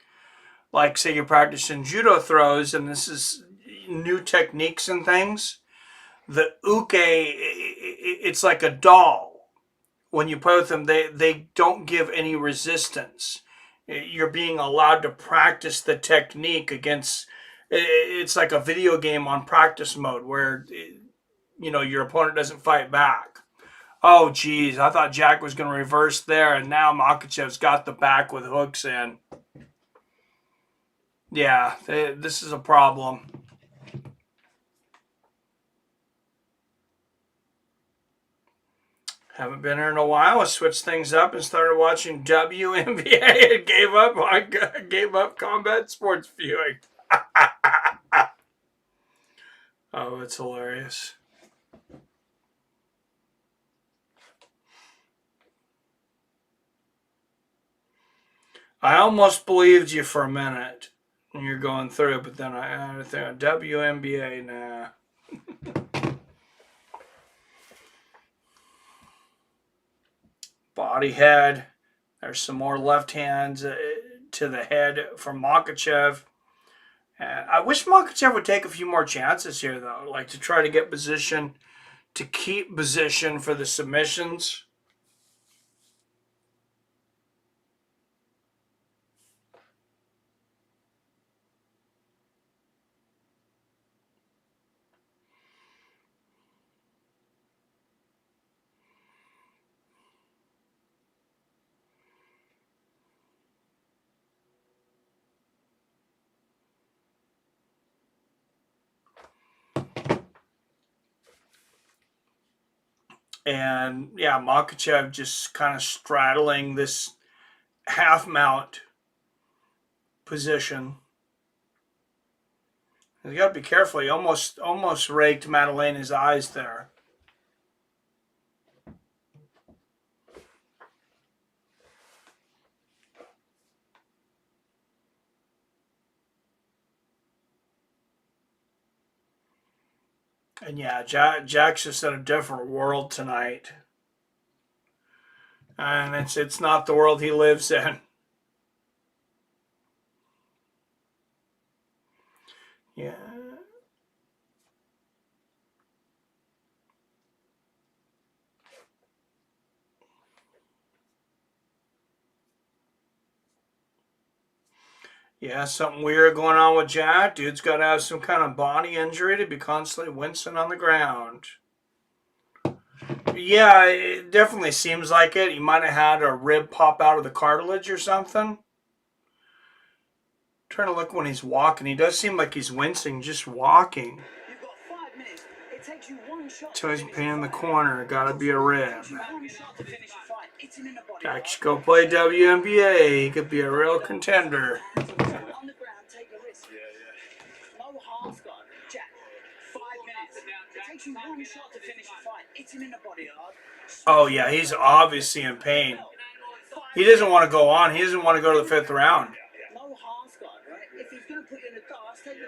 like say you're practicing judo throws, and this is new techniques and things, the uke, it's like a doll. When you play with them, they don't give any resistance. You're being allowed to practice the technique against, it's like a video game on practice mode where, you know, your opponent doesn't fight back. Oh, geez, I thought Jack was going to reverse there, and now Makhachev's got the back with hooks in. Yeah, this is a problem. Haven't been here in a while. I switched things up and started watching WNBA and gave up combat sports viewing. Oh, it's hilarious. I almost believed you for a minute when you're going through it, but then I had to think, WNBA, nah. Body head. There's some more left hands to the head from Makhachev. I wish Makhachev would take a few more chances here, though, like to try to get position, to keep position for the submissions. And yeah, Makhachev just kind of straddling this half mount position. You got to be careful. He almost raked Maddelena's eyes there. And yeah, Jack's just in a different world tonight. And it's not the world he lives in. Yeah. Yeah, something weird going on with Jack. Dude's got to have some kind of body injury to be constantly wincing on the ground. Yeah, it definitely seems like it. He might have had a rib pop out of the cartilage or something. Trying to look when he's walking. He does seem like he's wincing just walking. You've got 5 minutes. It takes you one shot. So he's pain in the corner. Gotta be a rib. One shot to finish the fight. Hit him in the body. Jack should go play WNBA. He could be a real contender. On the ground, take a risk. No half guard. Jack, 5 minutes. It takes you one shot to finish the fight. Hit him in the body hard. Oh, yeah, he's obviously in pain. He doesn't want to go on. He doesn't want to go to the 5th round. No half guard, right? If he's going to put you in the dance, take the...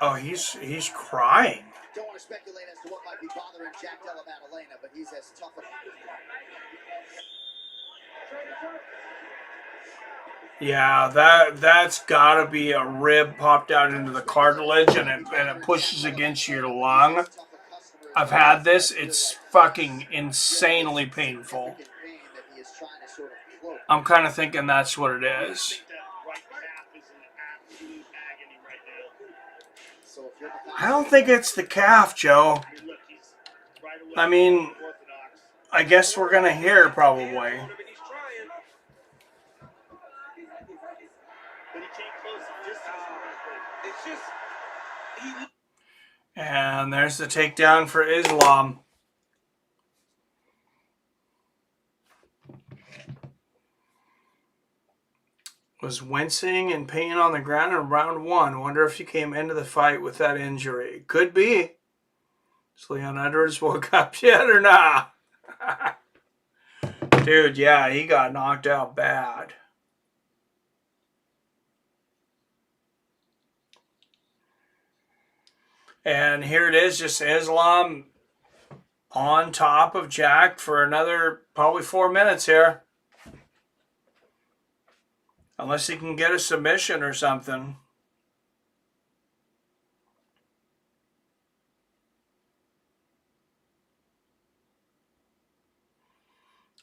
Oh, he's crying. Don't want to speculate as to what might be bothering Jack Della Maddelena, but he's as tough a... Yeah, that's gotta be a rib popped out into the cartilage and it pushes against your lung. I've had this. It's fucking insanely painful. I'm kind of thinking that's what it is. I don't think it's the calf, Joe. I mean, I guess we're gonna hear probably. And there's the takedown for Islam. Was wincing and pain on the ground in round 1. Wonder if he came into the fight with that injury. Could be. Is Leon Edwards woke up yet or not? Dude, yeah, he got knocked out bad. And here it is, just Islam on top of Jack for another probably 4 minutes here. Unless he can get a submission or something.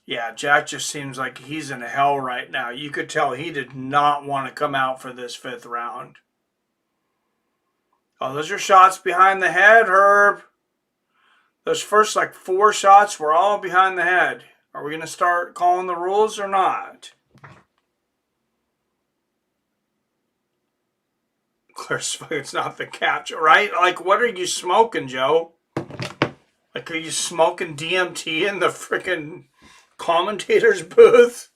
Yeah, Jack just seems like he's in hell right now. You could tell he did not want to come out for this 5th round. Oh, those are shots behind the head, Herb. Those first, 4 shots were all behind the head. Are we going to start calling the rules or not? Clear smoke, it's not the catch, right? What are you smoking, Joe? Are you smoking DMT in the freaking commentator's booth?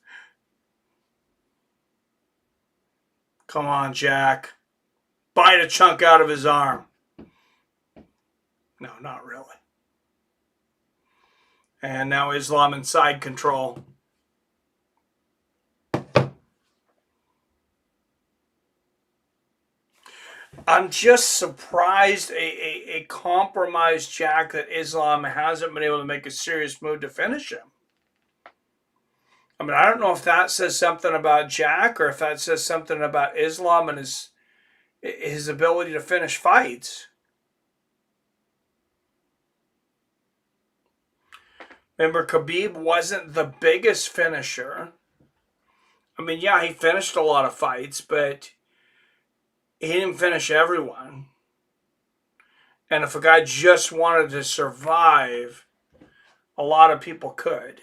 Come on, Jack. Bite a chunk out of his arm. No, not really. And now Islam in side control. I'm just surprised a compromised Jack that Islam hasn't been able to make a serious move to finish him. I mean, I don't know if that says something about Jack or if that says something about Islam and his ability to finish fights. Remember, Khabib wasn't the biggest finisher. I mean, yeah, he finished a lot of fights, but he didn't finish everyone. And if a guy just wanted to survive, a lot of people could.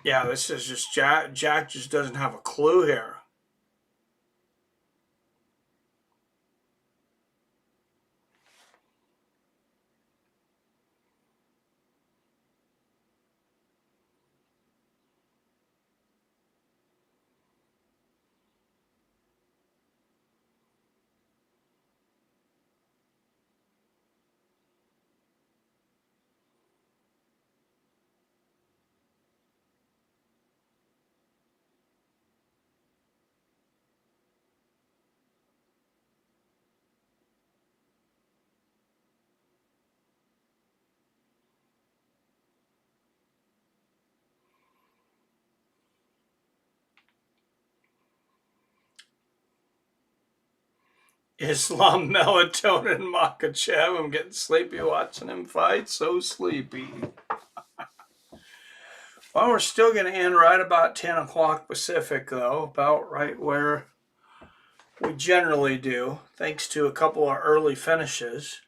Yeah, this is just Jack. Jack just doesn't have a clue here. Islam, Melatonin, Makhachev. I'm getting sleepy watching him fight. So sleepy. Well, we're still going to end right about 10 o'clock Pacific, though. About right where we generally do. Thanks to a couple of early finishes.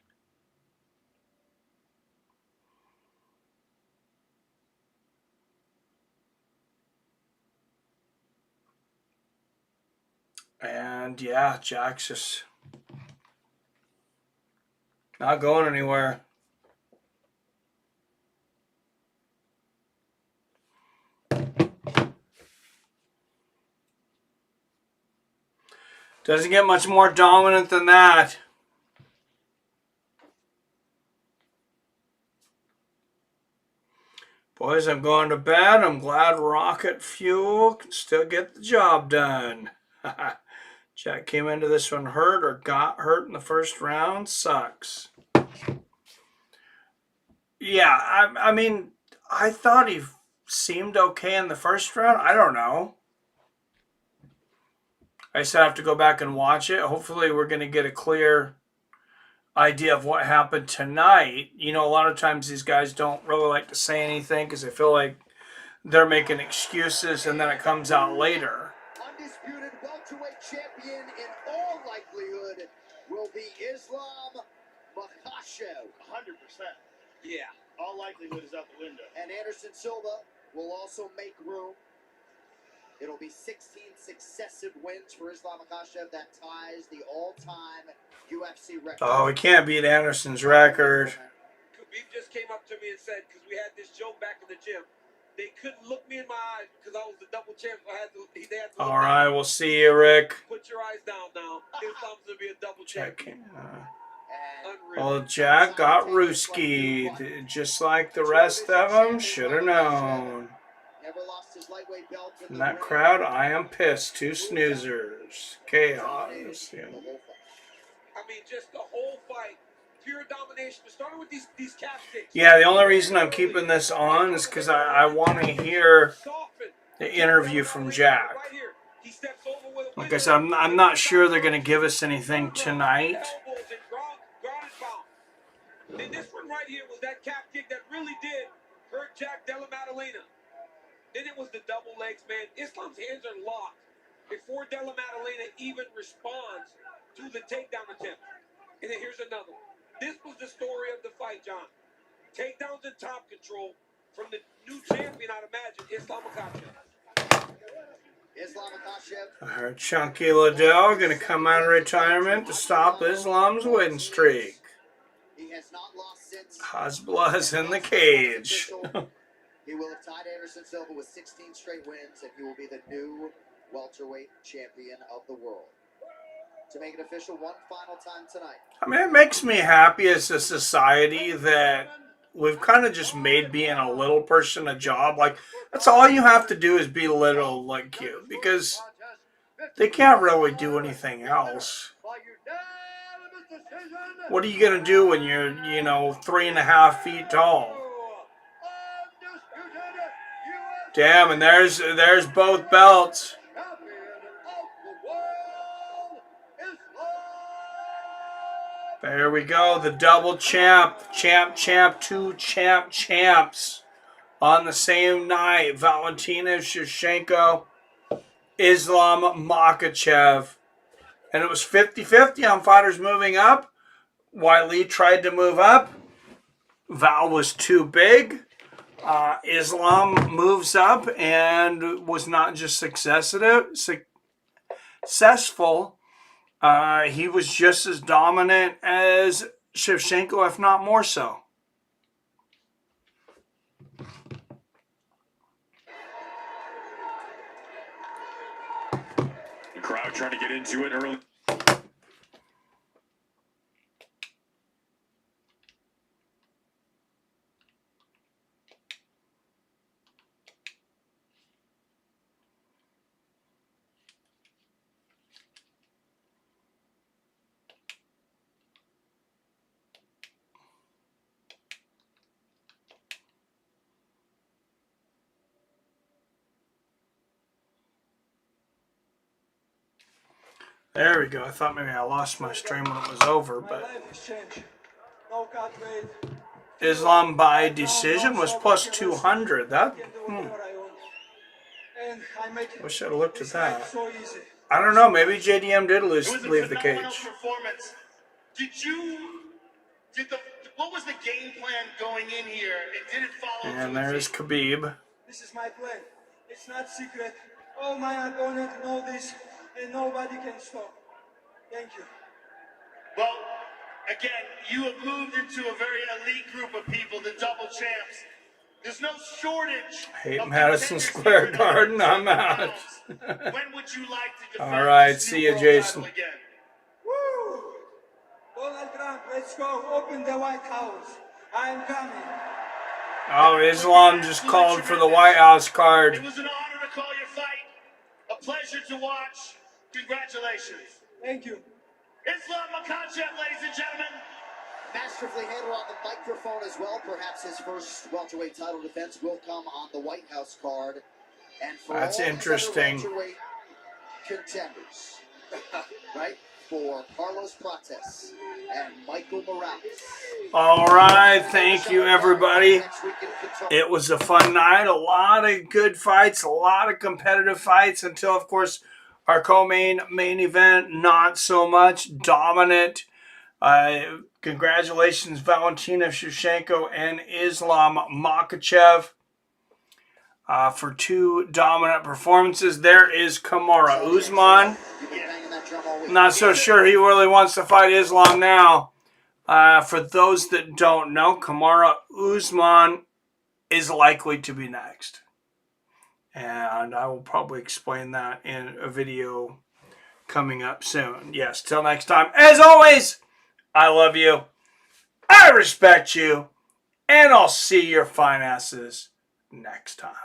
And yeah, Jack's just not going anywhere. Doesn't get much more dominant than that. Boys, I'm going to bed. I'm glad Rocket Fuel can still get the job done. Jack came into this one hurt or got hurt in the first round. Sucks. Yeah, I mean, I thought he seemed okay in the first round. I don't know. I just have to go back and watch it. Hopefully we're going to get a clear idea of what happened tonight. You know, a lot of times these guys don't really like to say anything because they feel like they're making excuses and then it comes out later. Undisputed welterweight champion in all likelihood will be Islam Makhachev. 100%. Yeah. All likelihood is out the window. And Anderson Silva will also make room. It'll be 16 successive wins for Islam Makhachev. That ties the all-time UFC record. Oh, we can't beat Anderson's record. Khabib just came up to me and said, because we had this joke back in the gym, they couldn't look me in my eyes because I was the double champ. They had to All right, we'll see you, Rick. Put your eyes down now. Islam's going to be a double champion. Well, Jack got Ruski, just like the rest of them. Should have known. In that crowd, I am pissed. Two snoozers. Chaos. Yeah. I mean, just the whole fight. Pure domination. Starting with these cap kicks. Yeah, the only reason I'm keeping this on is because I want to hear the interview from Jack. Like I said, I'm not sure they're going to give us anything tonight. And this one right here was that cap kick that really did hurt Jack Della Maddelena. Then it was the double legs, man. Islam's hands are locked before Della Maddelena even responds to the takedown attempt. And then here's another one. This was the story of the fight, John. Takedowns and top control from the new champion, I'd imagine, Islam Makhachev. I heard Chunky Liddell going to come out of retirement to stop Islam's win streak. Hasbullah's in the cage. He will have tied Anderson Silva with 16 straight wins, and he will be the new welterweight champion of the world. To make it official one final time tonight. I mean, it makes me happy as a society that we've kind of just made being a little person a job. Like, that's all you have to do is be little like you, because they can't really do anything else. What are you going to do when you're, 3.5 feet tall? Damn, and there's both belts. There we go, the double champ, two champs on the same night. Valentina Shevchenko, Islam Makhachev. And it was 50-50 on fighters moving up. Weili tried to move up. Val was too big. Islam moves up and was not just successful. He was just as dominant as Shevchenko, if not more so. The crowd trying to get into it early. There we go. I thought maybe I lost my stream when it was over, but Islam by decision was plus 200. That wish I'd looked at that. I don't know. Maybe JDM did leave the cage. Performance. What was the game plan going in here, and did it follow? And there's Khabib. This is my plan. It's not secret. All my opponents know this, and nobody can stop. Thank you. Well, again, you have moved into a very elite group of people, the double champs. There's no shortage. I hate Madison Square Garden. I'm out. When would you like to defend All right, the see you, World Jason. title again? Woo! Donald Trump, let's go open the White House. I'm coming. Oh, Islam just called for the White House card. It was an honor to call your fight. A pleasure to watch. Congratulations. Thank you. Islam Makhachev, ladies and gentlemen. Masterfully handled on the microphone as well. Perhaps his first welterweight title defense will come on the White House card. And for That's all interesting. these other welterweight contenders, right? For Carlos Prates and Michael Morales. All right, thank you, everybody. It was a fun night. A lot of good fights, a lot of competitive fights until, of course, our co-main event, not so much dominant. Congratulations, Valentina Shevchenko and Islam Makhachev for 2 dominant performances. There is Kamaru Usman. Not so sure he really wants to fight Islam now. For those that don't know, Kamaru Usman is likely to be next. And I will probably explain that in a video coming up soon. Yes, till next time. As always, I love you. I respect you. And I'll see your fine asses next time.